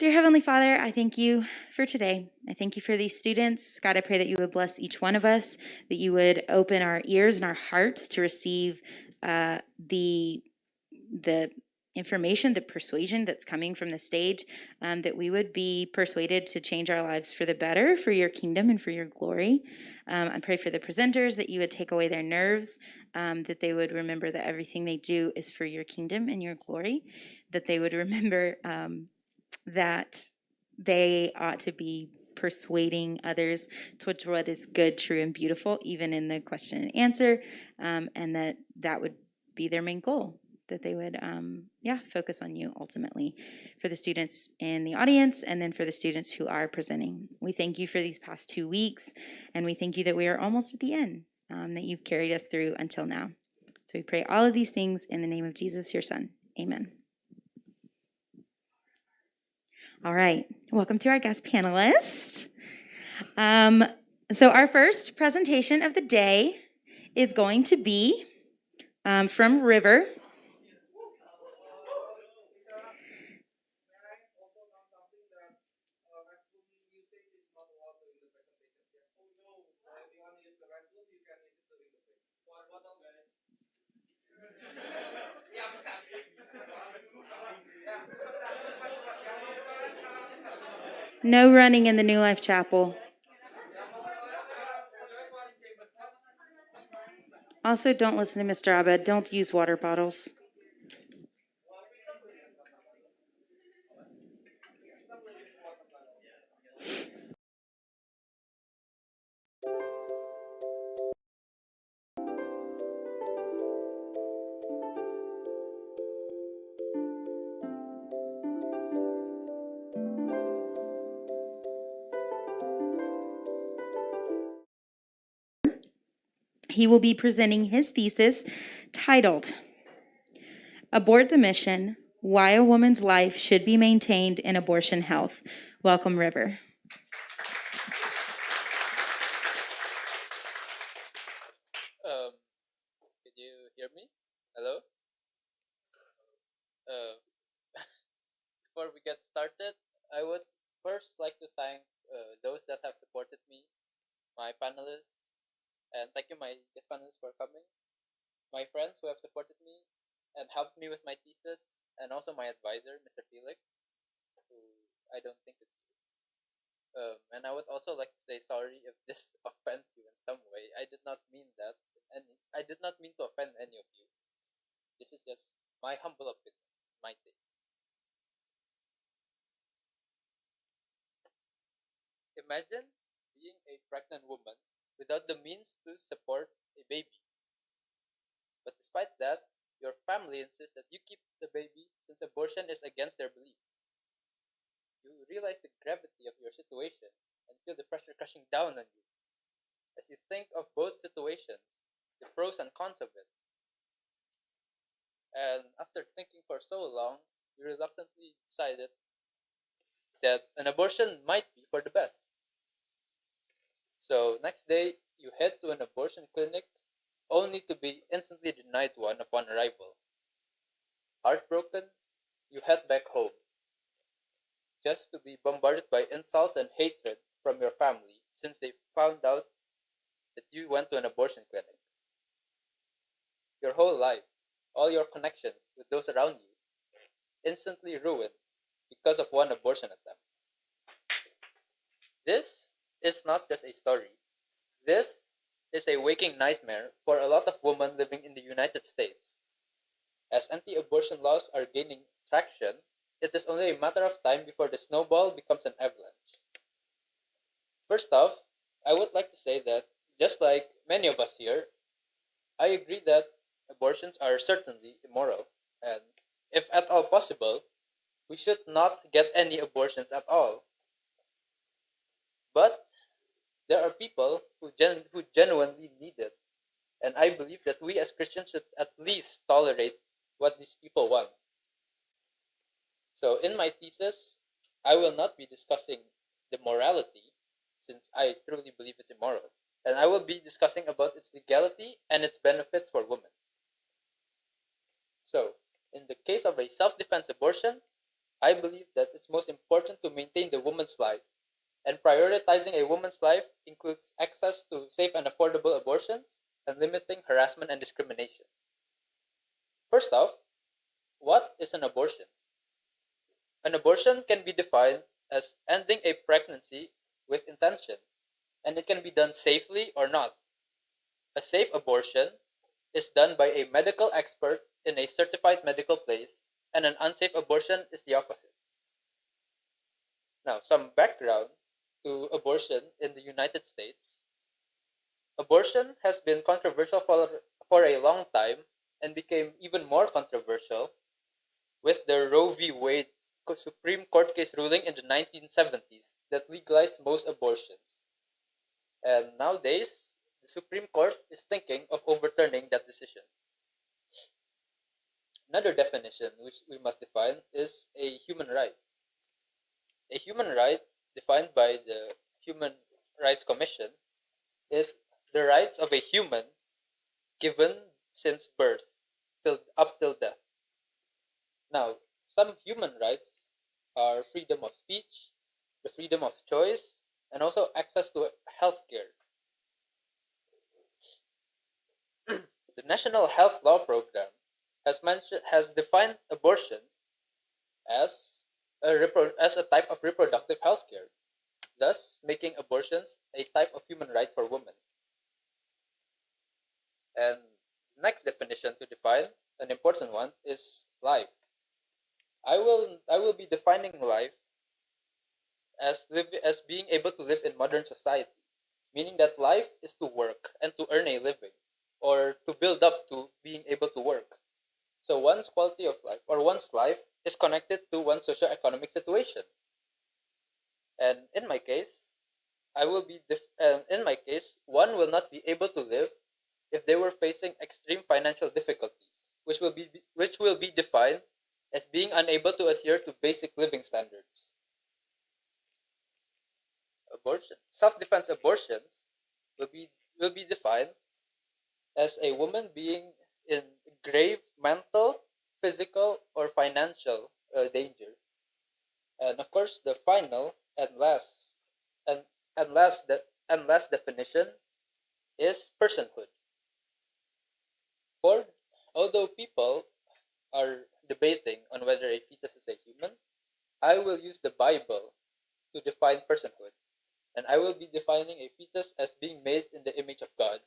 Dear Heavenly Father, I thank you for today. I thank you for these students. God, I pray that you would bless each one of us, that you would open our ears and our hearts to receive the information, the persuasion that's coming from the stage, that we would be persuaded to change our lives for the better, for your kingdom and for your glory. I pray for the presenters that you would take away their nerves, that they would remember that everything they do is for your kingdom and your glory, that they would remember that they ought to be persuading others towards what is good, true, and beautiful, even in the question and answer, and that would be their main goal, that they would focus on you ultimately, for the students in the audience and then for the students who are presenting. We thank you for these past 2 weeks, and we thank you that we are almost at the end, that you've carried us through until now. So we pray all of these things in the name of Jesus, your Son. Amen. All right, welcome to our guest panelist. So our first presentation of the day is going to be from River. No running in the New Life Chapel. Also, don't listen to Mr. Abed. Don't use water bottles. He will be presenting his thesis titled, Abort the Mission, Why a Woman's Life Should Be Maintained in Abortion Health. Welcome, River. Can you hear me? Hello? Before we get started, I would first like to thank those that have supported me, my panelists, and thank you, my guest panelists, for coming, my friends who have supported me and helped me with my thesis, and also my advisor, Mr. Felix, who I don't think is you. And I would also like to say sorry if this offends you in some way. I did not mean that. I did not mean to offend any of you. This is just my humble opinion, my take. Imagine being a pregnant woman without the means to support a baby. But despite that, your family insists that you keep the baby since abortion is against their beliefs. You realize the gravity of your situation and feel the pressure crushing down on you. As you think of both situations, the pros and cons of it. And after thinking for so long, you reluctantly decided that an abortion might be for the best. So next day, you head to an abortion clinic only to be instantly denied one upon arrival. Heartbroken, you head back home, just to be bombarded by insults and hatred from your family since they found out that you went to an abortion clinic. Your whole life, all your connections with those around you, instantly ruined because of one abortion attempt. This is not just a story. This is a waking nightmare for a lot of women living in the United States. As anti-abortion laws are gaining traction, it is only a matter of time before the snowball becomes an avalanche. First off, I would like to say that, just like many of us here, I agree that abortions are certainly immoral, and if at all possible, we should not get any abortions at all. But there are people who genuinely need it, and I believe that we as Christians should at least tolerate what these people want. So in my thesis, I will not be discussing the morality, since I truly believe it's immoral, and I will be discussing about its legality and its benefits for women. So, in the case of a self-defense abortion, I believe that it's most important to maintain the woman's life, and prioritizing a woman's life includes access to safe and affordable abortions and limiting harassment and discrimination. First off, what is an abortion? An abortion can be defined as ending a pregnancy with intention, and it can be done safely or not. A safe abortion is done by a medical expert in a certified medical place, and an unsafe abortion is the opposite. Now, some background to abortion in the United States. Abortion has been controversial for a long time and became even more controversial with the Roe v. Wade Supreme Court case ruling in the 1970s that legalized most abortions. And nowadays, the Supreme Court is thinking of overturning that decision. Another definition which we must define is a human right. A human right, defined by the Human Rights Commission, is the rights of a human given since birth up till death. Now, some human rights are freedom of speech, the freedom of choice, and also access to health care. The National Health Law Program has defined abortion as as a type of reproductive health care, thus making abortions a type of human right for women. And next definition to define, an important one, is life. I will be defining life as being able to live in modern society, meaning that life is to work and to earn a living, or to build up to being able to work. So one's quality of life or one's life is connected to one's socioeconomic situation. And in my case, in my case, one will not be able to live if they were facing extreme financial difficulties, which will be defined as being unable to adhere to basic living standards. Self-defense abortions will be defined as a woman being in grave mental, physical, or financial danger. And of course, the final and and last definition is personhood. For although people are debating on whether a fetus is a human, I will use the Bible to define personhood, and I will be defining a fetus as being made in the image of God,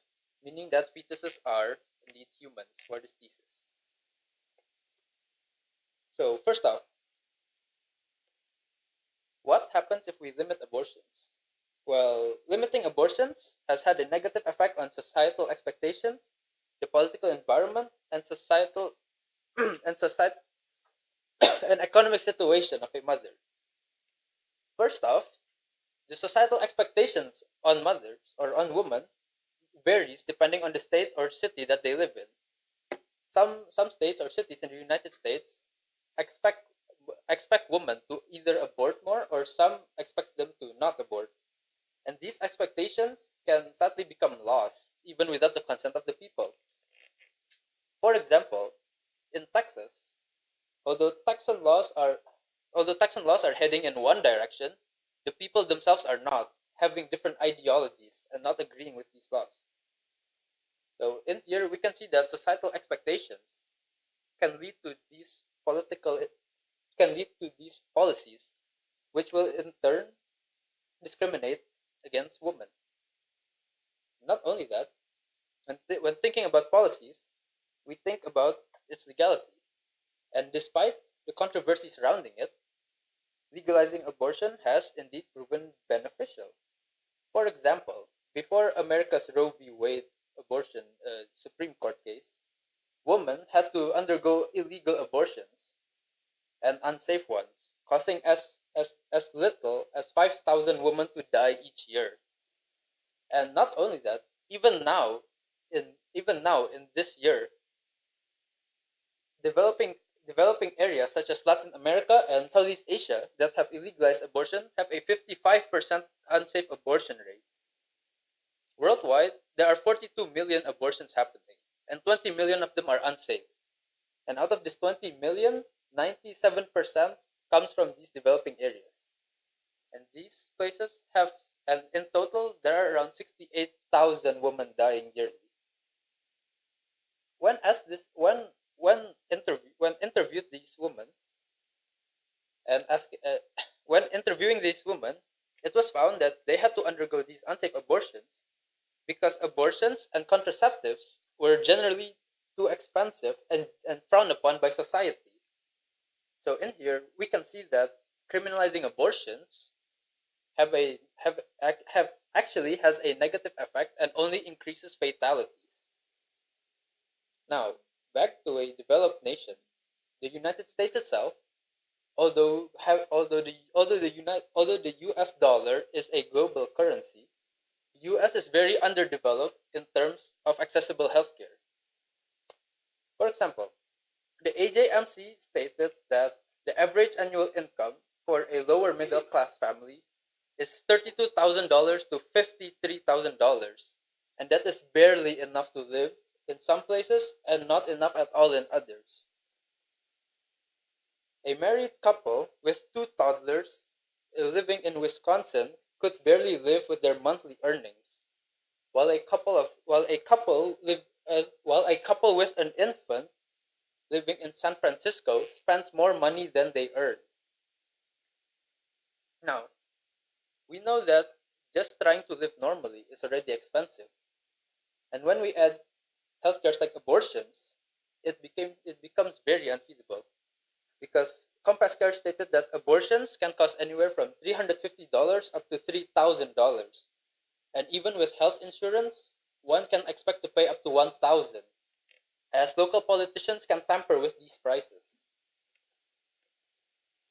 meaning that fetuses are indeed humans for this thesis. So first off, what happens if we limit abortions? Well, limiting abortions has had a negative effect on societal expectations, the political environment, and societal and society and economic situation of a mother. First off, the societal expectations on mothers or on women varies depending on the state or city that they live in. Some states or cities in the United States expect expect women to either abort more, or some expects them to not abort. And these expectations can sadly become laws even without the consent of the people. For example, in Texas, although Texan laws are although Texan laws are heading in one direction, the people themselves are not, having different ideologies and not agreeing with these laws. So in here we can see that societal expectations can lead to these political can lead to these policies, which will in turn discriminate against women. Not only that, when thinking about policies, we think about its legality. And despite the controversy surrounding it, legalizing abortion has indeed proven beneficial. For example, before America's Roe v. Wade abortion Supreme Court case, women had to undergo illegal abortions and unsafe ones, causing as little as 5,000 women to die each year. And not only that, even now in this year, developing developing areas such as Latin America and Southeast Asia that have illegalized abortion have a 55% unsafe abortion rate. Worldwide, there are 42 million abortions happening, and 20 million of them are unsafe. And out of this 20 million, 97% comes from these developing areas. And these places have, and in total, there are around 68,000 women dying yearly. When asked this, when interviewed these women, and ask when interviewing these women, it was found that they had to undergo these unsafe abortions because abortions and contraceptives were generally too expensive and frowned upon by society. So in here, we can see that criminalizing abortions have actually has a negative effect and only increases fatalities. Now, back to a developed nation, the United States itself, although the US dollar is a global currency, the US is very underdeveloped in terms of accessible healthcare. For example, the AJMC stated that the average annual income for a lower middle class family is $32,000 to $53,000, and that is barely enough to live in some places and not enough at all in others. A married couple with two toddlers living in Wisconsin could barely live with their monthly earnings, while a couple with an infant living in San Francisco spends more money than they earn. Now, we know that just trying to live normally is already expensive. And when we add healthcares like abortions, it becomes very unfeasible. Because Compass Care stated that abortions can cost anywhere from $350 up to $3,000. And even with health insurance, one can expect to pay up to $1,000, as local politicians can tamper with these prices.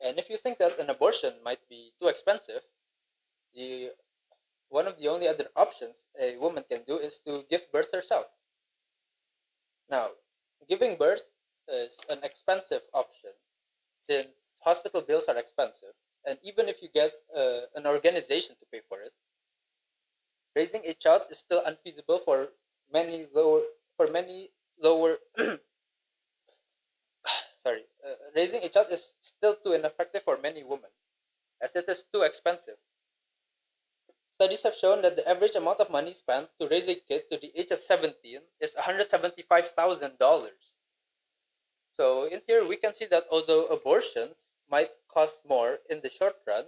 And if you think that an abortion might be too expensive, the one of the only other options a woman can do is to give birth herself. Now, giving birth is an expensive option since hospital bills are expensive, and even if you get an organization to pay for it, raising a child is still unfeasible for many lower sorry, raising a child is still too ineffective for many women, as it is too expensive. Studies have shown that the average amount of money spent to raise a kid to the age of 17 is $175,000. So in here, we can see that although abortions might cost more in the short run,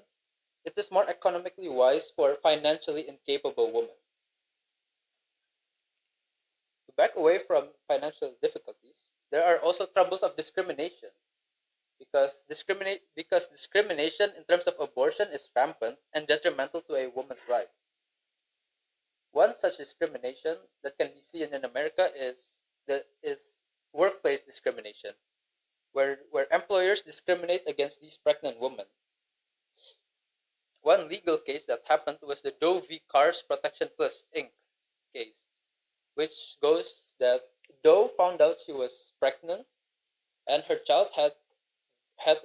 it is more economically wise for financially incapable women. To back away from financial difficulties, there are also troubles of discrimination because discrimination in terms of abortion is rampant and detrimental to a woman's life. One such discrimination that can be seen in America is workplace discrimination, where employers discriminate against these pregnant women. One legal case that happened was the Doe v. Cars Protection Plus Inc. case, which goes that Doe found out she was pregnant and her child had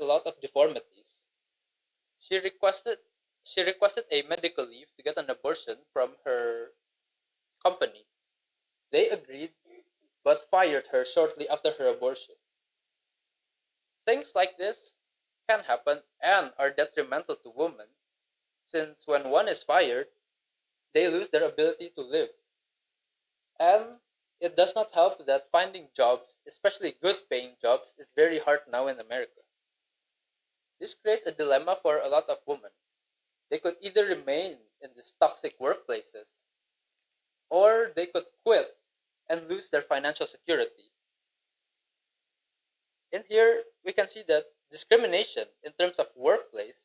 a lot of deformities. She requested a medical leave to get an abortion from her company. They agreed, but fired her shortly after her abortion. Things like this can happen and are detrimental to women, since when one is fired, they lose their ability to live. And it does not help that finding jobs, especially good paying jobs, is very hard now in America. This creates a dilemma for a lot of women. They could either remain in these toxic workplaces, or they could quit and lose their financial security. In here, we can see that discrimination in terms of workplace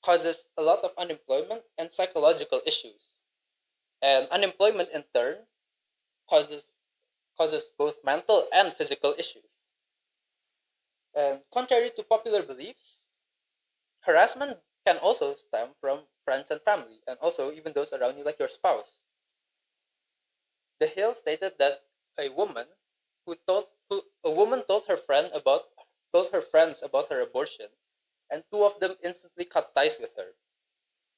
causes a lot of unemployment and psychological issues. And unemployment in turn causes both mental and physical issues. And contrary to popular beliefs, harassment can also stem from friends and family, and also even those around you, like your spouse. The Hill stated that a woman a woman told her friends about her abortion, and two of them instantly cut ties with her.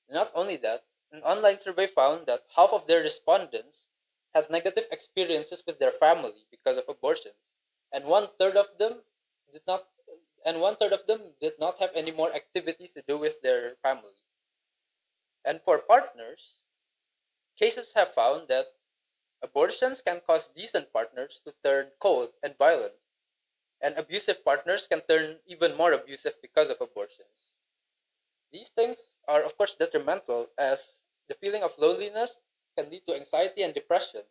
Not only that, an online survey found that half of their respondents had negative experiences with their family because of abortions, and one third of them did not and 1/3 of them did not have any more activities to do with their family. And for partners, cases have found that abortions can cause decent partners to turn cold and violent, and abusive partners can turn even more abusive because of abortions. These things are, of course, detrimental, as the feeling of loneliness can lead to anxiety and depression.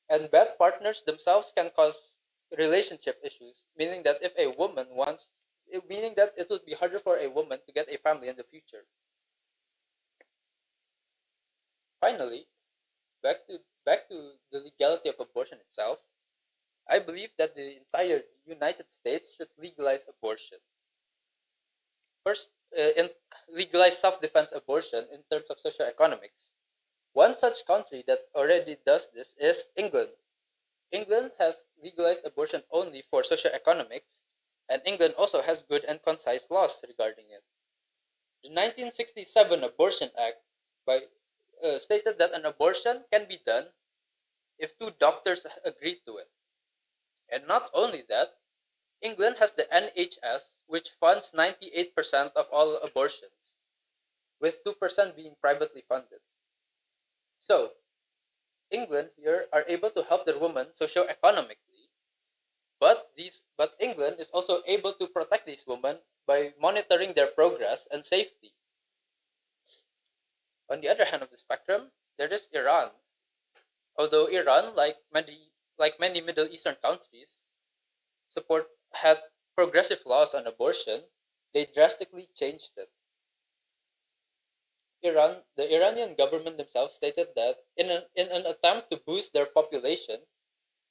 And bad partners themselves can cause relationship issues, meaning that if a woman wants, meaning that it would be harder for a woman to get a family in the future. Finally, back to the legality of abortion itself. I believe that the entire United States should legalize abortion. First, legalize self-defense abortion in terms of socioeconomics. One such country that already does this is England. England has legalized abortion only for socioeconomics, and England also has good and concise laws regarding it. The 1967 Abortion Act stated that an abortion can be done if two doctors agree to it. And not only that, England has the NHS, which funds 98% of all abortions, with 2% being privately funded. So, England here are able to help their women socioeconomically, but England is also able to protect these women by monitoring their progress and safety. On the other hand of the spectrum, there is Iran. Although Iran, like many Middle Eastern countries, had progressive laws on abortion, they drastically changed it. The Iranian government themselves stated that in an attempt to boost their population,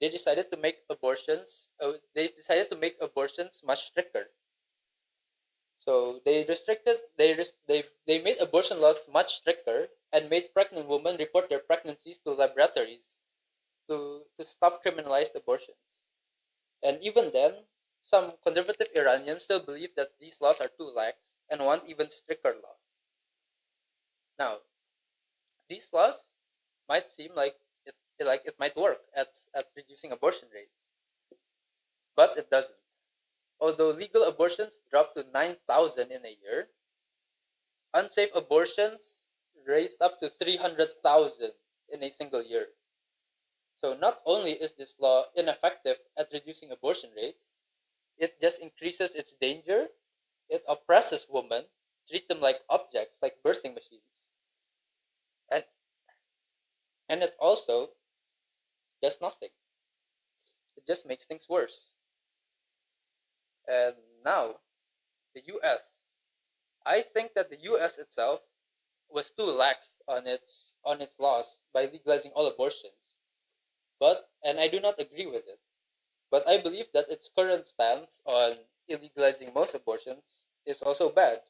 they decided to make abortions much stricter. So they made abortion laws much stricter and made pregnant women report their pregnancies to laboratories to stop criminalized abortions. And even then, some conservative Iranians still believe that these laws are too lax and want even stricter laws. Now, these laws might seem like it might work at reducing abortion rates, but it doesn't. Although legal abortions dropped to 9,000 in a year, unsafe abortions raised up to 300,000 in a single year. So not only is this law ineffective at reducing abortion rates, it just increases its danger. It oppresses women, treats them like objects, like birthing machines, and and it also does nothing. It just makes things worse. And now, the U.S. I think that the U.S. itself was too lax on its laws by legalizing all abortions, and I do not agree with it. But I believe that its current stance on illegalizing most abortions is also bad.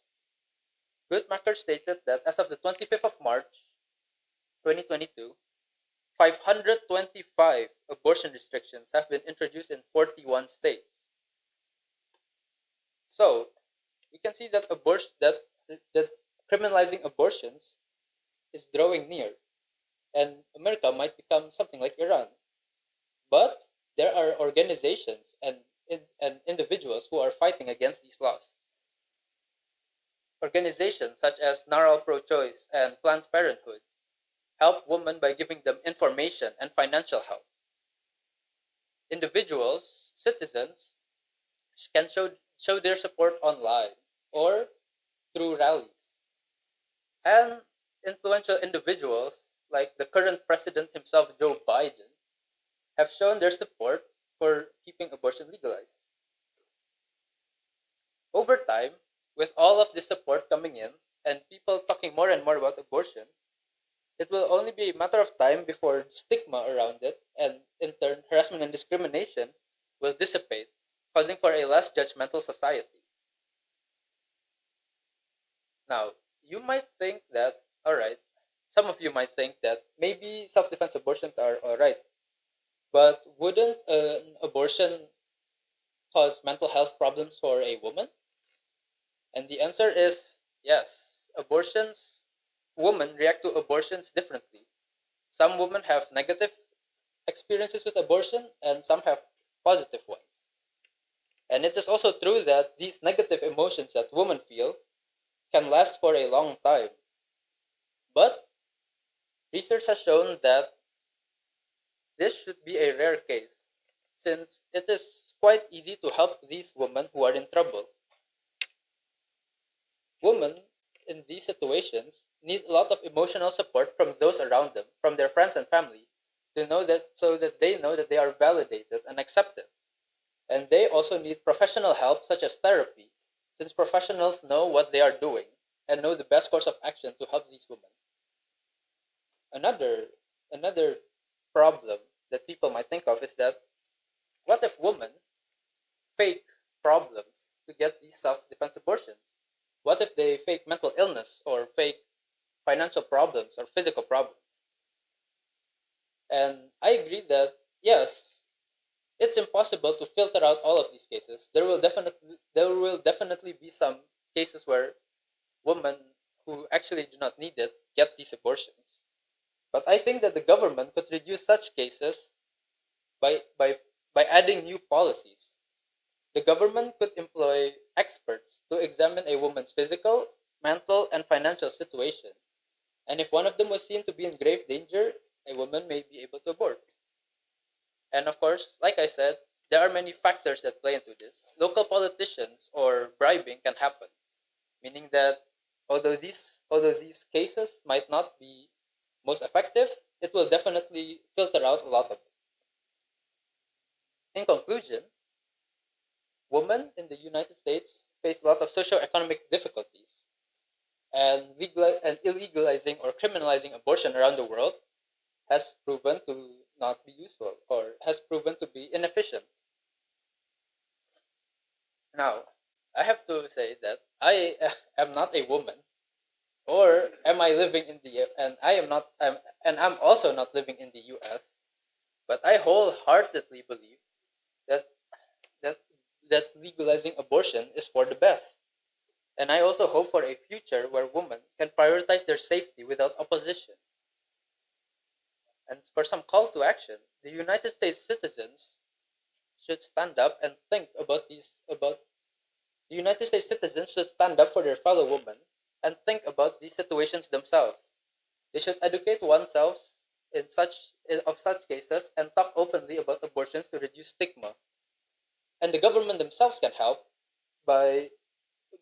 Guttmacher stated that as of the 25th of March, 2022, 525 abortion restrictions have been introduced in 41 states. So we can see that criminalizing abortions is drawing near, and America might become something like Iran. But there are organizations and individuals who are fighting against these laws. Organizations such as Naral Pro Choice and Planned Parenthood help women by giving them information and financial help. Individuals, citizens, can show their support online or through rallies. And influential individuals like the current president himself, Joe Biden, have shown their support for keeping abortion legalized. Over time, with all of this support coming in and people talking more and more about abortion, it will only be a matter of time before stigma around it and, in turn, harassment and discrimination will dissipate, causing for a less judgmental society. Now, you might think that, alright, some of you might think that maybe self defense abortions are alright, but wouldn't an abortion cause mental health problems for a woman? And the answer is yes. Women react to abortions differently. Some women have negative experiences with abortion, and some have positive ones. And it is also true that these negative emotions that women feel can last for a long time. But research has shown that this should be a rare case, since it is quite easy to help these women who are in trouble. Women in these situations need a lot of emotional support from those around them, from their friends and family, to know that so that they know that they are validated and accepted. And they also need professional help such as therapy, since professionals know what they are doing and know the best course of action to help these women. Another problem that people might think of is that what if women fake problems to get these self-defense abortions? What if they fake mental illness or fake financial problems or physical problems? And I agree that yes, it's impossible to filter out all of these cases. There will definitely be some cases where women who actually do not need it get these abortions. But I think that the government could reduce such cases by by by adding new policies. The government could employ experts to examine a woman's physical, mental, and financial situation. And if one of them was seen to be in grave danger, a woman may be able to abort. And of course, like I said, there are many factors that play into this. Local politicians or bribing can happen, meaning that although these cases might not be most effective, it will definitely filter out a lot of it. In conclusion, women in the United States face a lot of socio-economic difficulties, and illegalizing or criminalizing abortion around the world has proven to not be useful or has proven to be inefficient. Now, I have to say that I am not a woman, or am I living in the and I am not and I'm also not living in the US, but I wholeheartedly believe that that that legalizing abortion is for the best. And I also hope for a future where women can prioritize their safety without opposition. And for some call to action, the United States citizens should stand up and think about the United States citizens should stand up for their fellow women and think about these situations themselves. They should educate oneself of such cases and talk openly about abortions to reduce stigma. And the government themselves can help by,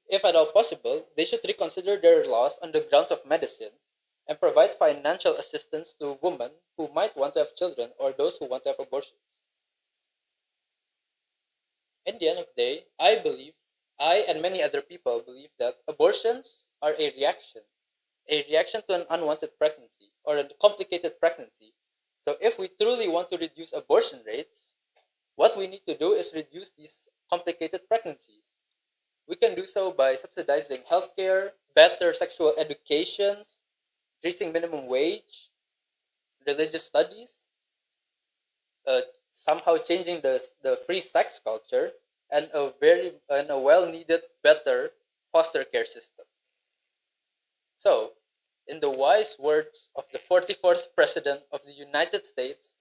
if at all possible, they should reconsider their laws on the grounds of medicine and provide financial assistance to women who might want to have children or those who want to have abortions. In the end of the day, I and many other people believe that abortions are a reaction to an unwanted pregnancy or a complicated pregnancy. So if we truly want to reduce abortion rates, what we need to do is reduce these complicated pregnancies. We can do so by subsidizing healthcare, better sexual educations, increasing minimum wage, religious studies, somehow changing the free sex culture, and a well needed better foster care system. So, in the wise words of the 44th President of the United States,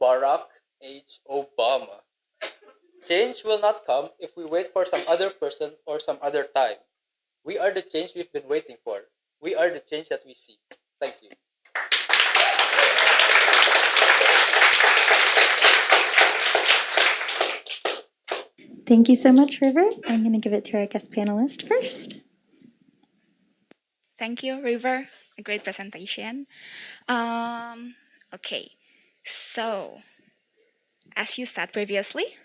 Barack H. Obama, change will not come if we wait for some other person or some other time. We are the change we've been waiting for. We are the change that we seek. Thank you. Thank you so much, River. I'm going to give it to our guest panelist first. Thank you, River. A great presentation. Okay, so as you said previously,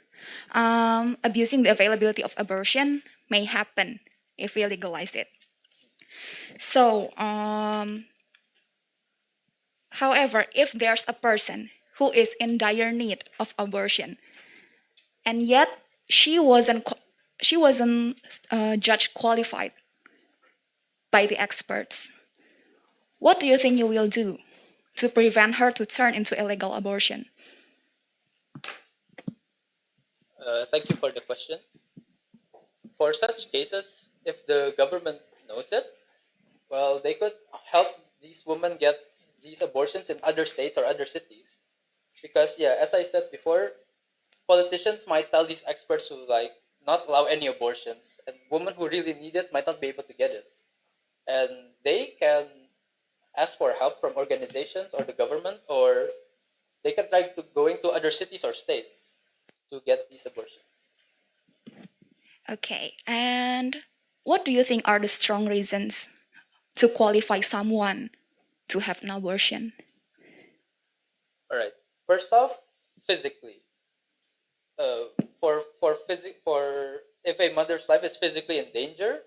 abusing the availability of abortion may happen if we legalize it. So, however, if there's a person who is in dire need of abortion, and yet she wasn't judged qualified by the experts, what do you think you will do to prevent her to turn into illegal abortion? Thank you for the question. For such cases, if the government knows it, well, they could help these women get these abortions in other states or other cities. Because, yeah, as I said before, politicians might tell these experts to like not allow any abortions, and women who really need it might not be able to get it, and they can ask for help from organizations or the government, or they can try to going to other cities or states to get these abortions. Okay, and what do you think are the strong reasons to qualify someone to have an abortion? All right. First off, physically, for if a mother's life is physically in danger,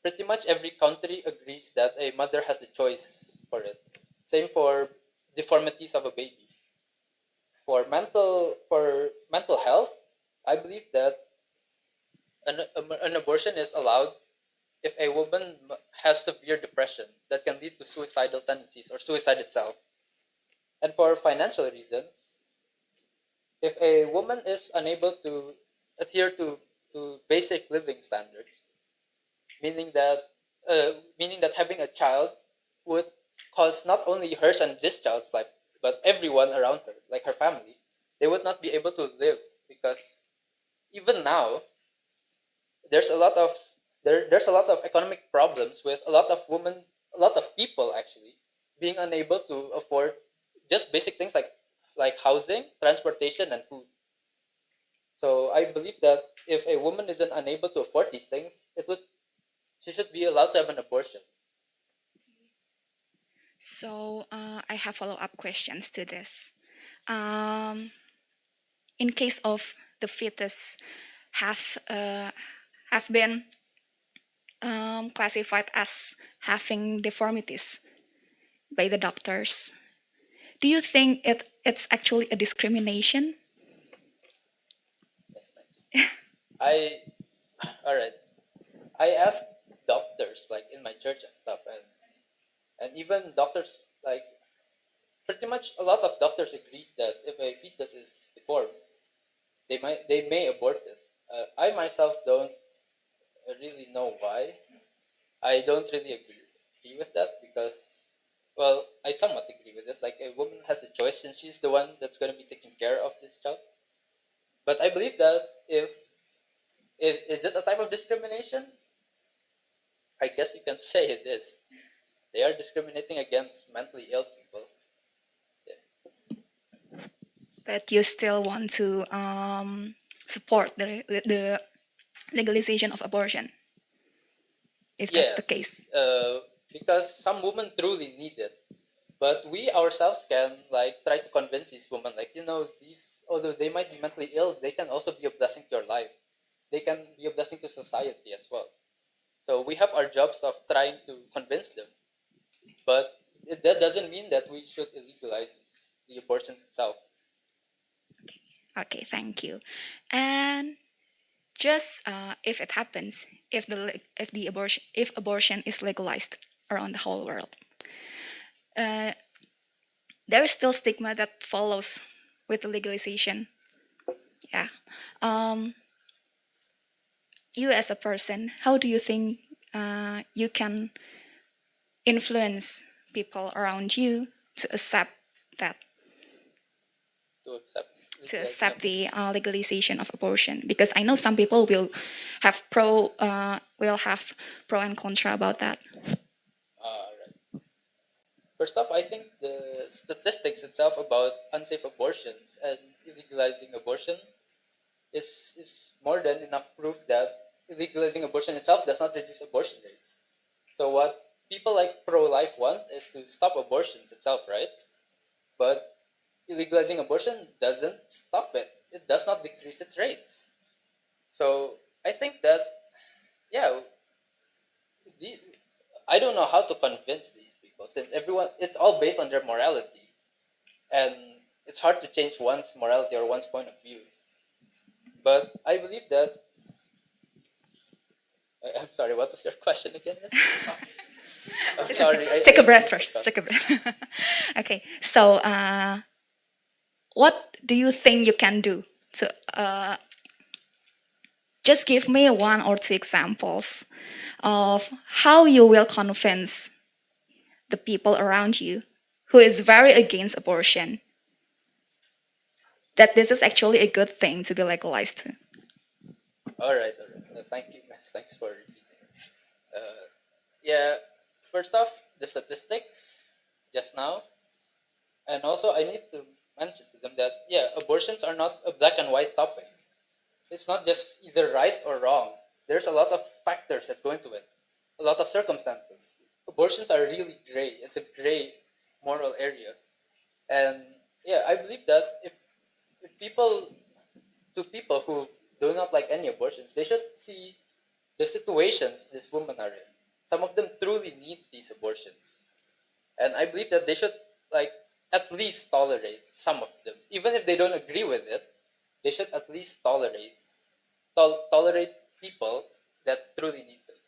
pretty much every country agrees that a mother has the choice for it. Same for deformities of a baby. For mental health, I believe that an abortion is allowed if a woman has severe depression that can lead to suicidal tendencies or suicide itself. And for financial reasons, if a woman is unable to adhere to basic living standards, meaning that meaning that having a child would cause not only hers and this child's life, but everyone around her, like her family, they would not be able to live because even now there's a lot of there's a lot of economic problems with a lot of people actually being unable to afford just basic things like housing, transportation, and food. So I believe that if a woman isn't unable to afford these things, it would she should be allowed to have an abortion. So I have follow-up questions to this. Um, in case of the fetus have have been classified as having deformities by the doctors, do you think it's actually a discrimination? Yes, thank you. I all right. I asked doctors like in my church and stuff, and even doctors like pretty much a lot of doctors agree that if a fetus is deformed, they may abort it. I myself don't really know why. I don't really agree with that because, well, I somewhat agree with it. Like a woman has the choice, and she's the one that's going to be taking care of this child. But I believe that if is it a type of discrimination? I guess you can say it is. They are discriminating against mentally ill people. But you still want to support the legalization of abortion, if that's the Yes, case. because some women truly need it, but we ourselves can like try to convince these women, like these although they might be mentally ill, they can also be a blessing to your life. They can be a blessing to society as well. So we have our jobs of trying to convince them, but that doesn't mean that we should illegalize the abortion itself. Okay, thank you. And just if it happens, if abortion is legalized around the whole world, uh, there is still stigma that follows with the legalization. Yeah. Um, you as a person, how do you think you can influence people around you to accept that, To accept to legalizing accept abortion. the legalization of abortion? Because I know some people will have pro and contra about that. Right. First off, I think the statistics itself about unsafe abortions and illegalizing abortion is more than enough proof that legalizing abortion itself does not reduce abortion rates. So what people like pro-life want is to stop abortions itself, right? But legalizing abortion doesn't stop it. It does not decrease its rates. So I think that yeah, the, I don't know how to convince these people since everyone it's all based on their morality, and it's hard to change one's morality or one's point of view. But I believe that I'm sorry. What was your question again? I'm sorry. Take a I breath seem first. forgot. Take a breath. Okay. So, what do you think you can do to just give me one or two examples of how you will convince the people around you who is very against abortion that this is actually a good thing to be legalized. All right. Thank you, guys. Thanks for repeating. Yeah. First off, the statistics just now, and also I need to mention to them that yeah, abortions are not a black and white topic. It's not just either right or wrong. There's a lot of factors that go into it, a lot of circumstances. Abortions are really gray. It's a gray moral area, and yeah, I believe that if people who do not like any abortions, they should see the situations these women are in. Some of them truly need these abortions, and I believe that they should like at least tolerate some of them, even if they don't agree with it. They should at least tolerate people that truly need them.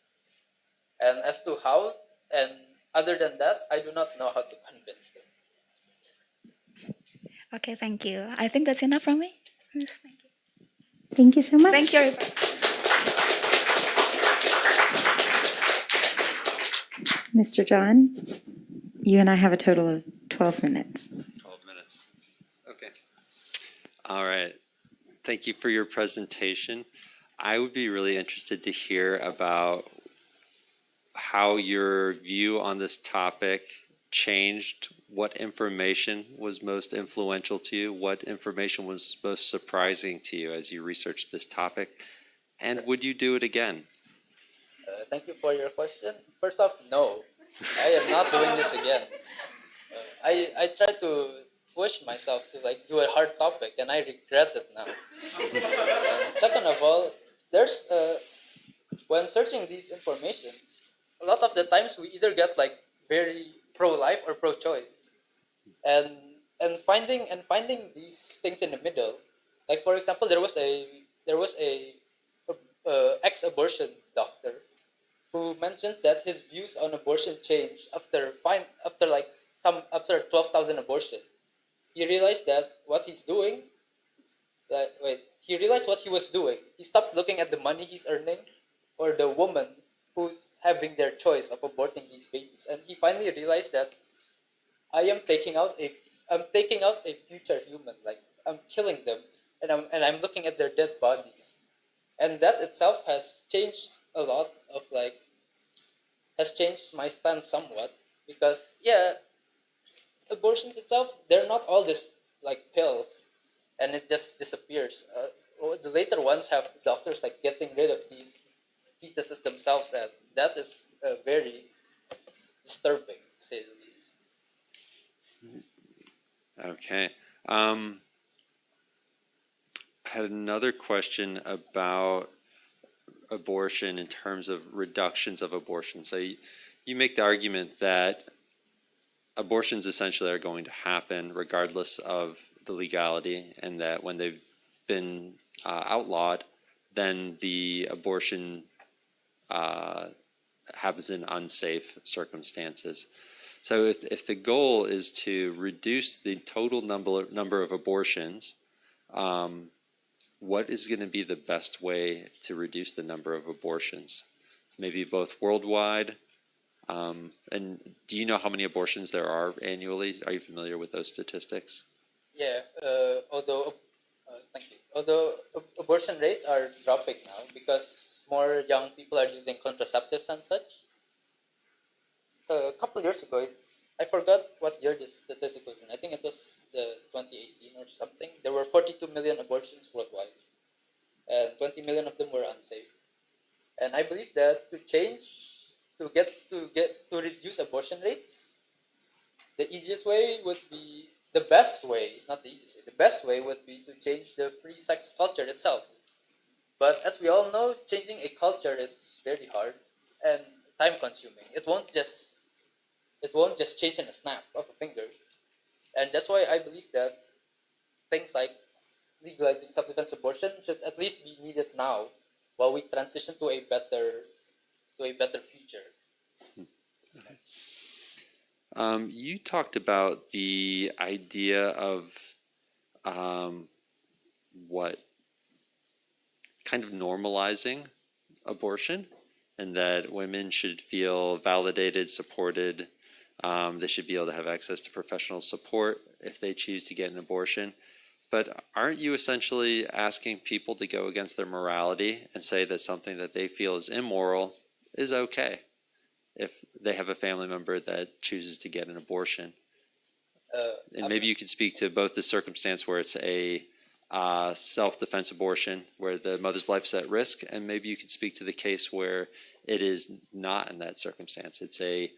And as to how, and other than that, I do not know how to convince them. Okay, thank you. I think that's enough from me. Yes, thank you. Thank you so much. Thank you. Mr. John, you and I have a total of 12 minutes. 12 minutes. Okay. All right. Thank you for your presentation. I would be really interested to hear about how your view on this topic changed, what information was most influential to you, what information was most surprising to you as you researched this topic, and would you do it again? Thank you for your question. First off, no, I am not doing this again. I tried to push myself to like do a hard topic, and I regret it now. And second of all, there's when searching these informations, a lot of the times we either get like very pro-life or pro-choice, and finding these things in the middle. Like for example, there was a ex-abortion doctor who mentioned that his views on abortion changed after 12,000 abortions. He realized that what he's doing, he realized what he was doing. He stopped looking at the money he's earning or the woman who's having their choice of aborting these babies, and he finally realized that I am taking out a future human. Like I'm killing them, and I'm looking at their dead bodies, and that itself has changed my stance somewhat, because yeah, abortions itself, they're not all just like pills and it just disappears. The later ones have doctors like getting rid of these fetuses themselves, and that is very disturbing, to say the least. Okay. I had another question about abortion in terms of reductions of abortion. So you make the argument that abortions essentially are going to happen regardless of the legality, and that when they've been outlawed, then the abortion happens in unsafe circumstances. So if the goal is to reduce the total number of abortions, what is going to be the best way to reduce the number of abortions? Maybe both worldwide. And do you know how many abortions there are annually? Are you familiar with those statistics? Yeah, thank you. Although abortion rates are dropping now because more young people are using contraceptives and such. A couple years ago, I forgot what year this statistic was in. I think it was the 2018 or something. There were 42 million abortions worldwide, and 20 million of them were unsafe. And I believe that to reduce abortion rates, the easiest way would be the best way, not the easiest way. The best way would be to change the free sex culture itself. But as we all know, changing a culture is very hard and time consuming. It won't just change in a snap of a finger. And that's why I believe that things like legalizing self-defense abortion should at least be needed now while we transition to a better future. You talked about the idea of what kind of normalizing abortion, and that women should feel validated, supported. They should be able to have access to professional support if they choose to get an abortion. But aren't you essentially asking people to go against their morality and say that something that they feel is immoral is okay if they have a family member that chooses to get an abortion? And maybe you could speak to both the circumstance where it's a self-defense abortion, where the mother's life is at risk, and maybe you could speak to the case where it is not in that circumstance. It's a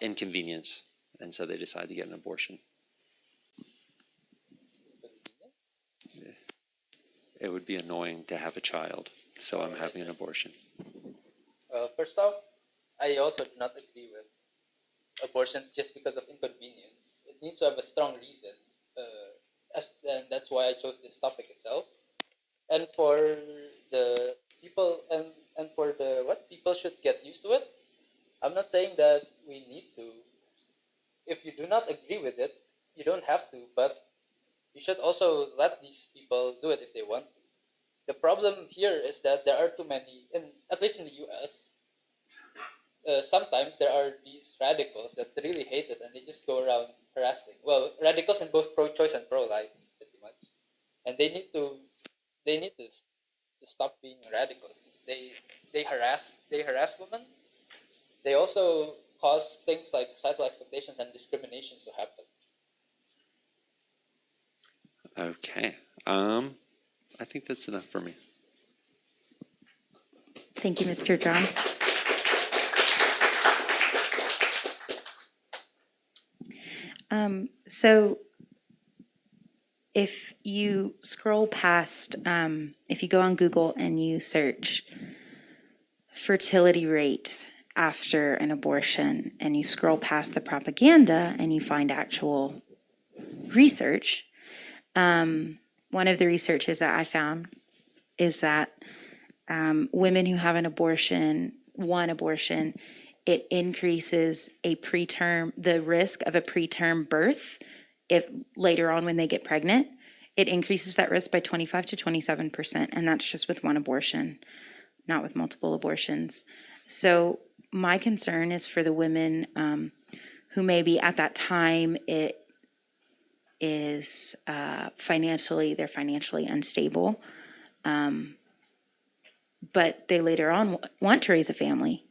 inconvenience, and so they decide to get an abortion. It would be annoying to have a child, so I'm having an abortion. First off, I also do not agree with abortions just because of inconvenience. It needs to have a strong reason. And that's why I chose this topic itself. And for the people and for the what people should get used to it. I'm not saying that we need to. If you do not agree with it, you don't have to, but you should also let these people do it if they want to. The problem here is that there are too many, at least in the US, sometimes there are these radicals that really hate it and they just go around harassing. Well, radicals in both pro-choice and pro-life, pretty much, and they need to stop being radicals. They harass women. They also cause things like societal expectations and discrimination to happen. Okay. I think that's enough for me. Thank you, Mr. John. So if you scroll past, if you go on Google and you search fertility rate after an abortion and you scroll past the propaganda and you find actual research, one of the researches that I found is that women who have one abortion, it increases the risk of a preterm birth if later on when they get pregnant. It increases that risk by 25 to 27%, and that's just with one abortion, not with multiple abortions. So my concern is for the women who maybe at that time it is they're financially unstable, but they later on want to raise a family,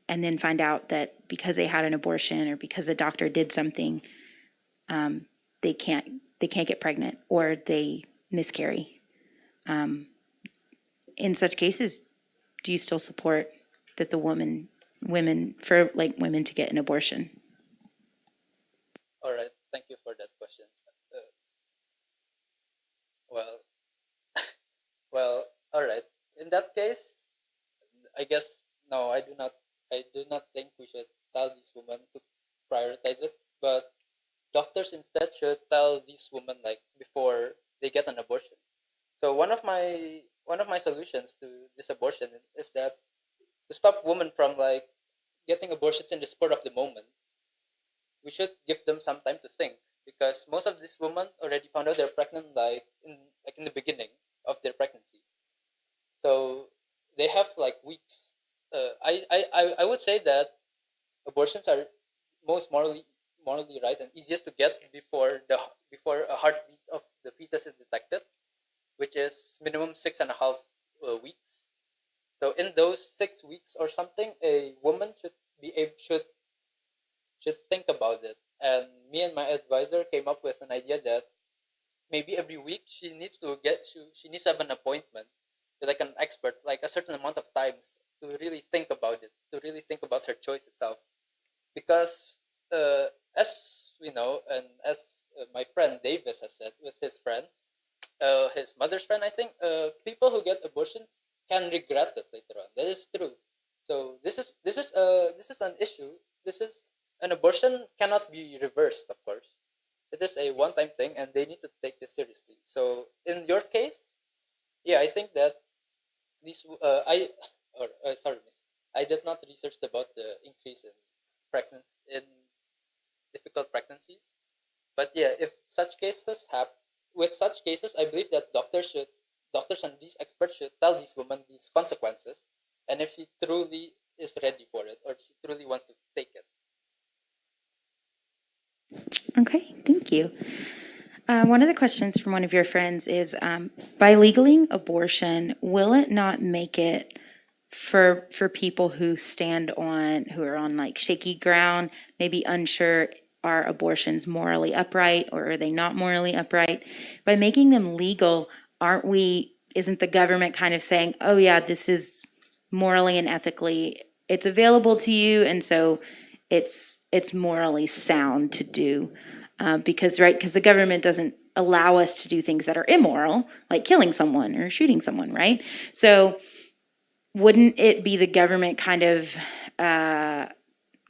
and then find out that because they had an abortion or because the doctor did something, they can't get pregnant or they miscarry. In such cases, do you still support that women to get an abortion? All right, thank you for that question. Well, well, all right. In that case, I guess no, I do not. I do not think we should tell these women to prioritize it, but doctors instead should tell these women like before they get an abortion. So one of my solutions to this abortion is that to stop women from like getting abortions in the spur of the moment, we should give them some time to think because most of these women already found out they're pregnant in the beginning of their pregnancy. So they have like weeks. I would say that abortions are most morally right and easiest to get before a heartbeat of the fetus is detected, which is minimum 6.5 weeks. So in those 6 weeks or something, a woman should think about it. And me and my advisor came up with an idea that maybe every week she needs to have an appointment with like an expert, like a certain amount of times to really think about it, to really think about her choice itself. Because as we know, and as my friend Davis has said with his mother's friend, I think, people who get abortions can regret it later on. That is true. So this is an issue. This is an abortion cannot be reversed, of course. It is a one-time thing, and they need to take this seriously. So in your case, yeah, I think that these sorry, miss, I did not research about the increase in pregnancy in difficult pregnancies, but yeah, if such cases happen, with such cases, I believe that doctors and these experts should tell these women these consequences, and if she truly is ready for it or she truly wants to take it. Okay, thank you. One of the questions from one of your friends is, by legaling abortion, will it not make it for people who are on like shaky ground, maybe unsure, are abortions morally upright or are they not morally upright? By making them legal, isn't the government kind of saying, oh yeah, this is morally and ethically, it's available to you, and so it's morally sound to do? Because the government doesn't allow us to do things that are immoral, like killing someone or shooting someone, right? So wouldn't it be the government kind of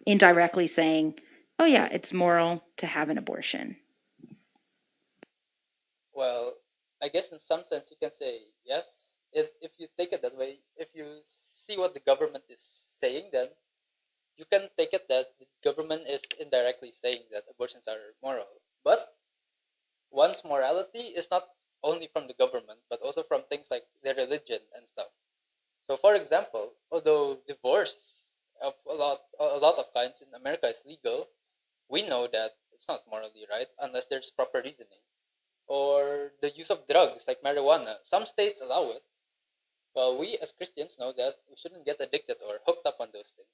indirectly saying, oh yeah, it's moral to have an abortion? Well, I guess in some sense you can say yes. If you take it that way, if you see what the government is saying, then you can take it that the government is indirectly saying that abortions are moral. But one's morality is not only from the government, but also from things like their religion and stuff. So, for example, although divorce of a lot of kinds in America is legal, we know that it's not morally right unless there's proper reasoning. Or the use of drugs like marijuana, some states allow it. Well, we as Christians know that we shouldn't get addicted or hooked up on those things.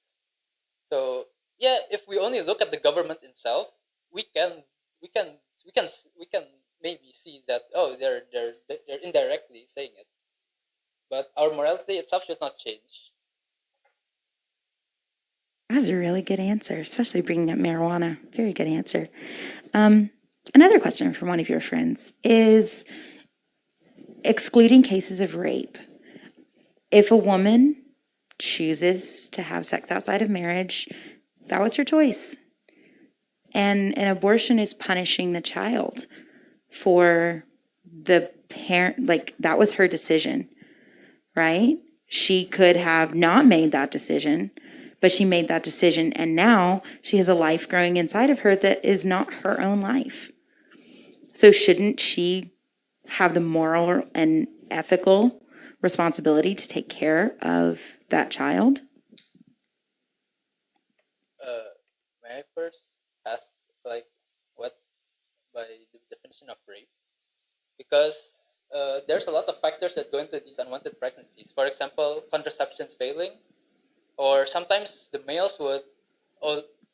So yeah, if we only look at the government itself, we can we can we can maybe see that, oh, they're indirectly saying it, but our morality itself should not change. That was a really good answer, especially bringing up marijuana. Very good answer. Another question from one of your friends is excluding cases of rape. If a woman chooses to have sex outside of marriage, that was her choice. And an abortion is punishing the child for the parent, like that was her decision, right? She could have not made that decision, but she made that decision, and now she has a life growing inside of her that is not her own life. So shouldn't she have the moral and ethical responsibility to take care of that child? May I first ask, like, what by the definition of rape? Because there's a lot of factors that go into these unwanted pregnancies. For example, contraception's failing, or sometimes or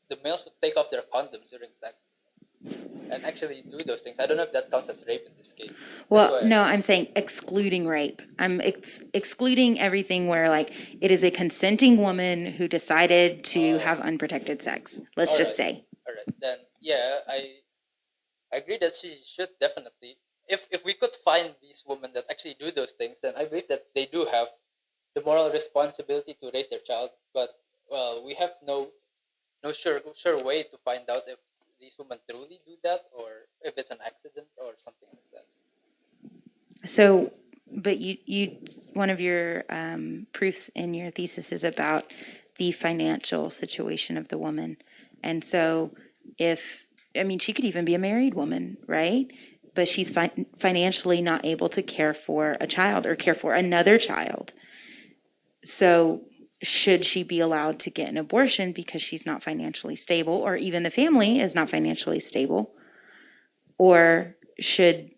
the males would take off their condoms during sex and actually do those things. I don't know if that counts as rape in this case. Well, no, I'm saying excluding rape. I'm excluding everything where, like, it is a consenting woman who decided to have unprotected sex. Let's just say. All right, then yeah, I agree that she should definitely. If we could find these women that actually do those things, then I believe that they do have the moral responsibility to raise their child. But well, we have no sure way to find out if these women truly do that or if it's an accident or something like that. So, but one of your proofs in your thesis is about the financial situation of the woman. And so, she could even be a married woman, right? But she's financially not able to care for a child or care for another child. So, should she be allowed to get an abortion because she's not financially stable, or even the family is not financially stable? Or should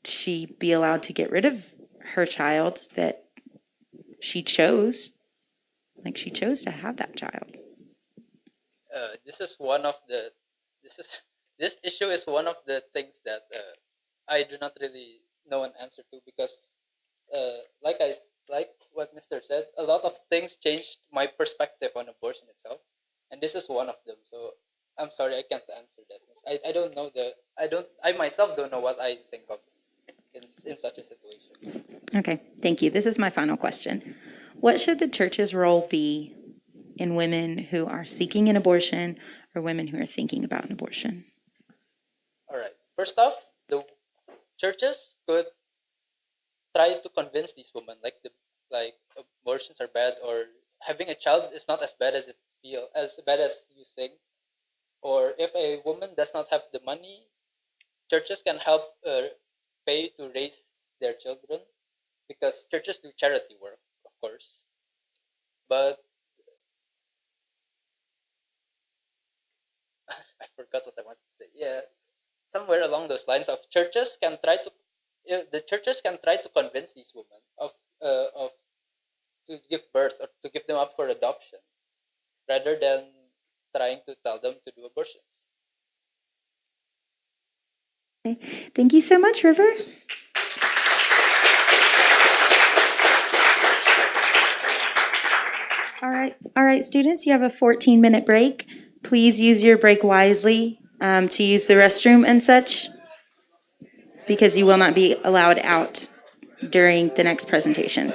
she be allowed to get rid of her child that she chose? Like, she chose to have that child. This is one of the this is this issue is one of the things that I do not really know an answer to, because like what Mr. said, a lot of things changed my perspective on abortion itself, and this is one of them. So I'm sorry, I can't answer that. I don't know I myself don't know what I think of in such a situation. Okay, thank you. This is my final question. What should the church's role be in women who are seeking an abortion or women who are thinking about an abortion? All right. First off, the churches could try to convince these women like abortions are bad, or having a child is not as bad as bad as you think. Or if a woman does not have the money, churches can help pay to raise their children, because churches do charity work, of course. But I forgot what I wanted to say. Yeah. somewhere along those lines of churches can try to the churches can try to convince these women of to give birth or to give them up for adoption rather than trying to tell them to do abortions. Thank you so much, River. All right, students, you have a 14-minute break. Please use your break wisely to use the restroom and such, because you will not be allowed out during the next presentation.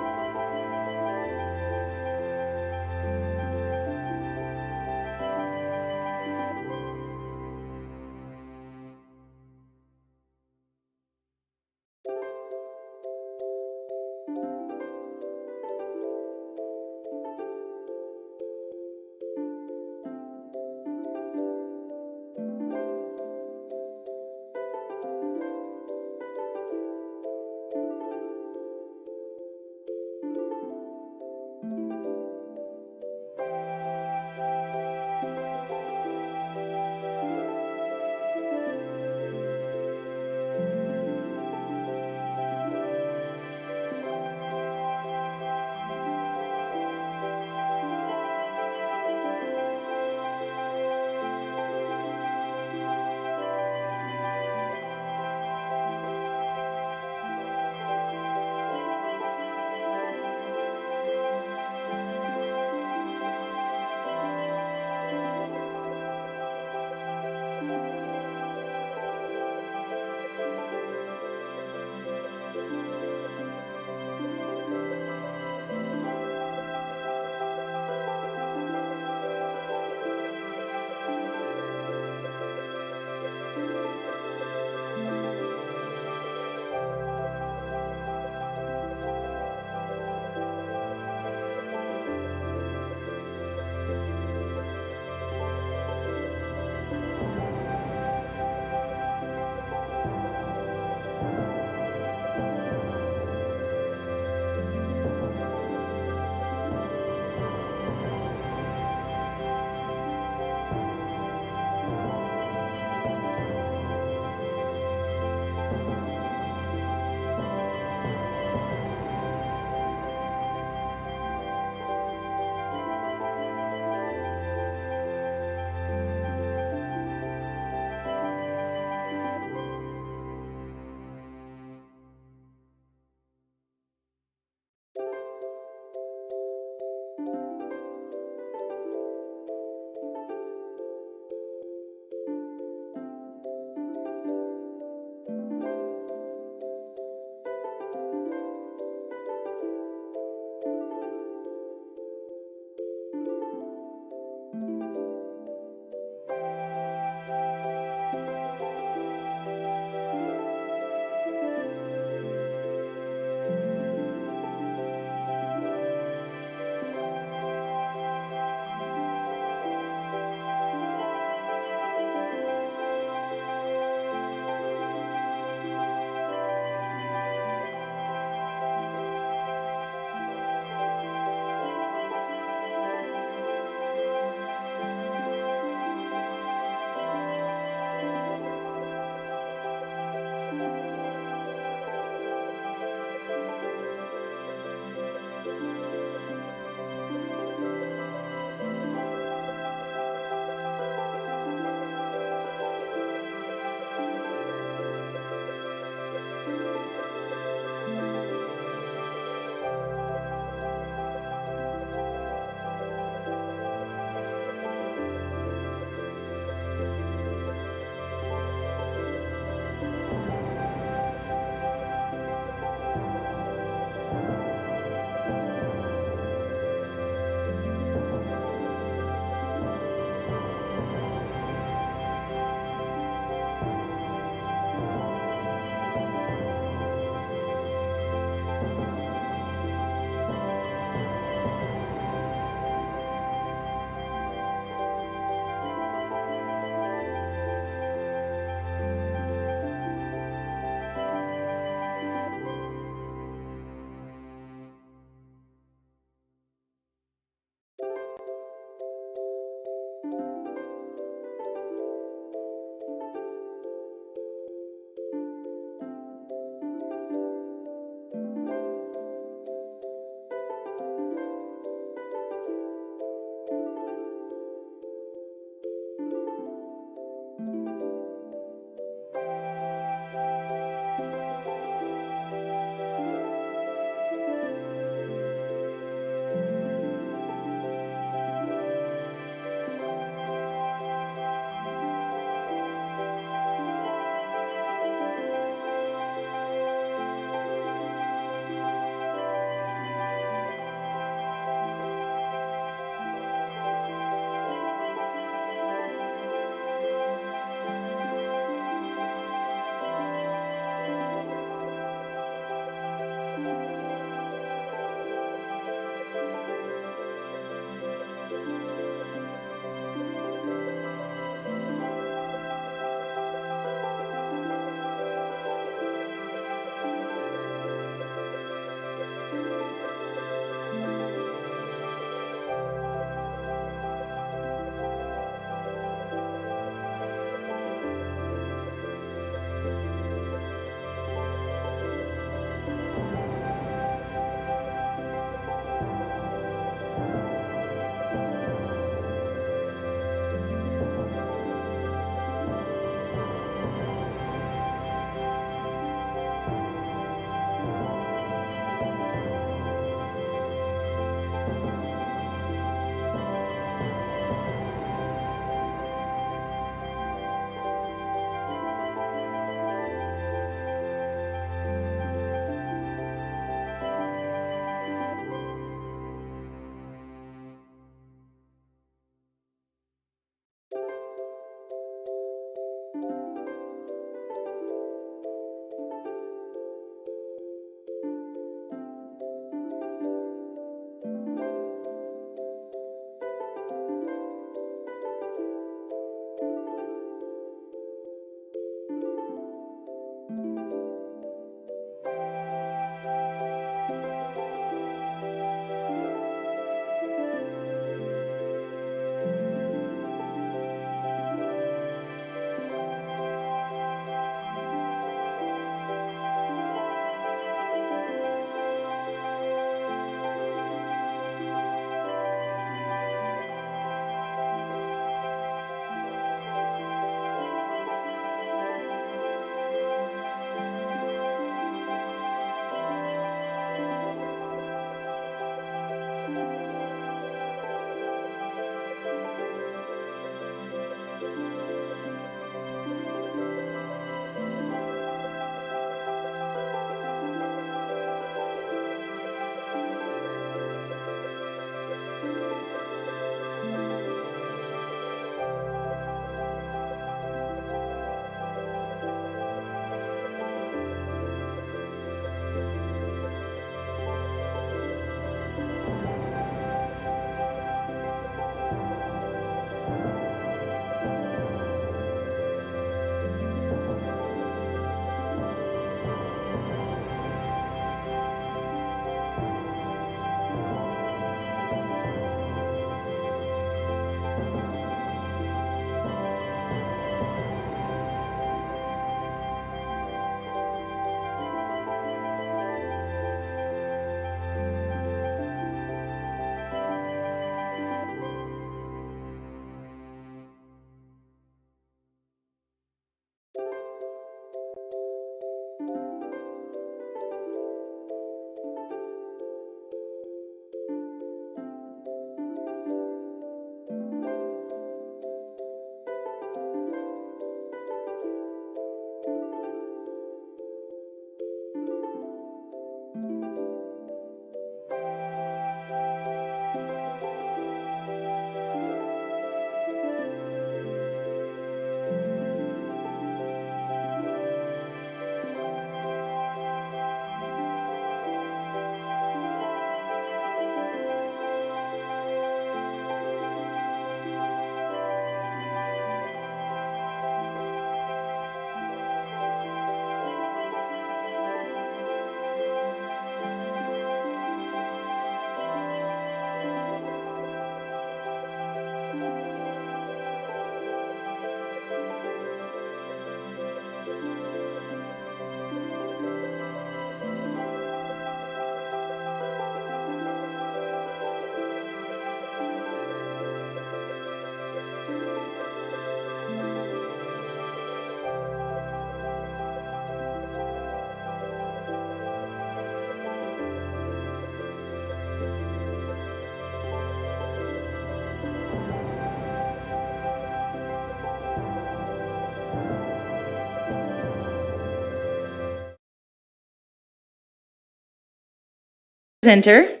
Presenter.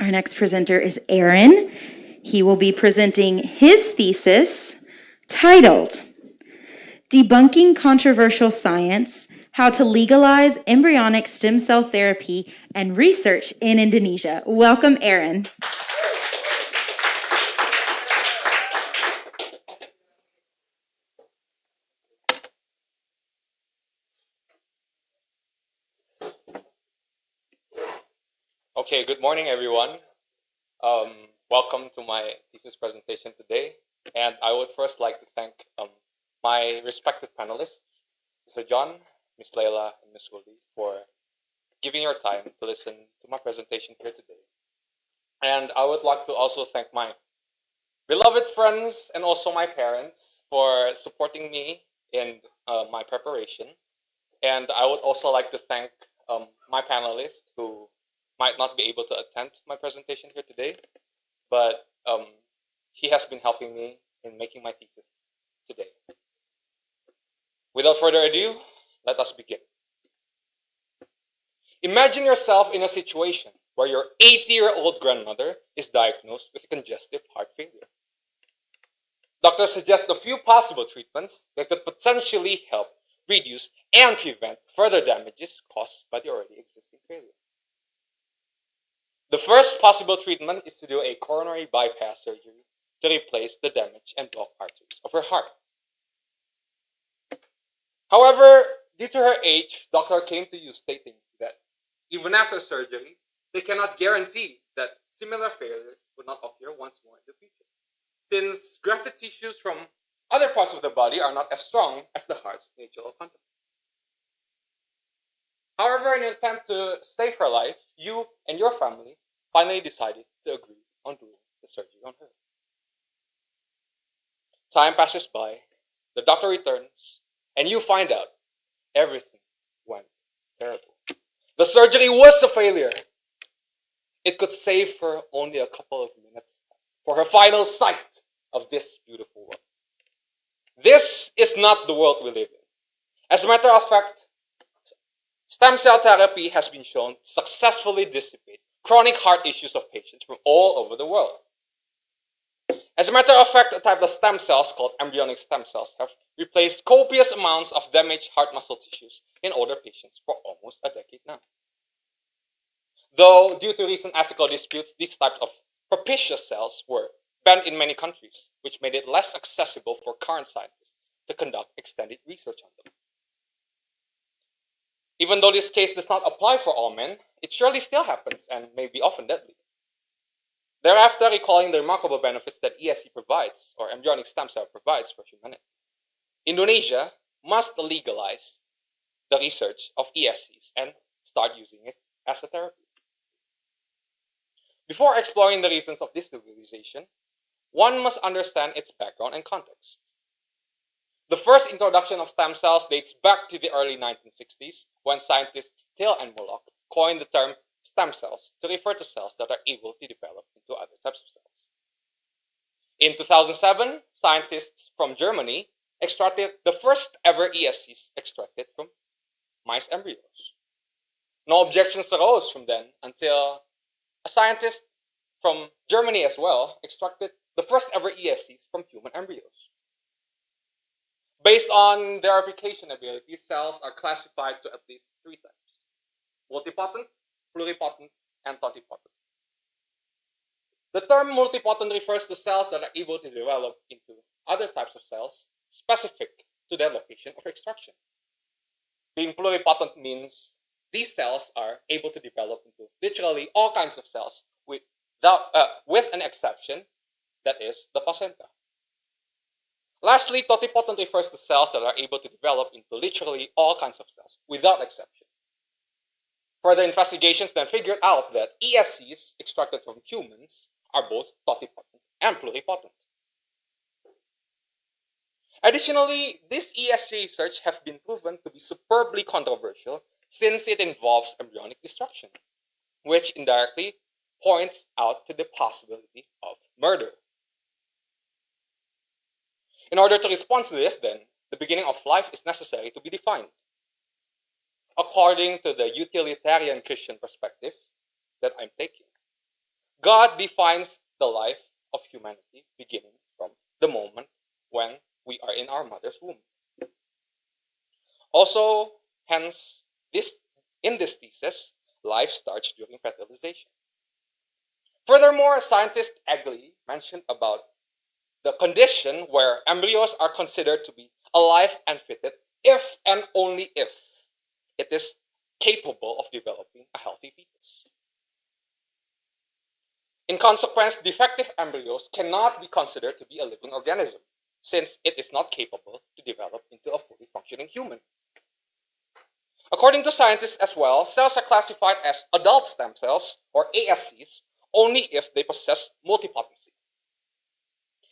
Our next presenter is Aaron. He will be presenting his thesis titled Debunking Controversial Science, How to Legalize Embryonic Stem Cell Therapy and Research in Indonesia. Welcome, Aaron. Okay, good morning, everyone. Welcome to my thesis presentation today. And I would first like to thank my respected panelists, Mr. John, Ms. Leila, and Ms. Woody, for giving your time to listen to my presentation here today. And I would like to also thank my beloved friends and also my parents for supporting me in my preparation. And I would also like to thank my panelists who might not be able to attend my presentation here today, but he has been helping me in making my thesis today. Without further ado, let us begin. Imagine yourself in a situation where your 80-year-old grandmother is diagnosed with congestive heart failure. Doctors suggest a few possible treatments that could potentially help reduce and prevent further damages caused by the already existing failure. The first possible treatment is to do a coronary bypass surgery to replace the damaged and blocked arteries of her heart. However, due to her age, doctor came to you stating that even after surgery, they cannot guarantee that similar failures would not occur once more in the future, since grafted tissues from other parts of the body are not as strong as the heart's natural counterpart. However, in an attempt to save her life, you and your family finally decided to agree on doing the surgery on her. Time passes by, the doctor returns, and you find out everything went terrible. The surgery was a failure. It could save her only a couple of minutes for her final sight of this beautiful world. This is not the world we live in. As a matter of fact, stem cell therapy has been shown to successfully dissipate chronic heart issues of patients from all over the world. As a matter of fact, a type of stem cells called embryonic stem cells have replaced copious amounts of damaged heart muscle tissues in older patients for almost a decade now. Though, due to recent ethical disputes, these types of propitious cells were banned in many countries, which made it less accessible for current scientists to conduct extended research on them. Even though this case does not apply for all men, it surely still happens and may be often deadly. Thereafter, recalling the remarkable benefits that ESC provides, or embryonic stem cell provides for humanity, Indonesia must legalize the research of ESCs and start using it as a therapy. Before exploring the reasons of this legalization, one must understand its background and context. The first introduction of stem cells dates back to the early 1960s, when scientists Till and Mullock coined the term stem cells to refer to cells that are able to develop into other types of cells. In 2007, scientists from Germany extracted the first ever ESCs extracted from mice embryos. No objections arose from then until a scientist from Germany as well extracted the first ever ESCs from human embryos. Based on their replication ability, cells are classified to at least three types: multipotent, pluripotent, and totipotent. The term multipotent refers to cells that are able to develop into other types of cells specific to their location of extraction. Being pluripotent means these cells are able to develop into literally all kinds of cells with an exception, that is the placenta. Lastly, totipotent refers to cells that are able to develop into literally all kinds of cells without exception. Further investigations then figured out that ESCs extracted from humans are both totipotent and pluripotent. Additionally, this ESC research has been proven to be superbly controversial since it involves embryonic destruction, which indirectly points out to the possibility of murder. In order to respond to this, then, the beginning of life is necessary to be defined. According to the utilitarian Christian perspective, that I'm taking. God defines the life of humanity beginning from the moment when we are in our mother's womb. Also, hence, in this thesis, life starts during fertilization. Furthermore, scientist Egley mentioned about the condition where embryos are considered to be alive and fitted if and only if it is capable of developing a healthy fetus. In consequence, defective embryos cannot be considered to be a living organism, since it is not capable to develop into a fully functioning human. According to scientists as well, cells are classified as adult stem cells, or ASCs, only if they possess multipotency.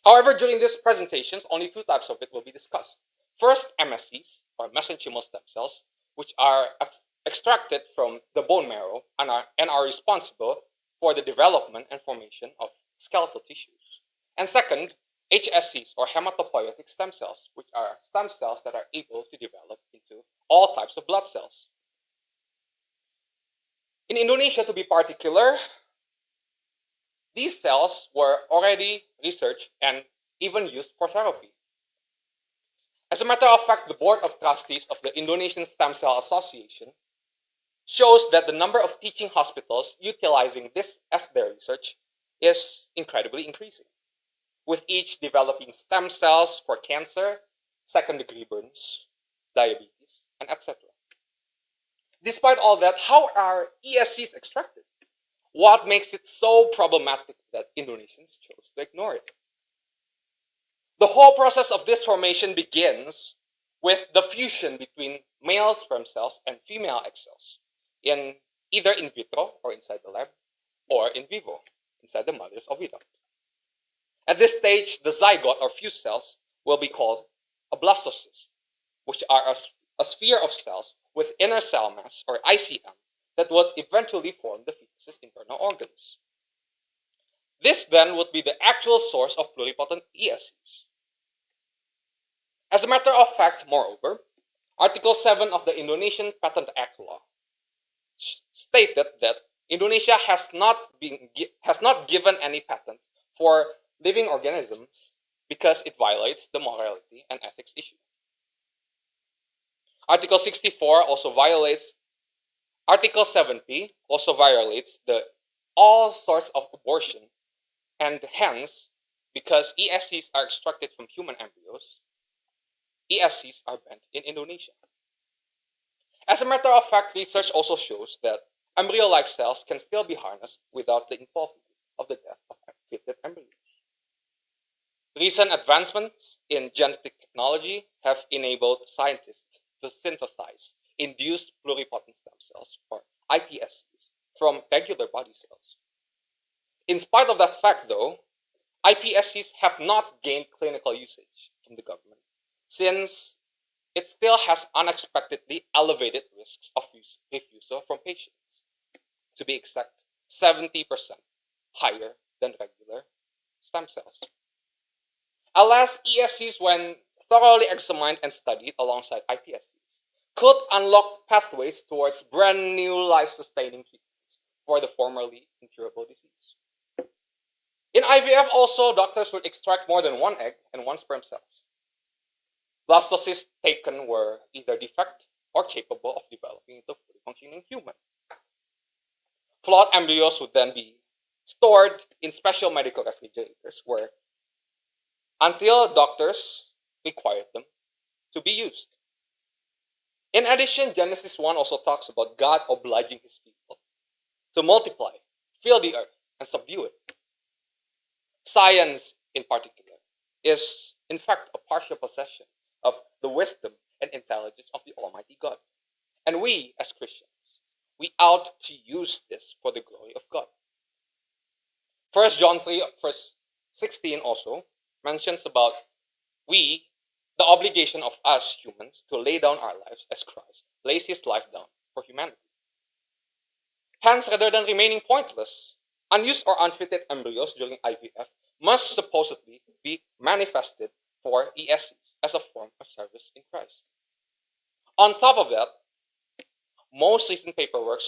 However, during these presentations, only two types of it will be discussed. First, MSCs, or mesenchymal stem cells, which are extracted from the bone marrow and are responsible for the development and formation of skeletal tissues. And second, HSCs, or hematopoietic stem cells, which are stem cells that are able to develop into all types of blood cells. In Indonesia, to be particular, these cells were already researched and even used for therapy. As a matter of fact, the Board of Trustees of the Indonesian Stem Cell Association shows that the number of teaching hospitals utilizing this as their research is incredibly increasing, with each developing stem cells for cancer, second-degree burns, diabetes, and etc. Despite all that, how are ESCs extracted? What makes it so problematic that Indonesians chose to ignore it? The whole process of this formation begins with the fusion between male sperm cells and female egg cells, either in vitro or inside the lab, or in vivo, inside the mother's oviduct. At this stage, the zygote or fused cells will be called a blastocyst, which are a sphere of cells with inner cell mass, or ICM, that would eventually form the fetus's internal organs. This then would be the actual source of pluripotent ESCs. As a matter of fact, moreover, Article 7 of the Indonesian Patent Act law stated that Indonesia has not given any patent for living organisms because it violates the morality and ethics issue. Article 64 also violates Article 70 also violates all sorts of abortion, and hence, because ESCs are extracted from human embryos, ESCs are banned in Indonesia. As a matter of fact, research also shows that embryo-like cells can still be harnessed without the involvement of the death of fitted embryos. Recent advancements in genetic technology have enabled scientists to synthesize induced pluripotent stem cells, or iPSCs, from regular body cells. In spite of that fact, though, iPSCs have not gained clinical usage from the government, since it still has unexpectedly elevated risks of refusal from patients. To be exact, 70% higher than regular stem cells. Alas, ESCs, when thoroughly examined and studied alongside iPSCs, could unlock pathways towards brand new life-sustaining treatments for the formerly incurable disease. In IVF also, doctors would extract more than one egg and one sperm cells. Blastocysts taken were either defect or capable of developing into a fully functioning human. Flawed embryos would then be stored in special medical refrigerators until doctors required them to be used. In addition, Genesis 1 also talks about God obliging his people to multiply, fill the earth, and subdue it. Science, in particular, is in fact a partial possession of the wisdom and intelligence of the Almighty God. And we, as Christians, we ought to use this for the glory of God. 1 John 3, verse 16 also mentions about the obligation of us humans to lay down our lives as Christ lays his life down for humanity. Hence, rather than remaining pointless, unused or unfitted embryos during IVF must supposedly be manifested for ESCs as a form of service in Christ. On top of that, most recent paperwork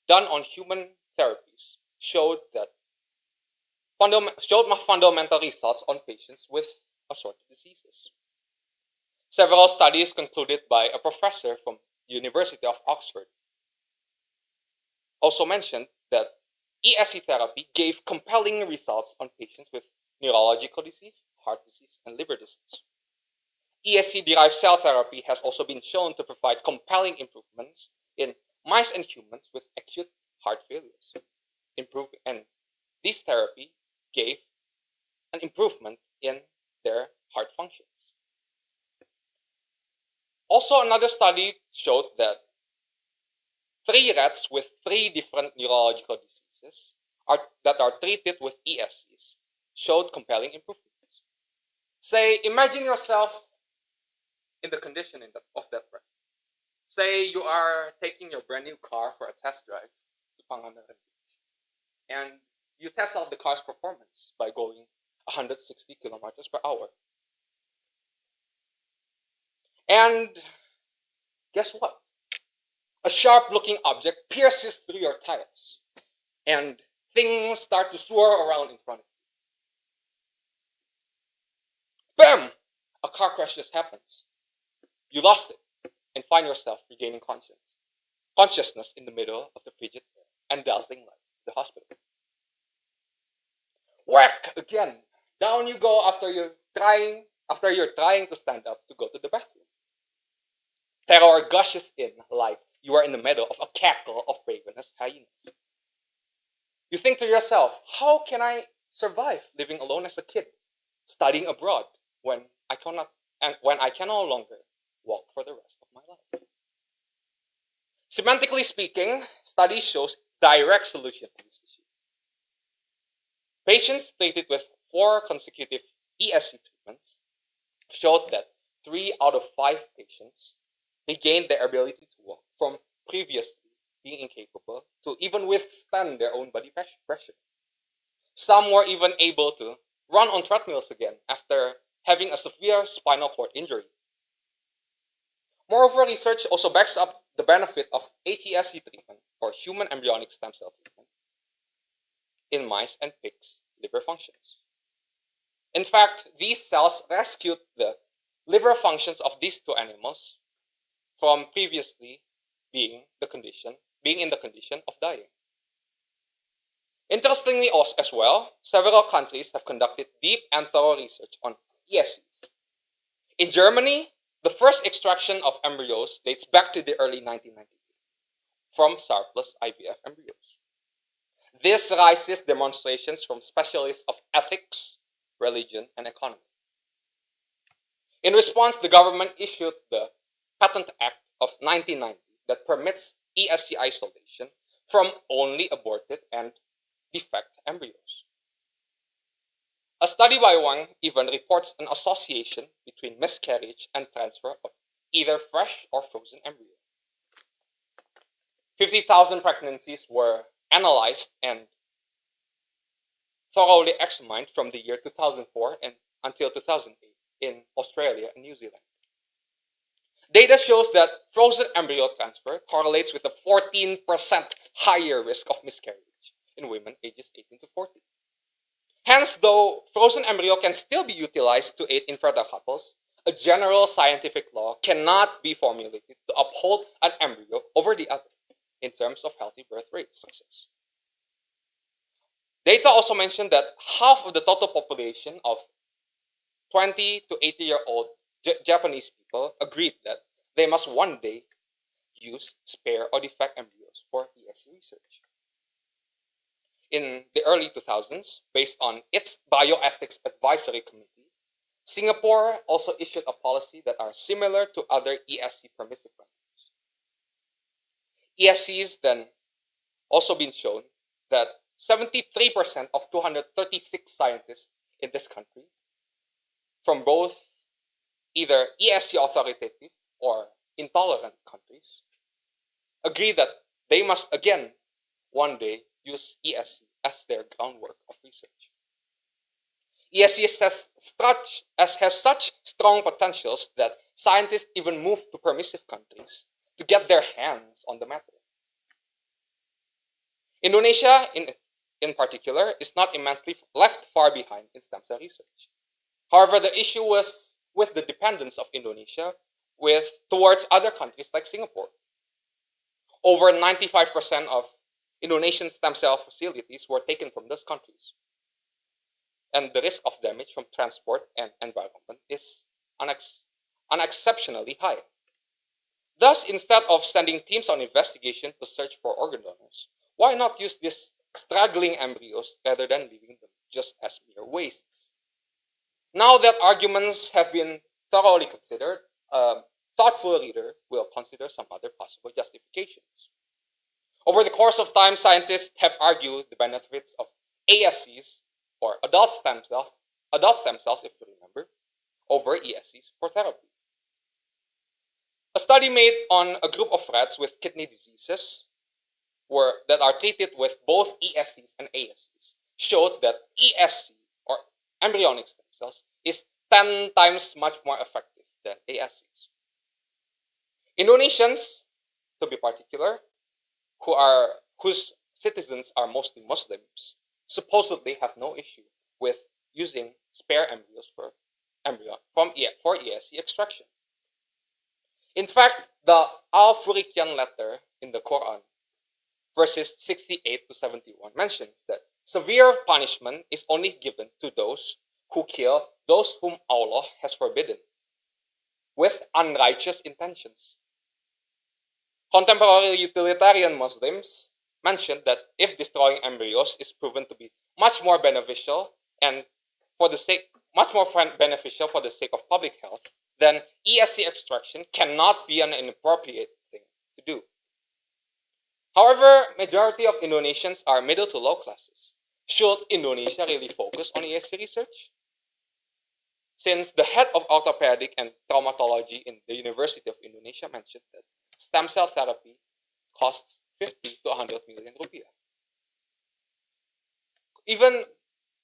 done on human therapies showed fundamental results on patients with assorted diseases. Several studies concluded by a professor from the University of Oxford also mentioned that ESC therapy gave compelling results on patients with neurological disease, heart disease, and liver disease. ESC-derived cell therapy has also been shown to provide compelling improvements in mice and humans with acute heart failures. And this therapy gave an improvement in their heart functions. Also, another study showed that 3 rats with 3 different neurological diseases that are treated with ESCs showed compelling improvements. Say, imagine yourself in the condition of that rat. Say you are taking your brand new car for a test drive to Pangandaran Beach, and you test out the car's performance by going 160 kilometers per hour. And guess what? A sharp-looking object pierces through your tires, and things start to swirl around in front of you. Bam! A car crash just happens. You lost it, and find yourself regaining consciousness in the middle of the frigid air and dazzling lights of the hospital. Whack! Again, down you go after you're trying to stand up to go to the bathroom. Terror gushes in like you are in the middle of a cackle of ravenous hyenas. You think to yourself, how can I survive living alone as a kid, studying abroad when I can no longer walk for the rest of my life? Semantically speaking, studies shows direct solution to this issue. Patients treated with 4 consecutive ESC treatments showed that 3 out of 5 patients regained their ability to walk from previously being incapable to even withstand their own body pressure. Some were even able to run on treadmills again after having a severe spinal cord injury. Moreover, research also backs up the benefit of HESC treatment, or human embryonic stem cell treatment, in mice and pigs' liver functions. In fact, these cells rescued the liver functions of these 2 animals from previously being in the condition of dying. Interestingly as well, several countries have conducted deep and thorough research on ESCs. In Germany, the first extraction of embryos dates back to the early 1990s from surplus IVF embryos. This raises demonstrations from specialists of ethics, religion, and economy. In response, the government issued the Patent Act of 1990 that permits ESC isolation from only aborted and defect embryos. A study by Wang even reports an association between miscarriage and transfer of either fresh or frozen embryo. 50,000 pregnancies were analyzed and thoroughly examined from the year 2004 and until 2008 in Australia and New Zealand. Data shows that frozen embryo transfer correlates with a 14% higher risk of miscarriage in women ages 18 to 40. Hence, though frozen embryo can still be utilized to aid infertile couples, a general scientific law cannot be formulated to uphold an embryo over the other in terms of healthy birth rate success. Data also mentioned that half of the total population of 20 to 80-year-old Japanese people agreed that they must one day use spare or defect embryos for ESC research. In the early 2000s, based on its bioethics advisory committee, Singapore also issued a policy that are similar to other ESC permissive countries. ESCs then also been shown that 73% of 236 scientists in this country from both either ESC authoritative or intolerant countries agree that they must again one day use ESC as their groundwork of research. ESC has such strong potentials that scientists even move to permissive countries to get their hands on the matter. Indonesia, in particular, is not immensely left far behind in stem cell research. However, the issue was with the dependence of Indonesia towards other countries like Singapore. Over 95% of Indonesian stem cell facilities were taken from those countries. And the risk of damage from transport and environment is unexceptionally high. Thus, instead of sending teams on investigation to search for organ donors, why not use these straggling embryos rather than leaving them just as mere wastes? Now that arguments have been thoroughly considered, a thoughtful reader will consider some other possible justifications. Over the course of time, scientists have argued the benefits of ASCs, or adult stem cells, if you remember, over ESCs for therapy. A study made on a group of rats with kidney diseases that are treated with both ESCs and ASCs showed that ESC, or embryonic stem cells, is 10 times much more effective than ASCs. Indonesians, to be particular, whose citizens are mostly Muslims, supposedly have no issue with using spare embryos for ESC extraction. In fact, the Al-Furikian letter in the Quran, verses 68 to 71, mentions that severe punishment is only given to those who kill those whom Allah has forbidden with unrighteous intentions. Contemporary utilitarian Muslims mentioned that if destroying embryos is proven to be much more beneficial for the sake of public health, then ESC extraction cannot be an inappropriate thing to do. However, majority of Indonesians are middle to low classes. Should Indonesia really focus on ESC research? Since the head of orthopedic and traumatology in the University of Indonesia mentioned that stem cell therapy costs 50 to 100 million rupiah. Even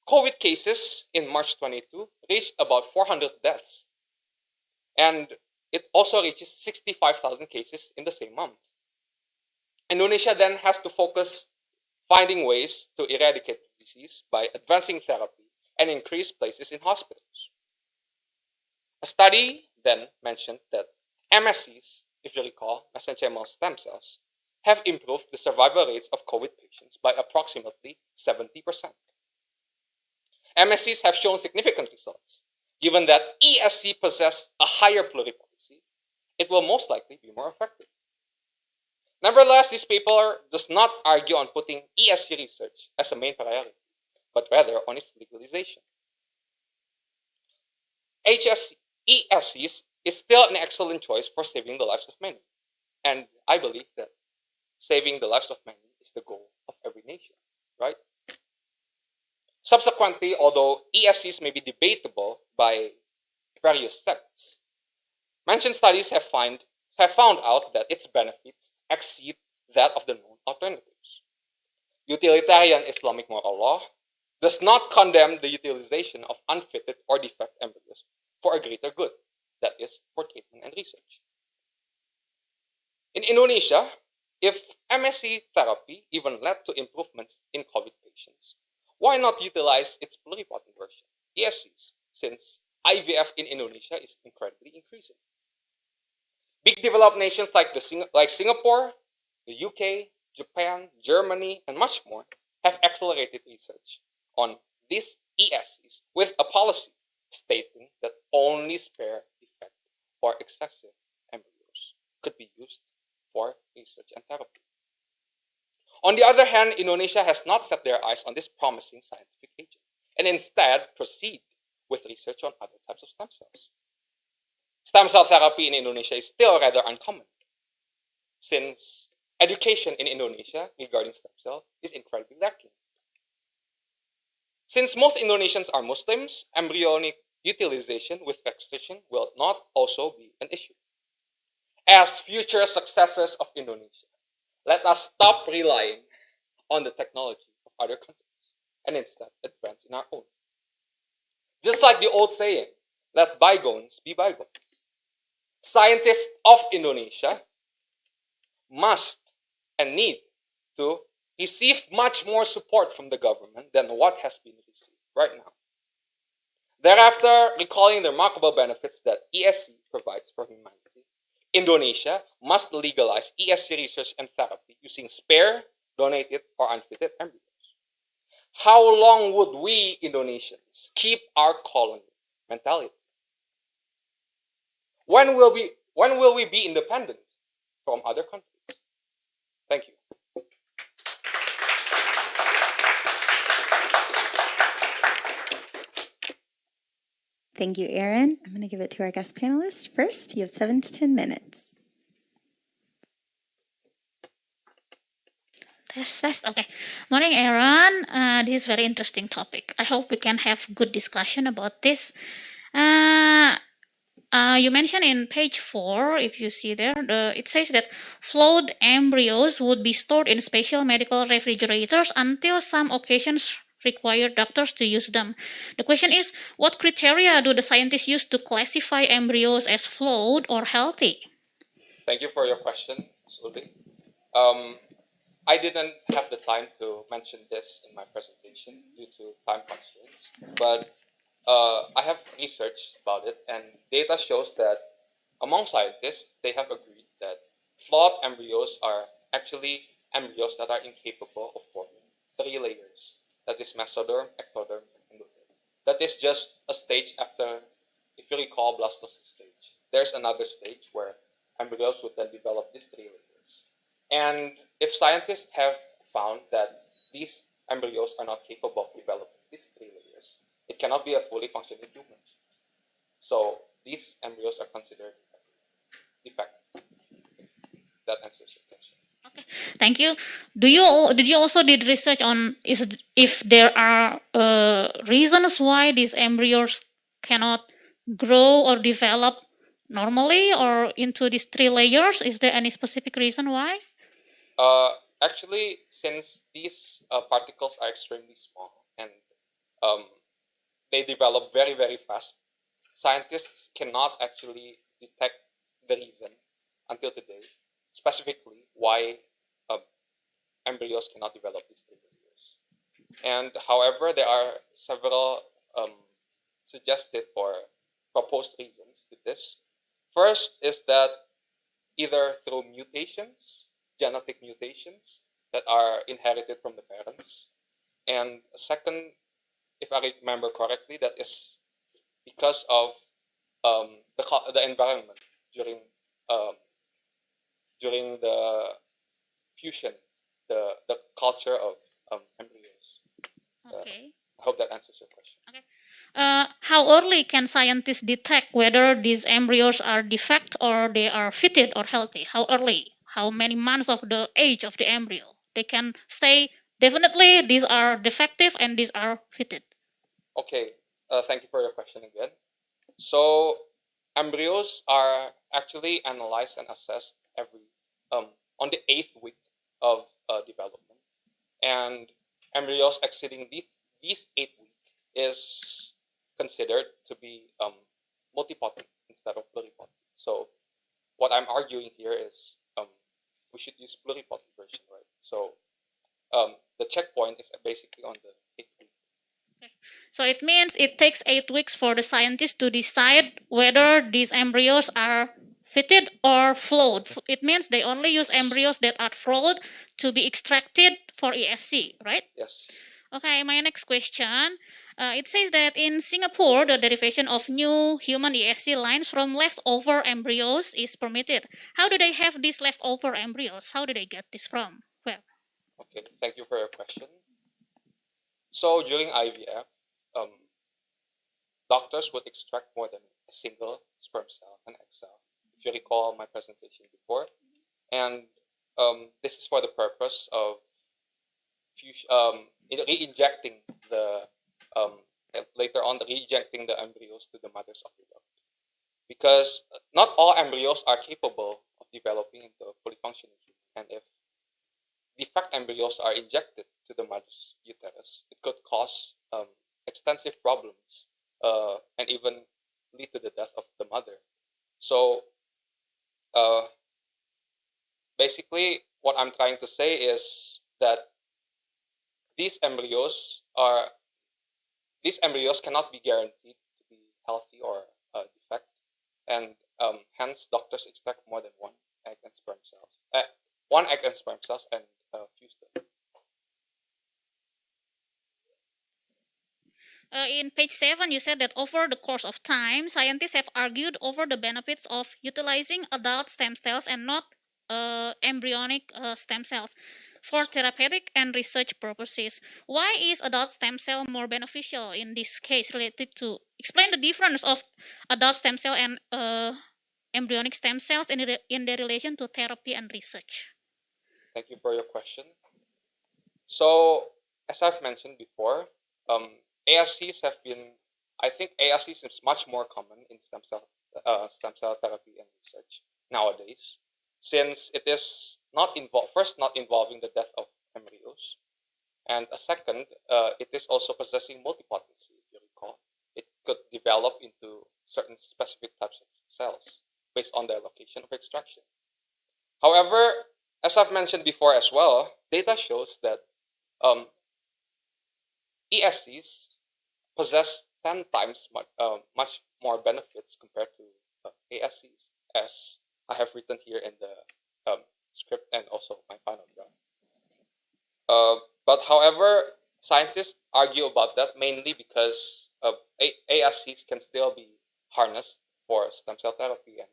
COVID cases in March 22 reached about 400 deaths. And it also reaches 65,000 cases in the same month. Indonesia then has to focus finding ways to eradicate the disease by advancing therapy and increase places in hospitals. A study then mentioned that MSCs, if you recall, mesenchymal stem cells, have improved the survival rates of COVID patients by approximately 70%. MSCs have shown significant results. Given that ESC possesses a higher pluripotency, it will most likely be more effective. Nevertheless, this paper does not argue on putting ESC research as a main priority, but rather on its legalization. ESCs is still an excellent choice for saving the lives of many, and I believe that saving the lives of many is the goal of every nation, right? Subsequently, although ESCs may be debatable by various sects, mentioned studies have found out that its benefits exceed that of the known alternatives. Utilitarian Islamic moral law does not condemn the utilization of unfitted or defect embryos for a greater good, that is, for treatment and research. In Indonesia, if MSC therapy even led to improvements in COVID patients, why not utilize its pluripotent version, ESCs, since IVF in Indonesia is incredibly increasing? Big developed nations like Singapore, the UK, Japan, Germany, and much more have accelerated research on these ESCs with a policy stating that only spare, defect, or excessive embryos could be used for research and therapy. On the other hand, Indonesia has not set their eyes on this promising scientific agent and instead proceed with research on other types of stem cells. Stem cell therapy in Indonesia is still rather uncommon, since education in Indonesia regarding stem cell is incredibly lacking. Since most Indonesians are Muslims, embryonic utilization with excision will not also be an issue. As future successors of Indonesia, let us stop relying on the technology of other countries and instead advance in our own. Just like the old saying, let bygones be bygones. Scientists of Indonesia must and need to receive much more support from the government than what has been received right now. Thereafter, recalling the remarkable benefits that ESC provides for humanity, Indonesia must legalize ESC research and therapy using spare, donated, or unfitted embryos. How long would we Indonesians keep our colony mentality? When will we be independent from other countries? Thank you. Thank you, Aaron. I'm going to give it to our guest panelist first. You have 7 to 10 minutes. Test. Okay. Morning, Aaron. This is very interesting topic. I hope we can have good discussion about this. You mentioned in page 4, if you see there, it says that flawed embryos would be stored in special medical refrigerators until some occasions require doctors to use them. The question is, what criteria do the scientists use to classify embryos as flawed or healthy? Thank you for your question, Sully. I didn't have the time to mention this in my presentation due to time constraints, but I have researched about it, and data shows that among scientists, they have agreed that flawed embryos are actually embryos that are incapable of forming 3 layers. That is mesoderm, ectoderm, and endoderm. That is just a stage after, if you recall, blastocyst stage. There's another stage where embryos would then develop these 3 layers. And if scientists have found that these embryos are not capable of developing these 3 layers, it cannot be a fully functioning human. So these embryos are considered defective. That answers your question. Okay, thank you. Did you also did research on if there are reasons why these embryos cannot grow or develop normally or into these 3 layers? Is there any specific reason why? Actually, since these particles are extremely small and they develop very, very fast, scientists cannot actually detect the reason until today, specifically why embryos cannot develop these 3 layers. And however, there are several suggested or proposed reasons to this. First is that either through mutations, genetic mutations that are inherited from the parents, and second, if I remember correctly, that is because of the environment during the fusion, the culture of embryos. Okay. I hope that answers your question. Okay. How early can scientists detect whether these embryos are defect or they are fitted or healthy? How early? How many months of the age of the embryo? They can say definitely these are defective and these are fitted. Okay, thank you for your question again. So embryos are actually analyzed and assessed every on the 8th week of development, and embryos exceeding these 8 weeks is considered to be multipotent instead of pluripotent. So what I'm arguing here is we should use pluripotent version, right? So the checkpoint is basically on the 8th week. So it means it takes 8 weeks for the scientists to decide whether these embryos are fitted or flawed. It means they only use embryos that are flawed to be extracted for ESC, right? Yes. Okay, my next question. It says that in Singapore, the derivation of new human ESC lines from leftover embryos is permitted. How do they have these leftover embryos? How do they get this from? Where? Okay, thank you for your question. So during IVF, doctors would extract more than a single sperm cell, an egg cell, if you recall my presentation before. And this is for the purpose of re-injecting later on re-injecting the embryos to the mothers of the dog. Because not all embryos are capable of developing into a fully functioning human. And if defect embryos are injected to the mother's uterus, it could cause extensive problems and even lead to the death of the mother. So basically, what I'm trying to say is that these embryos cannot be guaranteed to be healthy or defect, and hence doctors extract more than one egg and sperm cells, and fuse them. In page 7, you said that over the course of time, scientists have argued over the benefits of utilizing adult stem cells and not embryonic stem cells for therapeutic and research purposes. Why is adult stem cell more beneficial in this case related to? Explain the difference of adult stem cell and embryonic stem cells in their relation to therapy and research. Thank you for your question. So, as I've mentioned before, ASCs have been. I think ASCs is much more common in stem cell therapy and research nowadays, since it is not involving the death of embryos, and a second, it is also possessing multipotency. If you recall, it could develop into certain specific types of cells based on their location of extraction. However, as I've mentioned before as well, data shows that ESCs possess 10 times much more benefits compared to ASCs, as I have written here in the script and also my final draft. But however, scientists argue about that mainly because ASCs can still be harnessed for stem cell therapy and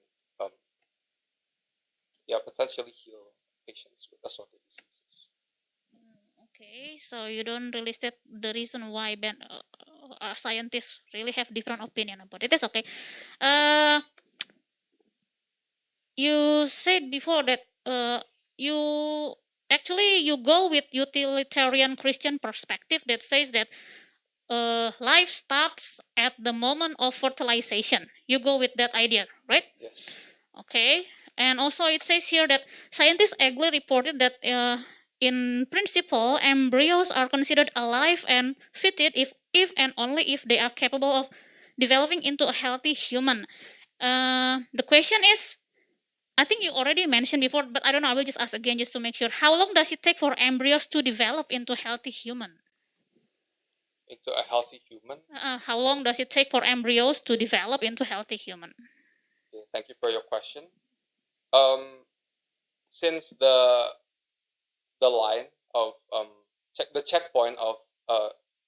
potentially heal patients with assorted diseases. Okay, so you don't really state the reason why scientists really have different opinion about it. It's okay. You said before that you go with utilitarian Christian perspective that says that life starts at the moment of fertilization. You go with that idea, right? Yes. Okay. And also it says here that scientists actually reported that in principle, embryos are considered alive and fitted if and only if they are capable of developing into a healthy human. The question is, I think you already mentioned before, but I don't know, I will just ask again just to make sure. How long does it take for embryos to develop into a healthy human? Into a healthy human? How long does it take for embryos to develop into a healthy human? Okay, thank you for your question. Since the line of the checkpoint of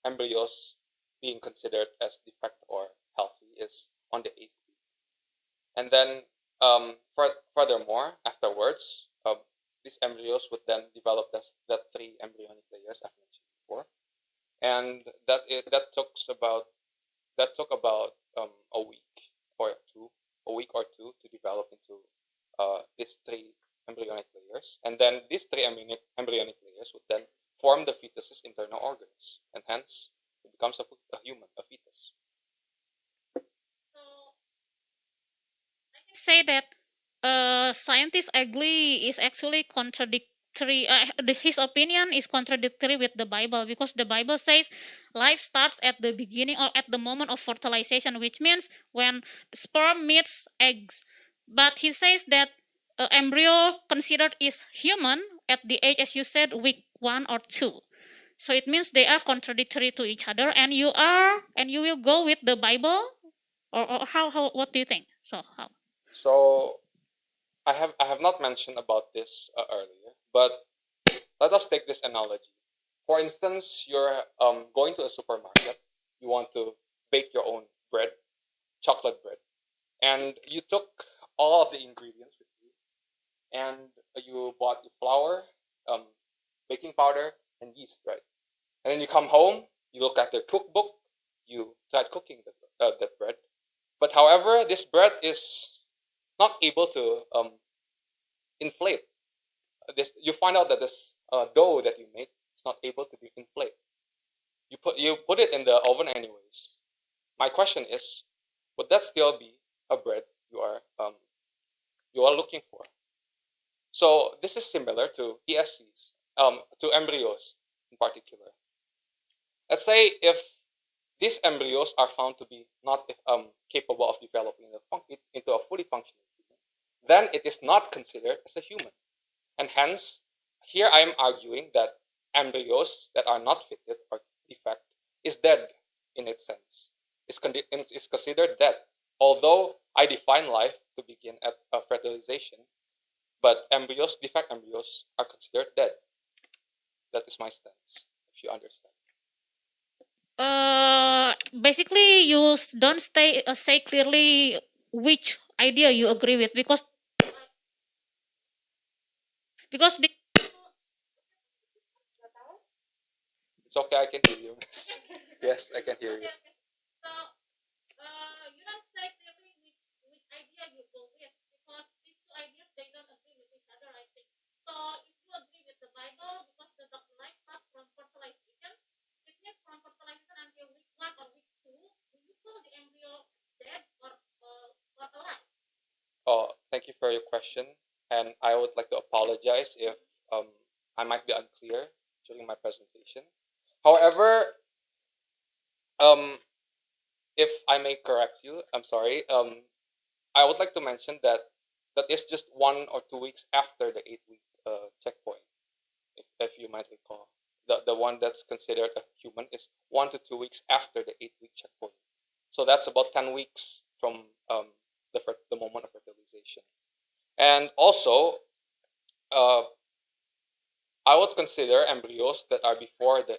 embryos being considered as defect or healthy is on the 8th week, and then furthermore afterwards, these embryos would then develop that 3 embryonic layers I've mentioned before, and that took about a week or two to develop into these 3 embryonic layers, and then these 3 embryonic layers would then form the fetus's internal organs, and hence it becomes a human, a fetus. I can say that scientist agree is actually contradictory. His opinion is contradictory with the Bible, because the Bible says life starts at the beginning or at the moment of fertilization, which means when sperm meets eggs. But he says that embryo considered is human at the age, as you said, week 1 or 2. So it means they are contradictory to each other, and you will go with the Bible, or how what do you think? So I have not mentioned about this earlier, but let us take this analogy. For instance, you're going to a supermarket. You want to bake your own bread, chocolate bread, and you took all of the ingredients with you, and you bought the flour, baking powder, and yeast, right? And then you come home, you look at the cookbook, you tried cooking the bread, but however, this bread is not able to inflate. You find out that this dough that you make is not able to be inflate. You put it in the oven anyways. My question is, would that still be a bread you are looking for? So this is similar to ESCs, to embryos in particular. Let's say if these embryos are found to be not capable of developing into a fully functioning human, then it is not considered as a human. And hence, here I am arguing that embryos that are not fitted or defect is dead in its sense. Is considered dead. Although I define life to begin at fertilization, but defect embryos, are considered dead. That is my stance, if you understand. Basically, you don't say clearly which idea you agree with, because the It's okay, I can hear you. Yes, I can hear you. So, you don't say clearly which idea you go with, because these two ideas, they don't agree with each other, I think. So if you agree with the Bible, because the doctor life starts from fertilization, it means from fertilization until week 1 or week 2, do you call the embryo dead or alive? Oh, thank you for your question, and I would like to apologize if I might be unclear during my presentation. However, if I may correct you, I'm sorry. I would like to mention that that is just 1 or 2 weeks after the 8-week checkpoint, if you might recall. The one that's considered a human is 1 to 2 weeks after the 8-week checkpoint. So that's about 10 weeks from the moment of fertilization. And also, I would consider embryos that are before the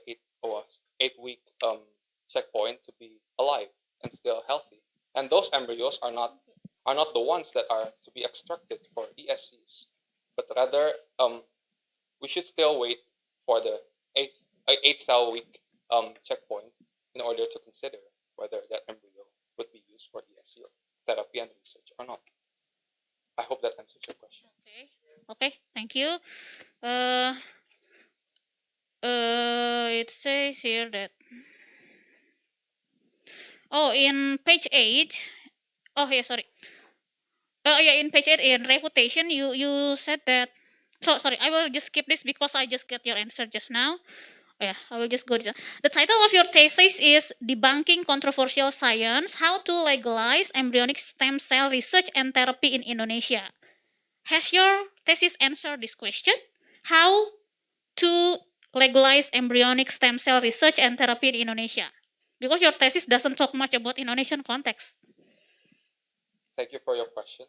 8-week checkpoint to be alive and still healthy. And those embryos are not the ones that are to be extracted for ESCs, but rather we should still wait for the 8-cell week checkpoint in order to consider whether that embryo would be used for ESC or therapy and research or not. I hope that answers your question. Okay, thank you. It says here that, in page 8, sorry. In page 8, in refutation, you said that, so sorry, I will just skip this because I just got your answer just now. I will just go to the title of your thesis is Debunking Controversial Science, How to Legalize Embryonic Stem Cell Research and Therapy in Indonesia. Has your thesis answered this question? How to legalize embryonic stem cell research and therapy in Indonesia? Because your thesis doesn't talk much about Indonesian context. Thank you for your question.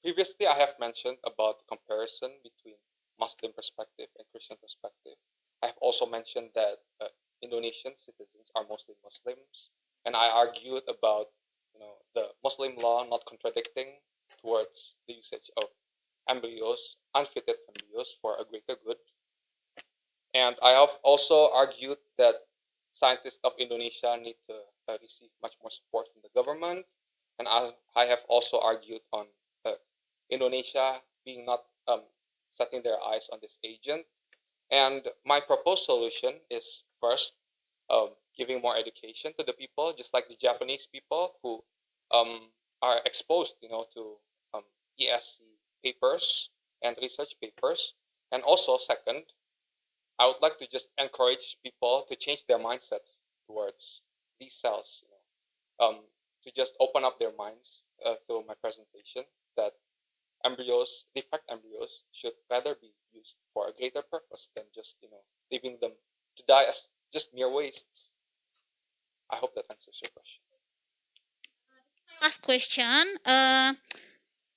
Previously, I have mentioned about the comparison between Muslim perspective and Christian perspective. I have also mentioned that Indonesian citizens are mostly Muslims, and I argued about the Muslim law not contradicting towards the usage of embryos, unfitted embryos, for a greater good. And I have also argued that scientists of Indonesia need to receive much more support from the government. And I have also argued on Indonesia being not setting their eyes on this agent. And my proposed solution is first giving more education to the people, just like the Japanese people who are exposed, to ESC papers and research papers. And also, second, I would like to just encourage people to change their mindsets towards these cells, to just open up their minds to my presentation that defect embryos, should rather be used for a greater purpose than just, leaving them to die as just mere wastes. I hope that answers your question. Last question.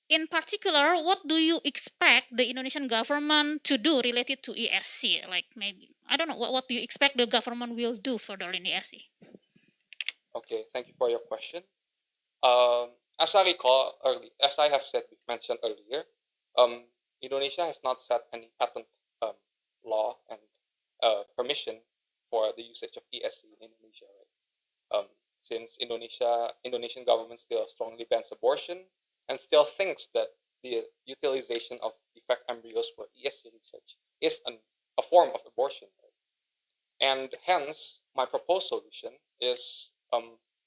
In particular, what do you expect the Indonesian government to do related to ESC? Like maybe, I don't know, what do you expect the government will do further in ESC? Okay, thank you for your question. As I recall as I have mentioned earlier, Indonesia has not set any patent law and permission for the usage of ESC in Indonesia, right? Since Indonesian government still strongly bans abortion and still thinks that the utilization of defect embryos for ESC research is a form of abortion, right? And hence, my proposed solution is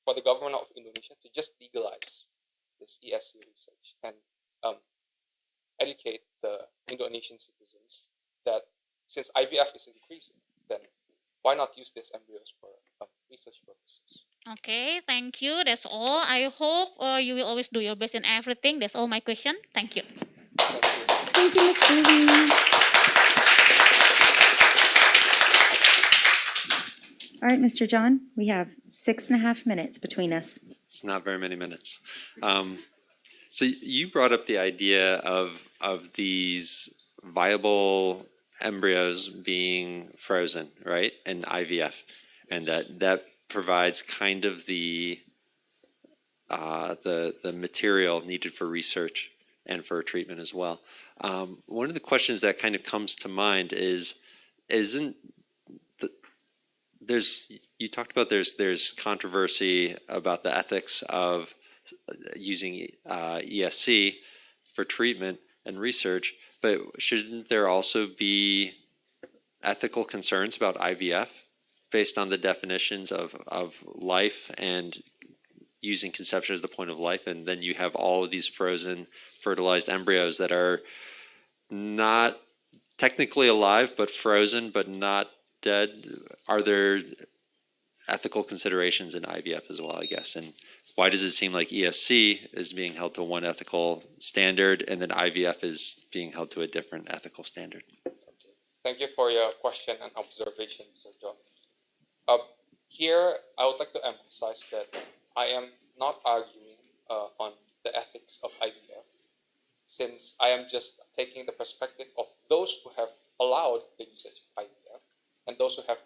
for the government of Indonesia to just legalize this ESC research and educate the Indonesian citizens that since IVF is increasing, then why not use these embryos for research purposes? Okay, thank you. That's all. I hope you will always do your best in everything. That's all my question. Thank you. Thank you. Thank you, Ms. Uli. All right, Mr. John, we have 6.5 minutes between us. It's not very many minutes. So you brought up the idea of these viable embryos being frozen, right, in IVF, and that provides kind of the material needed for research and for treatment as well. One of the questions that kind of comes to mind is, isn't you talked about there's controversy about the ethics of using ESC for treatment and research, but shouldn't there also be ethical concerns about IVF based on the definitions of life and using conception as the point of life? And then you have all of these frozen fertilized embryos that are not technically alive, but frozen, but not dead. Are there ethical considerations in IVF as well, I guess? And why does it seem like ESC is being held to one ethical standard and then IVF is being held to a different ethical standard? Thank you for your question and observation, Sir John. Here, I would like to emphasize that I am not arguing on the ethics of IVF, since I am just taking the perspective of those who have allowed the usage of IVF and those who have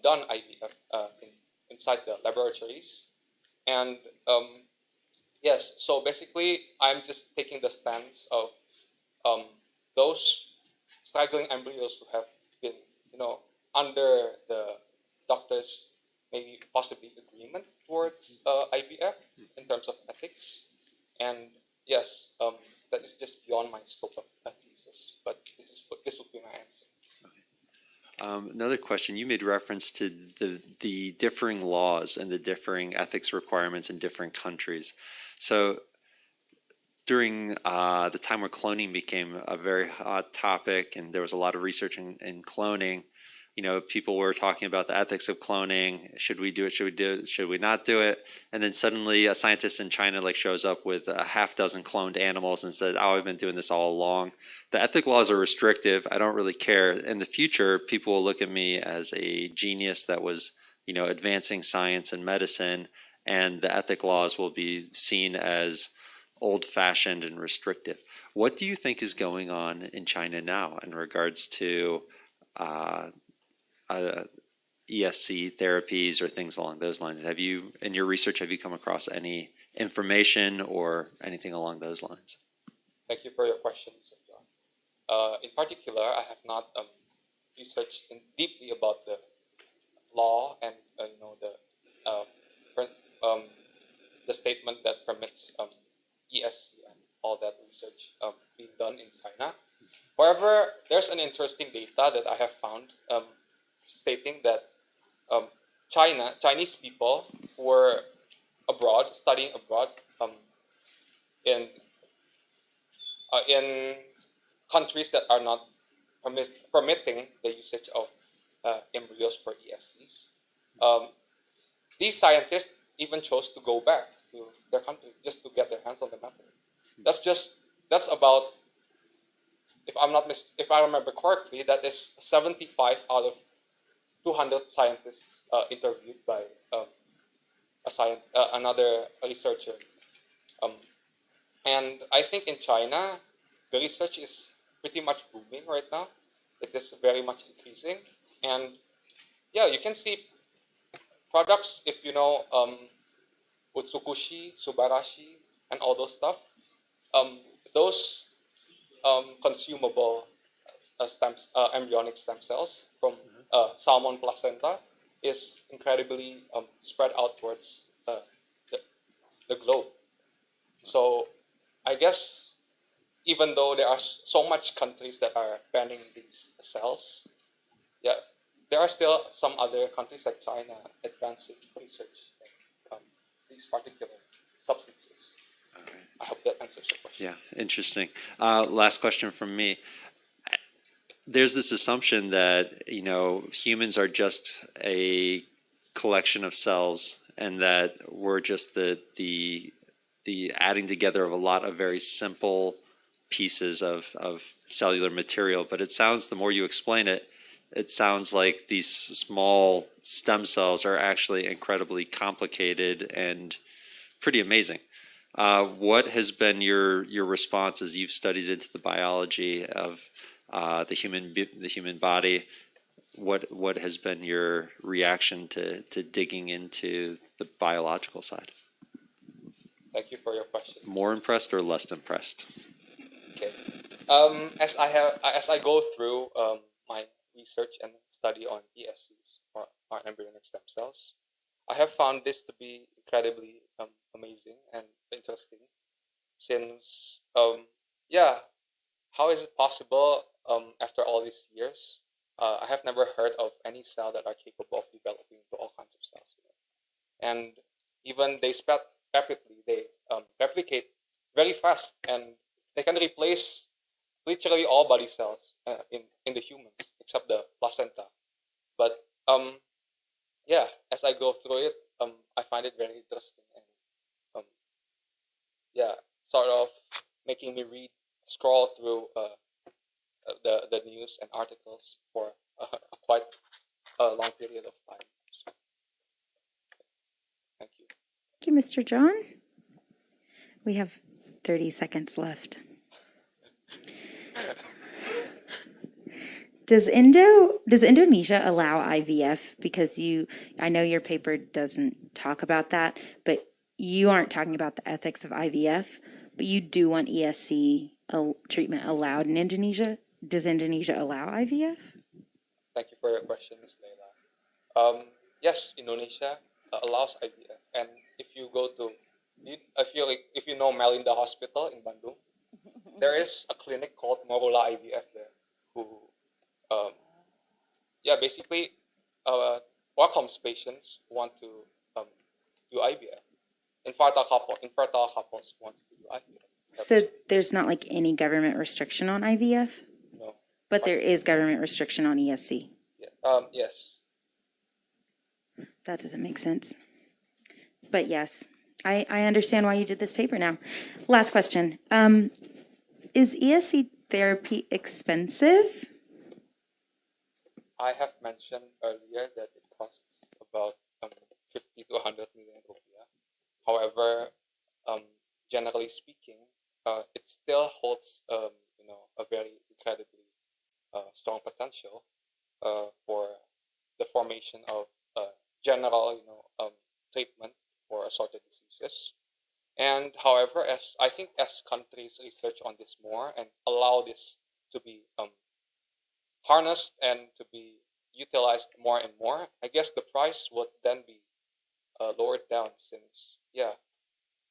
done IVF inside the laboratories. And yes, so basically, I'm just taking the stance of those straggling embryos who have been, under the doctors' maybe possibly agreement towards IVF in terms of ethics. And yes, that is just beyond my scope of thesis, but this would be my answer. Another question, you made reference to the differing laws and the differing ethics requirements in different countries. So during the time where cloning became a very hot topic and there was a lot of research in cloning, people were talking about the ethics of cloning. Should we do it? Should we do it? Should we not do it? And then suddenly a scientist in China shows up with a half dozen cloned animals and says, "Oh, I've been doing this all along." The ethic laws are restrictive. I don't really care. In the future, people will look at me as a genius that was, advancing science and medicine, and the ethic laws will be seen as old-fashioned and restrictive. What do you think is going on in China now in regards to ESC therapies or things along those lines? Have you, in your research, come across any information or anything along those lines? Thank you for your question, Sir John. In particular, I have not researched deeply about the law and the statement that permits ESC and all that research being done in China. However, there's an interesting data that I have found stating that Chinese people who were studying abroad in countries that are not permitting the usage of embryos for ESCs. These scientists even chose to go back to their country just to get their hands on the method. That's about, if I remember correctly, that is 75 out of 200 scientists interviewed by another researcher. And I think in China, the research is pretty much booming right now. It is very much increasing. And yeah, you can see products, if you know Utsukushi, Subarashi, and all those stuff. Those consumable embryonic stem cells from salmon placenta is incredibly spread out towards the globe. So I guess even though there are so much countries that are banning these cells, yeah, there are still some other countries like China advancing research in these particular substances. All right. I hope that answers your question. Yeah, interesting. Last question from me. There's this assumption that humans are just a collection of cells, and that we're just the adding together of a lot of very simple pieces of cellular material. But it sounds, the more you explain it, it sounds like these small stem cells are actually incredibly complicated and pretty amazing. What has been your response as you've studied into the biology of the human body? What has been your reaction to digging into the biological side? Thank you for your question. More impressed or less impressed? Okay. As I go through my research and study on ESCs, or embryonic stem cells, I have found this to be incredibly amazing and interesting. Since yeah, how is it possible after all these years? I have never heard of any cell that are capable of developing into all kinds of cells, and even they spread rapidly. They replicate very fast, and they can replace literally all body cells in the humans except the placenta. But yeah, as I go through it, I find it very interesting and yeah, sort of making me scroll through the news and articles for a quite a long period of time. So, thank you. Thank you, Mr. John. We have 30 seconds left. Does Indonesia allow IVF? Because I know your paper doesn't talk about that, but you aren't talking about the ethics of IVF, but you do want ESC treatment allowed in Indonesia. Does Indonesia allow IVF? Thank you for your question, Ms. Leila. Yes, Indonesia allows IVF, and if you go to, if you know Melinda Hospital in Bandung, there is a clinic called Morula IVF there, who, yeah, basically welcomes patients who want to do IVF. Infertile couples want to do IVF. So there's not like any government restriction on IVF, No. but there is government restriction on ESC. Yeah. Yes. That doesn't make sense. But yes, I understand why you did this paper now. Last question. Is ESC therapy expensive? I have mentioned earlier that it costs about 50 to 100 million rupiah. However, generally speaking, it still holds a very incredibly strong potential for the formation of general treatment for assorted diseases. And however, as I think as countries research on this more and allow this to be harnessed and to be utilized more and more, I guess the price would then be lowered down, since yeah,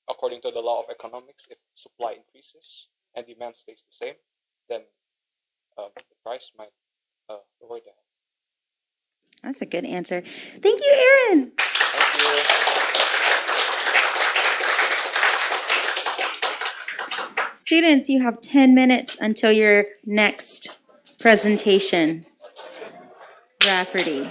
according to the law of economics, if supply increases and demand stays the same, then the price might lower down. That's a good answer. Thank you, Aaron. Thank you. Students, you have 10 minutes until your next presentation. Rafferty.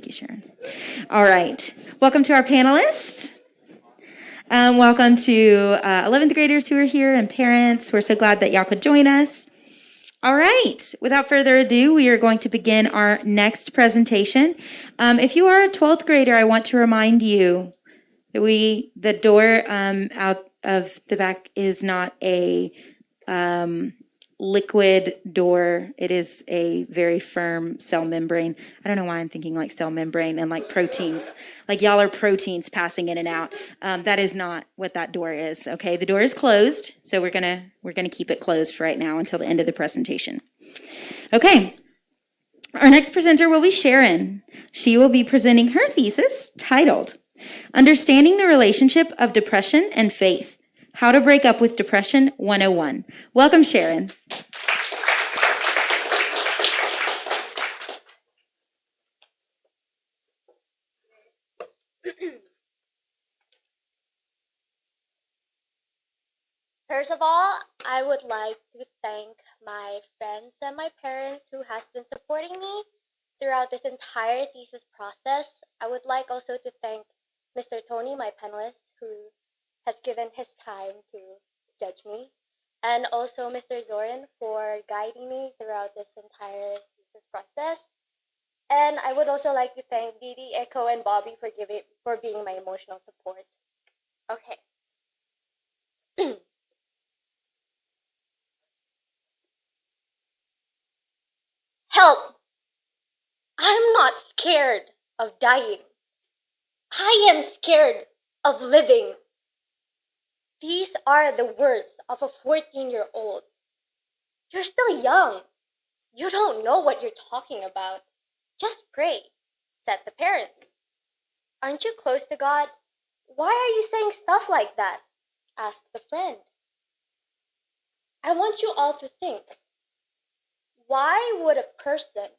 Thank you, Sharon. All right. Welcome to our panelists. Welcome to 11th graders who are here and parents. We're so glad that y'all could join us. All right. Without further ado, we are going to begin our next presentation. If you are a 12th grader, I want to remind you that the door out of the back is not a liquid door. It is a very firm cell membrane. I don't know why I'm thinking like cell membrane and like proteins. Like y'all are proteins passing in and out. That is not what that door is. Okay, the door is closed, so we're gonna keep it closed for right now until the end of the presentation. Okay. Our next presenter will be Sharon. She will be presenting her thesis titled Understanding the Relationship of Depression and Faith. How to Break Up with Depression 101. Welcome, Sharon. First of all, I would like to thank my friends and my parents who has been supporting me throughout this entire thesis process. I would like also to thank Mr. Tony, my panelist, who has given his time to judge me, and also Mr. Zoran for guiding me throughout this entire thesis process. And I would also like to thank Didi, Echo, and Bobby for being my emotional support. Okay. Help! I'm not scared of dying. I am scared of living. These are the words of a 14-year-old. You're still young. You don't know what you're talking about. Just pray, said the parents. Aren't you close to God? Why are you saying stuff like that? Asked the friend. I want you all to think. Why would a person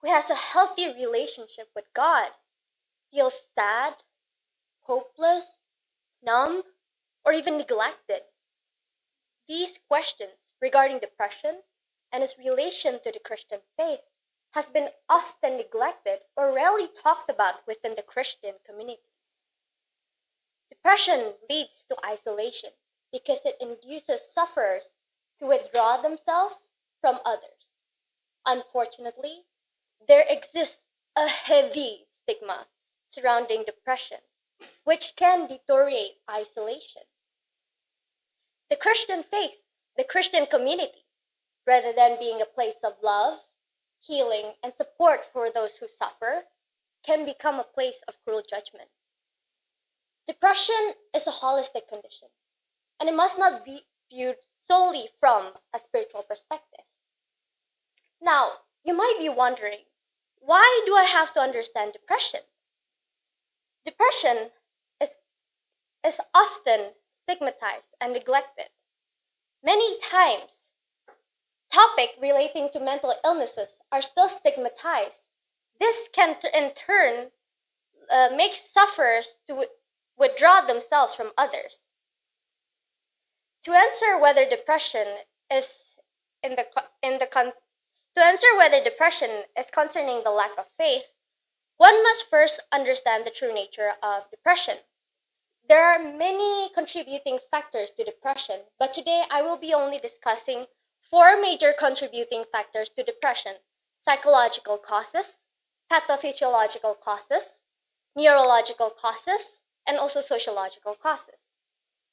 who has a healthy relationship with God feel sad, hopeless, numb, or even neglected? These questions regarding depression and its relation to the Christian faith has been often neglected or rarely talked about within the Christian community. Depression leads to isolation because it induces sufferers to withdraw themselves from others. Unfortunately, there exists a heavy stigma surrounding depression, which can deteriorate isolation. The Christian faith, the Christian community, rather than being a place of love, healing, and support for those who suffer, can become a place of cruel judgment. Depression is a holistic condition, and it must not be viewed solely from a spiritual perspective. Now, you might be wondering, why do I have to understand depression? Depression is often stigmatized and neglected. Many times, topics relating to mental illnesses are still stigmatized. This can in turn make sufferers to withdraw themselves from others. To answer whether depression is concerning the lack of faith, one must first understand the true nature of depression. There are many contributing factors to depression, but today I will be only discussing 4 major contributing factors to depression: psychological causes, pathophysiological causes, neurological causes, and also sociological causes.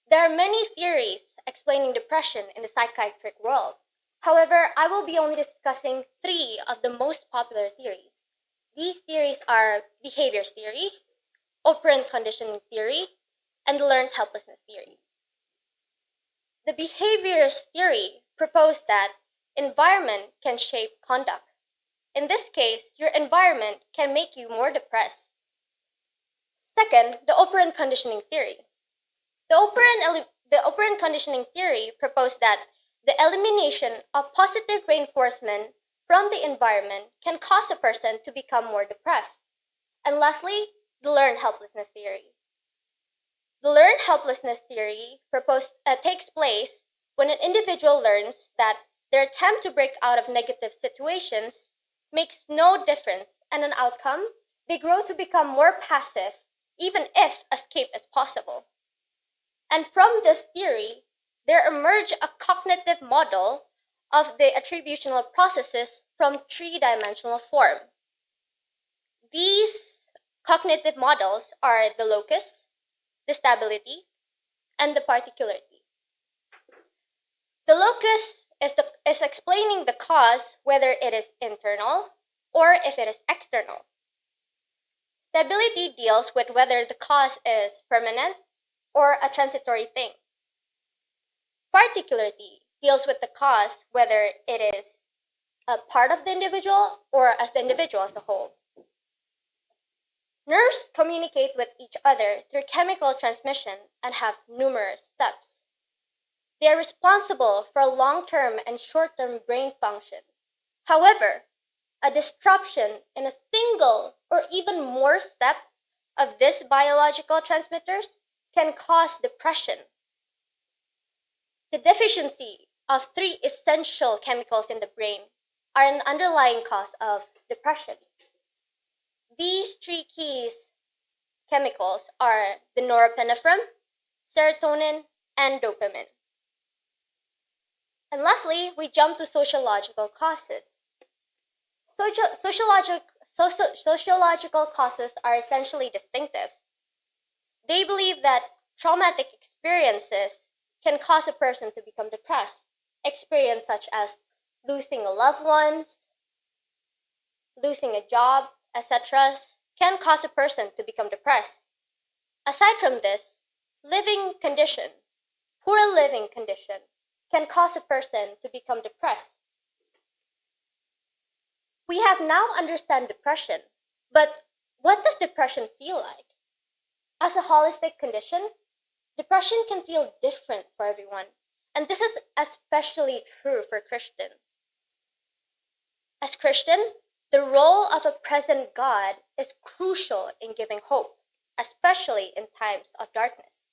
There are many theories explaining depression in the psychiatric world. However, I will be only discussing 3 of the most popular theories. These theories are behaviors theory, operant conditioning theory, and the learned helplessness theory. The behaviors theory proposed that environment can shape conduct. In this case, your environment can make you more depressed. Second, the operant conditioning theory. The operant conditioning theory proposed that the elimination of positive reinforcement from the environment can cause a person to become more depressed. And lastly, the learned helplessness theory. The learned helplessness theory takes place when an individual learns that their attempt to break out of negative situations makes no difference and an outcome they grow to become more passive, even if escape is possible. And from this theory, there emerged a cognitive model of the attributional processes from three-dimensional form. These cognitive models are the locus, the stability, and the particularity. The locus is explaining the cause, whether it is internal or if it is external. Stability deals with whether the cause is permanent or a transitory thing. Particularity deals with the cause, whether it is a part of the individual or as the individual as a whole. Nerves communicate with each other through chemical transmission and have numerous steps. They are responsible for long-term and short-term brain function. However, a disruption in a single or even more step of these biological transmitters can cause depression. The deficiency of three essential chemicals in the brain are an underlying cause of depression. These three key chemicals are the norepinephrine, serotonin, and dopamine. And lastly, we jump to sociological causes. Sociological causes are essentially distinctive. They believe that traumatic experiences can cause a person to become depressed. Experiences such as losing a loved ones, losing a job, etc., can cause a person to become depressed. Aside from this, poor living condition, can cause a person to become depressed. We have now understand depression, but what does depression feel like? As a holistic condition, depression can feel different for everyone, and this is especially true for Christians. As Christian, the role of a present God is crucial in giving hope, especially in times of darkness.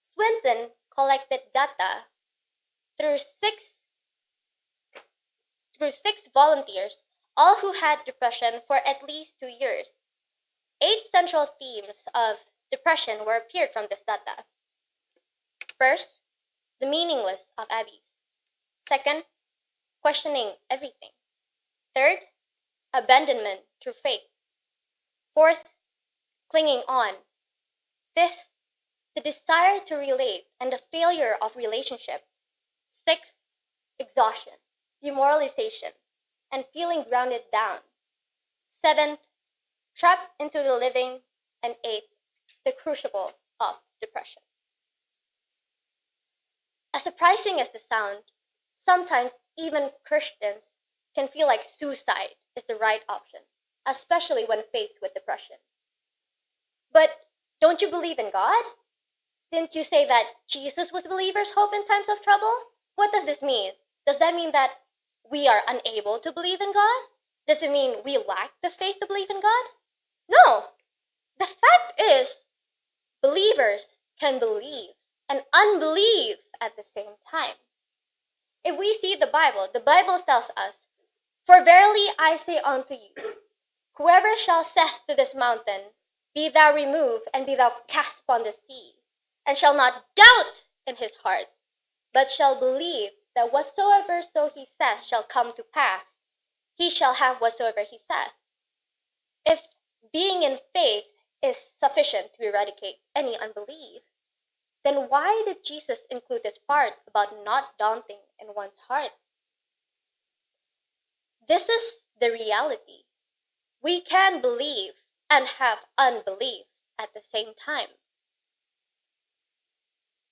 Swinton collected data through six volunteers, all who had depression for at least 2 years. 8 central themes of depression were appeared from this data. First, the meaningless of Abby's. Second, questioning everything. Third, abandonment through faith. Fourth, clinging on. Fifth, the desire to relate and the failure of relationship. Sixth, exhaustion, demoralization, and feeling grounded down. Seventh, trapped into the living. And eighth, the crucible of depression. As surprising as the sound, sometimes even Christians can feel like suicide is the right option, especially when faced with depression. But don't you believe in God? Didn't you say that Jesus was believers' hope in times of trouble? What does this mean? Does that mean that we are unable to believe in God? Does it mean we lack the faith to believe in God? No. The fact is, believers can believe and unbelieve at the same time. If we see the Bible tells us, "For verily I say unto you, whoever shall saith to this mountain, Be thou removed, and be thou cast upon the sea, and shall not doubt in his heart, but shall believe that whatsoever so he says shall come to pass, he shall have whatsoever he saith." If being in faith is sufficient to eradicate any unbelief, then why did Jesus include this part about not daunting in one's heart? This is the reality. We can believe and have unbelief at the same time.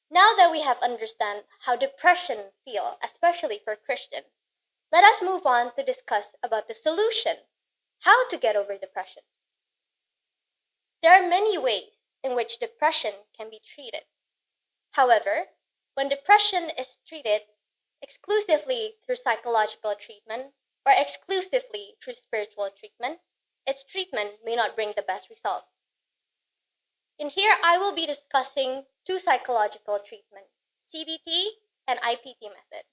Now that we have understand how depression feels, especially for Christians, let us move on to discuss about the solution, how to get over depression. There are many ways in which depression can be treated. However, when depression is treated exclusively through psychological treatment or exclusively through spiritual treatment, its treatment may not bring the best result. In here, I will be discussing 2 psychological treatments, CBT and IPT method.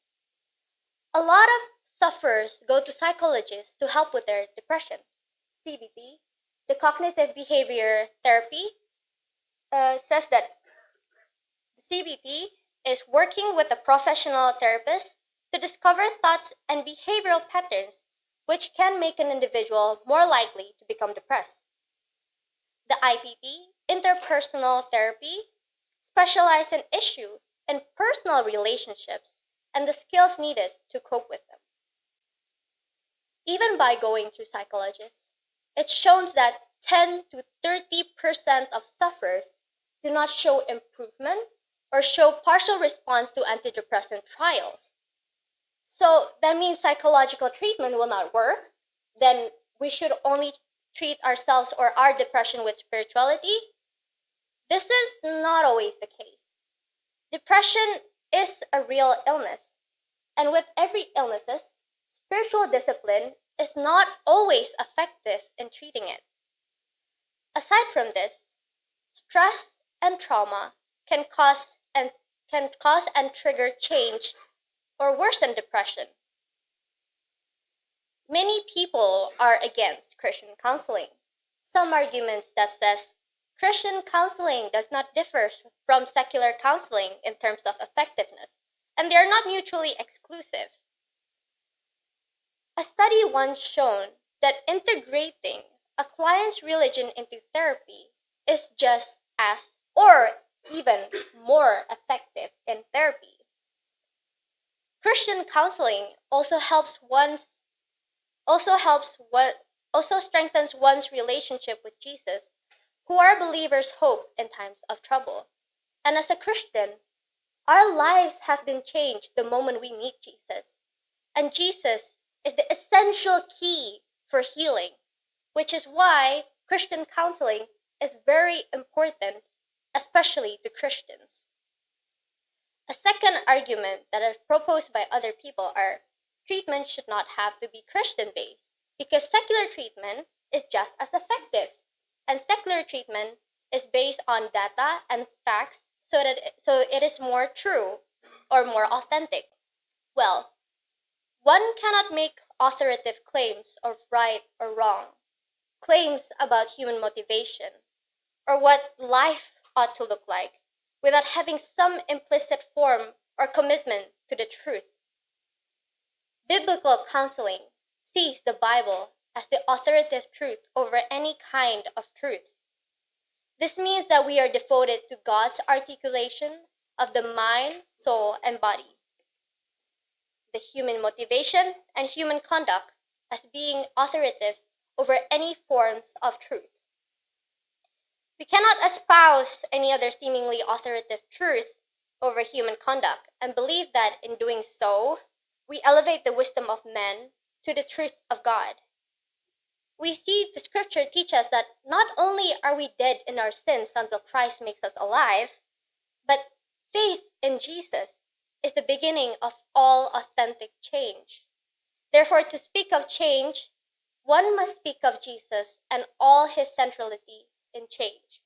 A lot of sufferers go to psychologists to help with their depression. CBT the cognitive behavior therapy says that CBT is working with a professional therapist to discover thoughts and behavioral patterns which can make an individual more likely to become depressed. The IPT, interpersonal therapy, specializes in issue and personal relationships and the skills needed to cope with them. Even by going through psychologists, it shows that 10 to 30% of sufferers do not show improvement or show partial response to antidepressant trials. So that means psychological treatment will not work. Then we should only treat ourselves or our depression with spirituality. This is not always the case. Depression is a real illness. And with every illness, spiritual discipline is not always effective in treating it. Aside from this, stress and trauma can cause and trigger change or worsen depression. Many people are against Christian counseling. Some arguments that says Christian counseling does not differ from secular counseling in terms of effectiveness, and they are not mutually exclusive. A study once shown that integrating a client's religion into therapy is just as or even more effective in therapy. Christian counseling also strengthens one's relationship with Jesus, who are believers' hope in times of trouble. And as a Christian, our lives have been changed the moment we meet Jesus. And Jesus is the essential key for healing, which is why Christian counseling is very important, especially to Christians. A second argument that is proposed by other people are treatment should not have to be Christian-based because secular treatment is just as effective, and secular treatment is based on data and facts so it is more true or more authentic. Well, one cannot make authoritative claims of right or wrong, claims about human motivation, or what life ought to look like, without having some implicit form or commitment to the truth. Biblical counseling sees the Bible as the authoritative truth over any kind of truths. This means that we are devoted to God's articulation of the mind, soul, and body, the human motivation and human conduct as being authoritative over any forms of truth. We cannot espouse any other seemingly authoritative truth over human conduct and believe that in doing so, we elevate the wisdom of men to the truth of God. We see the scripture teach us that not only are we dead in our sins until Christ makes us alive, but faith in Jesus is the beginning of all authentic change. Therefore, to speak of change, one must speak of Jesus and all his centrality in change.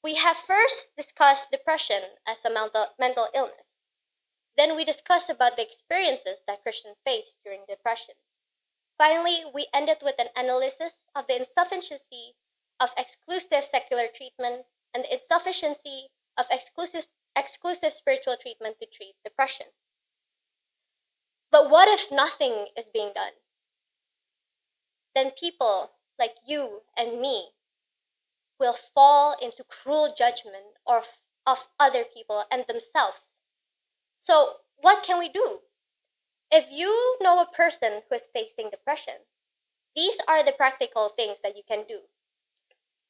We have first discussed depression as a mental illness. Then we discussed about the experiences that Christians face during depression. Finally, we ended with an analysis of the insufficiency of exclusive secular treatment and the insufficiency of exclusive spiritual treatment to treat depression. But what if nothing is being done? Then people like you and me will fall into cruel judgment of other people and themselves. So what can we do? If you know a person who is facing depression, these are the practical things that you can do.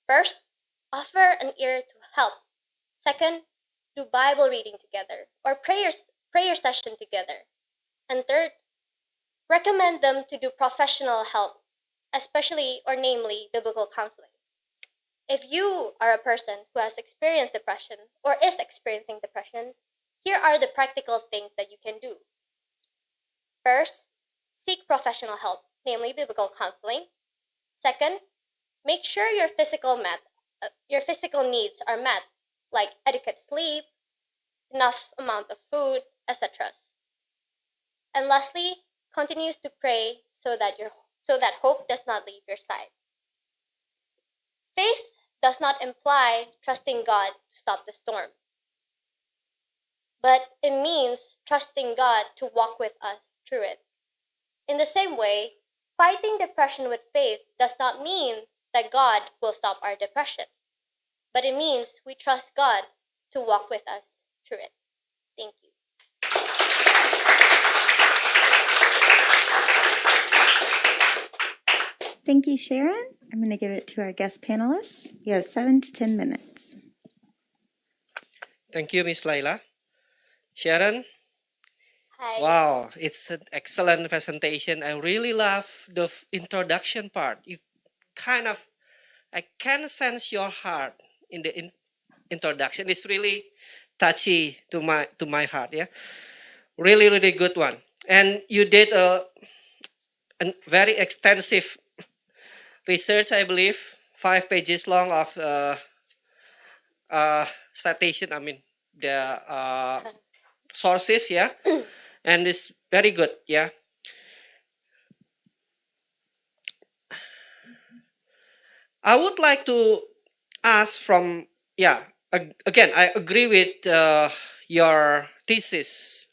First, offer an ear to help. Second, do Bible reading together or prayer session together. And third, recommend them to do professional help, especially or namely biblical counseling. If you are a person who has experienced depression or is experiencing depression, here are the practical things that you can do. First, seek professional help, namely biblical counseling. Second, make sure your physical needs are met, like adequate sleep, enough amount of food, etc. And lastly, continues to pray so that hope does not leave your side. Faith does not imply trusting God to stop the storm, but it means trusting God to walk with us through it. In the same way, fighting depression with faith does not mean that God will stop our depression, but it means we trust God to walk with us through it. Thank you. Thank you, Sharon. I'm going to give it to our guest panelists. You have 7 to 10 minutes. Thank you, Miss Laila. Sharon, Hi. wow, it's an excellent presentation. I really love the introduction part. You kind of, I can sense your heart in the introduction. It's really touchy to my heart. Yeah, really, really good one. And you did a very extensive research, I believe, 5 pages long of citation. I mean the sources. Yeah, and it's very good. Yeah. I would like to ask from, yeah, again, I agree with your thesis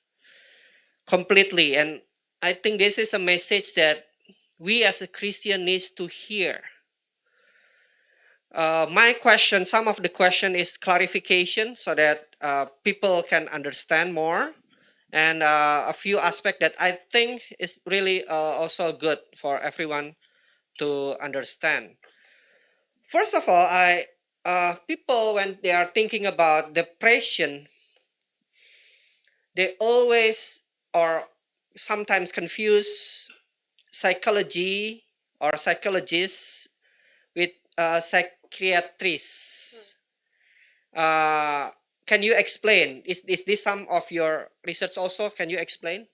completely. And I think this is a message that we as a Christian needs to hear. My question, some of the question is clarification so that people can understand more. And a few aspects that I think is really also good for everyone to understand. First of all, people when they are thinking about depression, they always or sometimes confuse psychology or psychologists with psychiatrists. Can you explain? Is this some of your research also? Can you explain?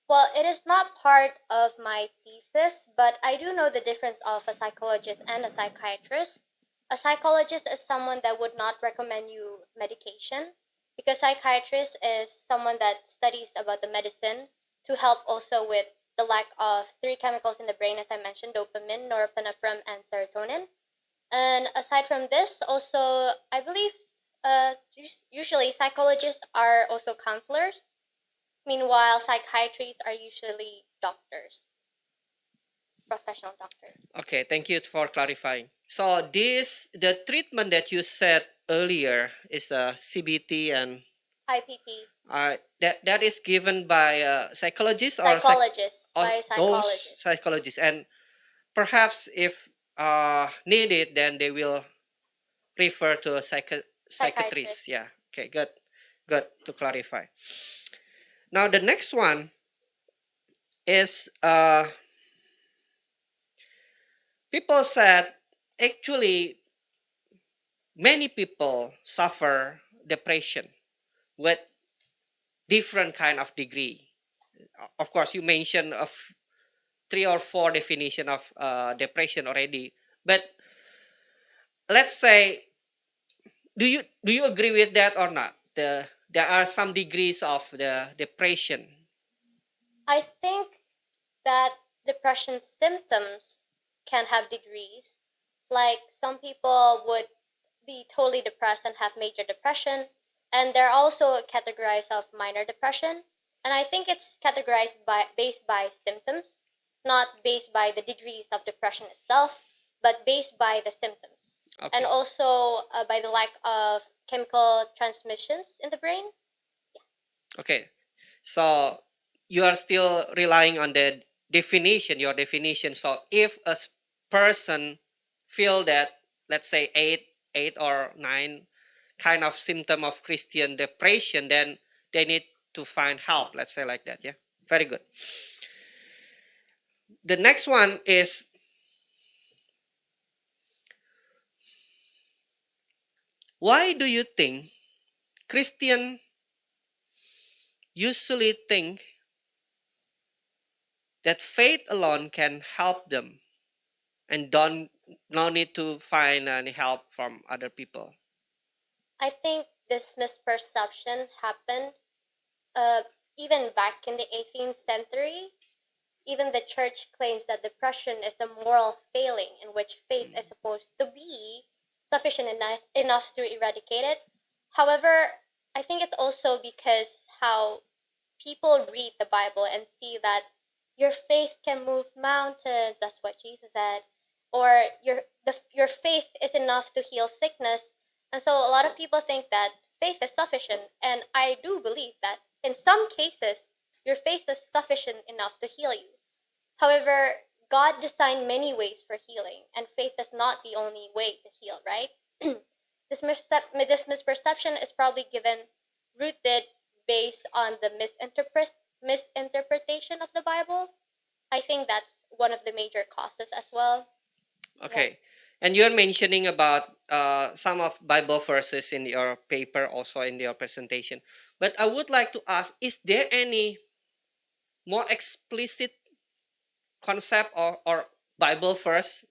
Well, it is not part of my thesis, but I do know the difference of a psychologist and a psychiatrist. A psychologist is someone that would not recommend you medication because psychiatrist is someone that studies about the medicine to help also with the lack of 3 chemicals in the brain, as I mentioned, dopamine, norepinephrine, and serotonin. And aside from this, also, I believe usually psychologists are also counselors. Meanwhile, psychiatrists are usually doctors, professional doctors. Okay, thank you for clarifying. So the treatment that you said earlier is CBT and IPT, that is given by psychologists or psychologists, or by those psychologists. psychologists, and perhaps if needed, then they will refer to a psychiatrist. Psychiatrist. Yeah. Okay. Good to clarify. Now the next one is people said actually many people suffer depression with different kind of degree. Of course, you mentioned of 3 or 4 definition of depression already, but let's say, do you agree with that or not? There are some degrees of the depression. I think that depression symptoms can have degrees. Like some people would be totally depressed and have major depression, and they're also categorized of minor depression. And I think it's categorized based by symptoms, not based by the degrees of depression itself, but based by the symptoms. Okay. And also by the lack of chemical transmissions in the brain. Okay. So you are still relying on the definition, your definition. So if a person feel that, let's say 8 or 9 kind of symptom of Christian depression, then they need to find help. Let's say like that. Yeah. Very good. The next one is why do you think Christian usually think that faith alone can help them and no need to find any help from other people? I think this misperception happened even back in the 18th century. even the church claims that depression is a moral failing in which faith is supposed to be sufficient enough to eradicate it. However, I think it's also because how people read the Bible and see that your faith can move mountains. That's what Jesus said. Or your faith is enough to heal sickness. And so a lot of people think that faith is sufficient. And I do believe that in some cases, your faith is sufficient enough to heal you. However, God designed many ways for healing, and faith is not the only way to heal, right? this misperception is probably rooted based on the misinterpretation of the Bible. I think that's one of the major causes as well. Okay. And you're mentioning about some of Bible verses in your paper, also in your presentation. But I would like to ask, is there any more explicit concept or Bible verse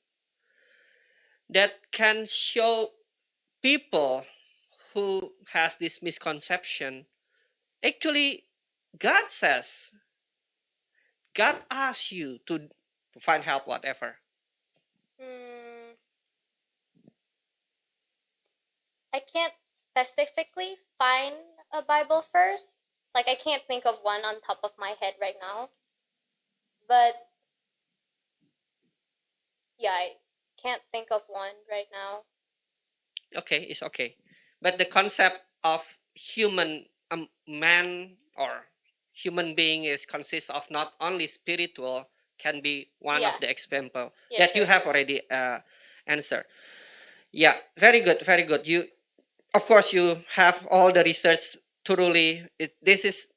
that can show people who has this misconception? Actually, God says, God asks you to find help, whatever. I can't specifically find a Bible verse. Like, I can't think of one on top of my head right now. But yeah, I can't think of one right now. Okay, it's okay. But the concept of human, man or human being is consists of not only spiritual, can be one Yeah. of the example Yeah, that you true, have true. already answered. Yeah, very good, very good. You, of course, you have all the research thoroughly. This is,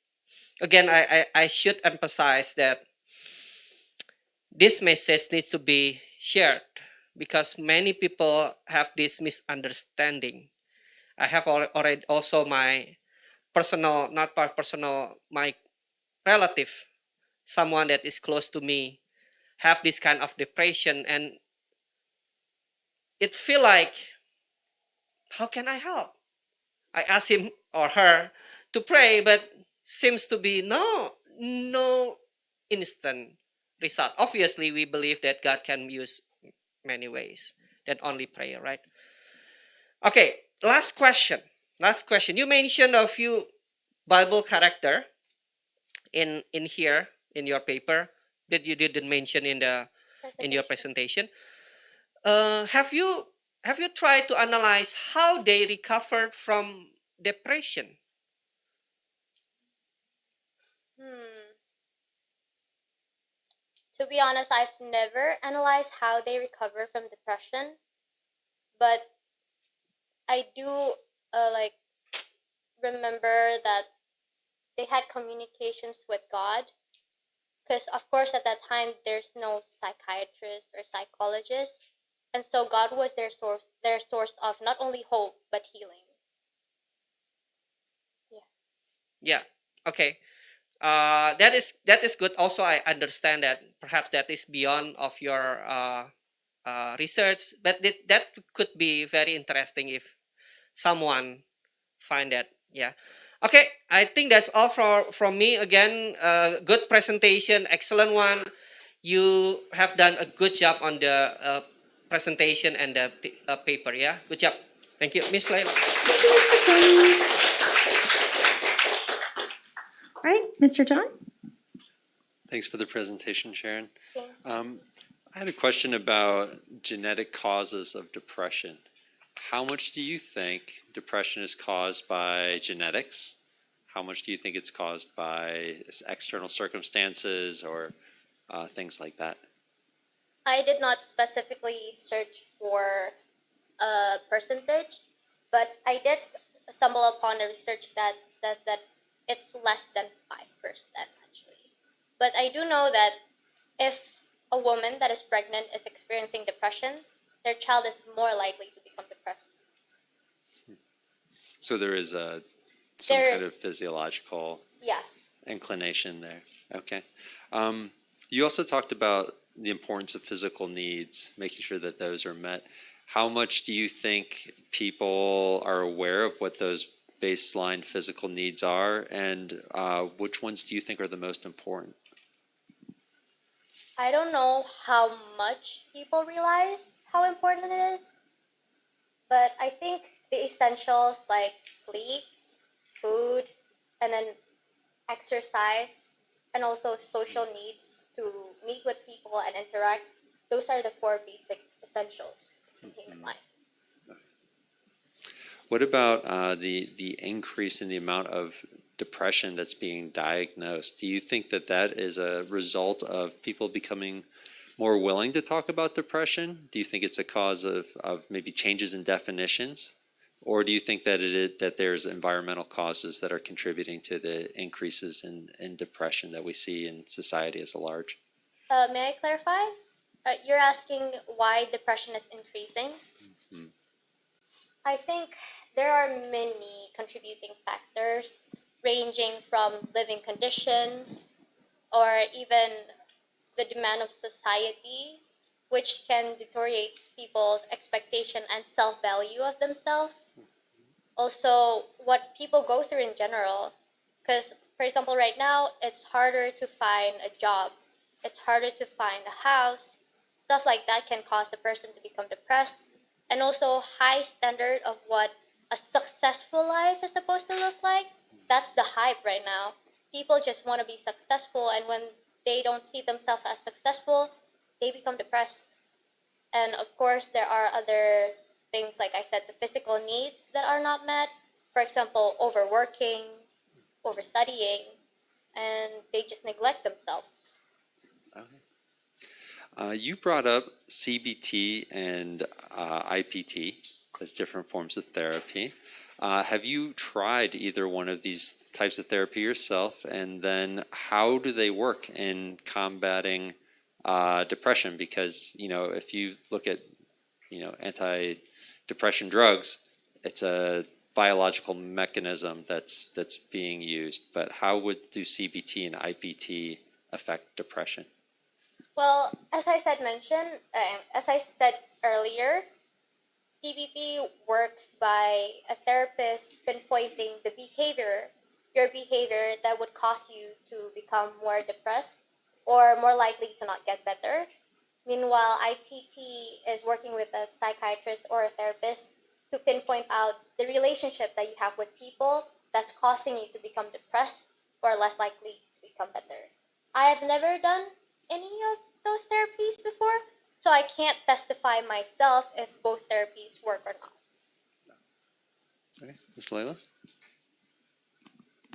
again, I should emphasize that this message needs to be shared because many people have this misunderstanding. I have already also my personal, not personal, my relative, someone that is close to me, have this kind of depression, and it feel like, how can I help? I ask him or her to pray, but seems to be no instant result. Obviously, we believe that God can use many ways than only prayer, right? Okay, last question. Last question. You mentioned a few Bible character in here in your paper that you didn't mention in your presentation. Have you tried to analyze how they recovered from depression? To be honest, I've never analyzed how they recover from depression, but I do like remember that they had communications with God, because of course at that time there's no psychiatrist or psychologist, and so God was their source of not only hope but healing. Yeah. Okay. That is good. Also, I understand that perhaps that is beyond of your research, but that could be very interesting if someone find that. Yeah. Okay. I think that's all from me. Again, good presentation, excellent one. You have done a good job on the presentation and the paper. Yeah. Good job. Thank you, Miss Layla. All right, Mr. John? Thanks for the presentation, Sharon. Thank I had a question about genetic causes of depression. How much do you think depression is caused by genetics? How much do you think it's caused by external circumstances or things like that? I did not specifically search for a percentage, but I did stumble upon a research that says that it's less than 5% actually. But I do know that if a woman that is pregnant is experiencing depression, their child is more likely to become depressed. So there is some kind of There's, physiological yeah, inclination there. Okay. You also talked about the importance of physical needs, making sure that those are met. How much do you think people are aware of what those baseline physical needs are, and which ones do you think are the most important? I don't know how much people realize how important it is, but I think the essentials like sleep, food, and then exercise, and also social needs to meet with people and interact, those are the four basic essentials in human life. What about the increase in the amount of depression that's being diagnosed? Do you think that that is a result of people becoming more willing to talk about depression? Do you think it's a cause of maybe changes in definitions? Or do you think that that there's environmental causes that are contributing to the increases in depression that we see in society as a large? May I clarify? You're asking why depression is increasing? Mhm. I think there are many contributing factors, ranging from living conditions or even the demand of society, which can deteriorate people's expectation and self value of themselves. Also, what people go through in general. Because, for example, right now, it's harder to find a job, it's harder to find a house. Stuff like that can cause a person to become depressed. And also, high standard of what a successful life is supposed to look like. That's the hype right now. People just want to be successful, and when they don't see themselves as successful, they become depressed. And of course, there are other things, like I said, the physical needs that are not met. For example, overworking, overstudying, and they just neglect themselves. You brought up CBT and IPT as different forms of therapy. Have you tried either one of these types of therapy yourself? And then how do they work in combating depression? Because, if you look at, anti-depression drugs, it's a biological mechanism that's being used. But how would do CBT and IPT affect depression? Well, as I said earlier, CBT works by a therapist pinpointing your behavior that would cause you to become more depressed or more likely to not get better. Meanwhile, IPT is working with a psychiatrist or a therapist to pinpoint out the relationship that you have with people that's causing you to become depressed or less likely to become better. I have never done any of those therapies before, so I can't testify myself if both therapies work or not. Okay. Ms. Layla?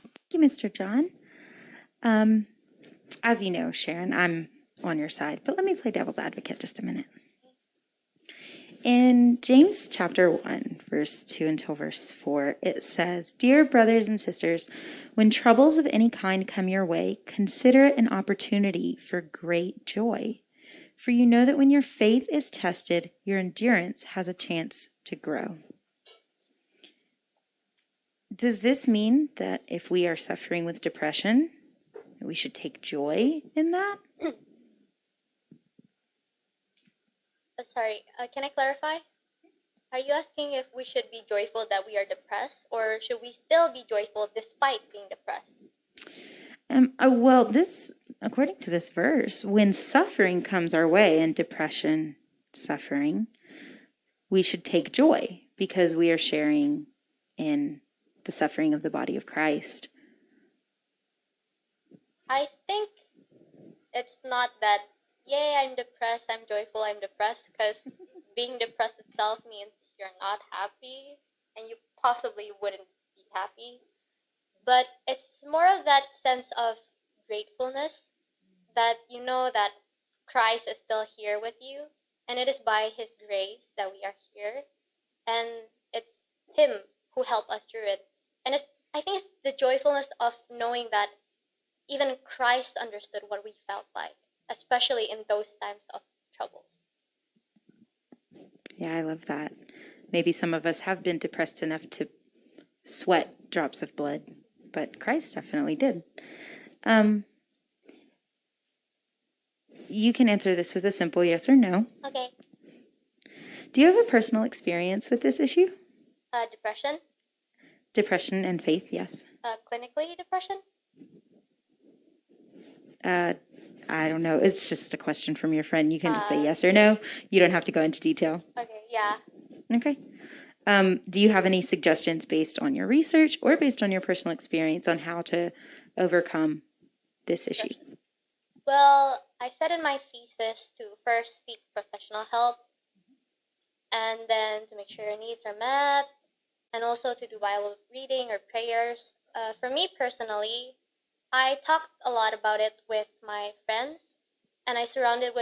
Thank you, Mr. John. As you know, Sharon, I'm on your side, but let me play devil's advocate just a minute. In James chapter 1, verse 2 until verse 4, it says, "Dear brothers and sisters, when troubles of any kind come your way, consider it an opportunity for great joy. For you know that when your faith is tested, your endurance has a chance to grow." Does this mean that if we are suffering with depression, we should take joy in that? Sorry, can I clarify? Are you asking if we should be joyful that we are depressed, or should we still be joyful despite being depressed? Well, according to this verse, when suffering comes our way, and depression, suffering, we should take joy because we are sharing in the suffering of the body of Christ. I think it's not that, yay, I'm depressed, I'm joyful, I'm depressed, because being depressed itself means you're not happy and you possibly wouldn't be happy. But it's more of that sense of gratefulness that you know that Christ is still here with you, and it is by His grace that we are here, and it's Him who helped us through it. And I think it's the joyfulness of knowing that even Christ understood what we felt like, especially in those times of troubles. Yeah, I love that. Maybe some of us have been depressed enough to sweat drops of blood, but Christ definitely did. You can answer this with a simple yes or no. Okay. Do you have a personal experience with this issue? Depression. Depression and faith, yes. Clinically, depression. I don't know. It's just a question from your friend. You can just say Uh, yes or no. You don't have to go into detail. Okay, yeah. Okay. Do you have any suggestions based on your research or based on your personal experience on how to overcome this issue? Well, I said in my thesis to first seek professional help and then to make sure your needs are met and also to do Bible reading or prayers. For me personally, I talked a lot about it with my friends and I surrounded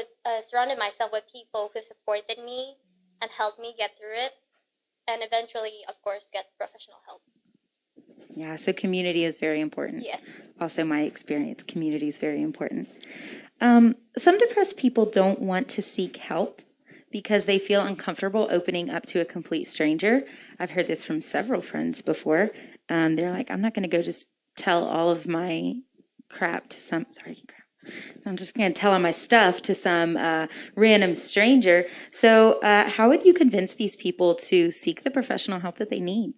myself with people who supported me and helped me get through it and eventually, of course, get professional help. Yeah, so community is very important. Yes. Also, my experience, community is very important. Some depressed people don't want to seek help because they feel uncomfortable opening up to a complete stranger. I've heard this from several friends before. They're like, I'm not going to go just tell all of my crap to some, I'm just going to tell all my stuff to some random stranger. So, how would you convince these people to seek the professional help that they need?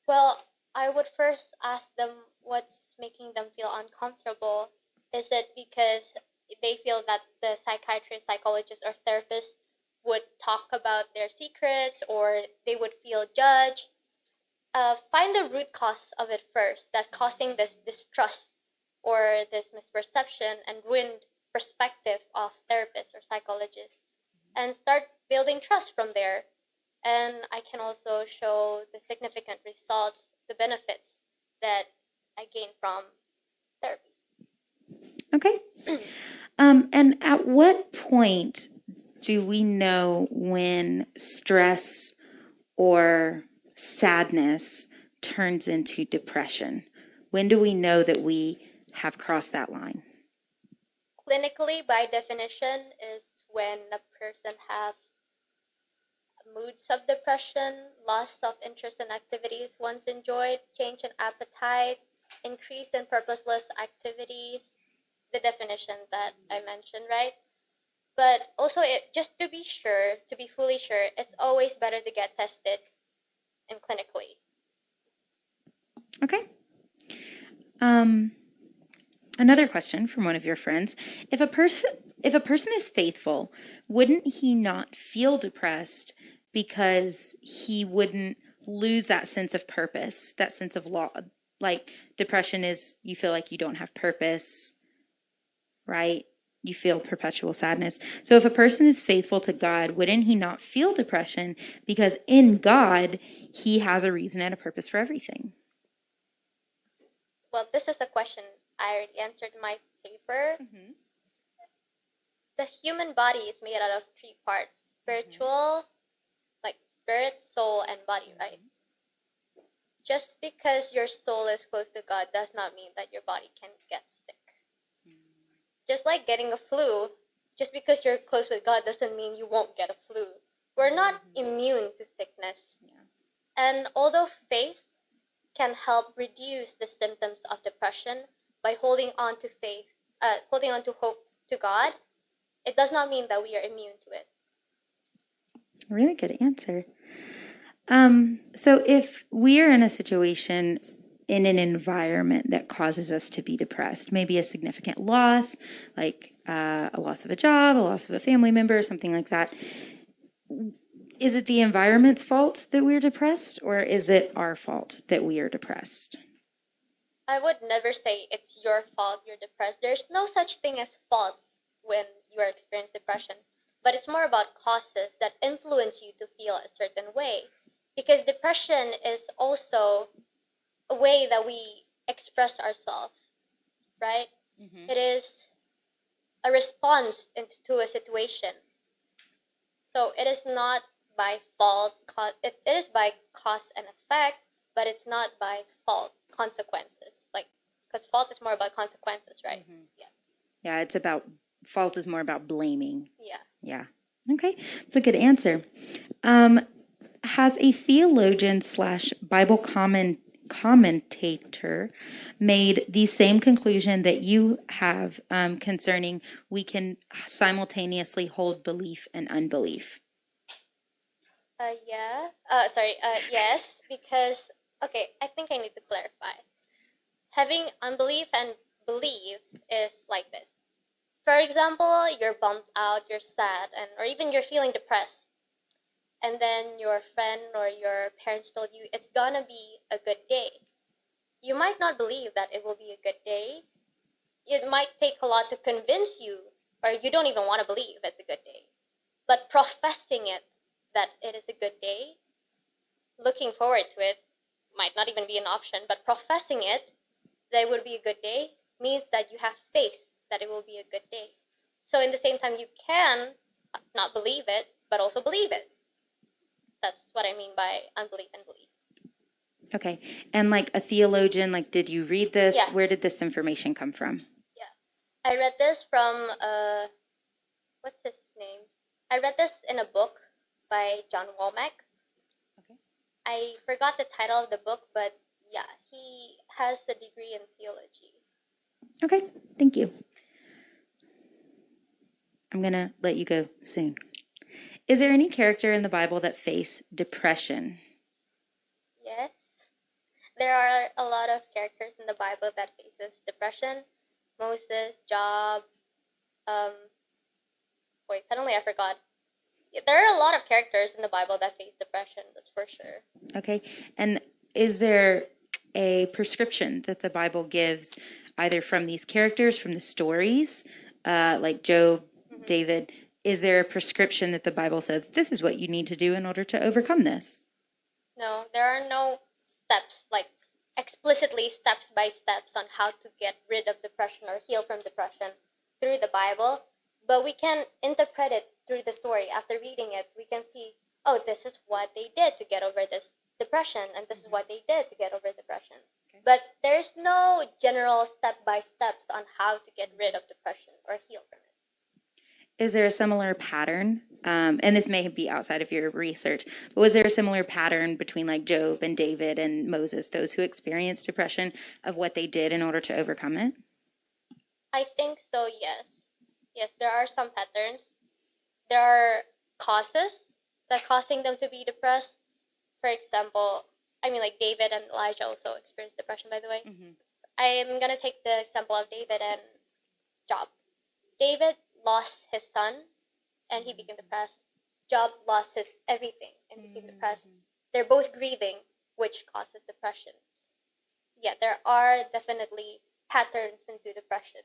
Well, I would first ask them what's making them feel uncomfortable. Is it because they feel that the psychiatrist, psychologist, or therapist would talk about their secrets or they would feel judged? Find the root cause of it first that's causing this distrust or this misperception and ruined perspective of therapists or psychologists and start building trust from there. And I can also show the significant results, the benefits that I gained from therapy. Okay. And at what point do we know when stress or sadness turns into depression? When do we know that we have crossed that line? Clinically, by definition, is when a person have moods of depression, loss of interest in activities once enjoyed, change in appetite, increase in purposeless activities, the definition that I mentioned, right? But also, just to be sure, to be fully sure, it's always better to get tested in clinically. Okay. Another question from one of your friends. If a person is faithful, wouldn't he not feel depressed because he wouldn't lose that sense of purpose, that sense of law? Like depression is you feel like you don't have purpose, right? You feel perpetual sadness. So if a person is faithful to God, wouldn't he not feel depression because in God, he has a reason and a purpose for everything? Well, this is a question I already answered in my paper. The human body is made out of three parts: spiritual, like spirit, soul, and body, right? Just because your soul is close to God does not mean that your body can get sick. Just like getting a flu, just because you're close with God doesn't mean you won't get a flu. We're not immune to sickness. And although faith can help reduce the symptoms of depression by holding on to faith, holding on to hope to God, it does not mean that we are immune to it. Really good answer. So if we are in a situation in an environment that causes us to be depressed, maybe a significant loss, like a loss of a job, a loss of a family member, something like that, is it the environment's fault that we're depressed, or is it our fault that we are depressed? I would never say it's your fault you're depressed. There's no such thing as faults when you are experiencing depression, but it's more about causes that influence you to feel a certain way. Because depression is also a way that we express ourselves, right? It is a response to a situation. So it is not by fault, it is by cause and effect, but it's not by fault, consequences. Like, because fault is more about consequences, right? Yeah, it's about fault is more about blaming. Yeah. Yeah. Okay, that's a good answer. Has a theologian / Bible commentator made the same conclusion that you have concerning we can simultaneously hold belief and unbelief? Yes, because, okay, I think I need to clarify. Having unbelief and belief is like this. For example, you're bummed out, you're sad, or even you're feeling depressed. And then your friend or your parents told you it's gonna be a good day. You might not believe that it will be a good day. It might take a lot to convince you, or you don't even want to believe it's a good day. But professing it that it is a good day, looking forward to it, might not even be an option, but professing it that it would be a good day means that you have faith that it will be a good day. So in the same time, you can not believe it, but also believe it. That's what I mean by unbelief and belief. Okay. And like a theologian, like, did you read this? Yeah. Where did this information come from? Yeah. I read this from, what's his name? I read this in a book by John Womack. Okay. I forgot the title of the book, but yeah, he has a degree in theology. Okay. Thank you. I'm going to let you go soon. Is there any character in the Bible that faced depression? Yes. There are a lot of characters in the Bible that faces depression. Moses, Job, wait, suddenly I forgot. Yeah, there are a lot of characters in the Bible that face depression, that's for sure. Okay. And is there a prescription that the Bible gives either from these characters, from the stories, like Job, David? Is there a prescription that the Bible says this is what you need to do in order to overcome this? No, there are no steps, like explicitly steps by steps on how to get rid of depression or heal from depression through the Bible, but we can interpret it through the story. After reading it, we can see, oh, this is what they did to get over this depression, and this is what they did to get over depression. Okay. But there's no general step by steps on how to get rid of depression or heal from it. Is there a similar pattern? And this may be outside of your research, but was there a similar pattern between like Job and David and Moses, those who experienced depression, of what they did in order to overcome it? I think so, yes. Yes, there are some patterns. There are causes that causing them to be depressed. For example, I mean, like David and Elijah also experienced depression, by the way. Mm-hmm. I'm going to take the example of David and Job. David lost his son and he became depressed. Job lost his everything and became depressed. They're both grieving, which causes depression. Yeah, there are definitely patterns into depression.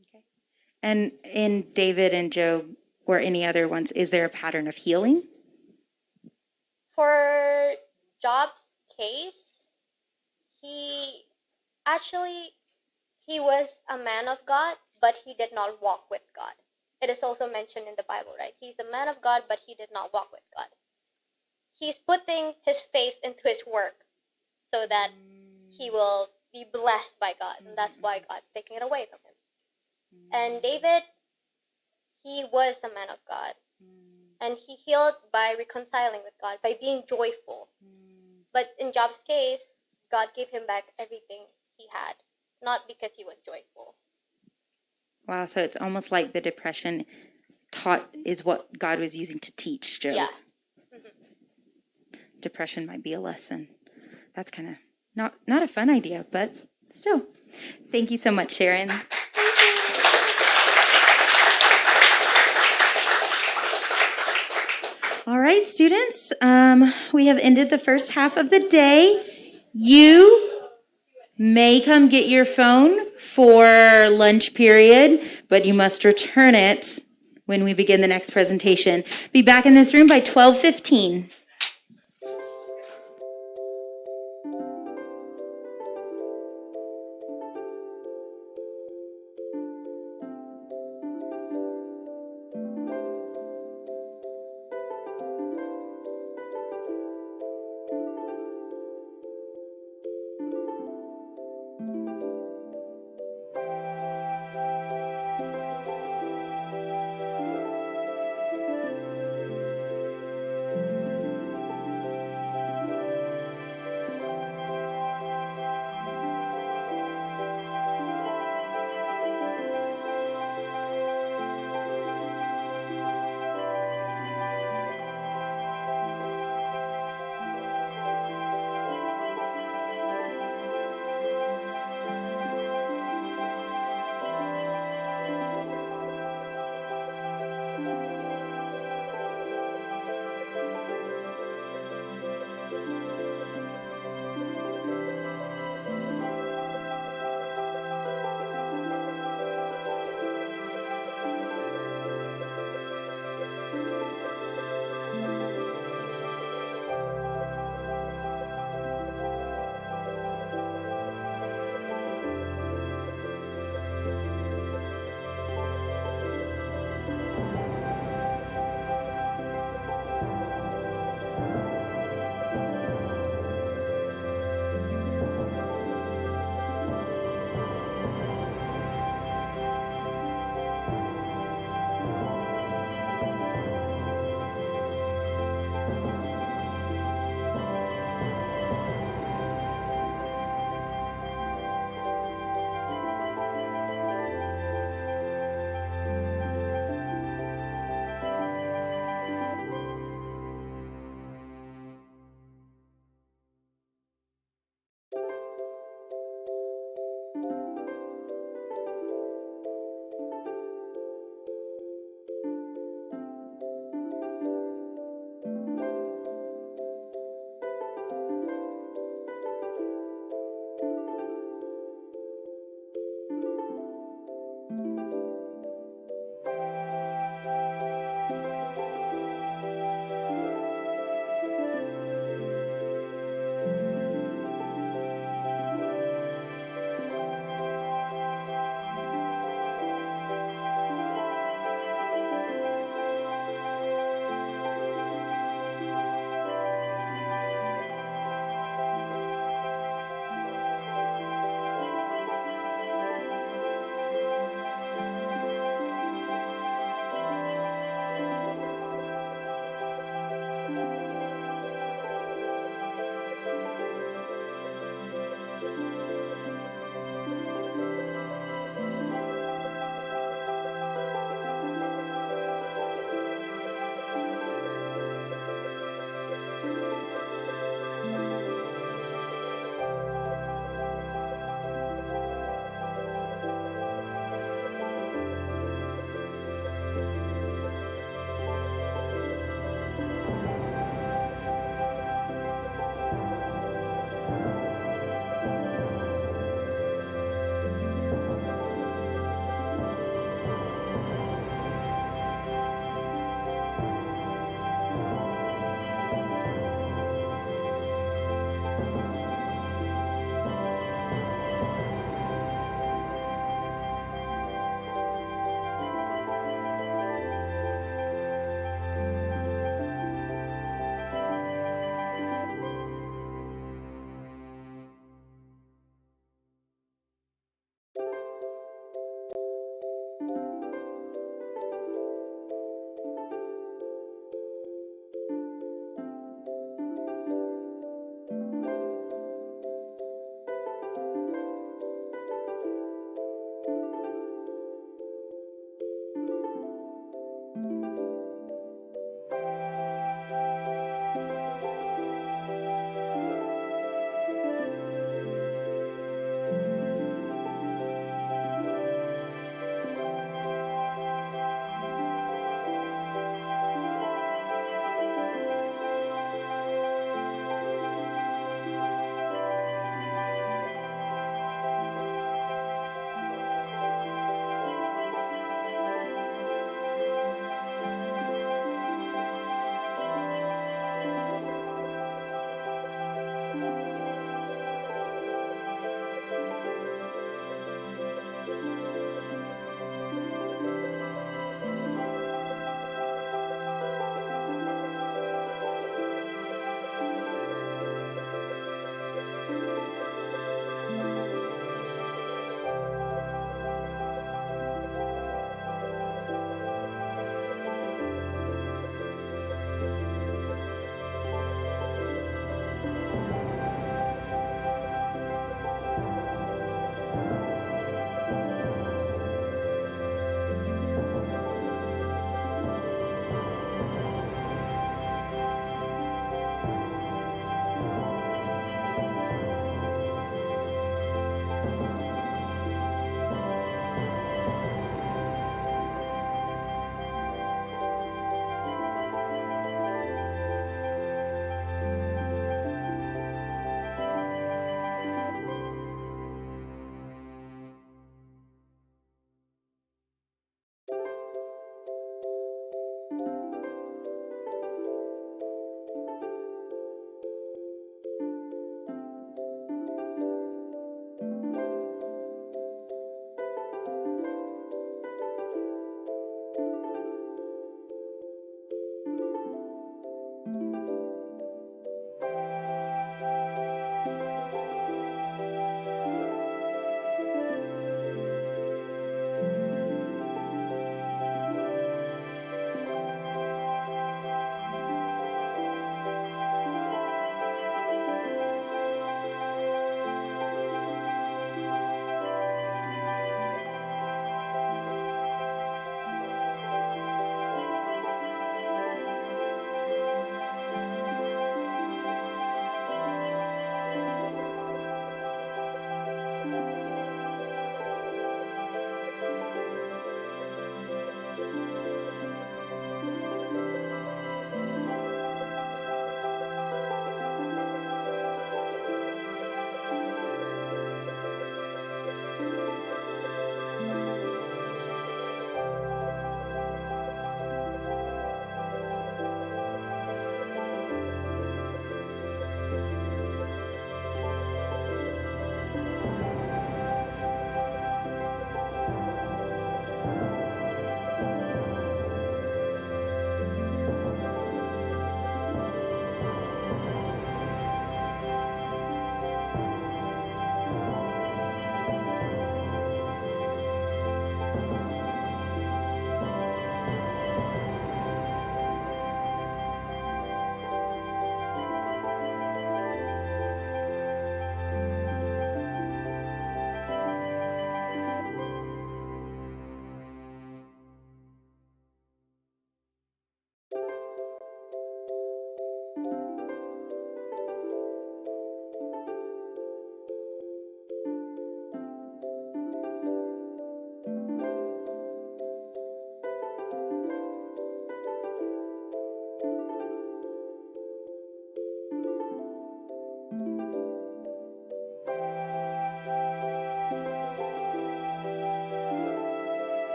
Okay. And in David and Job or any other ones, is there a pattern of healing? For Job's case, he was a man of God, but he did not walk with God. It is also mentioned in the Bible, right? He's a man of God, but he did not walk with God. He's putting his faith into his work so that he will be blessed by God, and that's why God's taking it away from him. And David, he was a man of God, and he healed by reconciling with God, by being joyful. But in Job's case, God gave him back everything he had, not because he was joyful. Wow, so it's almost like the depression is what God was using to teach Job. Yeah. Depression might be a lesson. That's kind of not a fun idea, but still. Thank you so much, Sharon. All right, students, we have ended the first half of the day. You may come get your phone for lunch period, but you must return it when we begin the next presentation. Be back in this room by 12:15.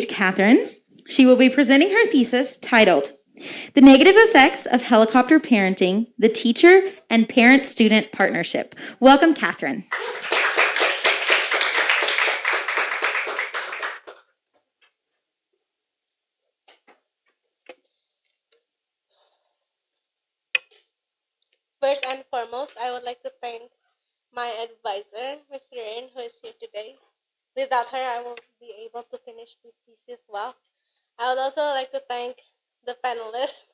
Catherine. She will be presenting her thesis titled The Negative Effects of Helicopter Parenting, the Teacher and Parent-Student Partnership. Welcome, Catherine. First and foremost, I would like to thank my advisor, Ms. Rain, who is here today. Without her, I won't be able to finish the thesis well. I would also like to thank the panelists,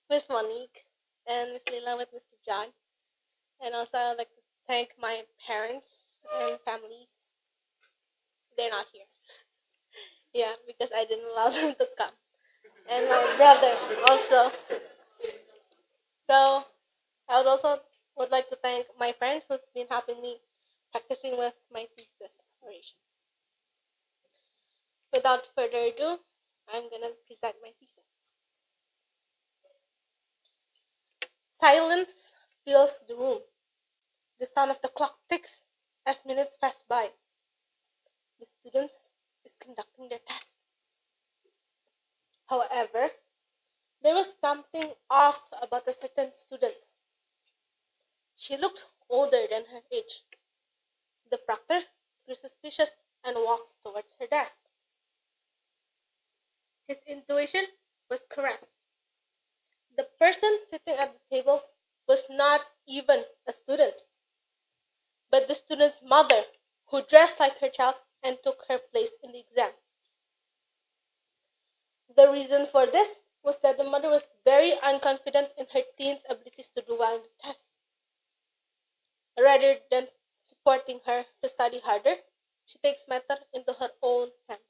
Ms. Monique and Ms. Lila with Mr. John. And also I would like to thank my parents and families. They're not here. Yeah, because I didn't allow them to come. And my brother also. So I would like to thank my friends who's been helping me practicing with my thesis oration. Without further ado, I'm gonna present my thesis. Silence fills the room. The sound of the clock ticks as minutes pass by. The students is conducting their test. However, there was something off about a certain student. She looked older than her age. The proctor grew suspicious and walked towards her desk. His intuition was correct. The person sitting at the table was not even a student, but the student's mother, who dressed like her child and took her place in the exam. The reason for this was that the mother was very unconfident in her teen's abilities to do well in the test. Rather than supporting her to study harder, she takes matters into her own hands.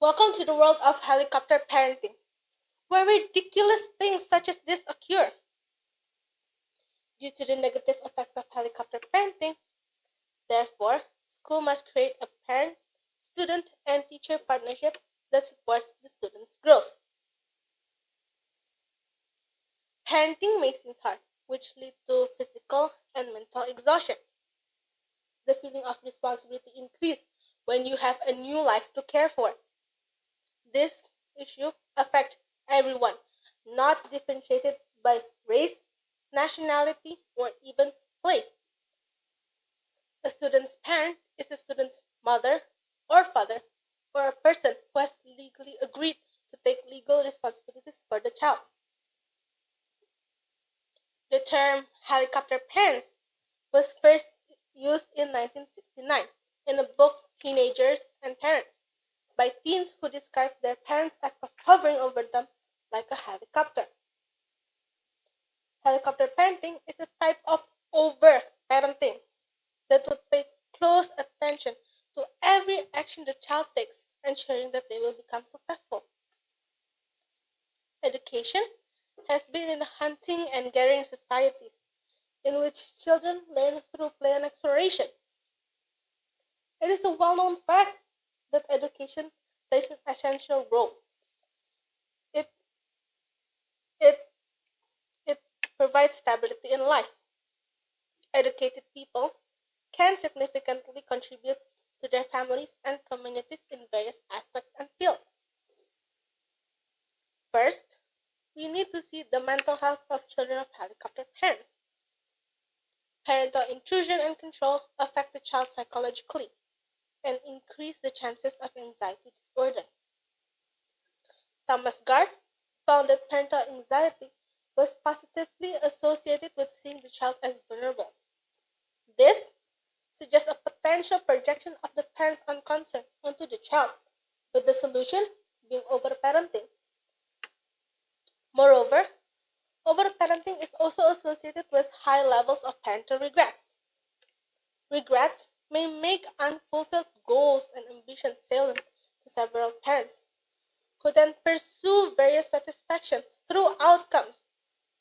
Welcome to the world of helicopter parenting, where ridiculous things such as this occur. Due to the negative effects of helicopter parenting, therefore, school must create a parent, student, and teacher partnership that supports the student's growth. Parenting may seem hard, which leads to physical and mental exhaustion. The feeling of responsibility increases when you have a new life to care for. This issue affects everyone, not differentiated by race, nationality, or even place. A student's parent is a student's mother or father, or a person who has legally agreed to take legal responsibilities for the child. The term helicopter parents was first used in 1969 in the book Teenagers and Parents by teens who described their parents' act of hovering over them like a helicopter. Helicopter parenting is a type of over-parenting that would pay close attention to every action the child takes, ensuring that they will become successful. Education has been in the hunting and gathering societies in which children learn through play and exploration. It is a well-known fact that education plays an essential role. It, it, it provides stability in life. Educated people can significantly contribute to their families and communities in various aspects and fields. First, we need to see the mental health of children of helicopter parents. Parental intrusion and control affect the child psychologically and increase the chances of anxiety disorder. Thomas Gard found that parental anxiety was positively associated with seeing the child as vulnerable. This suggests a potential projection of the parent's unconcern onto the child, with the solution being overparenting. Moreover, overparenting is also associated with high levels of parental regrets. Regrets may make unfulfilled goals and ambitions salient to several parents, who then pursue various satisfaction through outcomes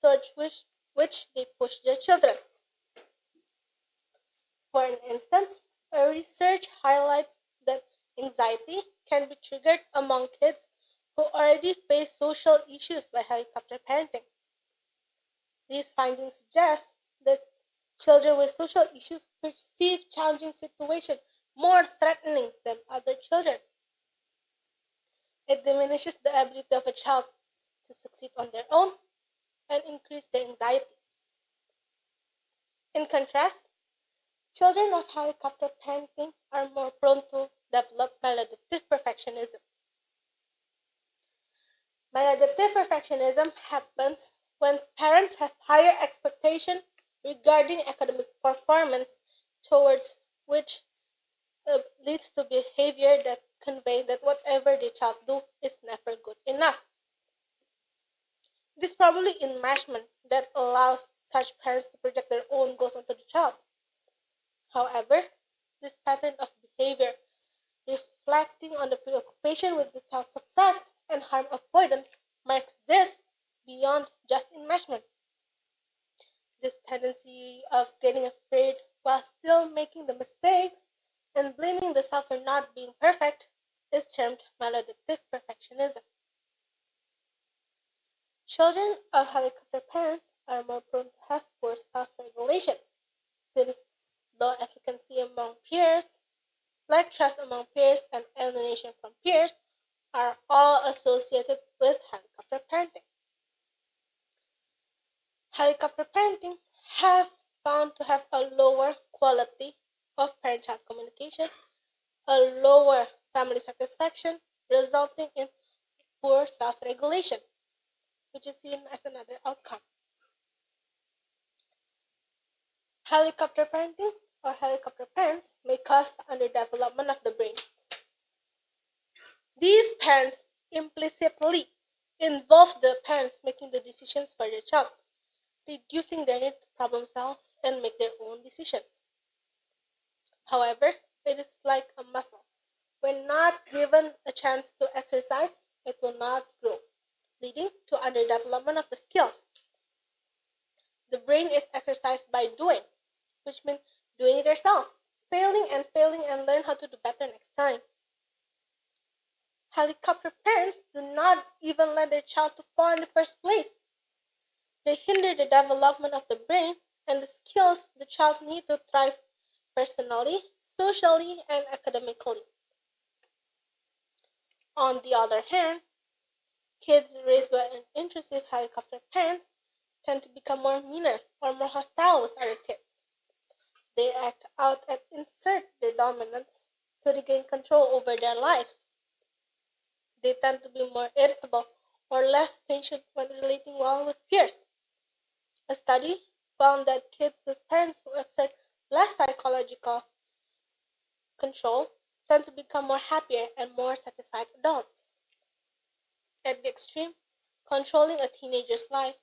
towards which they push their children. For instance, a research highlights that anxiety can be triggered among kids who already face social issues by helicopter parenting. These findings suggest that children with social issues perceive challenging situations more threatening than other children. It diminishes the ability of a child to succeed on their own and increase their anxiety. In contrast, children of helicopter parenting are more prone to develop maladaptive perfectionism. Maladaptive perfectionism happens when parents have higher expectation regarding academic performance towards which leads to behavior that convey that whatever the child do is never good enough. It is probably enmeshment that allows such parents to project their own goals onto the child. However, this pattern of behavior, reflecting on the preoccupation with the child's success and harm avoidance, marks this beyond just enmeshment. This tendency of getting afraid while still making the mistakes and blaming the self for not being perfect is termed maladaptive perfectionism. Children of helicopter parents are more prone to have poor self-regulation, since low efficacy among peers, lack trust among peers, and alienation from peers are all associated with helicopter parenting. Helicopter parenting have found to have a lower quality of parent-child communication, a lower family satisfaction, resulting in poor self-regulation, which is seen as another outcome. Helicopter parenting or helicopter parents may cause underdevelopment of the brain. These parents implicitly involve the parents making the decisions for their child, reducing their need to problem solve and make their own decisions. However, it is like a muscle. When not given a chance to exercise, it will not grow, leading to underdevelopment of the skills. The brain is exercised by doing, which means doing it yourself, failing and learn how to do better next time. Helicopter parents do not even let their child to fall in the first place. They hinder the development of the brain and the skills the child needs to thrive personally, socially, and academically. On the other hand, kids raised by an intrusive helicopter parent tend to become more meaner or more hostile with other kids. They act out and insert their dominance to regain control over their lives. They tend to be more irritable or less patient when relating well with peers. A study found that kids with parents who exert less psychological control tend to become more happier and more satisfied adults. At the extreme, controlling a teenager's life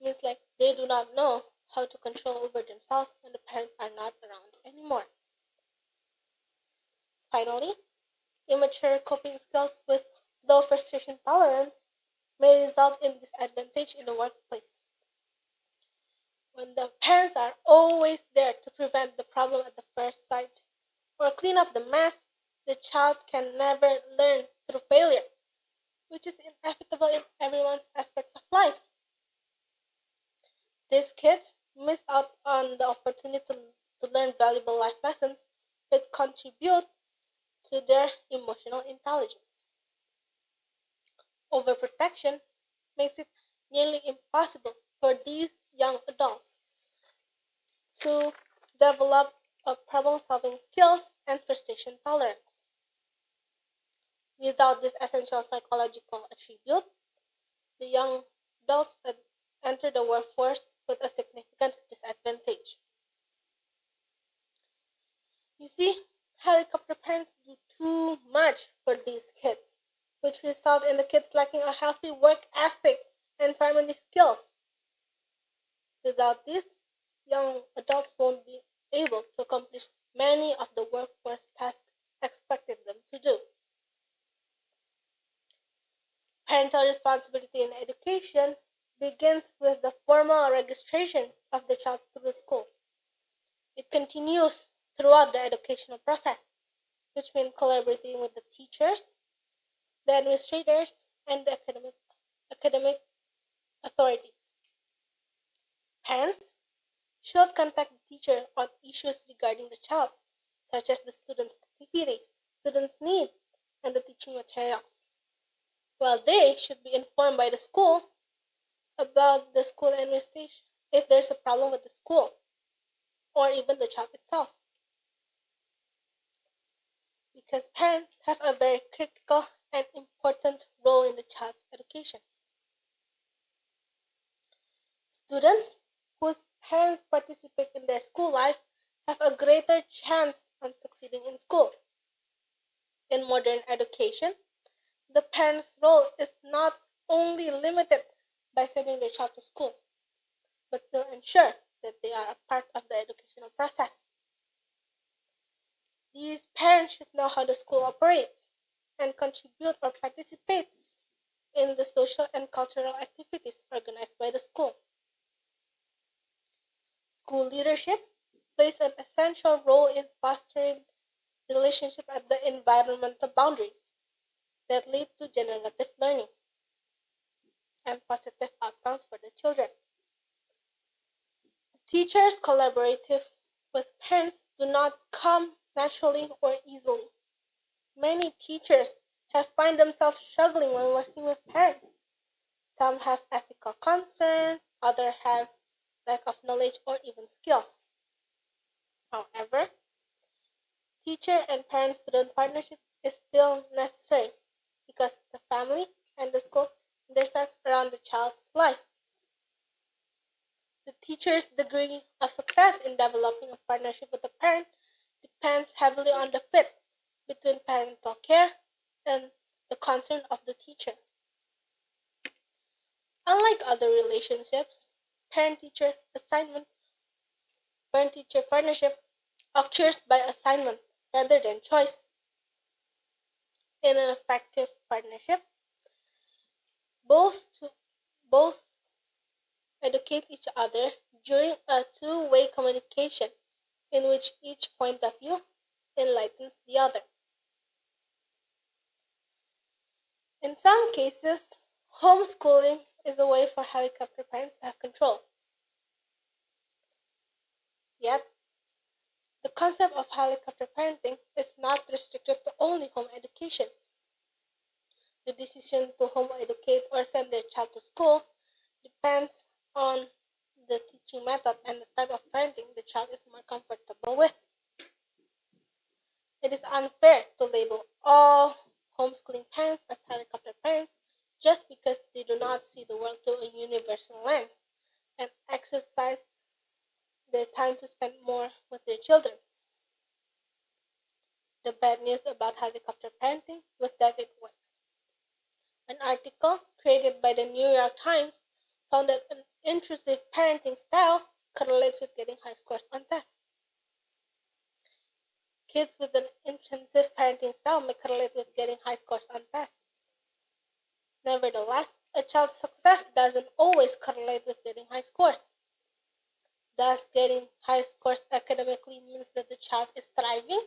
means like they do not know how to control over themselves when the parents are not around anymore. Finally, immature coping skills with low frustration tolerance may result in disadvantage in the workplace. When the parents are always there to prevent the problem at the first sight or clean up the mess, the child can never learn through failure, which is inevitable in everyone's aspects of life. These kids miss out on the opportunity to learn valuable life lessons that contribute to their emotional intelligence. Overprotection makes it nearly impossible for these young adults to develop problem-solving skills and frustration tolerance. Without this essential psychological attribute, the young adults that enter the workforce with a significant disadvantage. You see, helicopter parents do too much for these kids, which result in the kids lacking a healthy work ethic and primary skills. Without this, young adults won't be able to accomplish many of the workforce tasks expected them to do. Parental responsibility in education begins with the formal registration of the child through school. It continues throughout the educational process, which means collaborating with the teachers, the administrators, and the academic authorities. Parents should contact the teacher on issues regarding the child, such as the students' activities, students' needs, and the teaching materials. While they should be informed by the school about the school administration if there's a problem with the school or even the child itself. Because parents have a very critical and important role in the child's education. Students whose parents participate in their school life have a greater chance on succeeding in school. In modern education, the parent's role is not only limited by sending their child to school, but to ensure that they are a part of the educational process. These parents should know how the school operates and contribute or participate in the social and cultural activities organized by the school. School leadership plays an essential role in fostering relationships at the environmental boundaries that lead to generative learning and positive outcomes for the children. Teachers collaborative with parents do not come naturally or easily. Many teachers have find themselves struggling when working with parents. Some have ethical concerns, others have lack of knowledge or even skills. However, teacher and parent-student partnership is still necessary because the family and the school intersects around the child's life. The teacher's degree of success in developing a partnership with a parent depends heavily on the fit between parental care and the concern of the teacher. Unlike other relationships, parent-teacher assignment, parent-teacher partnership occurs by assignment rather than choice. In an effective partnership, both educate each other during a two-way communication in which each point of view enlightens the other. In some cases, homeschooling is a way for helicopter parents to have control. Yet, the concept of helicopter parenting is not restricted to only home education. The decision to home educate or send their child to school depends on the teaching method and the type of parenting the child is more comfortable with. It is unfair to label all homeschooling parents as helicopter parents just because they do not see the world through a universal lens and exercise their time to spend more with their children. The bad news about helicopter parenting was that it works. An article created by the New York Times found that an intrusive parenting style correlates with getting high scores on tests. Kids with an intensive parenting style may correlate with getting high scores on tests. Nevertheless, a child's success doesn't always correlate with getting high scores. Does getting high scores academically means that the child is thriving?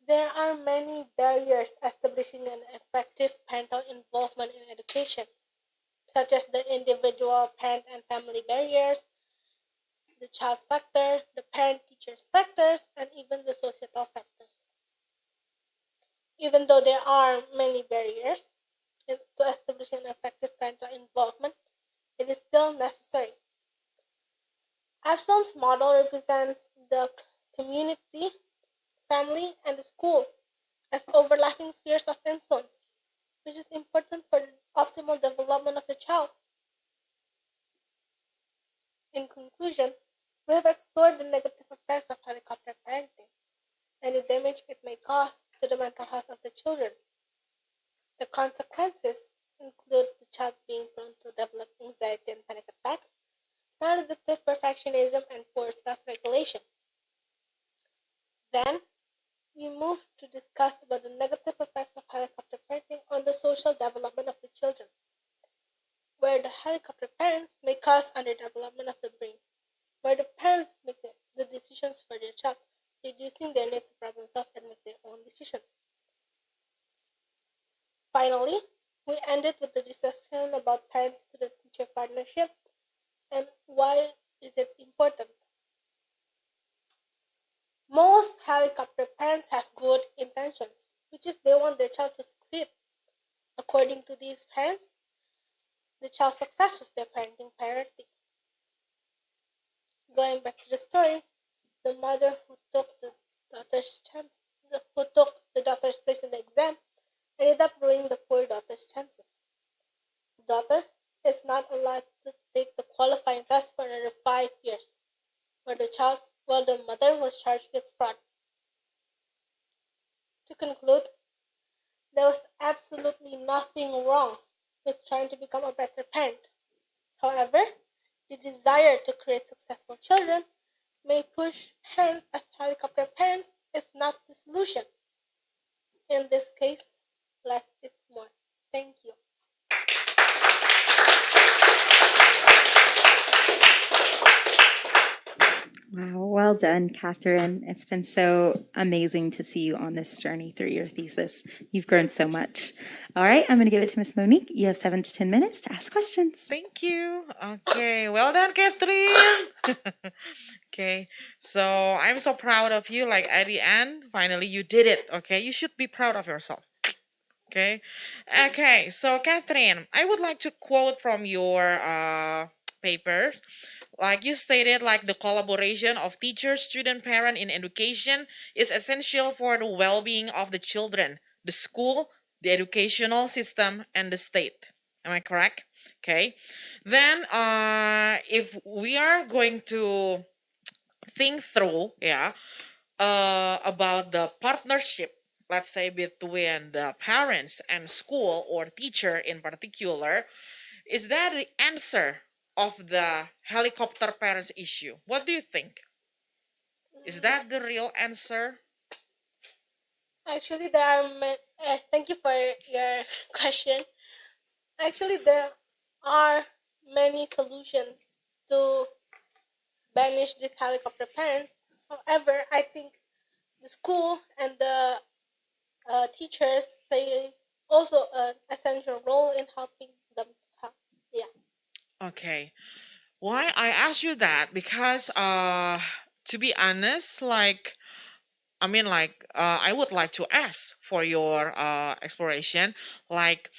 There are many barriers establishing an effective parental involvement in education, such as the individual, parent, and family barriers, the child factor, the parent-teachers factors, and even the societal factors. Even though there are many barriers to establishing an effective parental involvement, it is still necessary. Absalom's model represents the community, family, and the school as overlapping spheres of influence, which is important for the optimal development of the child. In conclusion, we have explored the negative effects of helicopter parenting and the damage it may cause to the mental health of the children. The consequences include the child being prone to develop anxiety and panic attacks, maladaptive perfectionism, and poor self-regulation. Then, we move to discuss about the negative effects of helicopter parenting on the social development of the children, where the helicopter parents may cause underdevelopment of the brain, where the parents make the decisions for their child, reducing their need to problem solve and make their own decisions. Finally, we ended with the discussion about parent-student teacher partnership and why is it important. helicopter parents have good intentions, which is they want their child to succeed. According to these parents, the child's success was their parenting priority. Going back to the story, the mother who took the daughter's place in the exam ended up ruining the poor daughter's chances. The daughter is not allowed to take the qualifying test for another 5 years, while the mother was charged with fraud. To conclude, there was absolutely nothing wrong with trying to become a better parent. However, the desire to create successful children may push parents as helicopter parents is not the solution. In this case, less is more. Thank you. Wow, well done, Catherine. It's been so amazing to see you on this journey through your thesis. You've grown so much. All right, I'm going to give it to Miss Monique. You have 7 to 10 minutes to ask questions. Thank you. Okay, well done, Catherine. Okay, so I'm so proud of you. Like at the end, finally you did it. Okay, you should be proud of yourself. Okay, okay. So Catherine, I would like to quote from your papers. Like you stated, like the collaboration of teacher, student, parent in education is essential for the well-being of the children, the school, the educational system, and the state. Am I correct? Okay. Then, if we are going to think through, yeah, about the partnership, let's say between the parents and school or teacher in particular, is that the answer of the helicopter parents issue? What do you think? Is that the real answer? Actually, there are thank you for your question. Actually, there are many solutions to banish these helicopter parents. However, I think the school and the teachers play also an essential role in helping them to help. Yeah. Okay. Why I ask you that? Because to be honest, like I would like to ask for your exploration, like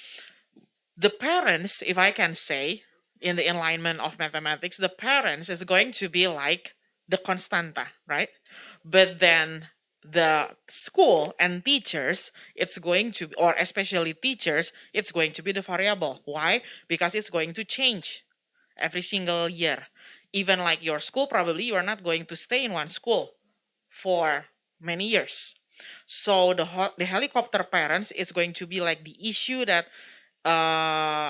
the parents, if I can say, in the alignment of mathematics, the parents is going to be like the constanta, right? But then the school and teachers, it's going to, or especially teachers, it's going to be the variable. Why? Because it's going to change every single year. Even like your school, probably you are not going to stay in one school for many years. So the helicopter parents is going to be like the issue that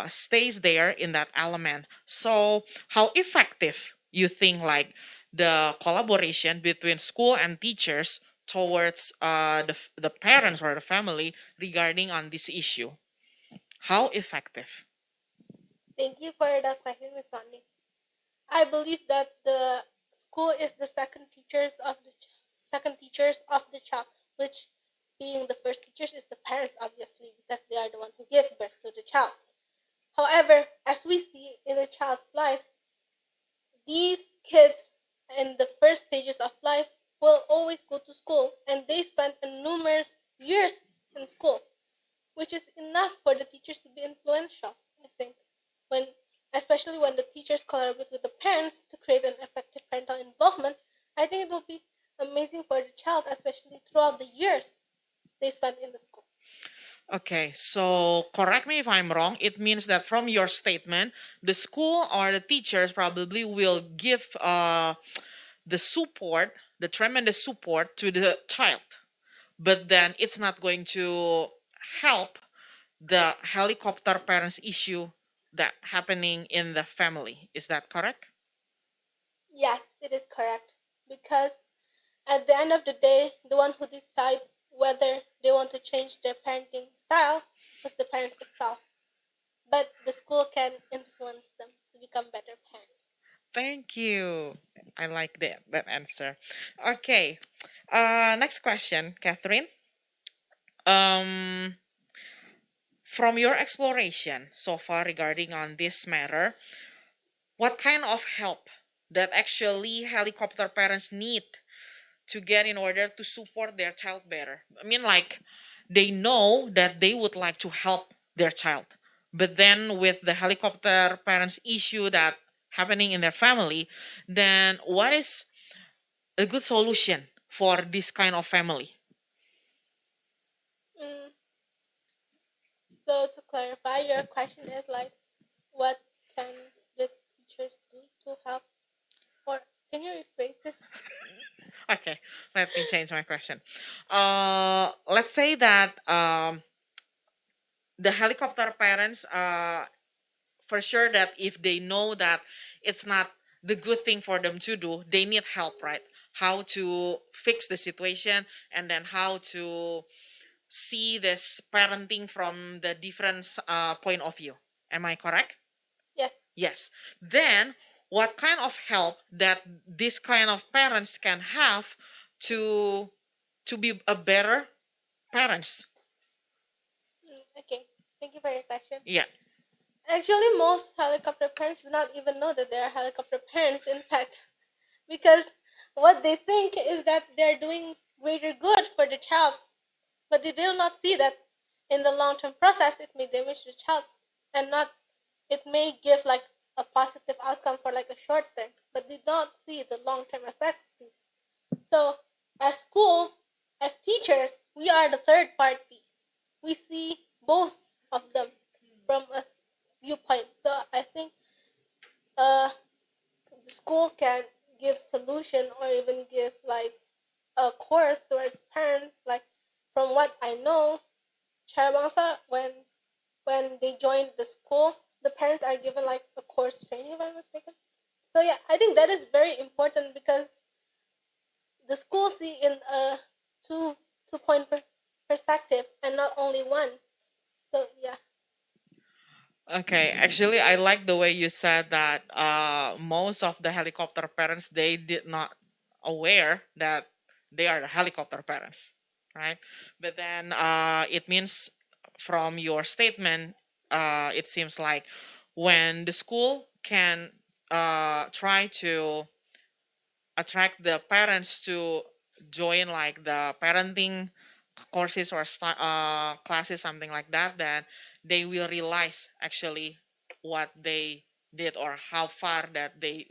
stays there in that element. So how effective you think like the collaboration between school and teachers towards the parents or the family regarding on this issue? How effective? Thank you for that question, Ms. Wani. I believe that the school is the second teachers of the child, which being the first teachers is the parents, obviously, because they are the one who give birth to the child. However, as we see in the child's life, these kids in the first stages of life will always go to school, and they spend numerous years in school, which is enough for the teachers to be influential, I think. When Especially when the teachers collaborate with the parents to create an effective parental involvement, I think it will be amazing for the child, especially throughout the years they spend in the school. Okay, so correct me if I'm wrong. It means that from your statement, the school or the teachers probably will give the support, the tremendous support to the child, but then it's not going to help the helicopter parents issue that happening in the family. Is that correct? Yes, it is correct. Because at the end of the day, the one who decides whether they want to change their parenting style was the parents itself. But the school can influence them to become better parents. Thank you. I like that answer. Okay. Next question, Catherine. Um, from your exploration so far regarding on this matter, what kind of help that actually helicopter parents need to get in order to support their child better. I mean, like, they know that they would like to help their child, but then with the helicopter parents issue that happening in their family, then what is a good solution for this kind of family? Mm, so to clarify, your question is like, what can the teachers do to help? Or can you rephrase it? Okay, let me change my question. Let's say that the helicopter parents, for sure that if they know that it's not the good thing for them to do, they need help, right? How to fix the situation, and then how to see this parenting from the different point of view. Am I correct? Yes. Yes. Then what kind of help that this kind of parents can have to be a better parents? Okay. Thank you for your question. Yeah. Actually, most helicopter parents do not even know that they are helicopter parents, in fact, because what they think is that they're doing greater good for the child, but they do not see that in the long term process it may damage the child, and not it may give like a positive outcome for like a short term, but they don't see the long term effect. So, as school, as teachers, we are the third party. We see both of them from a viewpoint. So I think uh, the school can give solution or even give like a course towards parents. Like from what I know, Bangsa, when they join the school, the parents are given like a course training, if I'm mistaken. So yeah, I think that is very important because the school see in a two point perspective and not only one. So yeah. Okay, actually, I like the way you said that most of the helicopter parents, they did not aware that they are the helicopter parents, right? But then it means from your statement, it seems like when the school can try to attract the parents to join like the parenting courses or classes, something like that, then they will realize actually what they did or how far that they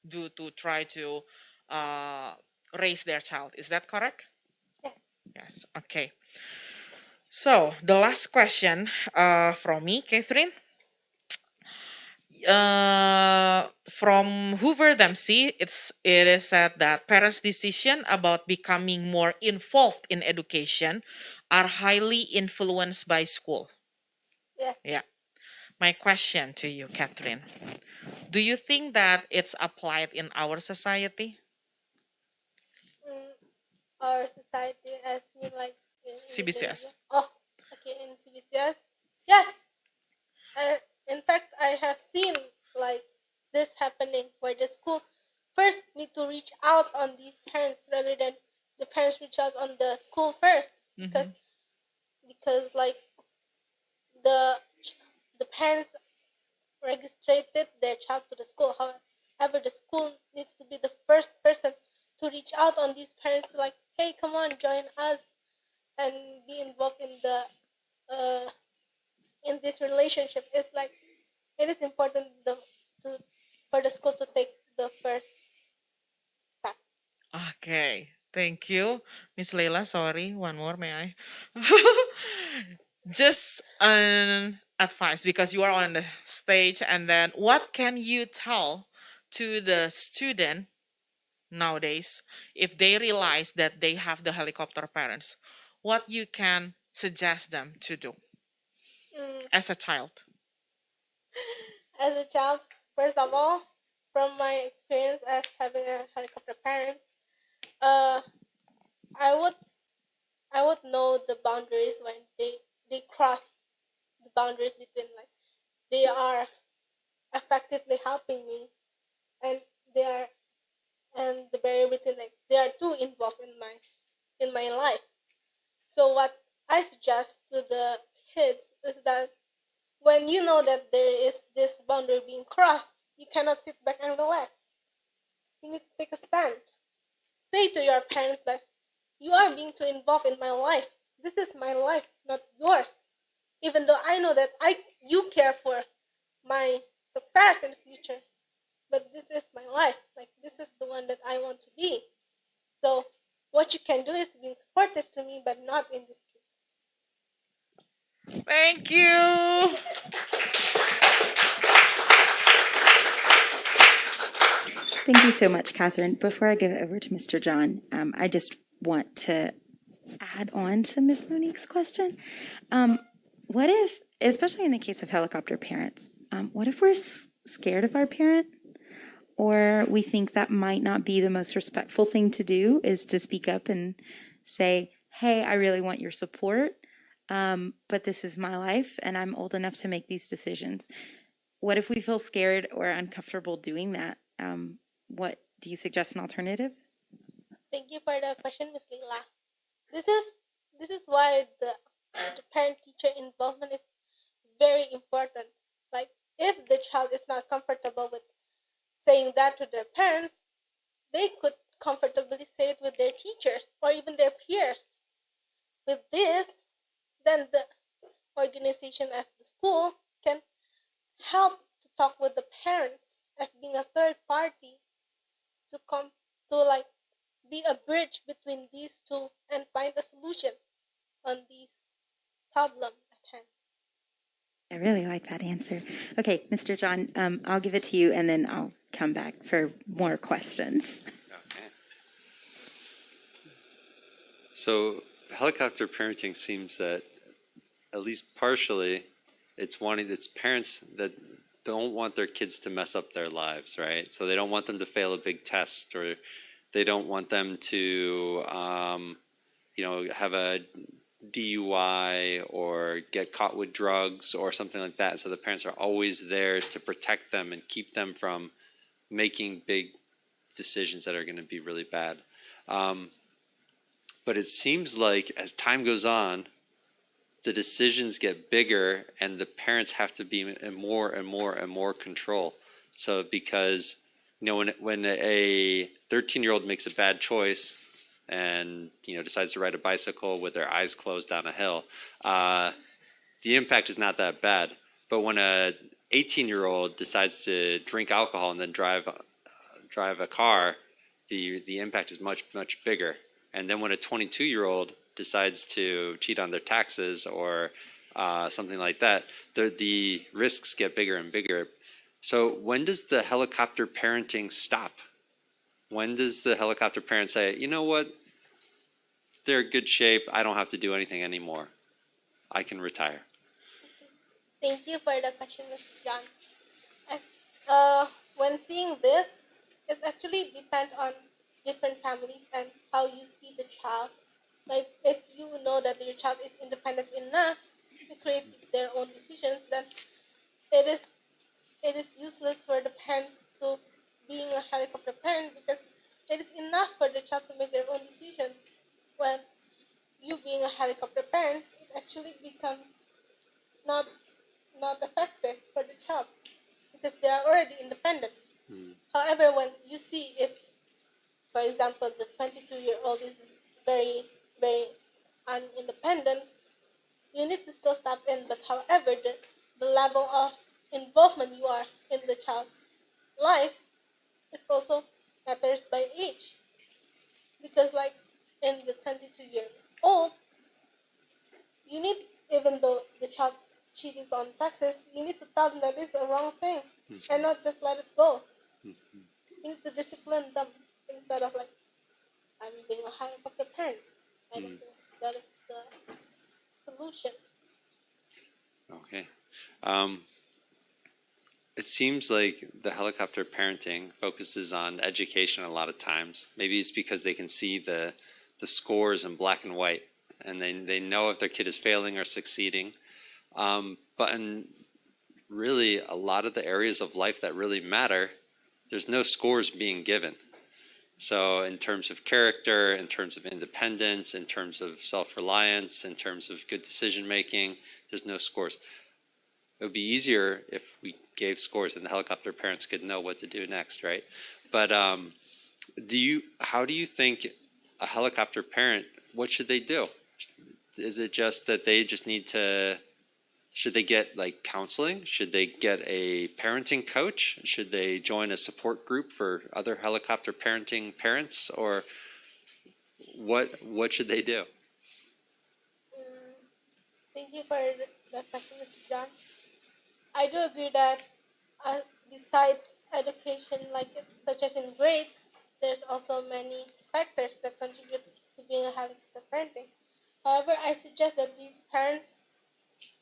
do to try to uh, raise their child. Is that correct? Yes. Yes. Okay. So the last question from me, Catherine. From Hoover Dempsey, it is said that parents' decision about becoming more involved in education are highly influenced by school. Yes. Yeah. My question to you, Catherine, do you think that it's applied in our society? Mm, our society as mean like in Indonesia. CBCS. Oh, okay, in CBCS. Yes. In fact, I have seen like this happening where the school first need to reach out on these parents rather than the parents reach out on the school first, because Mhm. like the the parents registered their child to the school. However, the school needs to be the first person to reach out on these parents, like, hey, come on, join us and be involved uh, in this relationship. It's like it is important to for the school to take the first step. Okay. Thank you, Miss Leila. Sorry, one more, may I? Just an advice because you are on the stage, and then what can you tell to the student nowadays if they realize that they have the helicopter parents? What you can suggest them to do Mm, as a child? as a child, first of all, from my experience as having a helicopter parent, uh, I would I would know the boundaries when they cross the boundaries between like they are effectively helping me and they are and the barrier between like they are too involved in my life. So what I suggest to the kids is that when you know that there is this boundary being crossed, you cannot sit back and relax. You need to take a stand. say to your parents that you are being too involved in my life. This is my life, not yours. Even though I know that you care for my success in the future, but this is my life. Like, this is the one that I want to be. So what you can do is being supportive to me, but not in this case. Thank you. Thank you so much, Catherine. Before I give it over to Mr. John, I just want to add on to Ms. Monique's question. What if, especially in the case of helicopter parents, what if we're scared of our parent? Or we think that might not be the most respectful thing to do, is to speak up and say, hey, I really want your support, but this is my life and I'm old enough to make these decisions. What if we feel scared or uncomfortable doing that? What do you suggest an alternative? Thank you for the question, Ms. Leila. This is why the parent-teacher involvement is very important. Like, if the child is not comfortable with saying that to their parents, they could comfortably say it with their teachers or even their peers. With this, then the organization as the school can help to talk with the parents as being a third party to come to like be a bridge between these two and find a solution on these problem at hand. I really like that answer. Okay, Mr. John, I'll give it to you and then I'll come back for more questions. Okay. So helicopter parenting seems that, at least partially, it's parents that don't want their kids to mess up their lives, right? So they don't want them to fail a big test, or they don't want them to, have a DUI or get caught with drugs or something like that. So the parents are always there to protect them and keep them from making big decisions that are going to be really bad. But it seems like as time goes on, the decisions get bigger and the parents have to be in more and more and more control. So because, when a 13-year-old makes a bad choice and, decides to ride a bicycle with their eyes closed down a hill, the impact is not that bad. But when a 18-year-old decides to drink alcohol and then drive a car, the impact is much, much bigger. And then when a 22-year-old decides to cheat on their taxes or something like that, the risks get bigger and bigger. So when does the helicopter parenting stop? When does the helicopter parent say, you know what, they're in good shape, I don't have to do anything anymore, I can retire? Thank you for the question, Mr. John. When seeing this, it actually depends on different families and how you see the child. Like, if you know that your child is independent enough to create their own decisions, then it is useless for the parents to being a helicopter parent, because it is enough for the child to make their own decisions. When you being a helicopter parent, it actually becomes not effective for the child because they are already independent. However, when you see if, for example, the 22-year-old is very, very unindependent, you need to still step in. But however, the level of involvement you are in the child's life is also matters by age. Because like in the 22-year-old, you need, even though the child cheating on taxes, you need to tell them that it's a wrong thing and not just let it go. You need to discipline them instead of like, I'm being a helicopter parent. I don't think that is the solution. Okay. It seems like the helicopter parenting focuses on education a lot of times. Maybe it's because they can see the scores in black and white, and they know if their kid is failing or succeeding. But in really a lot of the areas of life that really matter, there's no scores being given. So in terms of character, in terms of independence, in terms of self-reliance, in terms of good decision-making, there's no scores. It would be easier if we gave scores and the helicopter parents could know what to do next, right? But How do you think a helicopter parent, what should they do? Is it just that they just need to, should they get like counseling? Should they get a parenting coach? Should they join a support group for other helicopter parenting parents? Or what should they do? Thank you for the question, Mr. John. I do agree that besides education, such as in grades, there's also many factors that contribute to being a helicopter parenting. However, I suggest that these parents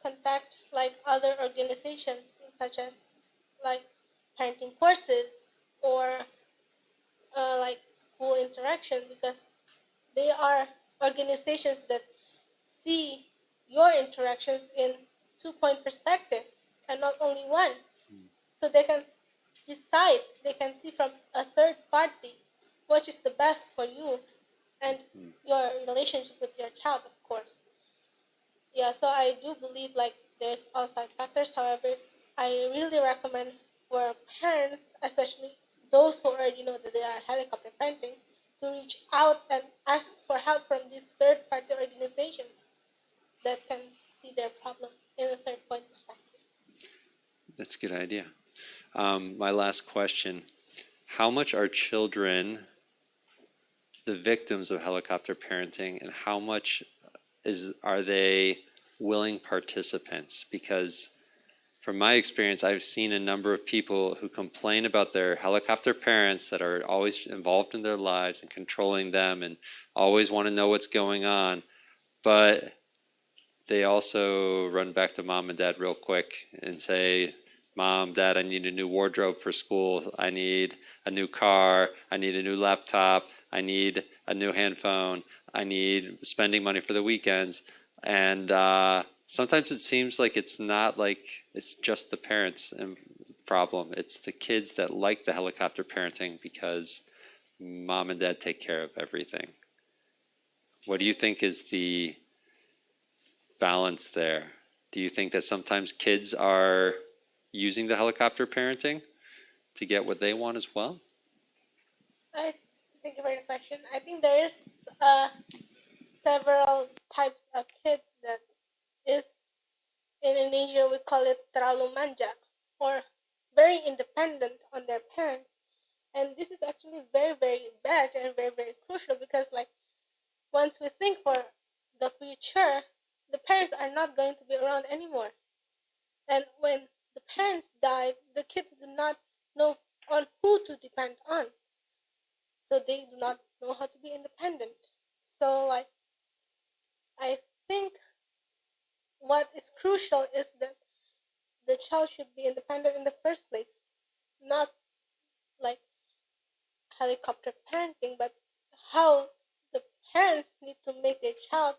contact other organizations such as like parenting courses or school interaction, because they are organizations that see your interactions in 2-point perspective and not only one. So they can decide, they can see from a third party what is the best for you and your relationship with your child, of course. Yeah, so I do believe there's outside factors. However, I really recommend for parents, especially those who already know that they are helicopter parenting, to reach out and ask for help from these third party organizations that can see their problem in a third point perspective. That's a good idea. My last question, how much are children the victims of helicopter parenting, and how much are they willing participants? Because from my experience, I've seen a number of people who complain about their helicopter parents that are always involved in their lives and controlling them and always want to know what's going on, but they also run back to mom and dad real quick and say, Mom, Dad, I need a new wardrobe for school. I need a new car. I need a new laptop. I need a new handphone. I need spending money for the weekends. And sometimes it seems like it's not like it's just the parents' problem. It's the kids that like the helicopter parenting because mom and dad take care of everything. What do you think is the balance there? Do you think that sometimes kids are using the helicopter parenting to get what they want as well? Thank you for the question. I think there is several types of kids that is, in Indonesia we call it terlalu manja, or very independent on their parents. And this is actually very, very bad and very, very crucial, because once we think for the future, the parents are not going to be around anymore. And when the parents die, the kids do not know on who to depend on. So they do not know how to be independent. So I think what is crucial is that the child should be independent in the first place, not like helicopter parenting, but how the parents need to make their child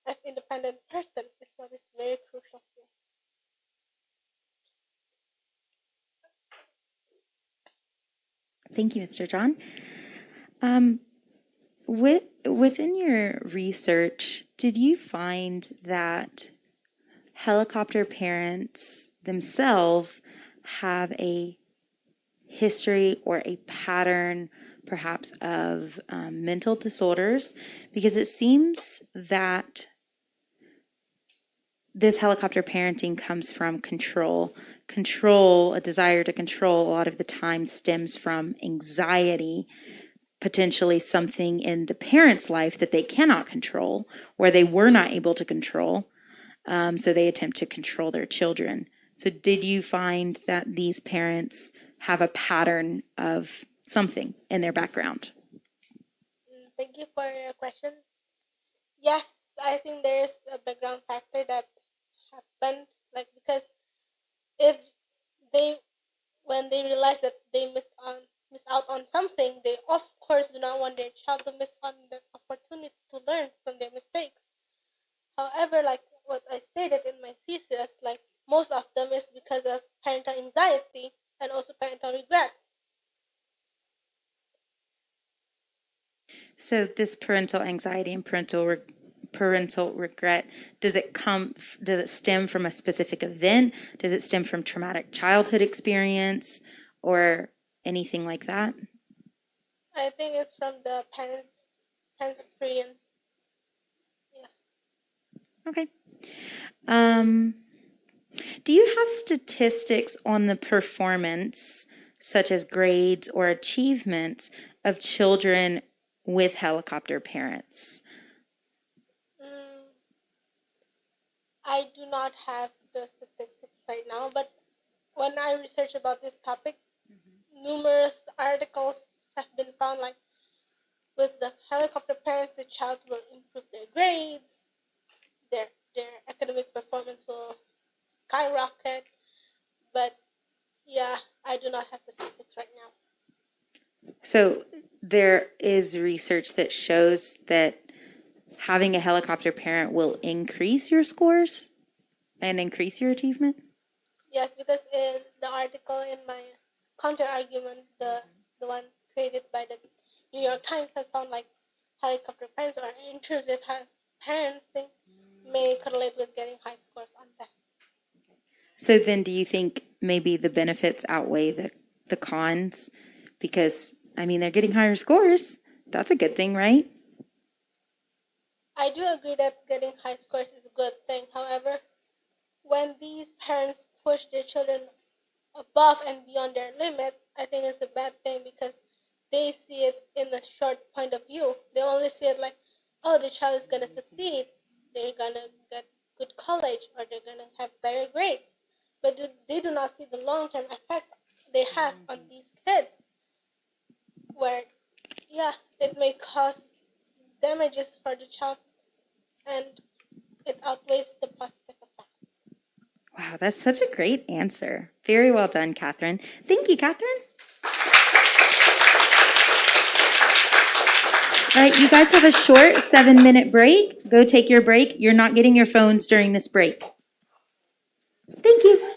as independent person is what is very crucial here. Thank you, Mr. John. Within your research, did you find that helicopter parents themselves have a history or a pattern, perhaps, of mental disorders? Because it seems that this helicopter parenting comes from control. A desire to control, a lot of the time stems from anxiety, potentially something in the parent's life that they cannot control, or they were not able to control. So they attempt to control their children. So did you find that these parents have a pattern of something in their background? Thank you for your question. Yes, I think there is a background factor that happened, because if they, when they realize that they miss out on something, they of course do not want their child to miss on the opportunity to learn from their mistakes. However, what I stated in my thesis, most of them is because of parental anxiety and also parental regrets. So this parental anxiety and parental regret, does it stem from a specific event? Does it stem from traumatic childhood experience or anything like that? I think it's from the parents' experience. Yeah. Okay. Do you have statistics on the performance, such as grades or achievements, of children with helicopter parents? I do not have the statistics right now, but when I research about this topic, numerous articles have been found like with the helicopter parents, the child will improve their grades, their academic performance will skyrocket. But yeah, I do not have the statistics right now. So there is research that shows that having a helicopter parent will increase your scores and increase your achievement? Yes, because in the article in my counter argument, the one created by the New York Times has found like helicopter parents or intrusive parenting may correlate with getting high scores on tests. So then do you think maybe the benefits outweigh the cons? Because, I mean, they're getting higher scores. That's a good thing, right? I do agree that getting high scores is a good thing. However, when these parents push their children above and beyond their limit, I think it's a bad thing because they see it in a short point of view. They only see it like, oh, the child is gonna succeed, they're gonna get good college, or they're gonna have better grades. But they do not see the long term effect they have on these kids, where, yeah, it may cause damages for the child and it outweighs the positive effects. Wow, that's such a great answer. Very well done, Catherine. Thank you, Catherine. All right, you guys have a short 7-minute break. Go take your break. You're not getting your phones during this break. Thank you.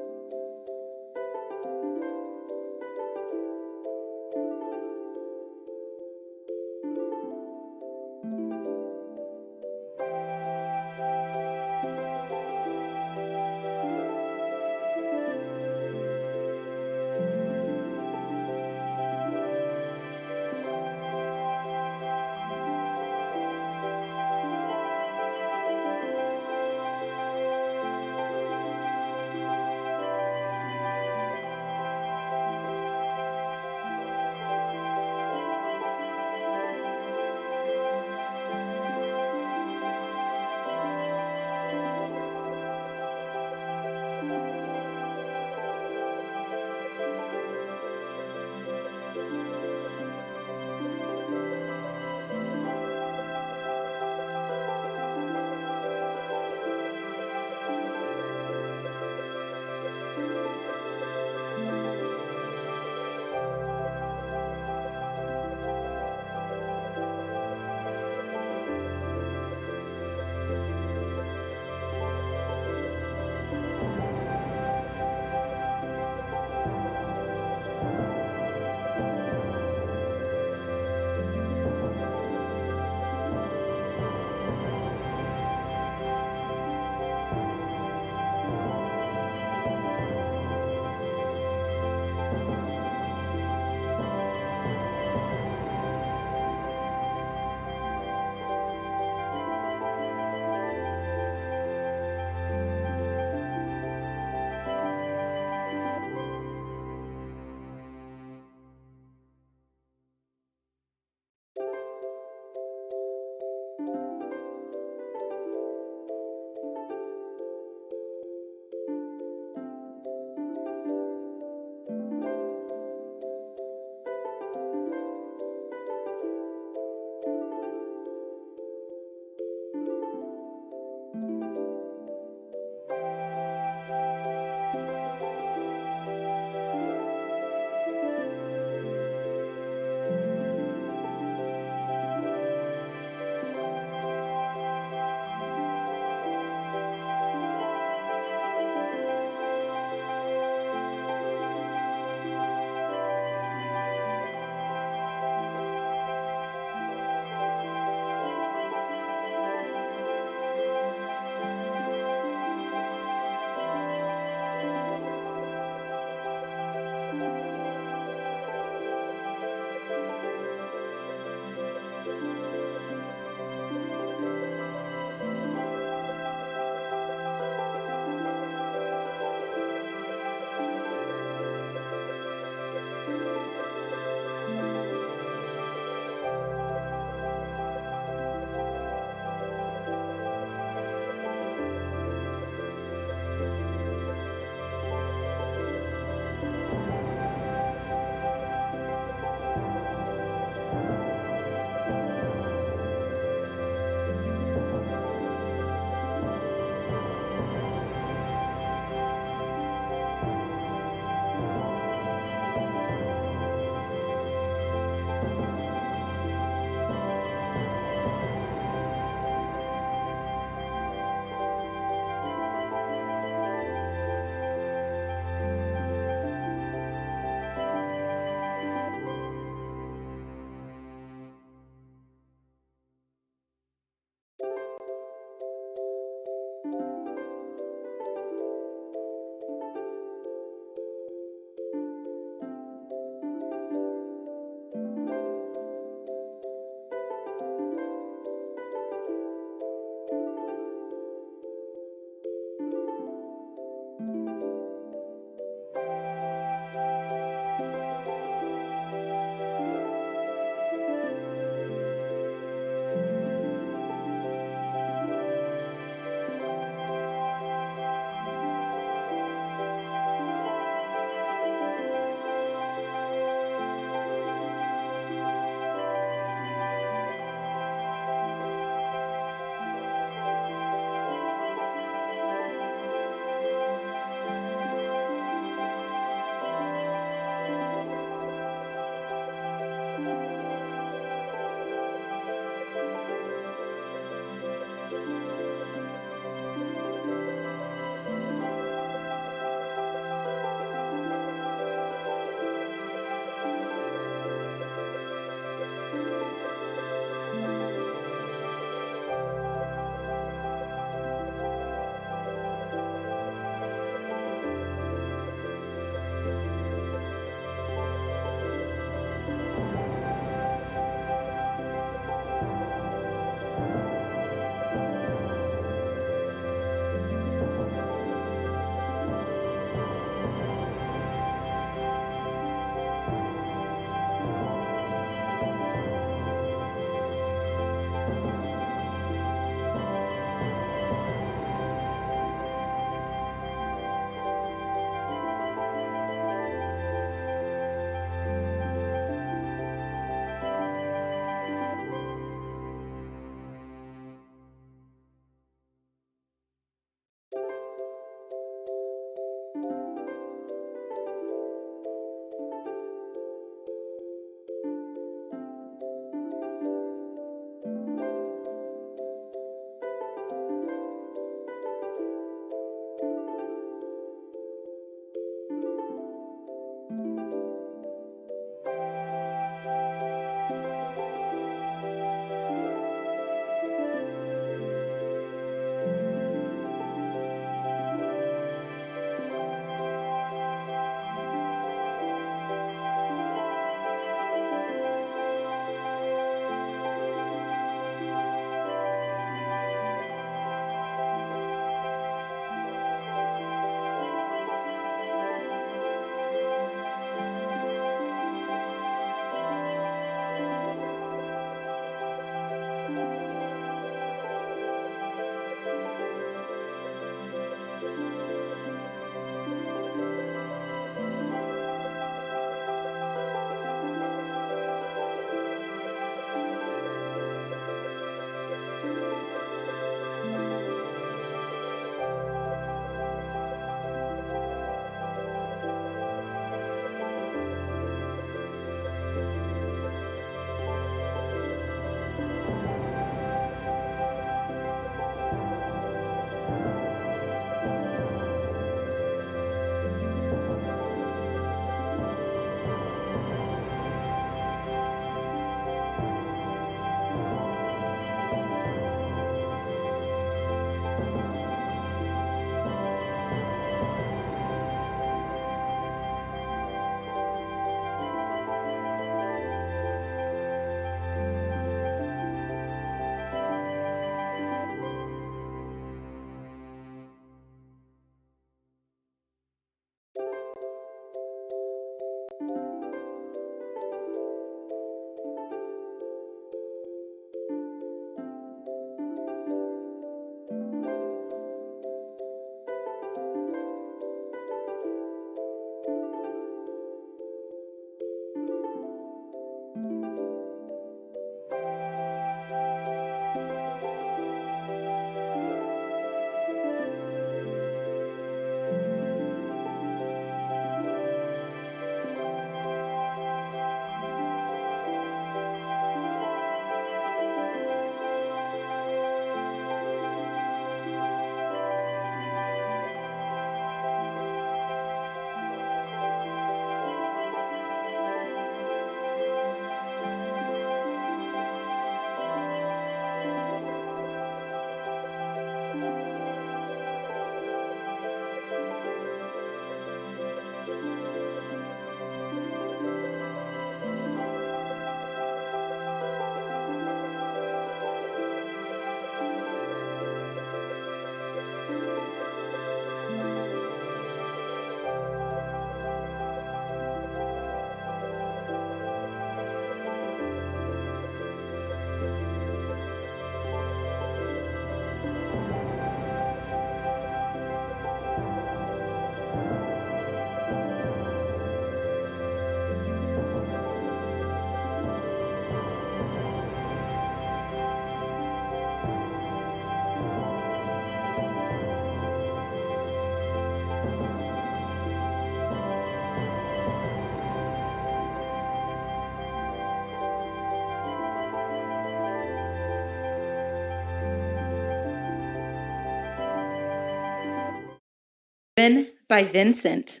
By Vincent.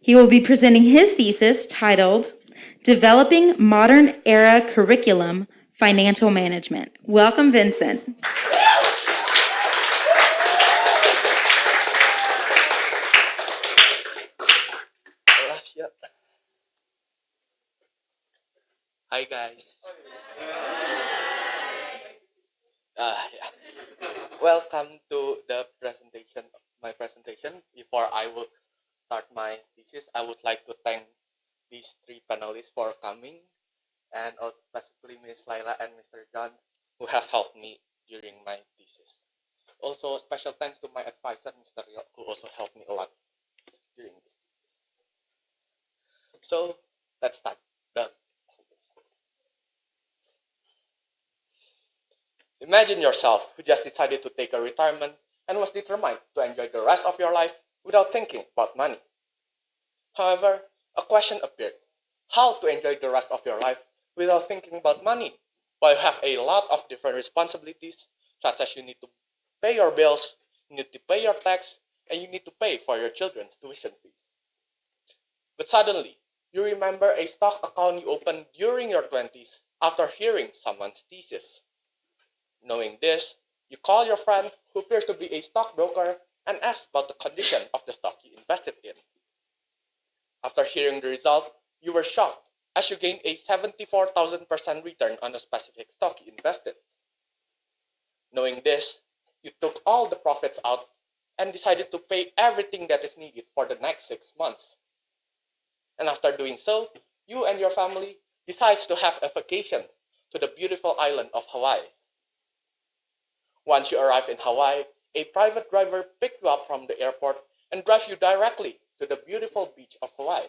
He will be presenting his thesis titled Developing Modern Era Curriculum Financial Management. Welcome, Vincent. Hi guys. Yeah. Welcome to the presentation. My presentation. Before I will start my thesis, I would like to thank these three panelists for coming, and also specifically Ms. Laila and Mr. John, who have helped me during my thesis. Also, special thanks to my advisor, Mr. Rio, who also helped me a lot during this thesis. So, let's start the presentation. Imagine yourself who just decided to take a retirement and was determined to enjoy the rest of your life without thinking about money. However, a question appeared: how to enjoy the rest of your life without thinking about money, while you have a lot of different responsibilities, such as you need to pay your bills, you need to pay your tax, and you need to pay for your children's tuition fees. But suddenly, you remember a stock account you opened during your 20s after hearing someone's thesis. Knowing this, you call your friend who appears to be a stockbroker and ask about the condition of the stock you invested in. After hearing the result, you were shocked as you gained a 74,000% return on a specific stock you invested. Knowing this, you took all the profits out and decided to pay everything that is needed for the next 6 months. And after doing so, you and your family decide to have a vacation to the beautiful island of Hawaii. Once you arrive in Hawaii, a private driver picks you up from the airport and drives you directly to the beautiful beach of Hawaii.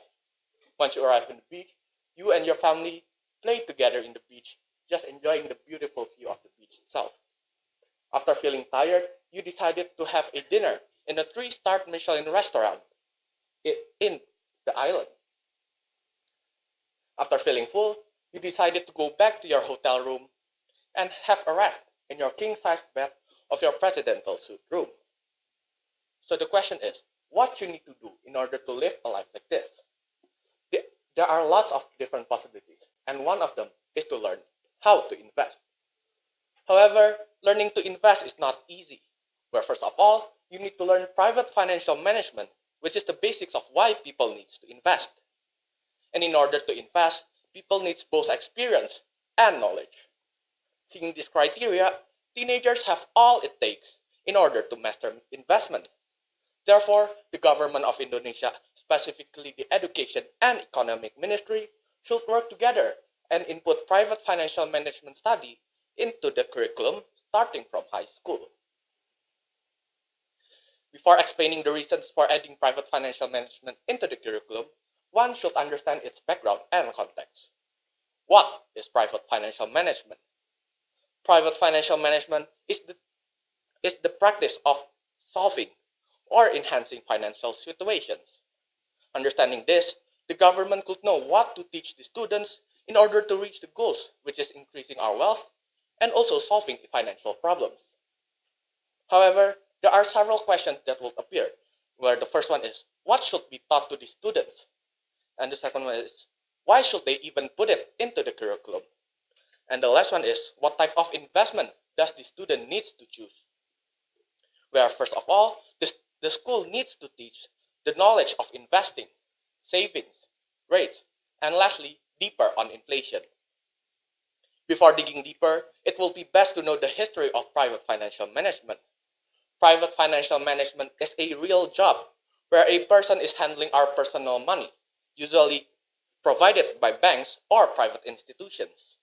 Once you arrive in the beach, you and your family play together in the beach, just enjoying the beautiful view of the beach itself. After feeling tired, you decided to have a dinner in a 3-star Michelin restaurant in the island. After feeling full, you decided to go back to your hotel room and have a rest in your king-sized bed of your presidential suite room. So the question is, what you need to do in order to live a life like this? There are lots of different possibilities, and one of them is to learn how to invest. However, learning to invest is not easy, where first of all, you need to learn private financial management, which is the basics of why people need to invest. And in order to invest, people need both experience and knowledge. Seeing this criteria, teenagers have all it takes in order to master investment. Therefore, the government of Indonesia, specifically the Education and Economic Ministry, should work together and input private financial management study into the curriculum starting from high school. Before explaining the reasons for adding private financial management into the curriculum, one should understand its background and context. What is private financial management? Private financial management is the practice of solving or enhancing financial situations. Understanding this, the government could know what to teach the students in order to reach the goals, which is increasing our wealth and also solving financial problems. However, there are several questions that will appear, where the first one is, what should be taught to the students? And the second one is, why should they even put it into the curriculum? And the last one is, what type of investment does the student needs to choose? Where first of all, the school needs to teach the knowledge of investing, savings, rates, and lastly, deeper on inflation. Before digging deeper, it will be best to know the history of private financial management. Private financial management is a real job where a person is handling our personal money, usually provided by banks or private institutions.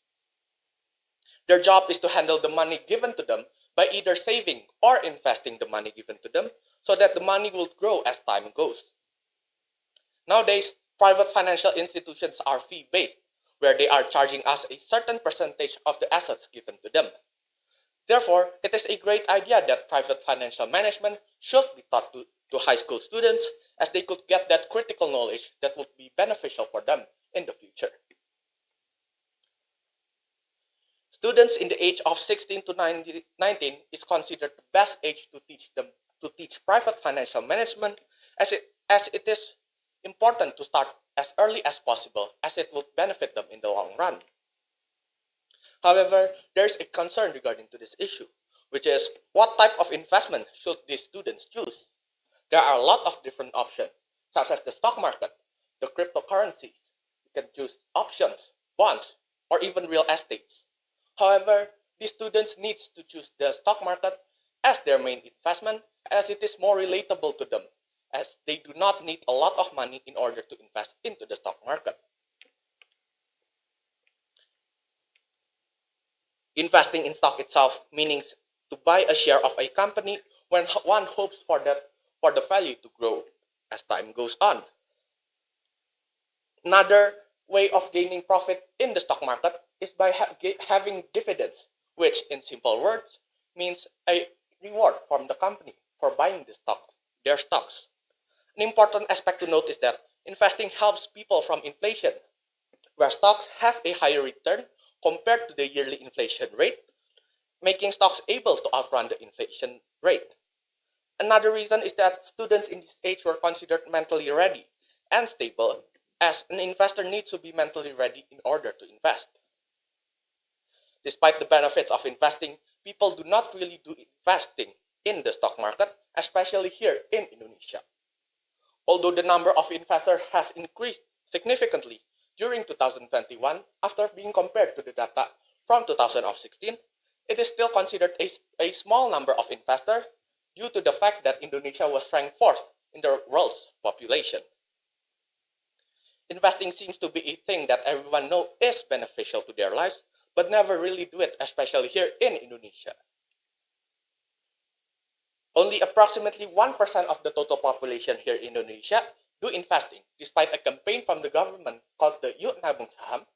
Their job is to handle the money given to them by either saving or investing the money given to them so that the money will grow as time goes. Nowadays, private financial institutions are fee-based, where they are charging us a certain percentage of the assets given to them. Therefore, it is a great idea that private financial management should be taught to high school students, as they could get that critical knowledge that would be beneficial for them in the future. Students in the age of 16 to 19 is considered the best age to teach private financial management, as it is important to start as early as possible, as it will benefit them in the long run. However, there is a concern regarding to this issue, which is what type of investment should these students choose? There are a lot of different options, such as the stock market, the cryptocurrencies. You can choose options, bonds, or even real estates. However, these students need to choose the stock market as their main investment, as it is more relatable to them, as they do not need a lot of money in order to invest into the stock market. Investing in stock itself means to buy a share of a company when one hopes for the value to grow as time goes on. Another way of gaining profit in the stock market is by having dividends, which in simple words means a reward from the company for buying their stocks. An important aspect to note is that investing helps people from inflation, where stocks have a higher return compared to the yearly inflation rate, making stocks able to outrun the inflation rate. Another reason is that students in this age were considered mentally ready and stable, as an investor needs to be mentally ready in order to invest. Despite the benefits of investing, people do not really do investing in the stock market, especially here in Indonesia. Although the number of investors has increased significantly during 2021 after being compared to the data from 2016, it is still considered a small number of investors due to the fact that Indonesia was ranked fourth in the world's population. Investing seems to be a thing that everyone knows is beneficial to their lives, but never really do it, especially here in Indonesia. Only approximately 1% of the total population here in Indonesia do investing, despite a campaign from the government called the Yuk Nabung Saham,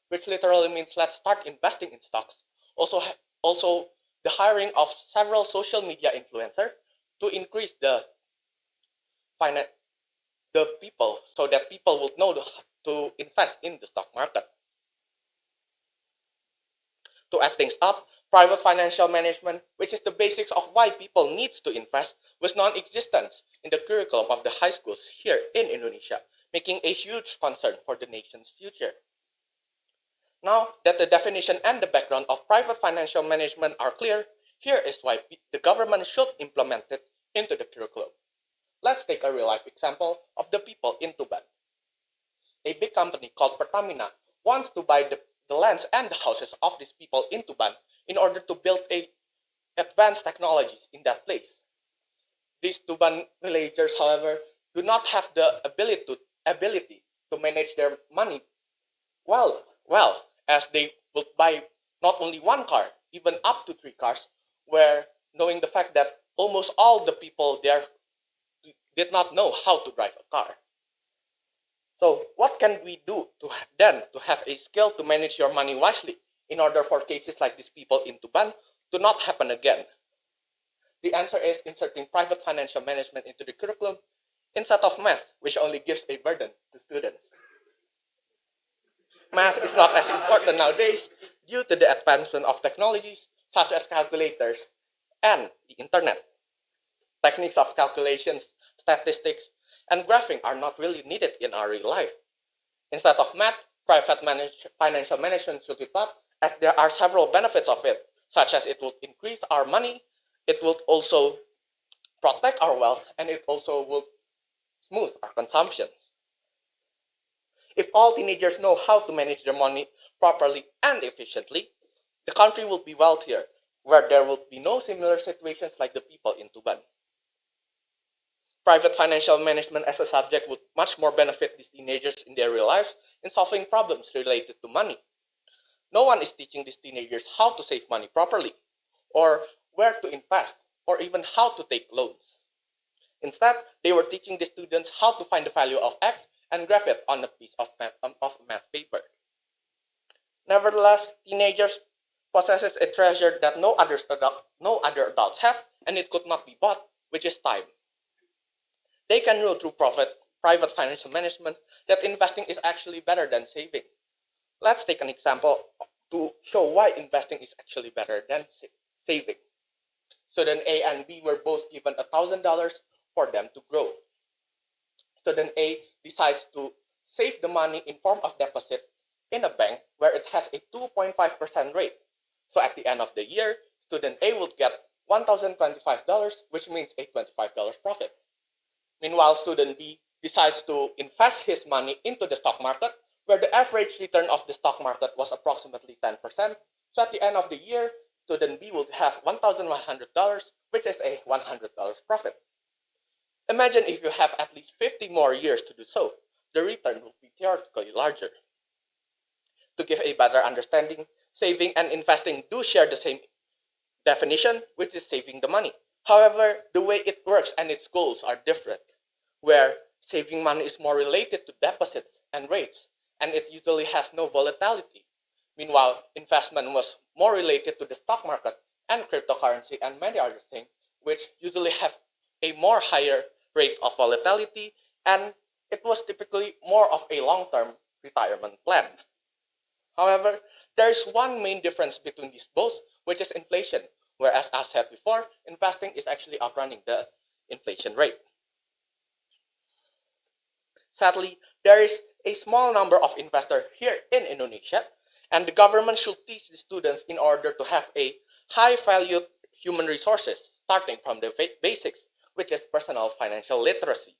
which literally means let's start investing in stocks. Also the hiring of several social media influencers to increase the people so that people would know to invest in the stock market. To add things up, private financial management, which is the basics of why people need to invest, was non-existent in the curriculum of the high schools here in Indonesia, making a huge concern for the nation's future. Now that the definition and the background of private financial management are clear, here is why the government should implement it into the curriculum. Let's take a real-life example of the people in Tuban. A big company called Pertamina wants to buy the lands and the houses of these people in Tuban in order to build advanced technologies in that place. These Tuban villagers, however, do not have the ability to manage their money well, as they would buy not only one car, even up to 3 cars, where knowing the fact that almost all the people there did not know how to drive a car. So what can we do to have a skill to manage your money wisely in order for cases like these people in Tuban to not happen again? The answer is inserting private financial management into the curriculum instead of math, which only gives a burden to students. Math is not as important nowadays due to the advancement of technologies such as calculators and the internet. Techniques of calculations, statistics, and graphing are not really needed in our real life. Instead of math, private financial management should be taught, as there are several benefits of it, such as it will increase our money, it will also protect our wealth, and it also will smooth our consumptions. If all teenagers know how to manage their money properly and efficiently, the country will be wealthier, where there will be no similar situations like the people in Tuban. Private financial management as a subject would much more benefit these teenagers in their real lives in solving problems related to money. No one is teaching these teenagers how to save money properly, or where to invest, or even how to take loans. Instead, they were teaching the students how to find the value of X and graph it on a piece of math paper. Nevertheless, teenagers possesses a treasure that no other adults have, and it could not be bought, which is time. They can know through private financial management that investing is actually better than saving. Let's take an example to show why investing is actually better than saving. Student A and B were both given $1,000 for them to grow. Student A decides to save the money in form of deposit in a bank where it has a 2.5% rate. So at the end of the year, student A would get $1,025, which means a $25 profit. Meanwhile, student B decides to invest his money into the stock market, where the average return of the stock market was approximately 10%. So at the end of the year, student B would have $1,100, which is a $100 profit. Imagine if you have at least 50 more years to do so, the return will be theoretically larger. To give a better understanding, saving and investing do share the same definition, which is saving the money. However, the way it works and its goals are different, where saving money is more related to deposits and rates, and it usually has no volatility. Meanwhile, investment was more related to the stock market and cryptocurrency and many other things, which usually have a more higher rate of volatility, and it was typically more of a long-term retirement plan. However, there is one main difference between these both, which is inflation, whereas as said before, investing is actually outrunning the inflation rate. Sadly, there is a small number of investors here in Indonesia, and the government should teach the students in order to have a high-value human resources, starting from the basics, which is personal financial literacy.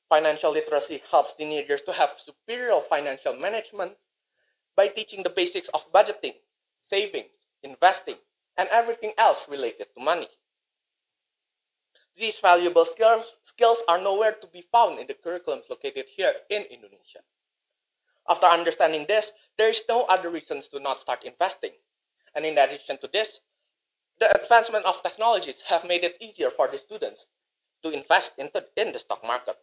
Financial literacy helps teenagers to have superior financial management by teaching the basics of budgeting, saving, investing, and everything else related to money. These valuable skills are nowhere to be found in the curriculums located here in Indonesia. After understanding this, there is no other reasons to not start investing. And in addition to this, the advancement of technologies have made it easier for the students to invest in the stock market.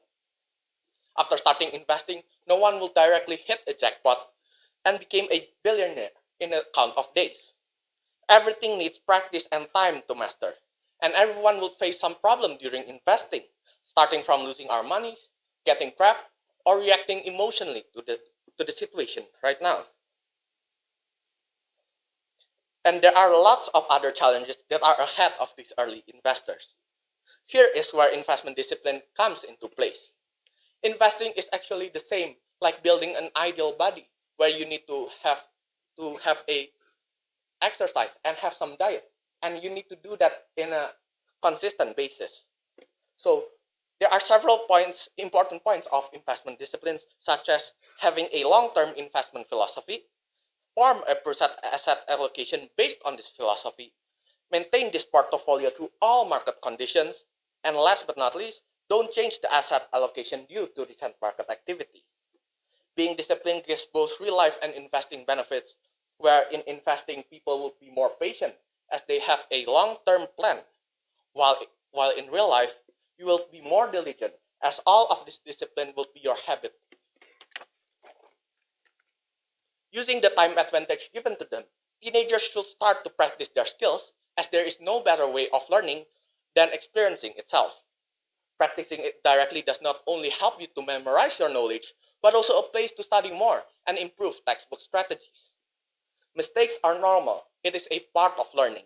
After starting investing, no one will directly hit a jackpot and become a billionaire in a count of days. Everything needs practice and time to master, and everyone will face some problem during investing, starting from losing our money, getting trapped, or reacting emotionally to the situation right now. And there are lots of other challenges that are ahead of these early investors. Here is where investment discipline comes into place. Investing is actually the same like building an ideal body, where you need to have a exercise and have some diet, and you need to do that in a consistent basis. So there are several important points of investment disciplines, such as having a long-term investment philosophy, form a asset allocation based on this philosophy, maintain this portfolio through all market conditions, and last but not least, don't change the asset allocation due to recent market activity. Being disciplined gives both real life and investing benefits, where in investing people will be more patient as they have a long-term plan, while in real life you will be more diligent as all of this discipline will be your habit. Using the time advantage given to them, teenagers should start to practice their skills, as there is no better way of learning than experiencing itself. Practicing it directly does not only help you to memorize your knowledge, but also a place to study more and improve textbook strategies. Mistakes are normal. It is a part of learning.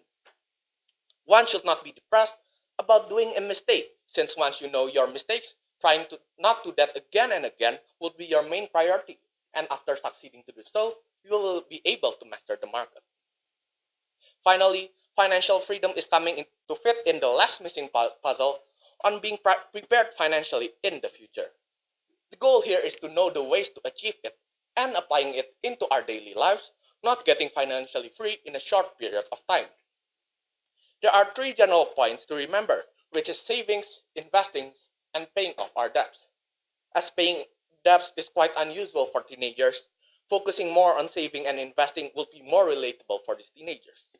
One should not be depressed about doing a mistake, since once you know your mistakes, trying to not do that again and again would be your main priority. And after succeeding to do so, you will be able to master the market. Finally, financial freedom is coming in to fit in the last missing puzzle on being prepared financially in the future. The goal here is to know the ways to achieve it and applying it into our daily lives, not getting financially free in a short period of time. There are three general points to remember, which is savings, investing, and paying off our debts. As paying debts is quite unusual for teenagers, focusing more on saving and investing will be more relatable for these teenagers.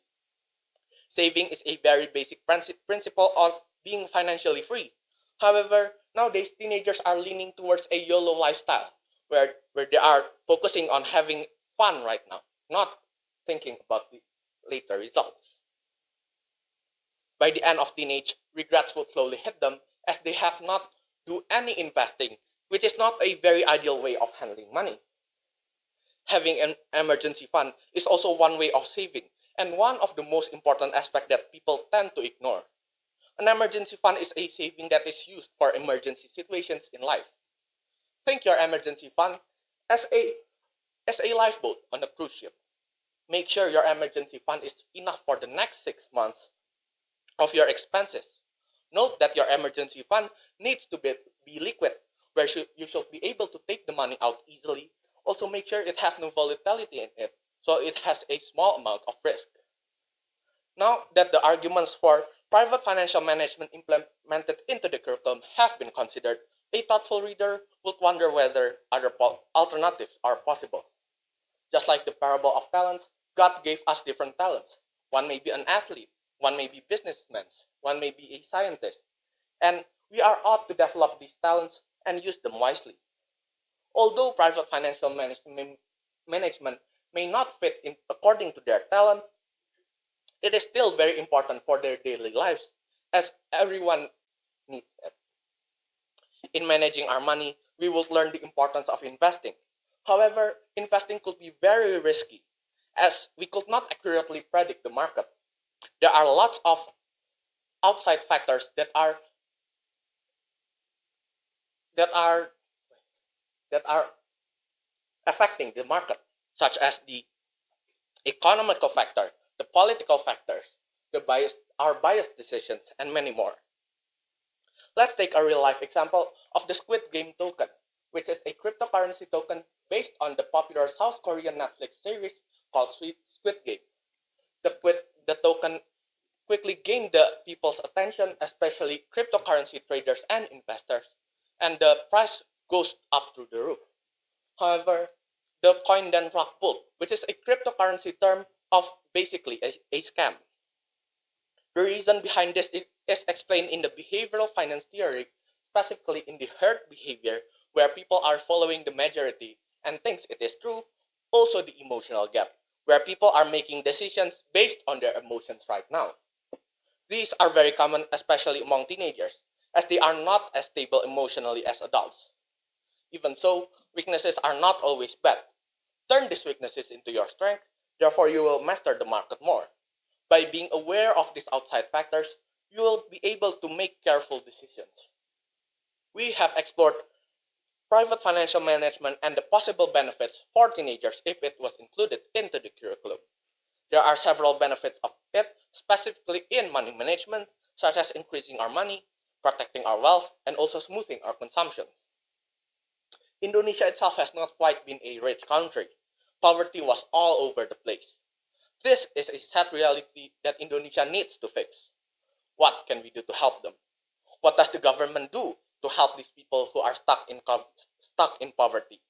Saving is a very basic principle of being financially free. However, nowadays teenagers are leaning towards a YOLO lifestyle, where they are focusing on having fun right now, not thinking about the later results. By the end of teenage, regrets will slowly hit them as they have not do any investing, which is not a very ideal way of handling money. Having an emergency fund is also one way of saving, and one of the most important aspects that people tend to ignore. An emergency fund is a saving that is used for emergency situations in life. Think your emergency fund as a lifeboat on a cruise ship. Make sure your emergency fund is enough for the next 6 months of your expenses. Note that your emergency fund needs to be liquid, where you should be able to take the money out easily. Also make sure it has no volatility in it, so it has a small amount of risk. Now that the arguments for private financial management implemented into the curriculum have been considered, a thoughtful reader would wonder whether other alternatives are possible. Just like the parable of talents, God gave us different talents. One may be an athlete, one may be businessman, one may be a scientist, and we are ought to develop these talents and use them wisely. Although private financial management may not fit in according to their talent, it is still very important for their daily lives, as everyone needs it. In managing our money, we will learn the importance of investing. However, investing could be very risky, as we could not accurately predict the market. There are lots of outside factors that are that are affecting the market, such as the economical factor, the political factors, our biased decisions, and many more. Let's take a real life example of the Squid Game token, which is a cryptocurrency token based on the popular South Korean Netflix series called Squid Game. The token quickly gained the people's attention, especially cryptocurrency traders and investors, and the price goes up through the roof. However, the coin then rug pulled, which is a cryptocurrency term of basically a scam. The reason behind this is explained in the behavioral finance theory, specifically in the herd behavior, where people are following the majority and thinks it is true. Also, the emotional gap, where people are making decisions based on their emotions right now. These are very common, especially among teenagers, as they are not as stable emotionally as adults. Even so, weaknesses are not always bad. Turn these weaknesses into your strength, therefore, you will master the market more. By being aware of these outside factors, you will be able to make careful decisions. We have explored private financial management and the possible benefits for teenagers if it was included into the curriculum. There are several benefits of it, specifically in money management, such as increasing our money, protecting our wealth, and also smoothing our consumptions. Indonesia itself has not quite been a rich country. Poverty was all over the place. This is a sad reality that Indonesia needs to fix. What can we do to help them? What does the government do to help these people who are stuck in poverty?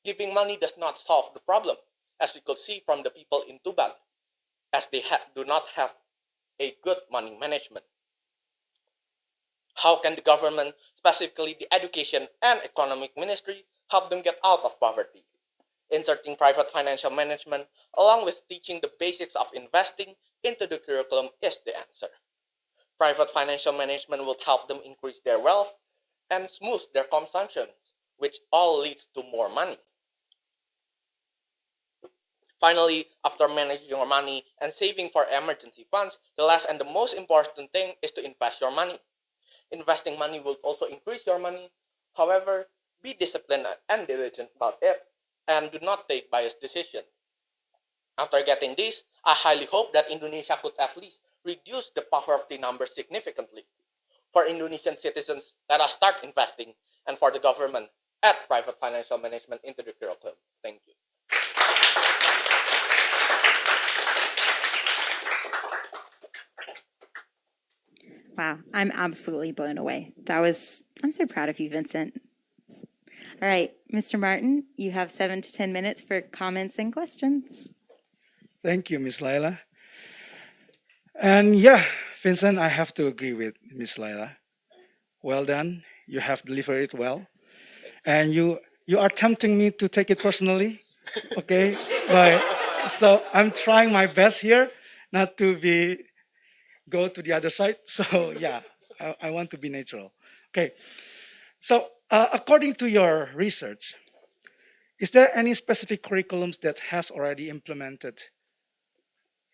Giving money does not solve the problem, as we could see from the people in Tuban, as they do not have a good money management. How can the government, specifically the Education and Economic Ministry, help them get out of poverty? Inserting private financial management, along with teaching the basics of investing into the curriculum, is the answer. Private financial management will help them increase their wealth and smooth their consumptions, which all leads to more money. Finally, after managing your money and saving for emergency funds, the last and the most important thing is to invest your money. Investing money will also increase your money. However, be disciplined and diligent about it, and do not take biased decisions. After getting this, I highly hope that Indonesia could at least reduce the poverty number significantly. For Indonesian citizens, let us start investing, and for the government, add private financial management into the curriculum. Thank you. Wow, I'm absolutely blown away. I'm so proud of you, Vincent. All right, Mr. Martin, you have 7 to 10 minutes for comments and questions. Thank you, Miss Laila. And yeah, Vincent, I have to agree with Miss Laila. Well done. You have delivered it well. And you are tempting me to take it personally. Okay? But so I'm trying my best here not to go to the other side. So yeah, I want to be neutral. Okay. So according to your research, is there any specific curriculums that has already implemented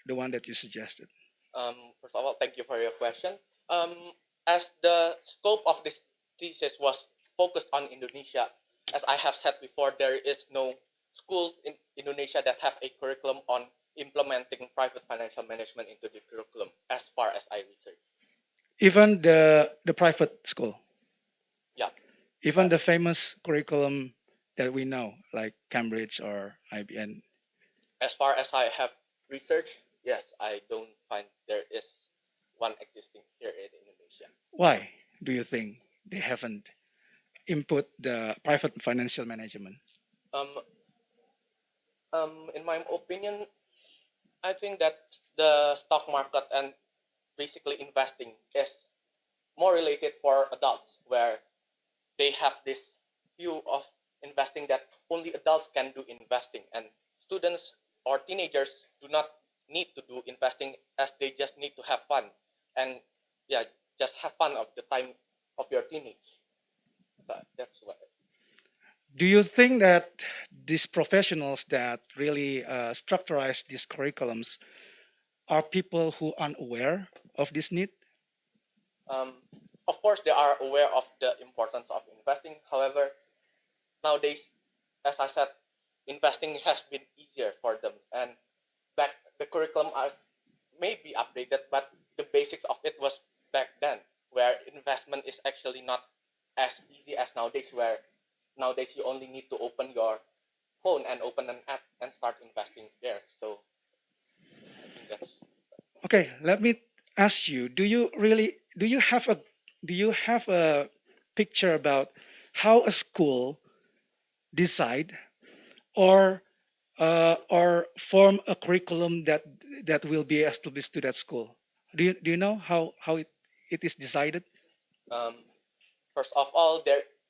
the one that you suggested? First of all, thank you for your question. As the scope of this thesis was focused on Indonesia, as I have said before, there is no schools in Indonesia that have a curriculum on implementing private financial management into the curriculum, as far as I researched. Even the private school? Yeah. Even the famous curriculum that we know, like Cambridge or IBN? As far as I have researched, yes, I don't find there is one existing here in Indonesia. Why do you think they haven't input the private financial management? In my opinion, I think that the stock market and basically investing is more related for adults, where they have this view of investing that only adults can do investing, and students or teenagers do not need to do investing, as they just need to have fun and just have fun of the time of your teenage. that's why. Do you think that these professionals that really structurize these curriculums are people who are unaware of this need? Of course, they are aware of the importance of investing. However, nowadays, as I said, investing has been easier for them, and back the curriculum may be updated, but the basics of it was back then, where investment is actually not as easy as nowadays, where nowadays you only need to open your phone and open an app and start investing there. So I think that's Okay, let me ask you: do you have a picture about how a school decide or form a curriculum that will be established to that school? Do you know how it is decided? um, first of all,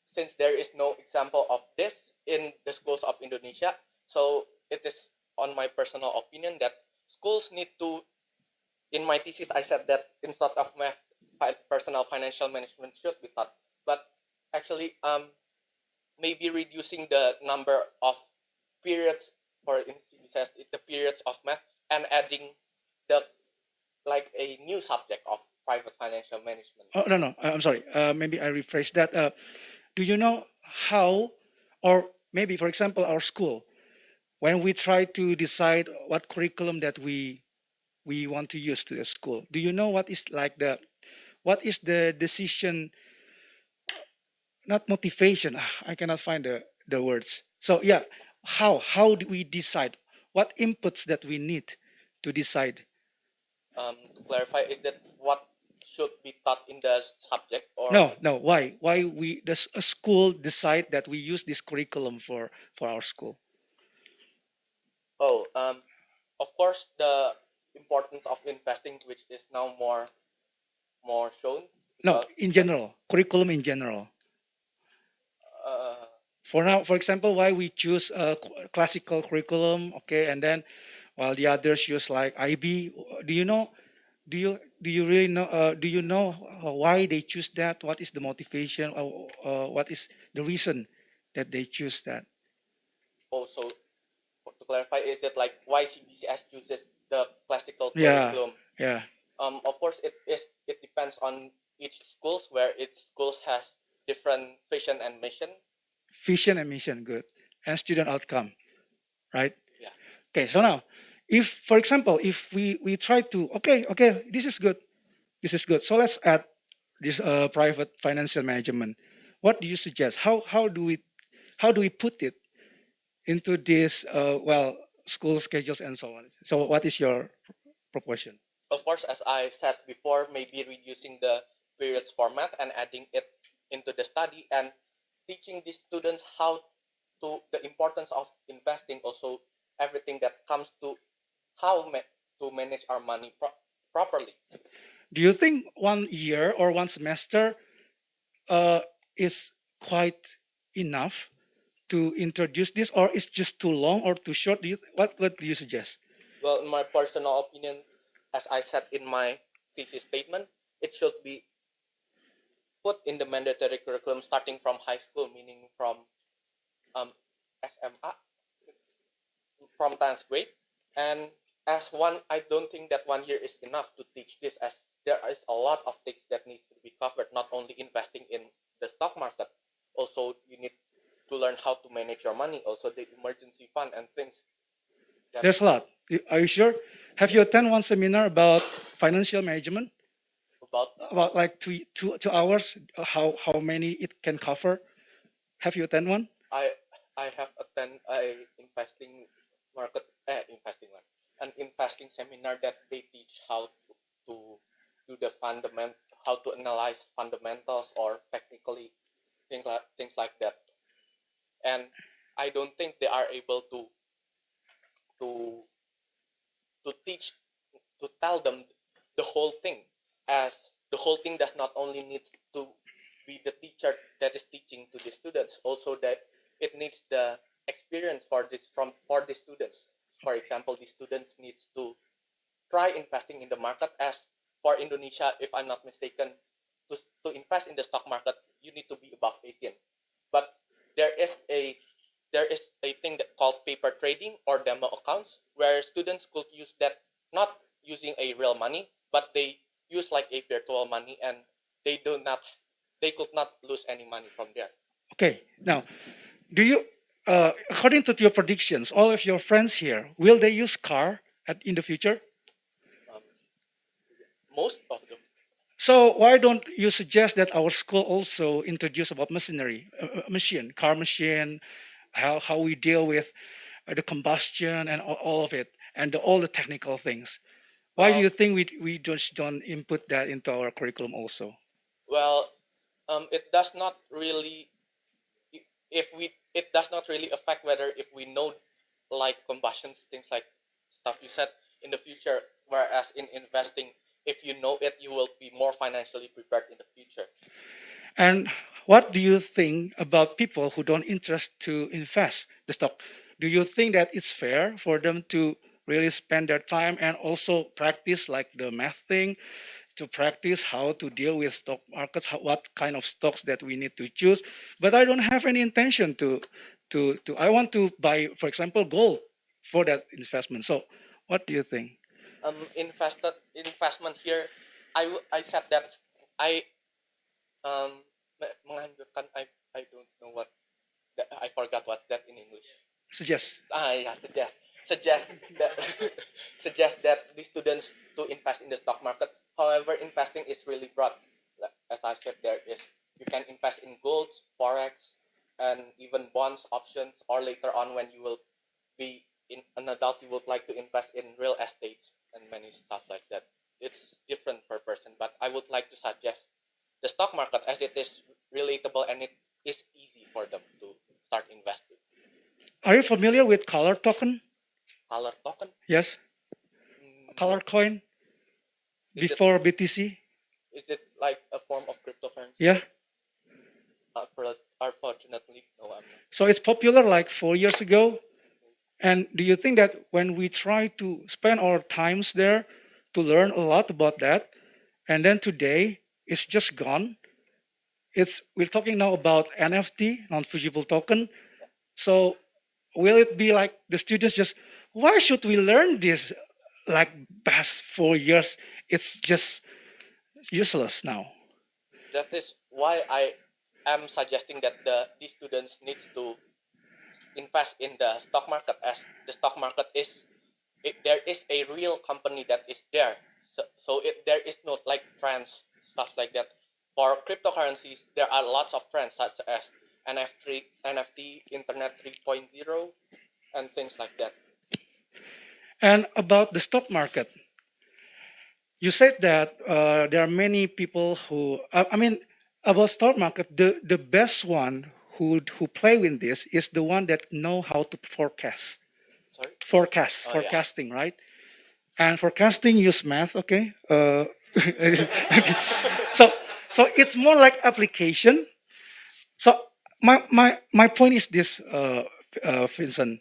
since there is no example of this in the schools of Indonesia, so it is on my personal opinion that schools need to. In my thesis, I said that instead of math, personal financial management should be taught, but actually, maybe reducing the number of periods, for instance, the periods of math, and adding the like a new subject of private financial management. Oh, no, I'm sorry. Maybe I rephrase that. Do you know how, or maybe for example, our school, when we try to decide what curriculum that we want to use to the school, do you know what is the decision, not motivation? I cannot find the words. So yeah, how do we decide what inputs that we need to decide? To clarify, is that what should be taught in the subject, or No, why does a school decide that we use this curriculum for our school? oh, of course, the importance of investing, which is now more shown No, because in general, curriculum in general. uh, For now, for example, why we choose a classical curriculum, okay, and then while the others use like IB. Do you know? Do you really know? Do you know why they choose that? What is the motivation? What is the reason that they choose that? also to clarify, is it like why CBCS chooses the classical Yeah, curriculum? yeah. Of course, it depends on each schools, where each schools has different vision and mission. Vision and mission, good, and student outcome, right? Yeah. Okay, so now, if for example, if we try to okay, this is good. So let's add this private financial management. What do you suggest? How do we put it into this school schedules and so on? So what is your proportion? Of course, as I said before, maybe reducing the periods format and adding it into the study, and teaching the students how to the importance of investing, also everything that comes to how to manage our money properly. Do you think 1 year or one semester uh, is quite enough to introduce this, or is just too long or too short? What do you suggest? Well, in my personal opinion, as I said in my thesis statement, it should be put in the mandatory curriculum starting from high school, meaning from SMA, from 10th grade. And as one, I don't think that 1 year is enough to teach this, as there is a lot of things that needs to be covered, not only investing in the stock market, also you need to learn how to manage your money, also the emergency fund and things that There's a lot. Are you sure? Have you attended one seminar about financial management? about. About like 2 hours? How many it can cover? Have you attended one? I I have attended a an investing seminar that they teach how to do the fundament, how to analyze fundamentals or technically things like that. And I don't think they are able to to teach to tell them the whole thing, as the whole thing does not only needs to be the teacher that is teaching to the students, also that it needs the experience for the students. For example, the students needs to try investing in the market, as for Indonesia, if I'm not mistaken, to invest in the stock market you need to be above 18. but there is a thing that called paper trading or demo accounts where students could use that, not using a real money, but they use like a virtual money, and they could not lose any money from there. Okay, now, do you, according to your predictions, all of your friends here, will they use car in the future? Um, Most of them. So why don't you suggest that our school also introduce about machinery, car machine, how we deal with the combustion and all of it, and all the technical things. Why do Well, you think we just don't input that into our curriculum also? well, it does not really, if we it does not really affect whether if we know like combustions, things like stuff you said in the future. Whereas in investing, if you know it, you will be more financially prepared in the future. And what do you think about people who don't interest to invest the stock? Do you think that it's fair for them to really spend their time and also practice like the math thing, to practice how to deal with stock markets, what kind of stocks that we need to choose? But I don't have any intention to I want to buy, for example, gold for that investment. So what do you think? Investment here, I said that I menghancurkan, I don't know what that, I forgot what's that in English. Suggest. Yeah, suggest that suggest that the students to invest in the stock market. However, investing is really broad. As I said, there is, you can invest in gold, forex, and even bonds, options, or later on when you will be in an adult, you would like to invest in real estate and many stuff like that. It's different per person, but I would like to suggest the stock market as it is relatable and it is easy for them to start investing. Are you familiar with color token? Color token? Yes. Color No. coin Is it, before BTC? is it like a form of cryptocurrency? Yeah. Unfortunately, no, I'm not. So it's popular like 4 years ago. And do you think that when we try to spend our times there to learn a lot about that, and then today it's just gone? We're talking now about NFT, non-fungible token. So will it be like the students just, why should we learn this like past 4 years? It's just useless now. That is why I am suggesting that these students needs to invest in the stock market, as the stock market is, there is a real company that is there. So there is no like trends, stuff like that. For cryptocurrencies, there are lots of trends such as NFT, Internet 3.0, and things like that. And about the stock market, you said that there are many people who, I mean, about stock market, the best one who play with this is the one that know how to forecast. Sorry? Forecast, Oh, yeah. forecasting, right? And forecasting use math, okay? so so it's more like application. So my point is this, Vincent.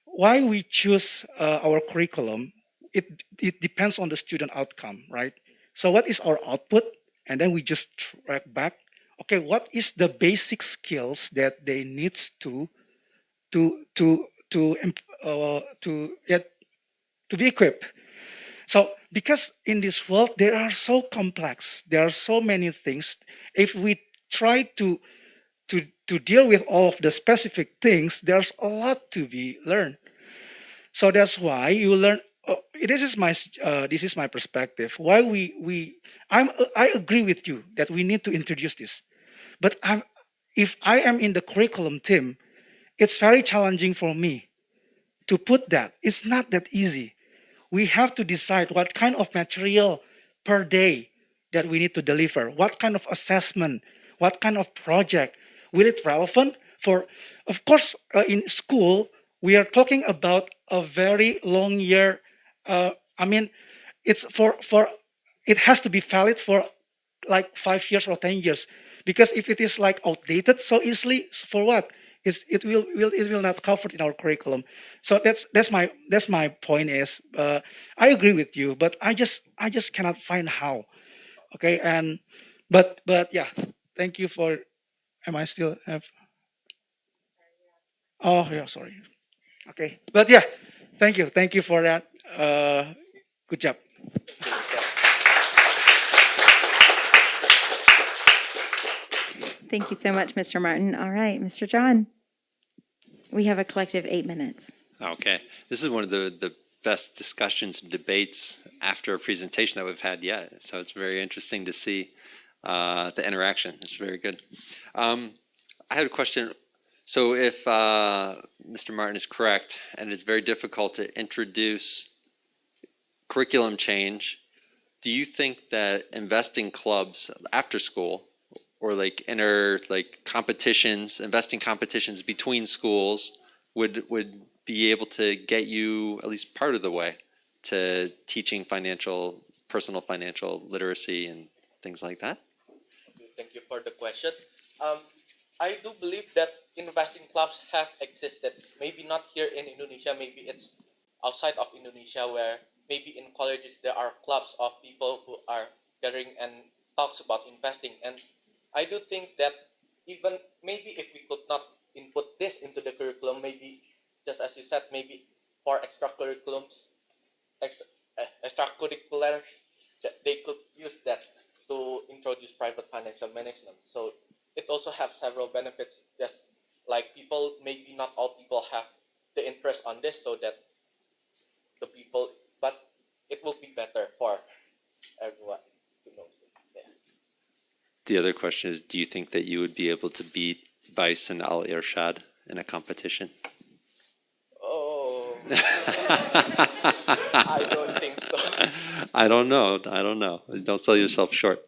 Why we choose our curriculum, it depends on the student outcome, right? So what is our output? And then we just track back. Okay, what is the basic skills that they need to get to be equipped? So because in this world they are so complex, there are so many things. If we try to deal with all of the specific things, there's a lot to be learned. So that's why you learn. This is my perspective. Why I agree with you that we need to introduce this. But if I am in the curriculum team, it's very challenging for me to put that. It's not that easy. We have to decide what kind of material per day that we need to deliver, what kind of assessment, what kind of project. Will it relevant for, of course, in school, we are talking about a very long year. I mean, it's it has to be valid for like 5 years or 10 years, because if it is like outdated so easily, for what? It will not cover in our curriculum. So that's my point is, I agree with you, but I just cannot find how. Okay, and but yeah, thank you for Am I still have? Oh, yeah, sorry. Okay, but yeah, thank you for that. Good job. Thank you so much, Mr. Martin. All right, Mr. John. We have a collective 8 minutes. Okay. This is one of the best discussions and debates after a presentation that we've had yet. So it's very interesting to see the interaction. It's very good. I had a question. So if Mr. Martin is correct, and it's very difficult to introduce curriculum change, do you think that investing clubs after school or like competitions, investing competitions between schools would be able to get you at least part of the way to teaching personal financial literacy and things like that? Okay, thank you for the question. Um, I do believe that investing clubs have existed. Maybe not here in Indonesia. Maybe it's outside of Indonesia, where maybe in colleges there are clubs of people who are gathering and talks about investing. And I do think that even maybe if we could not input this into the curriculum, maybe just as you said, maybe for extra, extracurricular, that they could use that to introduce private financial management. So it also has several benefits. Just like people, maybe not all people have the interest on this, so that the people, but it will be better for everyone to know. Yeah. The other question is, do you think that you would be able to beat Vice and Al Irshad in a competition? Oh, I don't think so. I don't know. Don't sell yourself short.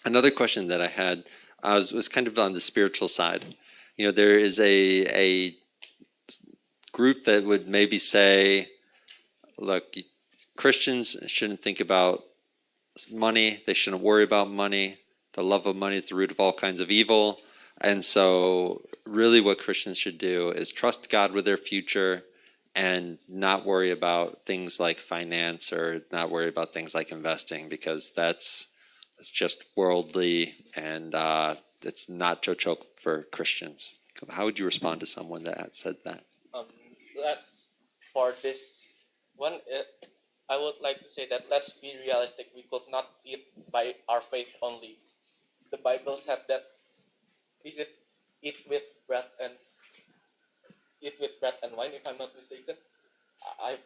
Another question that I had was kind of on the spiritual side. You know, there is a group that would maybe say, look, Christians shouldn't think about money. They shouldn't worry about money. The love of money is the root of all kinds of evil. And so really what Christians should do is trust God with their future and not worry about things like finance or not worry about things like investing, because it's just worldly and it's not chochok for Christians. How would you respond to someone that said that? Um, let's for this one. I would like to say that let's be realistic. We could not eat by our faith only. The Bible said that we should eat with bread and eat with bread and wine. If I'm not mistaken, I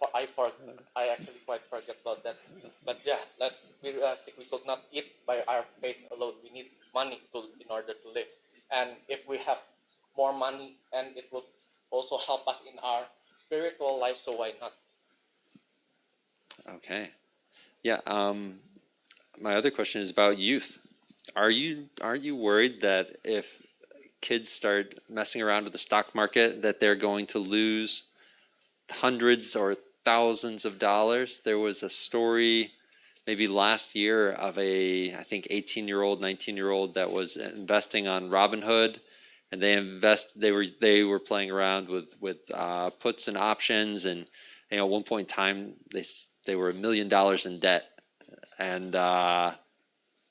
actually quite forget about that. But yeah, let's be realistic. We could not eat by our faith alone. We need money in order to live. And if we have more money, and it will also help us in our spiritual life, so why not? Okay. Yeah. My other question is about youth. Aren't you worried that if kids start messing around with the stock market, that they're going to lose hundreds or thousands of dollars? There was a story maybe last year of I think 18-year-old, 19-year-old that was investing on Robinhood, and they were playing around with puts and options, and at one point in time they were $1 million in debt, and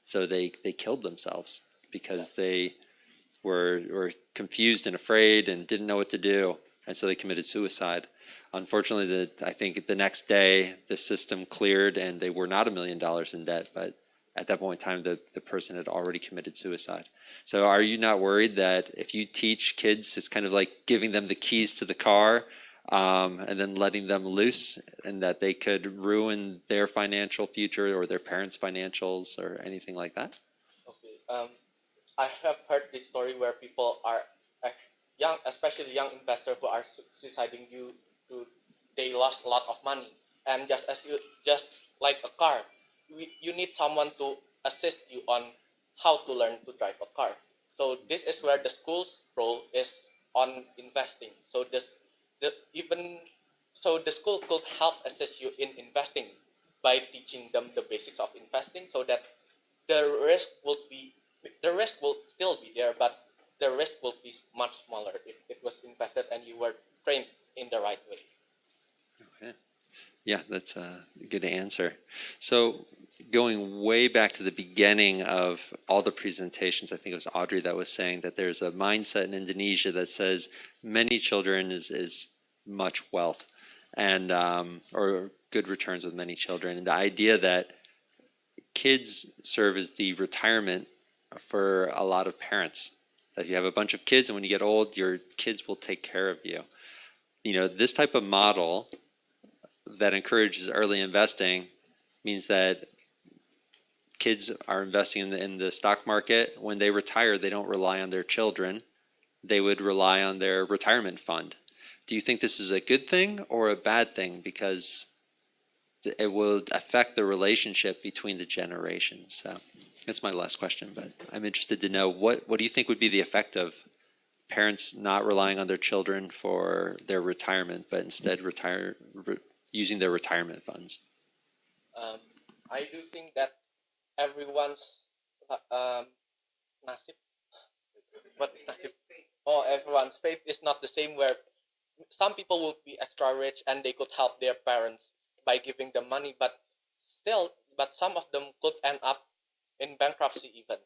so they killed themselves because they were confused and afraid and didn't know what to do, and so they committed suicide. Unfortunately, I think the next day the system cleared and they were not $1 million in debt, but at that point in time the person had already committed suicide. So are you not worried that if you teach kids, it's kind of like giving them the keys to the car and then letting them loose, and that they could ruin their financial future or their parents' financials or anything like that? Okay. I have heard this story where people are young, especially young investors who are suiciding due to they lost a lot of money. And just like a car, you need someone to assist you on how to learn to drive a car. So this is where the school's role is on investing. So even so the school could help assist you in investing by teaching them the basics of investing, so that the risk will be the risk will still be there, but the risk will be much smaller if it was invested and you were trained in the right way. Okay. Yeah, that's a good answer. So going way back to the beginning of all the presentations, I think it was Audrey that was saying that there's a mindset in Indonesia that says many children is much wealth, and or good returns with many children. And the idea that kids serve as the retirement for a lot of parents. That you have a bunch of kids, and when you get old, your kids will take care of you. This type of model that encourages early investing means that kids are investing in the stock market. When they retire, they don't rely on their children. They would rely on their retirement fund. Do you think this is a good thing or a bad thing? Because it will affect the relationship between the generations. So that's my last question, but I'm interested to know what do you think would be the effect of parents not relying on their children for their retirement, but instead using their retirement funds? I do think that everyone's nasib. What is nasib? Oh, everyone's faith is not the same. Where some people will be extra rich and they could help their parents by giving them money, but some of them could end up in bankruptcy even.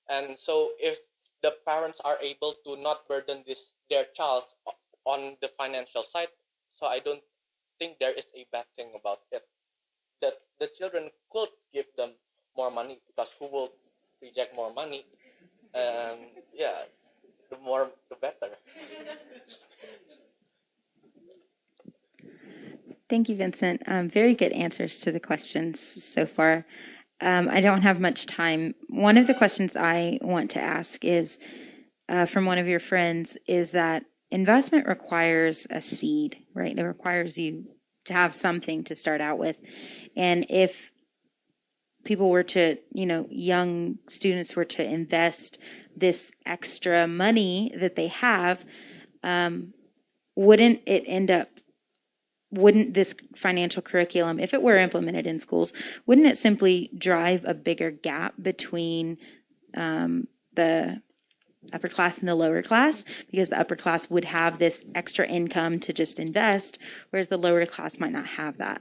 And so, if the parents are able to not burden their child on the financial side, so I don't think there is a bad thing about it. That the children could give them more money, because who will reject more money? And yeah, the more the better. Thank you, Vincent. Very good answers to the questions so far. I don't have much time. One of the questions I want to ask is from one of your friends is that investment requires a seed, right? It requires you to have something to start out with. And if people were to, young students were to invest this extra money that they have, wouldn't this financial curriculum, if it were implemented in schools, wouldn't it simply drive a bigger gap between the upper class and the lower class? Because the upper class would have this extra income to just invest, whereas the lower class might not have that.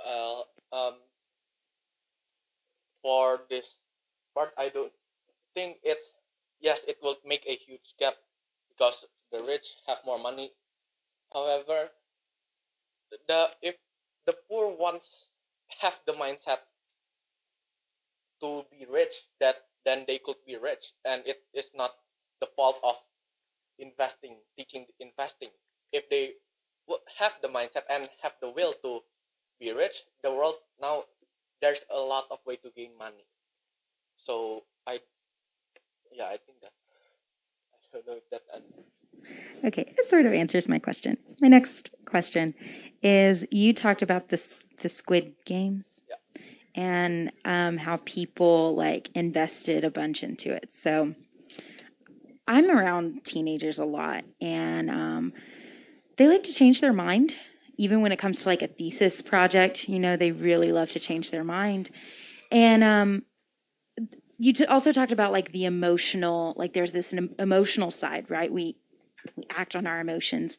Well, for this part, I don't think it will make a huge gap because the rich have more money. However, if the poor ones have the mindset to be rich, then they could be rich, and it is not the fault of teaching investing. If they have the mindset and have the will to be rich, the world now, there's a lot of way to gain money. So I think that I don't know if that answers. Okay, it sort of answers my question. My next question is, you talked about the Squid Games. Yeah. And how people invested a bunch into it. So I'm around teenagers a lot, and they like to change their mind, even when it comes to a thesis project. They really love to change their mind. And you also talked about the emotional, there's this emotional side, right? We act on our emotions,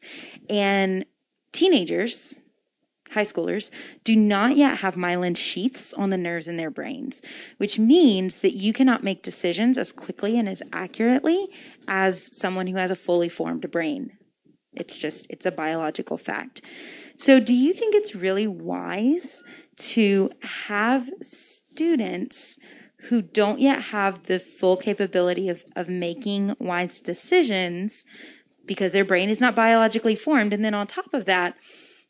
and teenagers, high schoolers, do not yet have myelin sheaths on the nerves in their brains, which means that you cannot make decisions as quickly and as accurately as someone who has a fully formed brain. It's a biological fact. So do you think it's really wise to have students who don't yet have the full capability of making wise decisions because their brain is not biologically formed? And then on top of that,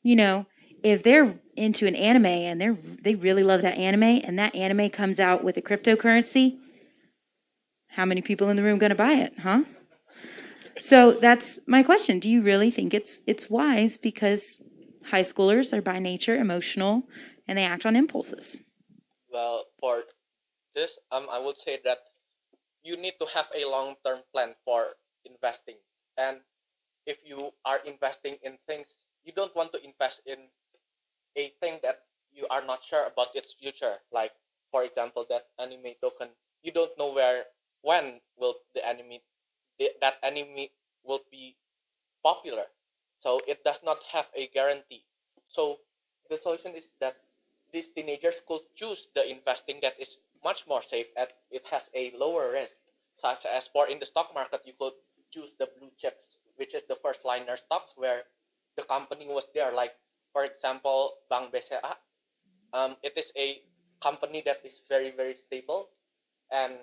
if they're into an anime and they really love that anime, and that anime comes out with a cryptocurrency, how many people in the room going to buy it, huh? So that's my question. Do you really think it's wise, because high schoolers are by nature emotional and they act on impulses? Well, for this, I would say that you need to have a long-term plan for investing. And if you are investing in things, you don't want to invest in a thing that you are not sure about its future. Like, for example, that anime token, you don't know when will that anime will be popular. So it does not have a guarantee. So the solution is that these teenagers could choose the investing that is much more safe and it has a lower risk. Such as for in the stock market, you could choose the blue chips, which is the first liner stocks where the company was there. Like for example, Bangsa. It is a company that is very very stable, and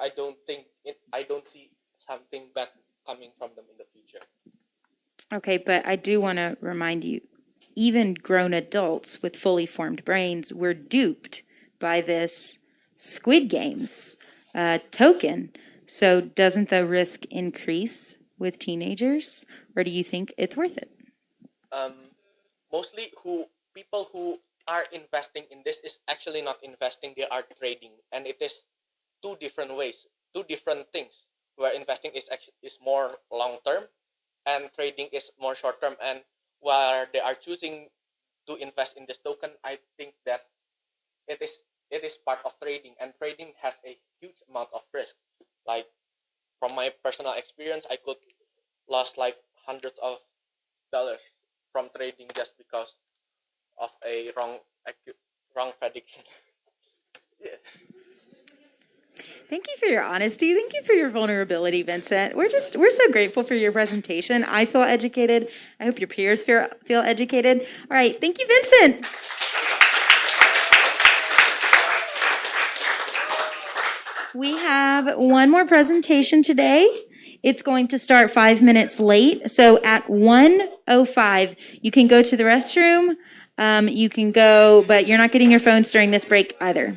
I don't see something bad coming from them in the future. Okay, but I do want to remind you, even grown adults with fully formed brains were duped by this Squid Games token. So doesn't the risk increase with teenagers, or do you think it's worth it? Mostly people who are investing in this is actually not investing, they are trading, and it is two different ways, two different things, where investing is more long term and trading is more short term. And while they are choosing to invest in this token, I think that it is part of trading, and trading has a huge amount of risk. Like from my personal experience, I could lost like hundreds of dollars from trading just because of a wrong prediction. Yeah. Thank you for your honesty. Thank you for your vulnerability, Vincent. We're so grateful for your presentation. I feel educated. I hope your peers feel educated. All right, thank you, Vincent. We have one more presentation today. It's going to start 5 minutes late. So at 1:05, you can go to the restroom. You can go, but you're not getting your phones during this break either.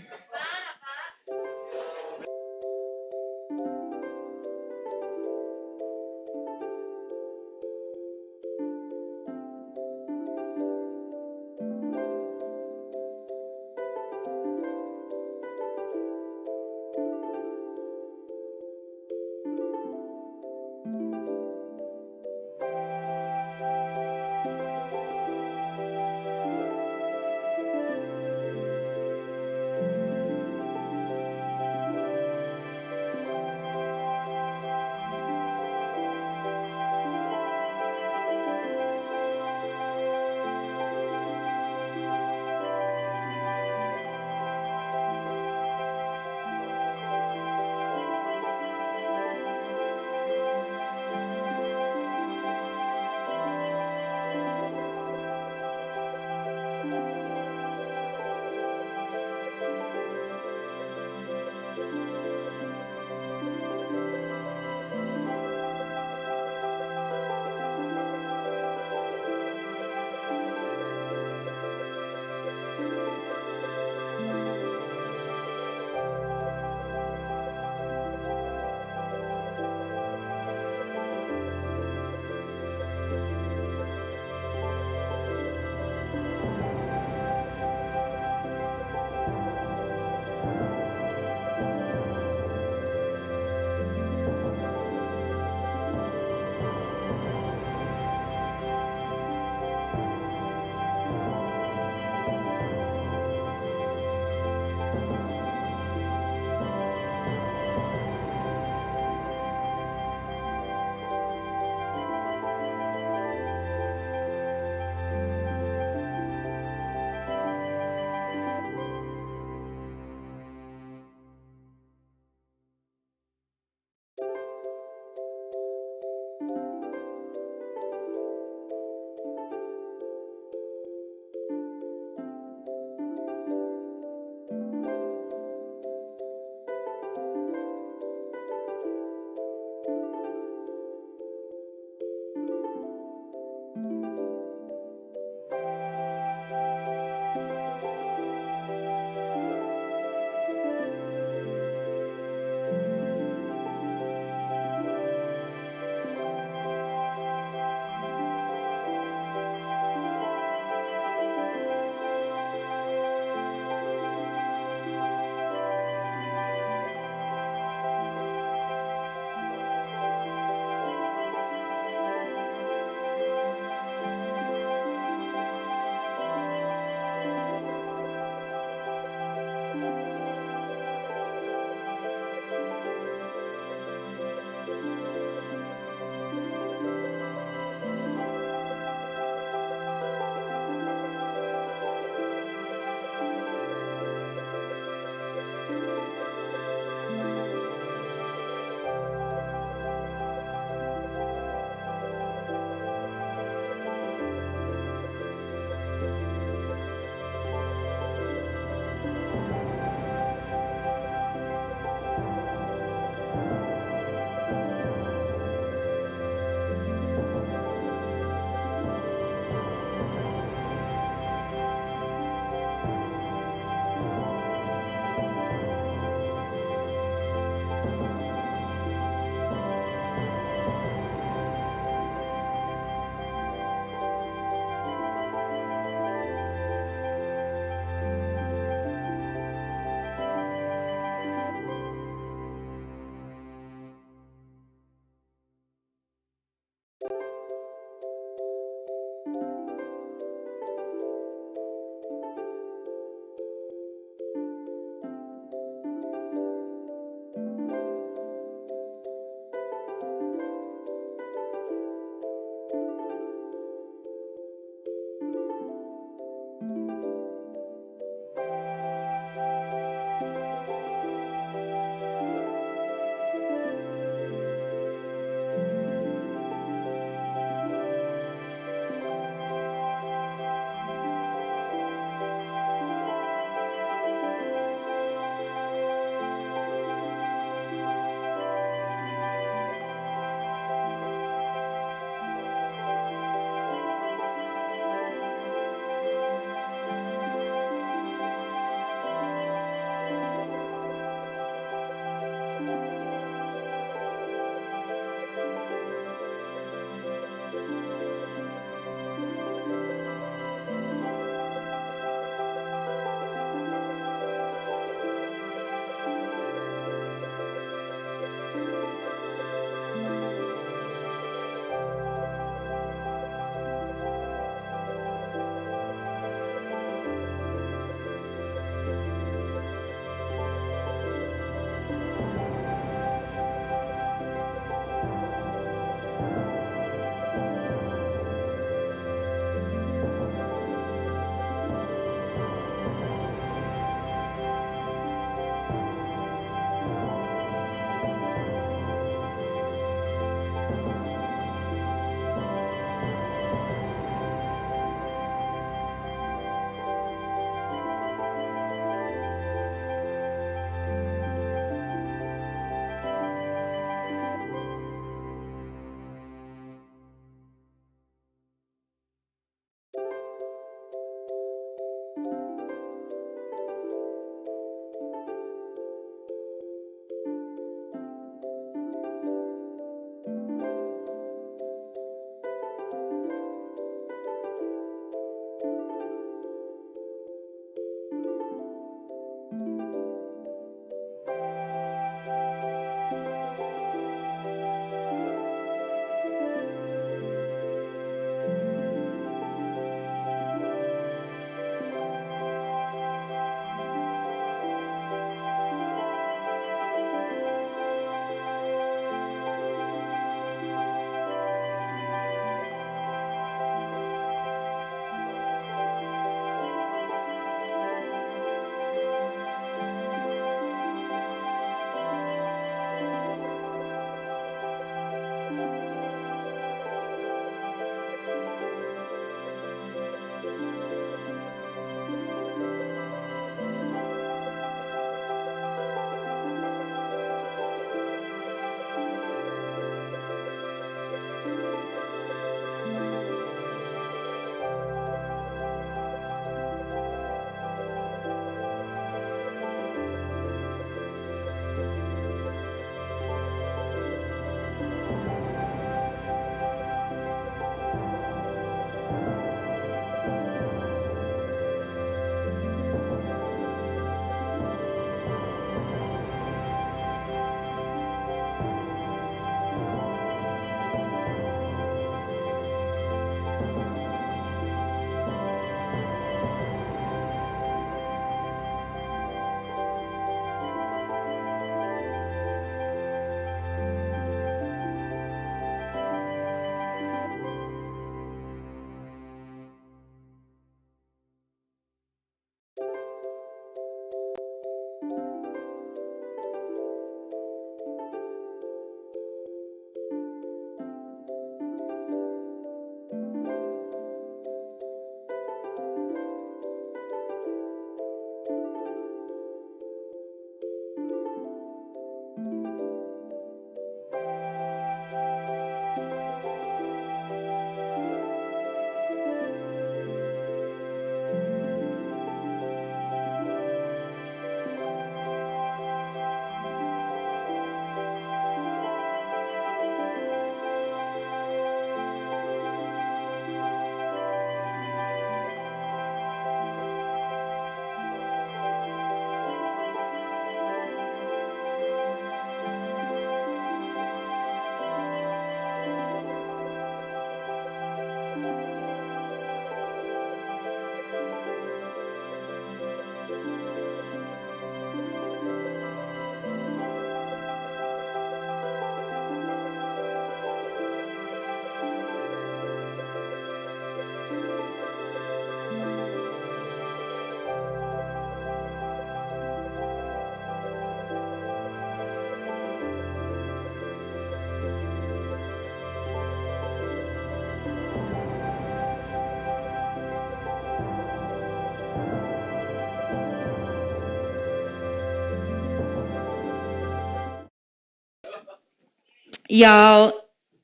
Y'all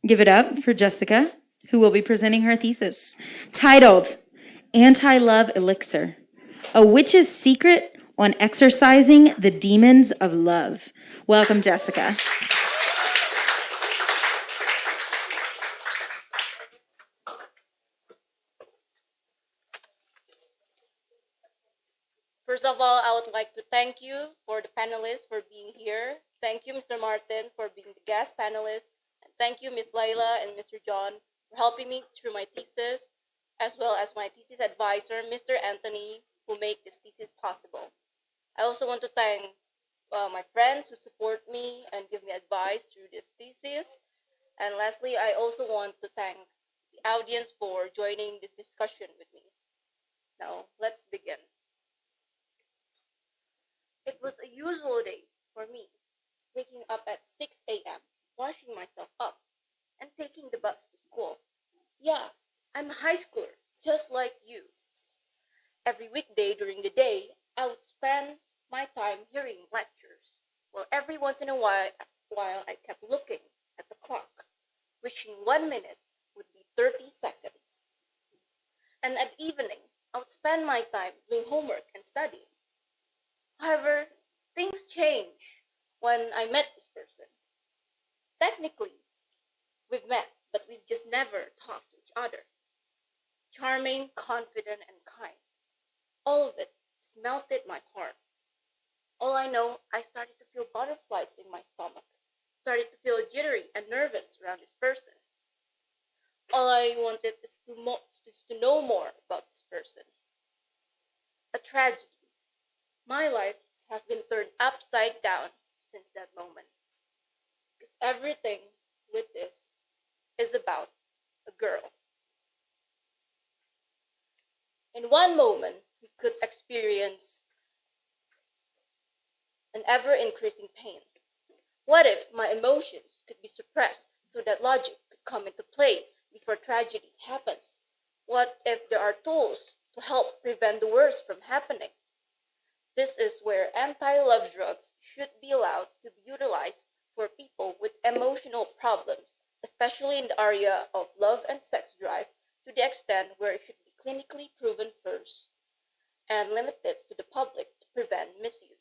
give it up for Jessica, who will be presenting her thesis titled Anti-Love Elixir, A Witch's Secret on Exorcising the Demons of Love. Welcome, Jessica. First of all, I would like to thank you for the panelists for being here. Thank you, Mr. Martin, for being the guest panelist. And thank you, Ms. Laila and Mr. John, for helping me through my thesis, as well as my thesis advisor, Mr. Anthony, who make this thesis possible. I also want to thank my friends who support me and give me advice through this thesis. And lastly, I also want to thank the audience for joining this discussion with me. Now, let's begin. It was a usual day for me, waking up at 6 a.m., washing myself up, and taking the bus to school. Yeah, I'm a high schooler, just like you. Every weekday during the day, I would spend my time hearing lectures. Well, every once in a while I kept looking at the clock, wishing 1 minute would be 30 seconds. And at evening, I would spend my time doing homework and studying. However, things change when I met this person. Technically, we've met, but we've just never talked to each other. Charming, confident, and kind. All of it just melted my heart. All I know, I started to feel butterflies in my stomach, started to feel jittery and nervous around this person. All I wanted is to know more about this person. A tragedy. My life has been turned upside down since that moment. Because everything with this is about a girl. In one moment, we could experience an ever increasing pain. What if my emotions could be suppressed so that logic could come into play before tragedy happens? What if there are tools to help prevent the worst from happening? This is where anti-love drugs should be allowed to be utilized for people with emotional problems, especially in the area of love and sex drive, to the extent where it should be clinically proven first and limited to the public to prevent misuse.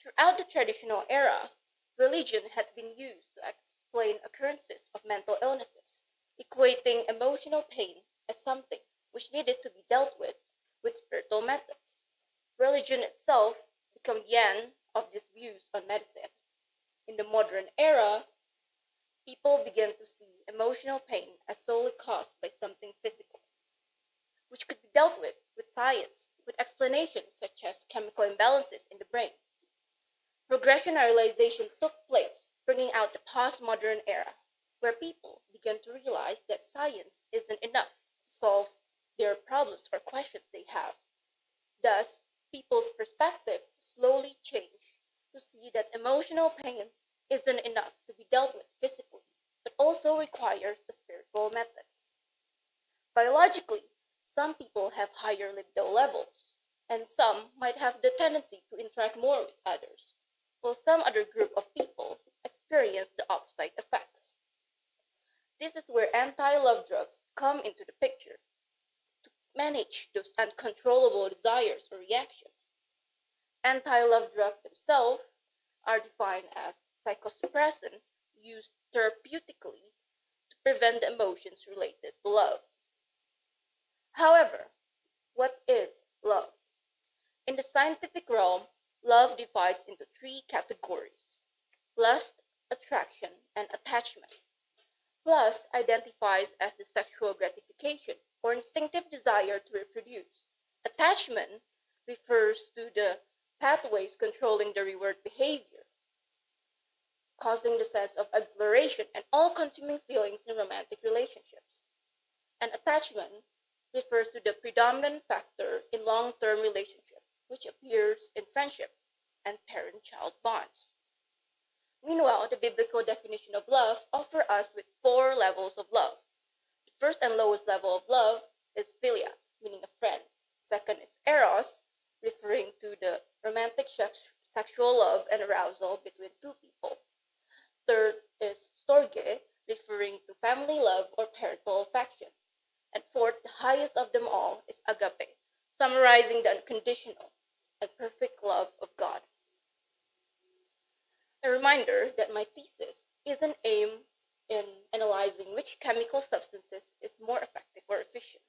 Throughout the traditional era, religion had been used to explain occurrences of mental illnesses, equating emotional pain as something which needed to be dealt with spiritual methods. Religion itself became the end of these views on medicine. In the modern era, people began to see emotional pain as solely caused by something physical, which could be dealt with science, with explanations such as chemical imbalances in the brain. Progressionalization took place, bringing out the postmodern era, where people began to realize that science isn't enough to solve their problems or questions they have. Thus, people's perspective slowly changed to see that emotional pain isn't enough to be dealt with physically, but also requires a spiritual method. Biologically, some people have higher libido levels, and some might have the tendency to interact more with others, while some other group of people experience the opposite effect. This is where anti-love drugs come into the picture to manage those uncontrollable desires or reactions. Anti-love drugs themselves are defined as psychosuppressants used therapeutically to prevent the emotions related to love. However, what is love? In the scientific realm, love divides into three categories: lust, attraction, and attachment. Lust identifies as the sexual gratification or instinctive desire to reproduce. Attachment refers to the pathways controlling the reward behavior, causing the sense of exhilaration and all consuming feelings in romantic relationships. And attachment refers to the predominant factor in long term relationships, which appears in friendship and parent child bonds. Meanwhile, the biblical definition of love offers us with four levels of love. The first and lowest level of love is philia, meaning a friend. Second is eros, referring to the romantic sexual love and arousal between two people. Third is storge, referring to family love or parental affection. And fourth, the highest of them all, is agape, summarizing the unconditional and perfect love of God. A reminder that my thesis isn't aimed in analyzing which chemical substances is more effective or efficient,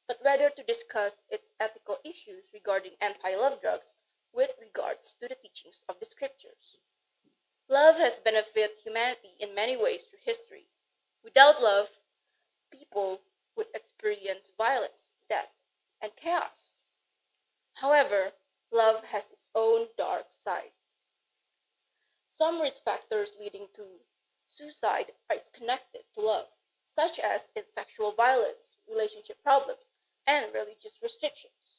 but rather to discuss its ethical issues regarding anti-love drugs with regards to the teachings of the scriptures. Love has benefited humanity in many ways through history. Without love, people would experience violence, death, and chaos. However, love has its own dark side. Some risk factors leading to suicide are connected to love, such as in sexual violence, relationship problems, and religious restrictions.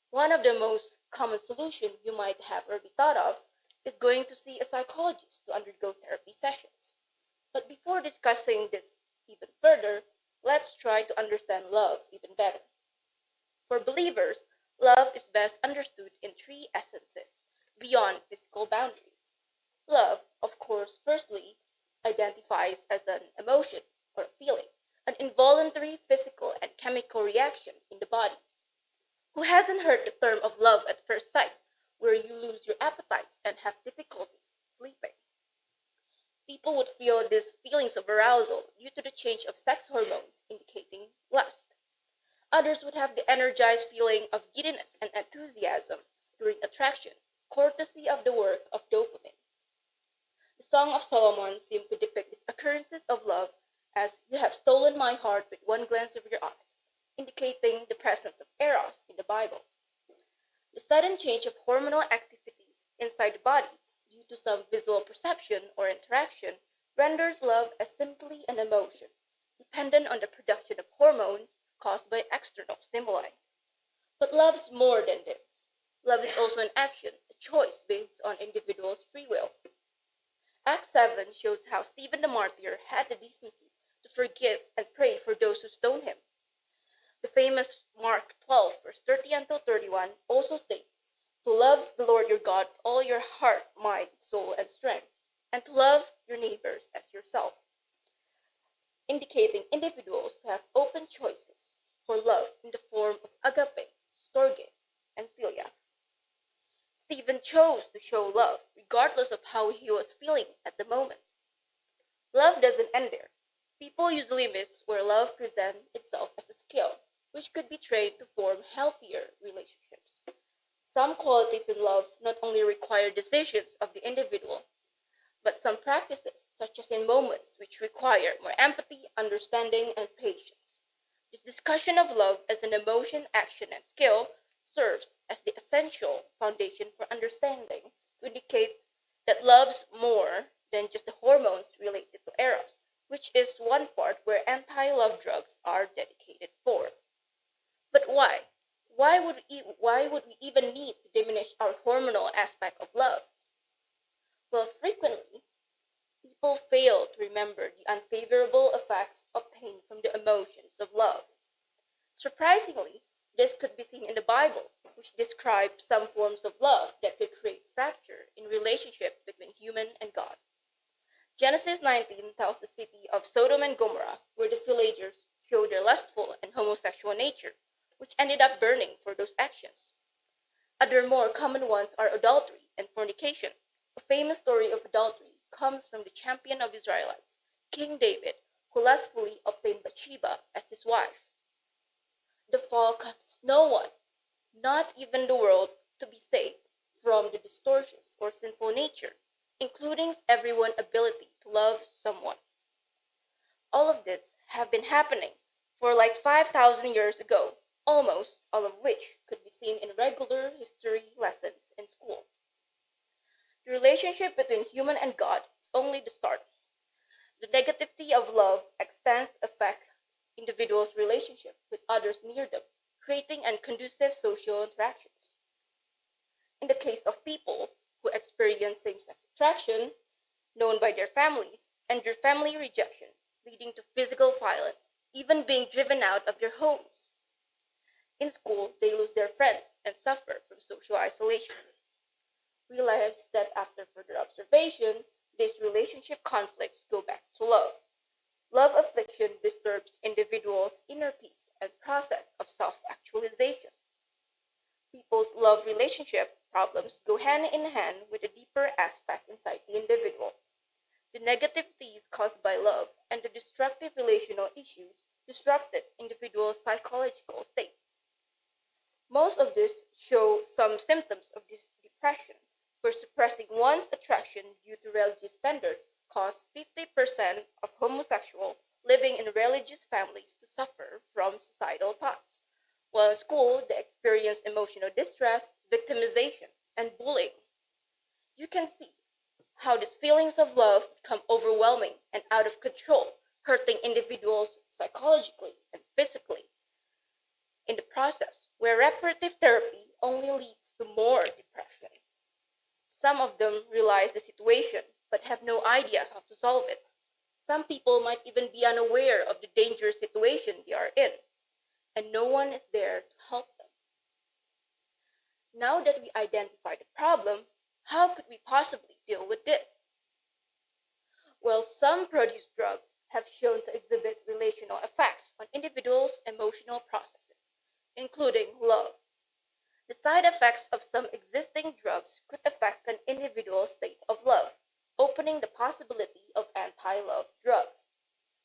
One of the most common solutions you might have already thought of is going to see a psychologist to undergo therapy sessions. But before discussing this even further, let's try to understand love even better. For believers, love is best understood in three essences beyond physical boundaries. Love, of course, firstly identifies as an emotion or a feeling, an involuntary physical and chemical reaction in the body. Who hasn't heard the term of love at first sight, where you lose your appetites and have difficulties sleeping? People would feel these feelings of arousal due to the change of sex hormones indicating lust. Others would have the energized feeling of giddiness and enthusiasm during attraction, courtesy of the work of dopamine. The Song of Solomon seemed to depict these occurrences of love as "you have stolen my heart with one glance of your eyes," indicating the presence of eros in the Bible. The sudden change of hormonal activities inside the body due to some visual perception or interaction renders love as simply an emotion, dependent on the production of hormones caused by external stimuli. But love's more than this. Love is also an action, a choice based on individuals' free will. Act 7 shows how Stephen the martyr had the decency to forgive and pray for those who stoned him. The famous Mark 12, verse 30 until 31 also states, "To love the Lord your God with all your heart, mind, soul, and strength, and to love your neighbors as yourself," indicating individuals to have open choices for love in the form of agape, storge, and philia. Stephen chose to show love regardless of how he was feeling at the moment. Love doesn't end there. People usually miss where love presents itself as a skill, which could be trained to form healthier relationships. Some qualities in love not only require decisions of the individual, but some practices, such as in moments which require more empathy, understanding, and patience. This discussion of love as an emotion, action, and skill serves as the essential foundation for understanding to indicate that love's more than just the hormones related to eros, which is one part where anti-love drugs are dedicated for. But why? Why would we even need to diminish our hormonal aspect of love? Well, frequently, people fail to remember the unfavorable effects obtained from the emotions of love. Surprisingly, this could be seen in the Bible, which describes some forms of love that could create fracture in relationship between human and God. Genesis 19 tells the city of Sodom and Gomorrah, where the villagers showed their lustful and homosexual nature, which ended up burning for those actions. Other more common ones are adultery and fornication. A famous story of adultery comes from the champion of Israelites, King David, who lustfully obtained Bathsheba as his wife. The fall causes no one, not even the world, to be saved from the distortions or sinful nature, including everyone's ability to love someone. All of this have been happening for like 5,000 years ago, almost all of which could be seen in regular history lessons in school. The relationship between human and God is only the start. The negativity of love extends to affect individuals' relationship with others near them, creating unconducive social interactions. In the case of people who experience same-sex attraction, known by their families, and their family rejection, leading to physical violence, even being driven out of their homes. In school, they lose their friends and suffer from social isolation. Realize that after further observation, these relationship conflicts go back to love. Love affliction disturbs individuals' inner peace and process of self-actualization. People's love relationship problems go hand in hand with a deeper aspect inside the individual. The negativities caused by love and the destructive relational issues disrupted individuals' psychological state. Most of this show some symptoms of this depression, where suppressing one's attraction due to religious standard caused 50% of homosexuals living in religious families to suffer from suicidal thoughts, while in school they experience emotional distress, victimization, and bullying. You can see how these feelings of love become overwhelming and out of control, hurting individuals psychologically and physically. In the process, where reparative therapy only leads to more depression. Some of them realize the situation but have no idea how to solve it. Some people might even be unaware of the dangerous situation they are in, and no one is there to help them. Now that we identify the problem, how could we possibly deal with this? Well, some produce drugs have shown to exhibit relational effects on individuals' emotional processes, including love. The side effects of some existing drugs could affect an individual's state of love, opening the possibility of anti-love drugs.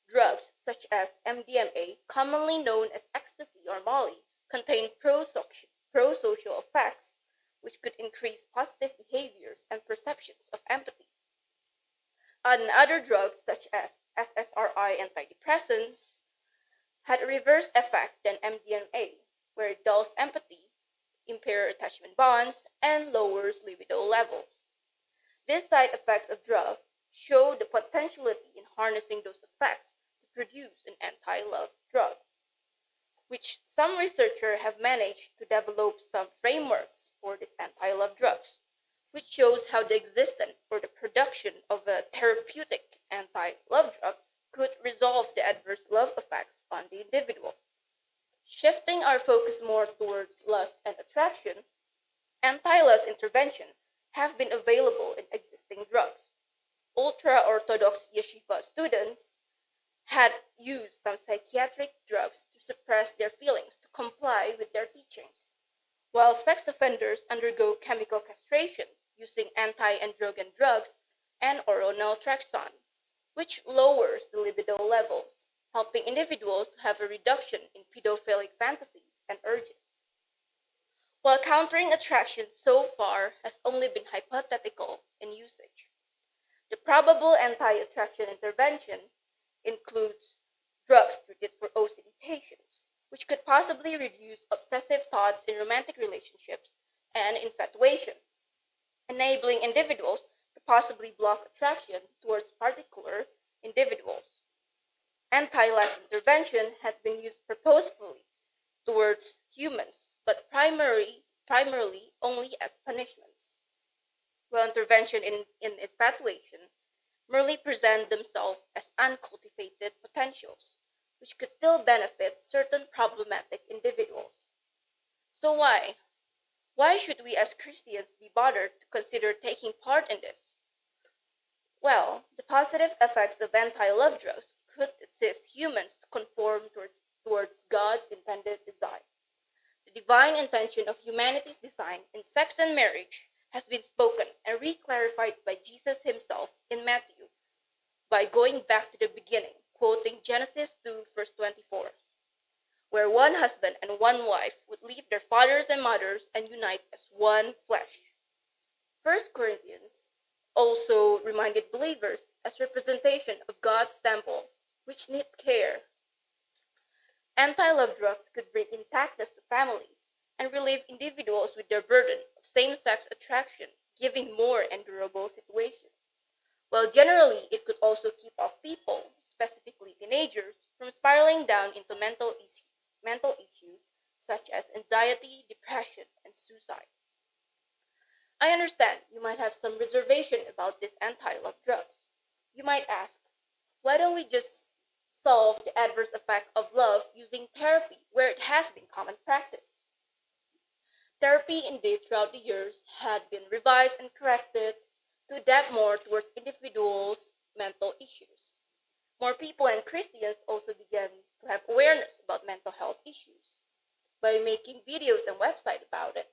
Drugs such as MDMA, commonly known as ecstasy or Molly, contain pro-social effects, which could increase positive behaviors and perceptions of empathy. And other drugs such as SSRI antidepressants had a reverse effect than MDMA, where it dulls empathy, impairs attachment bonds, and lowers libido levels. These side effects of drugs show the potentiality in harnessing those effects to produce an anti-love drug, which some researchers have managed to develop some frameworks for these anti-love drugs, which shows how the existence or the production of a therapeutic anti-love drug could resolve the adverse love effects on the individual. Shifting our focus more towards lust and attraction, anti-lust intervention have been available in existing drugs. Ultra-Orthodox yeshiva students had used some psychiatric drugs to suppress their feelings to comply with their teachings, while sex offenders undergo chemical castration using anti-androgen drugs and oral naltrexone, which lowers the libido levels, helping individuals to have a reduction in pedophilic fantasies and urges. While countering attraction so far has only been hypothetical in usage, the probable anti-attraction intervention includes drugs treated for OCD patients, which could possibly reduce obsessive thoughts in romantic relationships and infatuation, enabling individuals to possibly block attraction towards particular individuals. Anti-lust intervention has been used purposefully towards humans, but primarily only as punishments. While intervention in infatuation merely present themselves as uncultivated potentials, which could still benefit certain problematic individuals. So why? Why should we as Christians be bothered to consider taking part in this? Well, the positive effects of anti-love drugs could assist humans to conform towards God's intended design. The divine intention of humanity's design in sex and marriage has been spoken and re-clarified by Jesus himself in Matthew by going back to the beginning, quoting Genesis 2, verse 24, where one husband and one wife would leave their fathers and mothers and unite as one flesh. First Corinthians also reminded believers as representation of God's temple, which needs care. Anti-love drugs could bring intactness to families and relieve individuals with their burden of same-sex attraction, giving more endurable situations. While generally it could also keep off people, specifically teenagers, from spiraling down into mental issues such as anxiety, depression, and suicide. I understand you might have some reservation about these anti-love drugs. You might ask, why don't we just solve the adverse effect of love using therapy where it has been common practice? Therapy indeed throughout the years had been revised and corrected to adapt more towards individuals' mental issues. More people and Christians also began to have awareness about mental health issues by making videos and websites about it.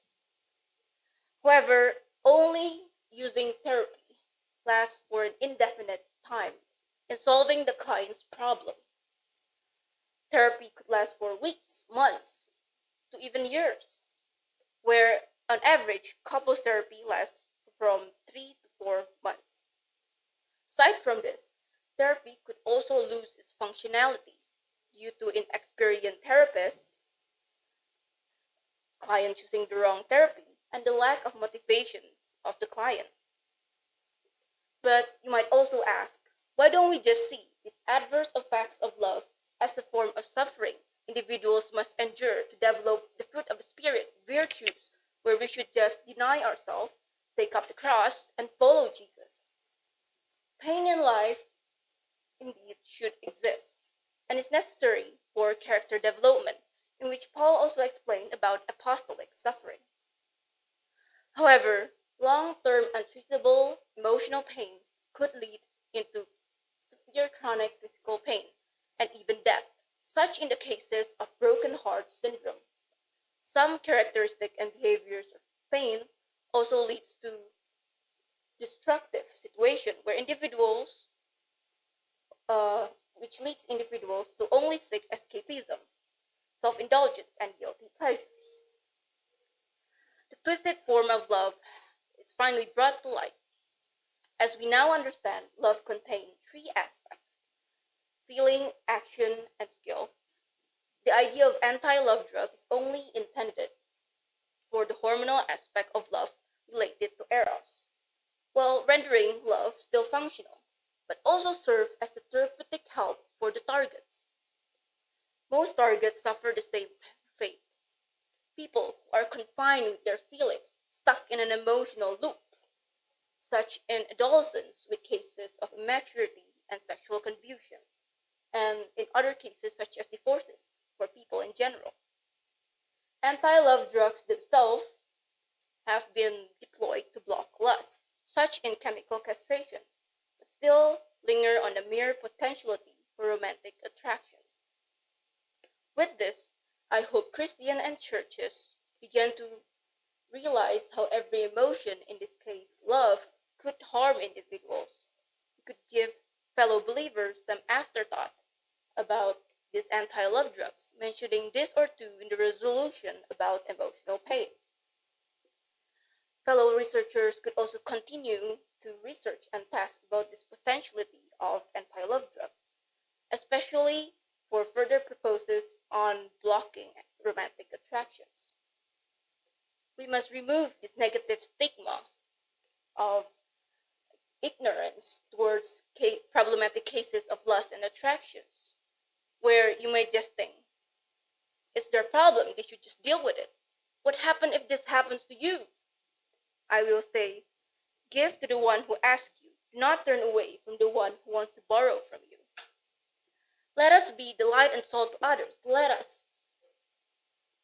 However, only using therapy lasts for an indefinite time in solving the client's problem. Therapy could last for weeks, months, to even years, where on average, couples therapy lasts from 3 to 4 months. Aside from this, therapy could also lose its functionality due to inexperienced therapists, client choosing the wrong therapy, and the lack of motivation of the client. But you might also ask, why don't we just see these adverse effects of love as a form of suffering individuals must endure to develop the fruit of the Spirit, virtues, where we should just deny ourselves, take up the cross, and follow Jesus? Pain in life indeed should exist, and is necessary for character development, in which Paul also explained about apostolic suffering. However, long-term untreatable emotional pain could lead into severe chronic physical pain and even death, such in the cases of broken heart syndrome. some characteristic and behaviors of pain also leads to destructive situation where individuals, which leads individuals to only seek escapism, self-indulgence, and guilty pleasures. The twisted form of love is finally brought to light. As we now understand, love contains three aspects: feeling, action, and skill. The idea of anti-love drug is only intended for the hormonal aspect of love related to eros, while rendering love still functional, but also serve as a therapeutic help for the targets. Most targets suffer the same fate. People who are confined with their feelings, stuck in an emotional loop, such in adolescents with cases of immaturity and sexual confusion, and in other cases such as divorces for people in general. Anti-love drugs themselves have been deployed to block lust, such in chemical castration, but still linger on the mere potentiality for romantic attractions. With this, I hope Christian and churches begin to realize how every emotion, in this case love, could harm individuals. We could give fellow believers some afterthought about these anti-love drugs, mentioning this or two in the resolution about emotional pain. Fellow researchers could also continue to research and test about this potentiality of anti-love drugs, especially for further proposals on blocking romantic attractions. We must remove this negative stigma of ignorance towards problematic cases of lust and attractions, where you may just think, it's their problem, they should just deal with it. What happens if this happens to you? I will say, give to the one who asks you, do not turn away from the one who wants to borrow from you. Let us be the light and salt to others. Let us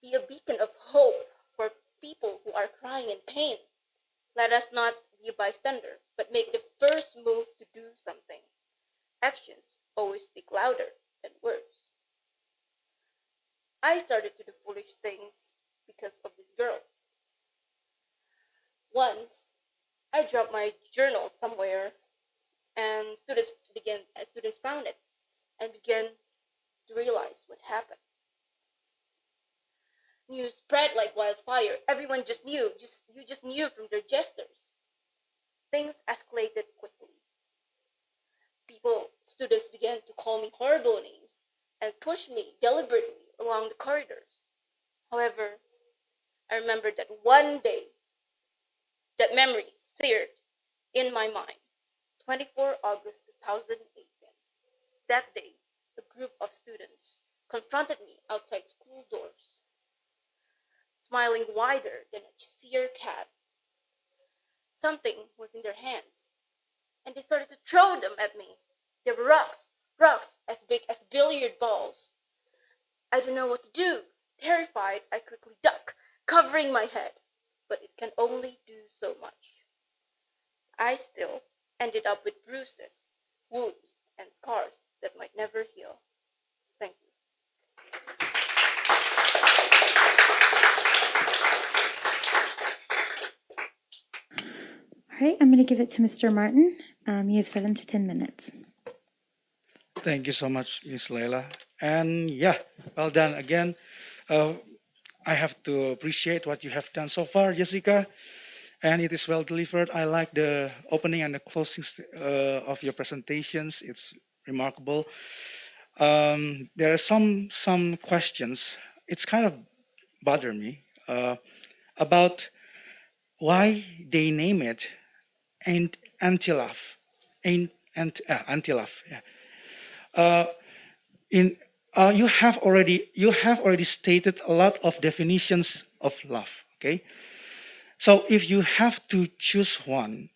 be a beacon of hope for people who are crying in pain. Let us not be a bystander, but make the first move to do something. Actions always speak louder than words. I started to do foolish things because of this girl. Once, I dropped my journal somewhere, and students found it and began to realize what happened. News spread like wildfire. Everyone just knew. You just knew from their gestures. Things escalated quickly. Students began to call me horrible names and push me deliberately along the corridors. However, I remember that one day, that memory seared in my mind. 24 August 2018. That day, a group of students confronted me outside school doors, smiling wider than a seer cat. Something was in their hands, and they started to throw them at me. They were rocks as big as billiard balls. I don't know what to do. Terrified, I quickly duck, covering my head, but it can only do so much. I still ended up with bruises, wounds, and scars that might never heal. Thank you. All right, I'm going to give it to Mr. Martin. You have 7 to 10 minutes. Thank you so much, Miss Leila. And yeah, well done again. Uh, I have to appreciate what you have done so far, Jessica, and it is well delivered. I like the opening and the closing of your presentations. It's remarkable. There are some questions. It's kind of bother me about why they name it and anti-love, anti-love. Yeah. Uh, in you have already stated a lot of definitions of love. Okay, so if you have to choose one,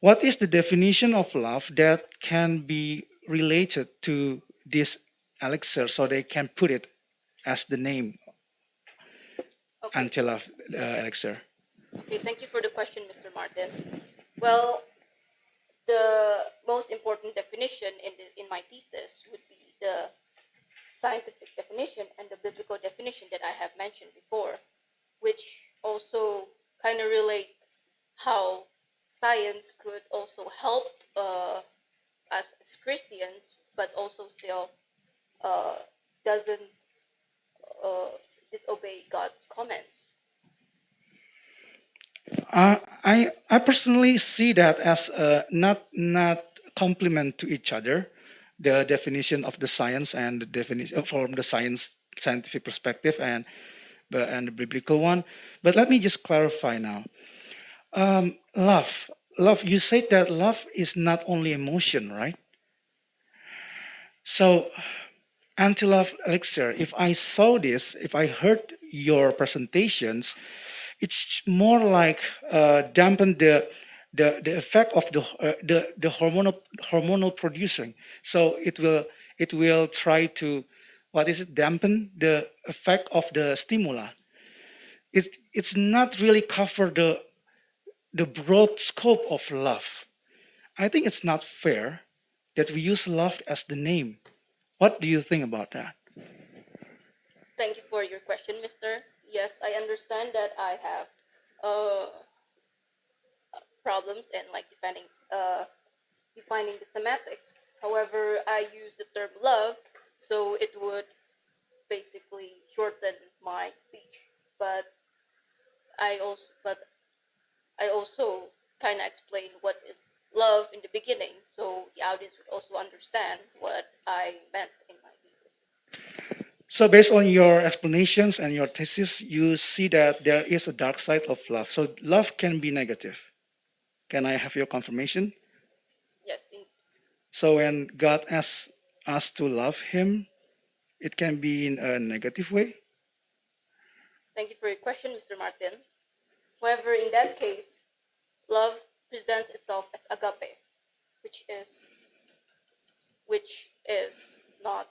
what is the definition of love that can be related to this elixir, so they can put it as the name anti-love elixir? Okay, thank you for the question, Mr. Martin. Well, the most important definition in my thesis would be the scientific definition and the biblical definition that I have mentioned before. which also kind of relate how science could also help us as Christians, but also still doesn't uh, disobey God's commands. I personally see that as not complement to each other. The definition of the science and the definition from the scientific perspective and the biblical one. But let me just clarify now. Love. You said that love is not only emotion, right? So anti-love elixir. If I saw this, if I heard your presentations, it's more like dampen the effect of the hormonal producing. So it will try to what is it dampen the effect of the stimuli. It's not really cover the broad scope of love. I think it's not fair that we use love as the name. What do you think about that? Thank you for your question, Mister. Yes, I understand that I have uh, problems in like defining the semantics. However, I use the term love, so it would basically shorten my speech. But I also kind of explain what is love in the beginning, so the audience would also understand what I meant in my thesis. So based on your explanations and your thesis, you see that there is a dark side of love. So love can be negative. Can I have your confirmation? Yes, So when God asks us to love Him, it can be in a negative way. thank you for your question, Mr. Martin. However, in that case, love presents itself as agape, which is not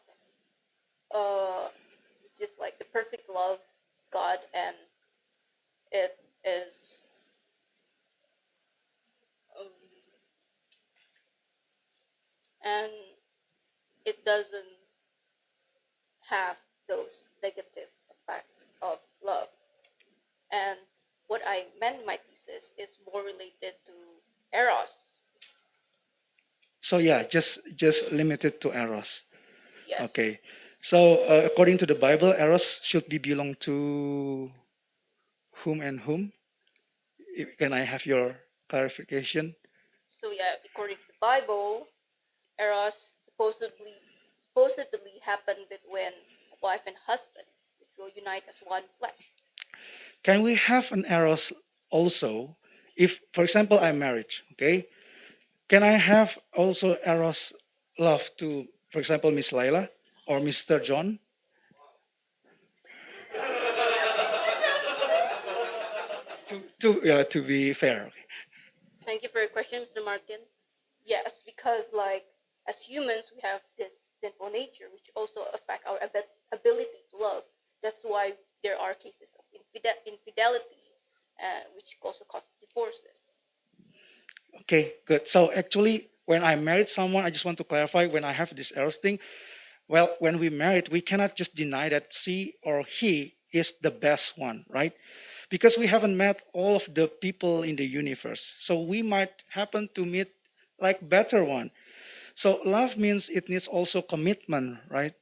which is like the perfect love of God, and it is um, and it doesn't have those negative effects of love. And what I meant in my thesis is more related to eros. So yeah, just limited to eros. Yes. Okay. So according to the Bible, eros should be belong to whom and whom? Can I have your clarification? So yeah, according to the Bible, eros supposedly happened between a wife and husband, which will unite as one flesh. Can we have an eros also if, for example, I'm married? Okay. Can I have also eros love to, for example, Miss Laila or Mr. John? To be fair. Thank you for your question, Mr. Martin. Yes, because like as humans, we have this sinful nature, which also affect our ability to love. That's why there are cases of infidelity, which also causes divorces. Okay, good. So actually, when I married someone, I just want to clarify when I have this eros thing. Well, when we married, we cannot just deny that she or he is the best one, right? Because we haven't met all of the people in the universe. So we might happen to meet like better one. So love means it needs also commitment, right?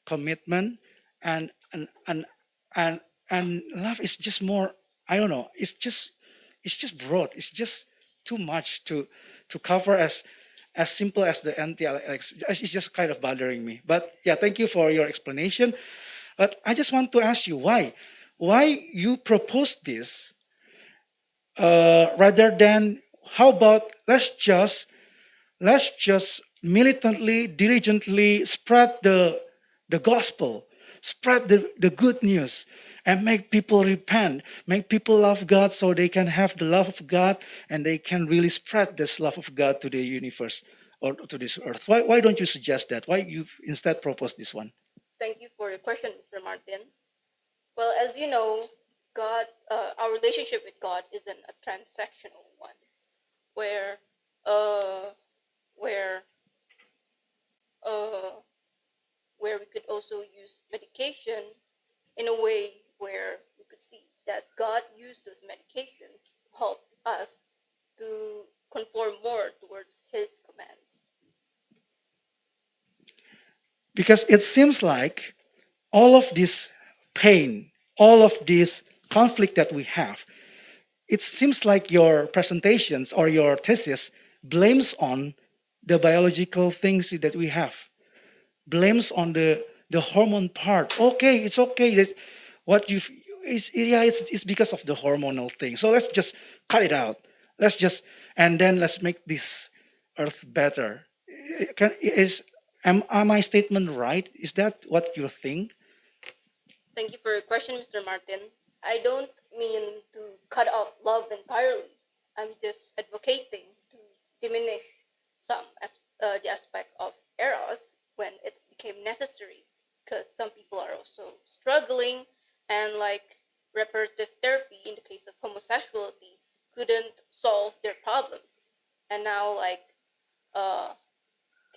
Commitment and and and and and love is just more, I don't know, it's just broad. It's just too much to cover as simple as the anti-Alex. It's just kind of bothering me. But yeah, thank you for your explanation. But I just want to ask you why you propose this rather than how about let's just militantly, diligently spread the gospel, spread the good news, and make people repent, make people love God so they can have the love of God and they can really spread this love of God to the universe or to this earth. Why don't you suggest that? Why you instead propose this one? Thank you for your question, Mr. Martin. Well, as you know, God, our relationship with God isn't a transactional one, where, uh, where, uh, where we could also use medication in a way where we could see that God used those medications to help us to conform more towards His commands. Because it seems like all of this pain, all of this conflict that we have, it seems like your presentations or your thesis blames on the biological things that we have, blames on the hormone part. Okay, it's okay that what you it's because of the hormonal thing. So let's just cut it out. Let's just and then let's make this earth better. Am my statement right? Is that what you think? Thank you for your question, Mr. Martin. I don't mean to cut off love entirely. I'm just advocating to diminish the aspect of eros when it became necessary, because some people are also struggling, and like reparative therapy in the case of homosexuality couldn't solve their problems, and now uh,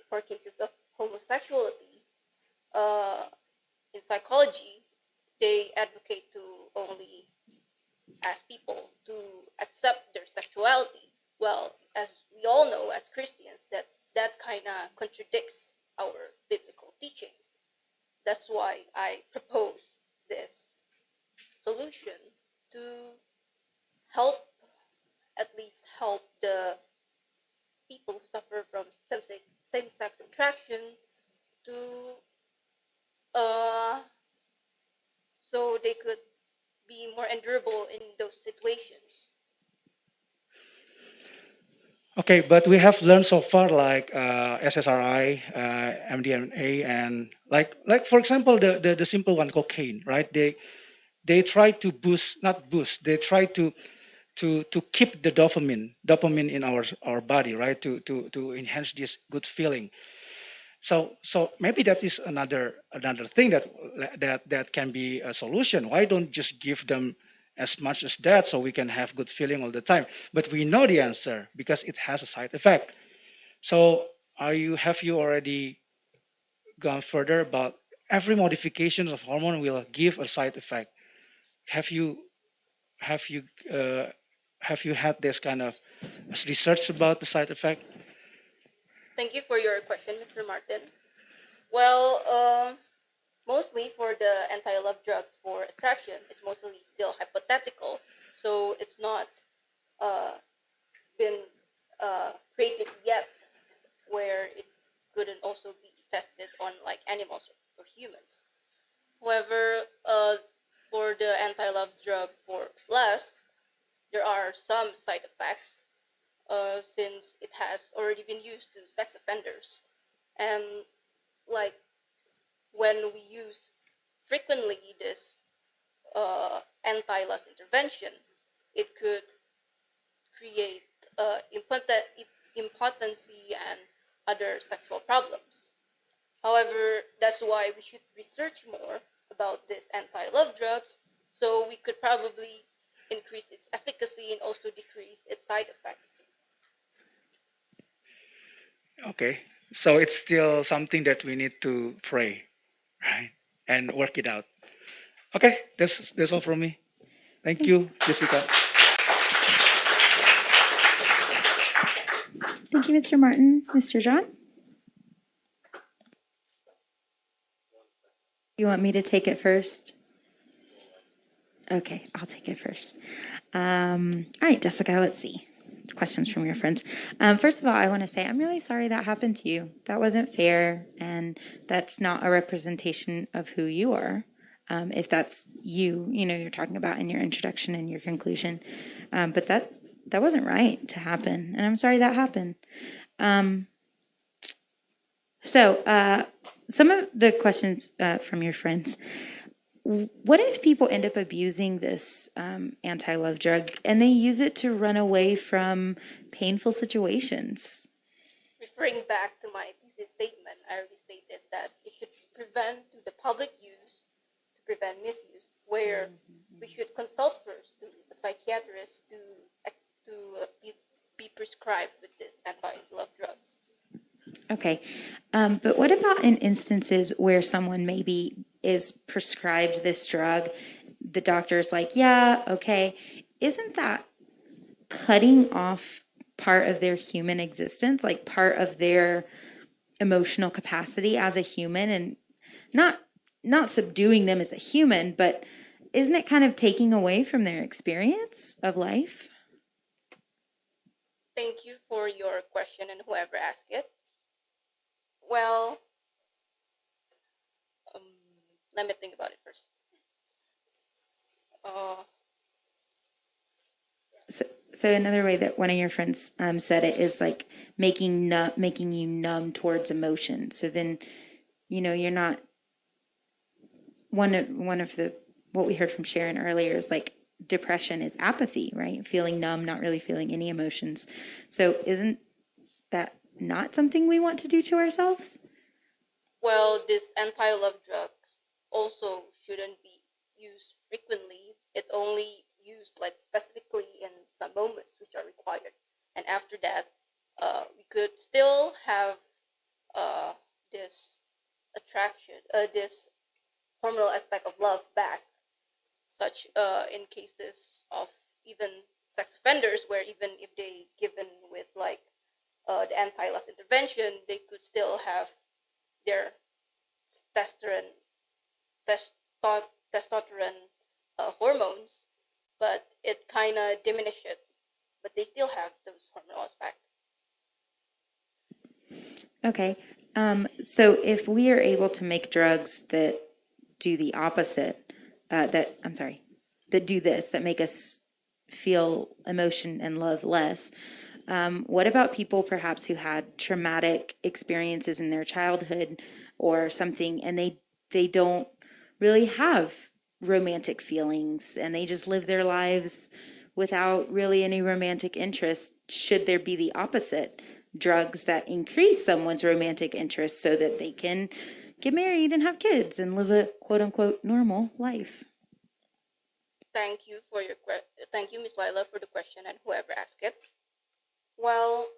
for cases of homosexuality, uh, in psychology, they advocate to only ask people to accept their sexuality. Well, as we all know as Christians, that kind of contradicts our biblical teachings. That's why I propose this solution to help, at least help the people who suffer from same-sex attraction to uh, so they could be more endurable in those situations. Okay, but we have learned so far like SSRI, MDMA, and like for example the simple one, cocaine, right? They try to boost, not boost. They try to keep the dopamine in our body, right? To enhance this good feeling. So maybe that is another thing that can be a solution. Why don't just give them as much as that so we can have good feeling all the time? But we know the answer because it has a side effect. So have you already gone further about every modification of hormone will give a side effect? Have you have you uh, have you had this kind of research about the side effect? Thank you for your question, Mr. Martin. Well, mostly for the anti-love drugs for attraction, it's mostly still hypothetical, so it's not uh, been created yet, where it couldn't also be tested on like animals or humans. However, for the anti-love drug for lust, there are some side effects, since it has already been used to sex offenders, and like when we use frequently this anti-lust intervention, it could create impotency and other sexual problems. However, that's why we should research more about these anti-love drugs, so we could probably increase its efficacy and also decrease its side effects. Okay, so it's still something that we need to pray, right, and work it out. Okay, that's all from me. Thank you, Jessica. Thank you, Mr. Martin. Mr. John? You want me to take it first? Okay, I'll take it first. All right, Jessica, let's see. Questions from your friends. First of all, I want to say I'm really sorry that happened to you. That wasn't fair, and that's not a representation of who you are. If that's you're talking about in your introduction and your conclusion. But that wasn't right to happen, and I'm sorry that happened. So some of the questions from your friends. What if people end up abusing this anti-love drug and they use it to run away from painful situations? Referring back to my thesis statement, I already stated that it should prevent the public use to prevent misuse, where we should consult first to a psychiatrist to be prescribed with this anti-love drugs. Okay, but what about in instances where someone maybe is prescribed this drug, the doctor's like, yeah, okay, isn't that cutting off part of their human existence, like part of their emotional capacity as a human, and not subduing them as a human, but isn't it kind of taking away from their experience of life? Thank you for your question and whoever asked it. Well, um, let me think about it first. Uh, So another way that one of your friends said it is like making you numb towards emotion. So then, you're not one of the what we heard from Sharon earlier is like depression is apathy, right? Feeling numb, not really feeling any emotions. So isn't that not something we want to do to ourselves? well, this anti-love drugs also shouldn't be used frequently. It only used like specifically in some moments which are required, and after that, we could still have this attraction, this hormonal aspect of love back, such in cases of even sex offenders, where even if they given with like the anti-lust intervention, they could still have their testosterone testosterone hormones, but it kind of diminished it. But they still have those hormonal aspects. Okay. So if we are able to make drugs that do the opposite, that do this, that make us feel emotion and love less, what about people perhaps who had traumatic experiences in their childhood or something, and they don't really have romantic feelings, and they just live their lives without really any romantic interest? Should there be the opposite? Drugs that increase someone's romantic interest so that they can get married and have kids and live a quote unquote normal life? Thank you for your thank you, Miss Lila, for the question and whoever asked it. Well,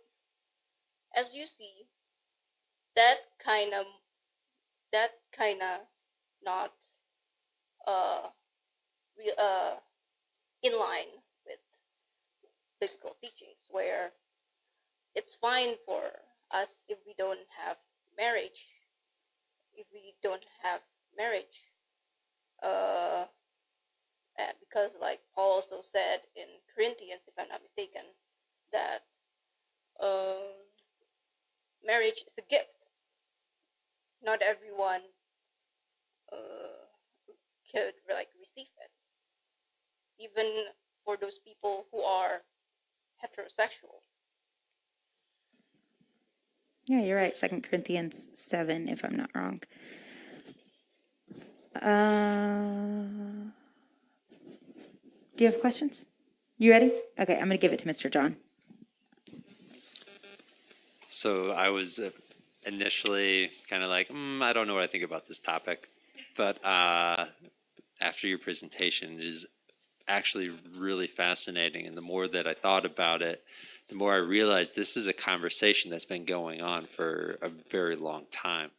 as you see, that kind of not uh, in line with biblical teachings, where it's fine for us if we don't have marriage. If we don't have marriage, because like Paul also said in Corinthians, if I'm not mistaken, that marriage is a gift. Not everyone could like receive it, even for those people who are heterosexual. Yeah, you're right. 2 Corinthians 7, if I'm not wrong. Do you have questions? You ready? Okay, I'm going to give it to Mr. John. So I was initially kind of like, I don't know what I think about this topic. But after your presentation, it is actually really fascinating. And the more that I thought about it, the more I realized this is a conversation that's been going on for a very long time.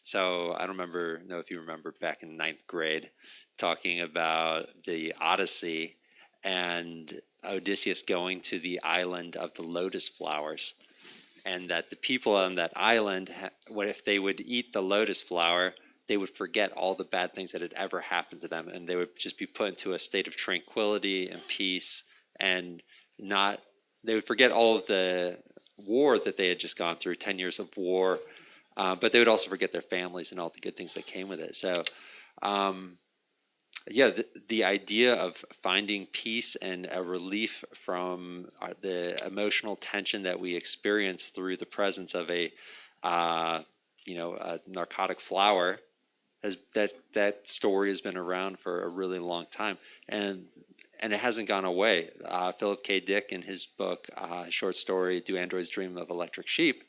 So I don't know if you remember back in 9th grade talking about the Odyssey and Odysseus going to the island of the lotus flowers, and that the people on that island, what if they would eat the lotus flower, they would forget all the bad things that had ever happened to them, and they would just be put into a state of tranquility and peace, and they would forget all of the war that they had just gone through, 10 years of war, but they would also forget their families and all the good things that came with it. So the idea of finding peace and a relief from the emotional tension that we experience through the presence of a narcotic flower, that story has been around for a really long time, and it hasn't gone away. Philip K. Dick, in his book, short story "Do Androids Dream of Electric Sheep,"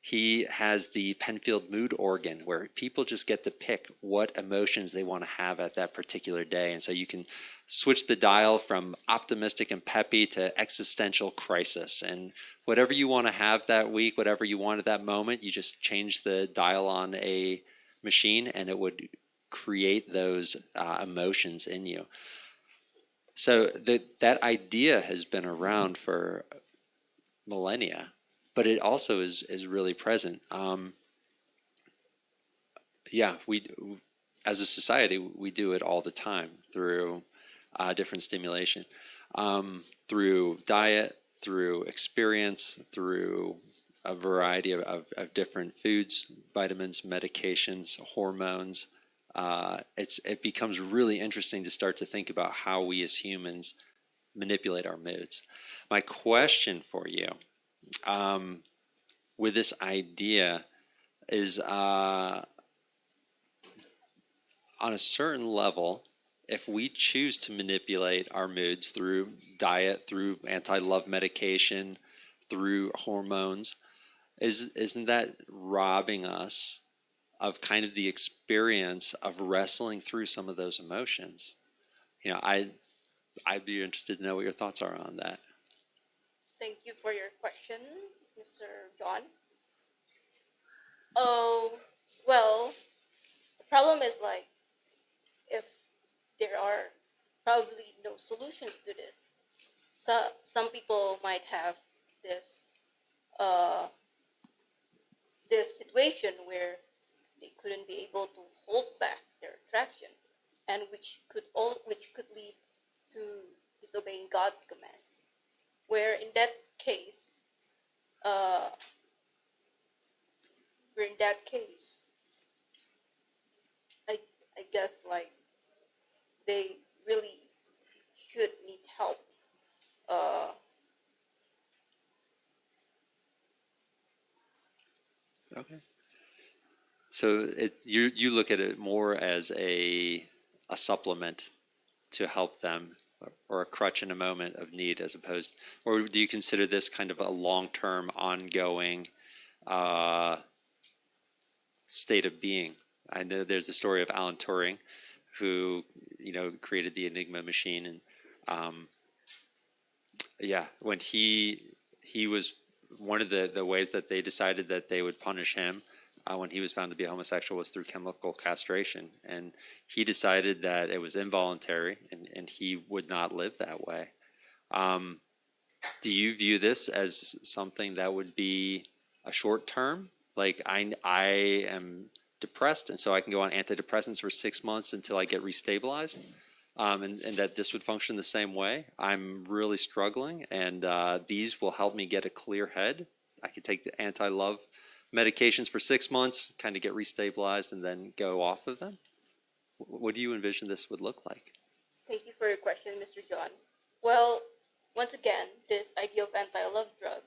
he has the Penfield mood organ, where people just get to pick what emotions they want to have at that particular day. And so you can switch the dial from optimistic and peppy to existential crisis. And whatever you want to have that week, whatever you want at that moment, you just change the dial on a machine and it would create those emotions in you. So that idea has been around for millennia, but it also is really present. Yeah, we as a society we do it all the time through different stimulation, through diet, through experience, through a variety of different foods, vitamins, medications, hormones. It becomes really interesting to start to think about how we as humans manipulate our moods. My question for you, with this idea, is on a certain level, if we choose to manipulate our moods through diet, through anti-love medication, through hormones, isn't that robbing us of kind of the experience of wrestling through some of those emotions? You know, I'd be interested to know what your thoughts are on that. Thank you for your question, Mr. John. Oh, well, the problem is like if there are probably no solutions to this. So some people might have this uh, this situation where they couldn't be able to hold back their attraction, and which could lead to disobeying God's command. Where in that case, uh, where in that case, I I guess like they really should need help. Uh, Okay. So you look at it more as a supplement to help them, or a crutch in a moment of need, as opposed, or do you consider this kind of a long-term, ongoing uh, state of being? I know there's the story of Alan Turing, who created the Enigma machine, and yeah, when he was one of the ways that they decided that they would punish him when he was found to be homosexual was through chemical castration, and he decided that it was involuntary, and he would not live that way. Do you view this as something that would be a short term? Like I am depressed, and so I can go on antidepressants for 6 months until I get restabilized, and that this would function the same way. I'm really struggling, and these will help me get a clear head. I could take the anti-love medications for 6 months, kind of get restabilized, and then go off of them. What do you envision this would look like? Thank you for your question, Mr. John. Well, once again, this idea of anti-love drug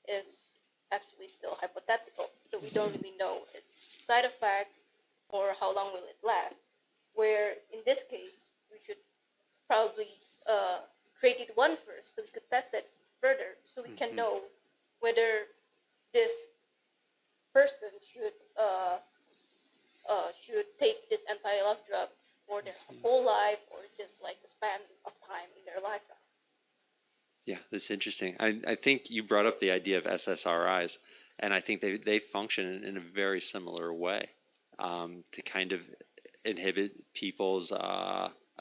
is actually still hypothetical, so we don't really know its side effects or how long will it last. Where in this case, we should probably create one first, so we could test it further, so we can know whether this person should take this anti-love drug for their whole life or just like a span of time in their lifetime. Yeah, that's interesting. I think you brought up the idea of SSRIs, and I think they function in a very similar way, to kind of inhibit people's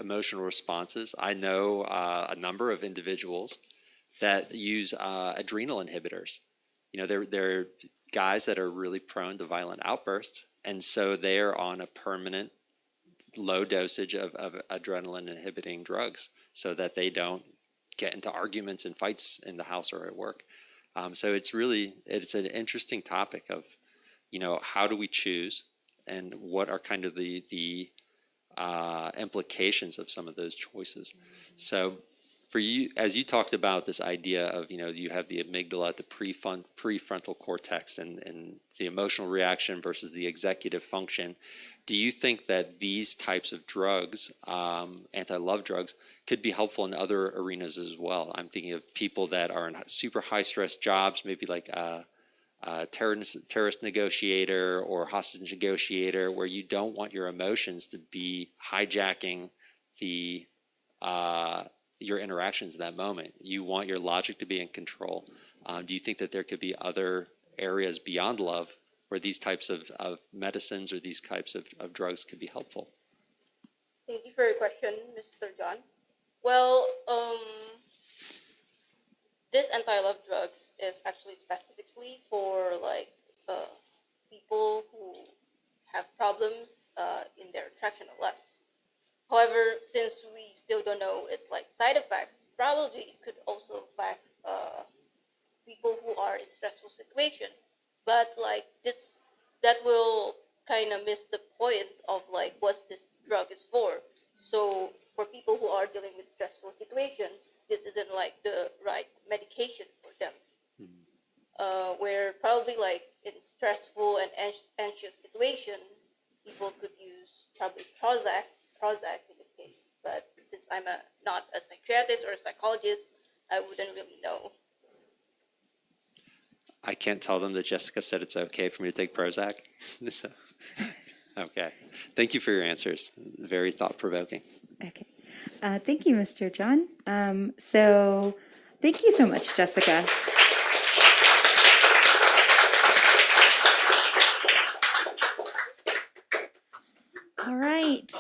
emotional responses. I know a number of individuals that use adrenal inhibitors. They're guys that are really prone to violent outbursts, and so they are on a permanent low dosage of adrenaline inhibiting drugs so that they don't get into arguments and fights in the house or at work. So it's an interesting topic of, how do we choose, and what are kind of the implications of some of those choices. So for you, as you talked about this idea of, you have the amygdala, the prefrontal cortex, and the emotional reaction versus the executive function, do you think that these types of drugs, anti-love drugs, could be helpful in other arenas as well? I'm thinking of people that are in super high stress jobs, maybe like a terrorist negotiator or hostage negotiator, where you don't want your emotions to be hijacking the your interactions in that moment. You want your logic to be in control. Do you think that there could be other areas beyond love where these types of medicines or these types of drugs could be helpful? Thank you for your question, Mr. John. Well, this anti-love drugs is actually specifically for like people who have problems in their attractional lives. However, since we still don't know its like side effects, probably it could also affect people who are in stressful situation. But like this, that will kind of miss the point of like what this drug is for. So for people who are dealing with stressful situation, this isn't like the right medication for them. Where probably like in stressful and anxious situation, people could use probably Prozac in this case. But since I'm not a psychiatrist or a psychologist, I wouldn't really know. I can't tell them that Jessica said it's okay for me to take Prozac. So, okay. Thank you for your answers. Very thought provoking. Okay. Thank you, Mr. John. So thank you so much, Jessica. All right.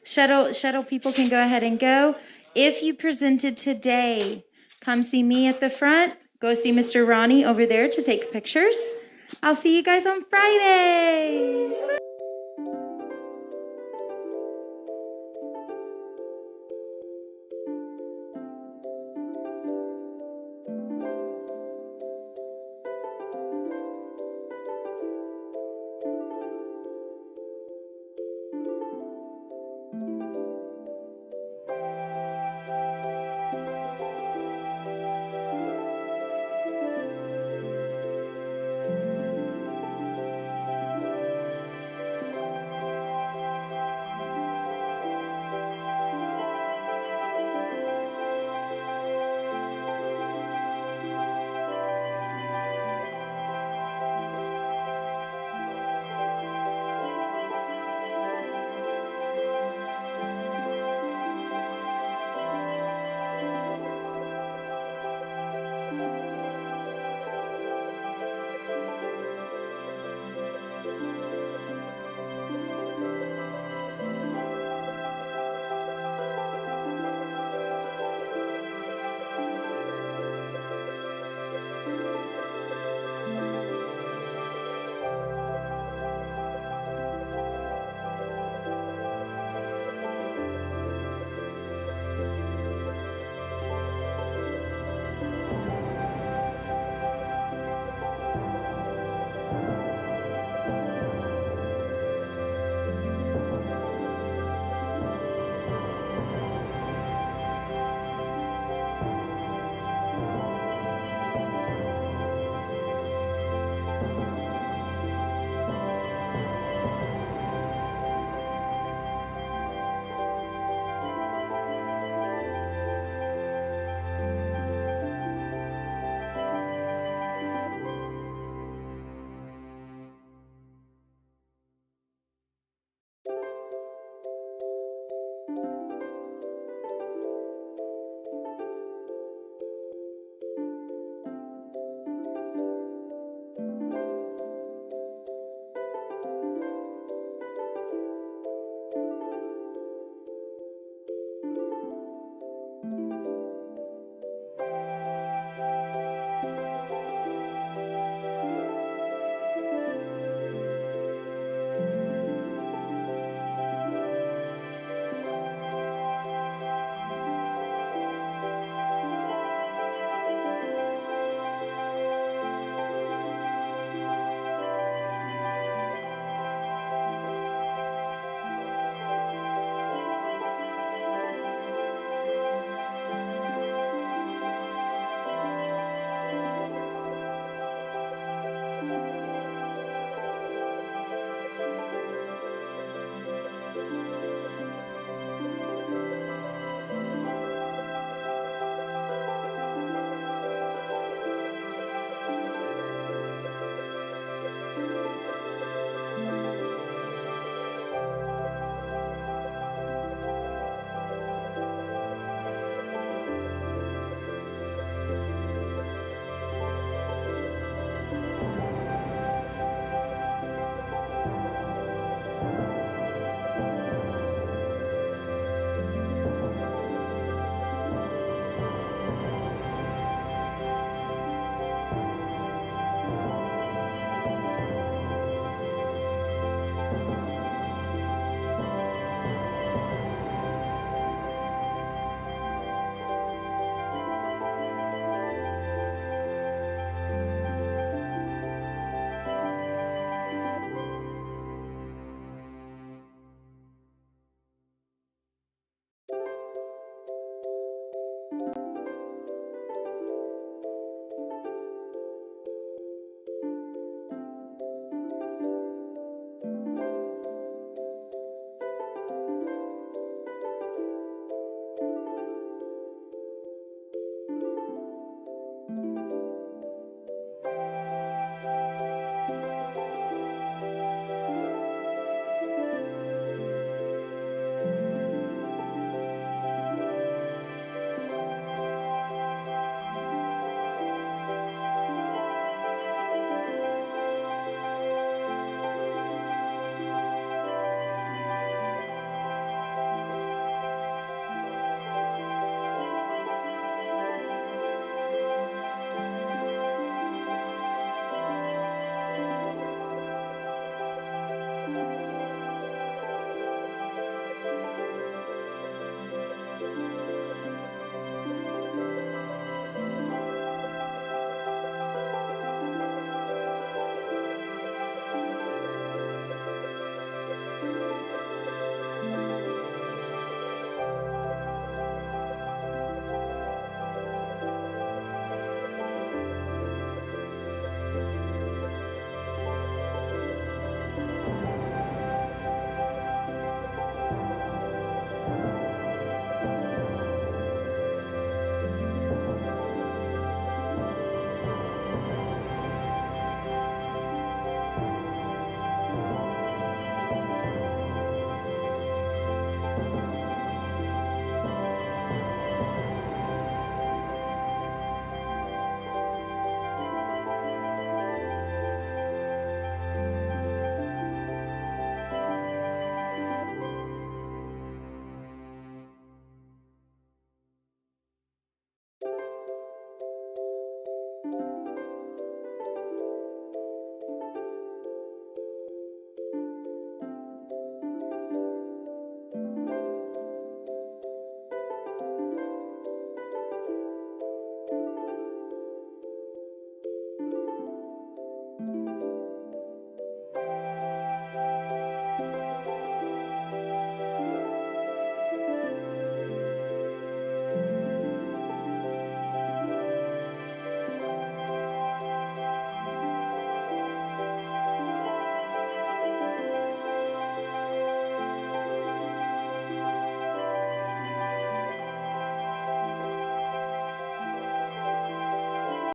Shuttle people can go ahead and go. If you presented today, come see me at the front. Go see Mr. Ronnie over there to take pictures. I'll see you guys on Friday.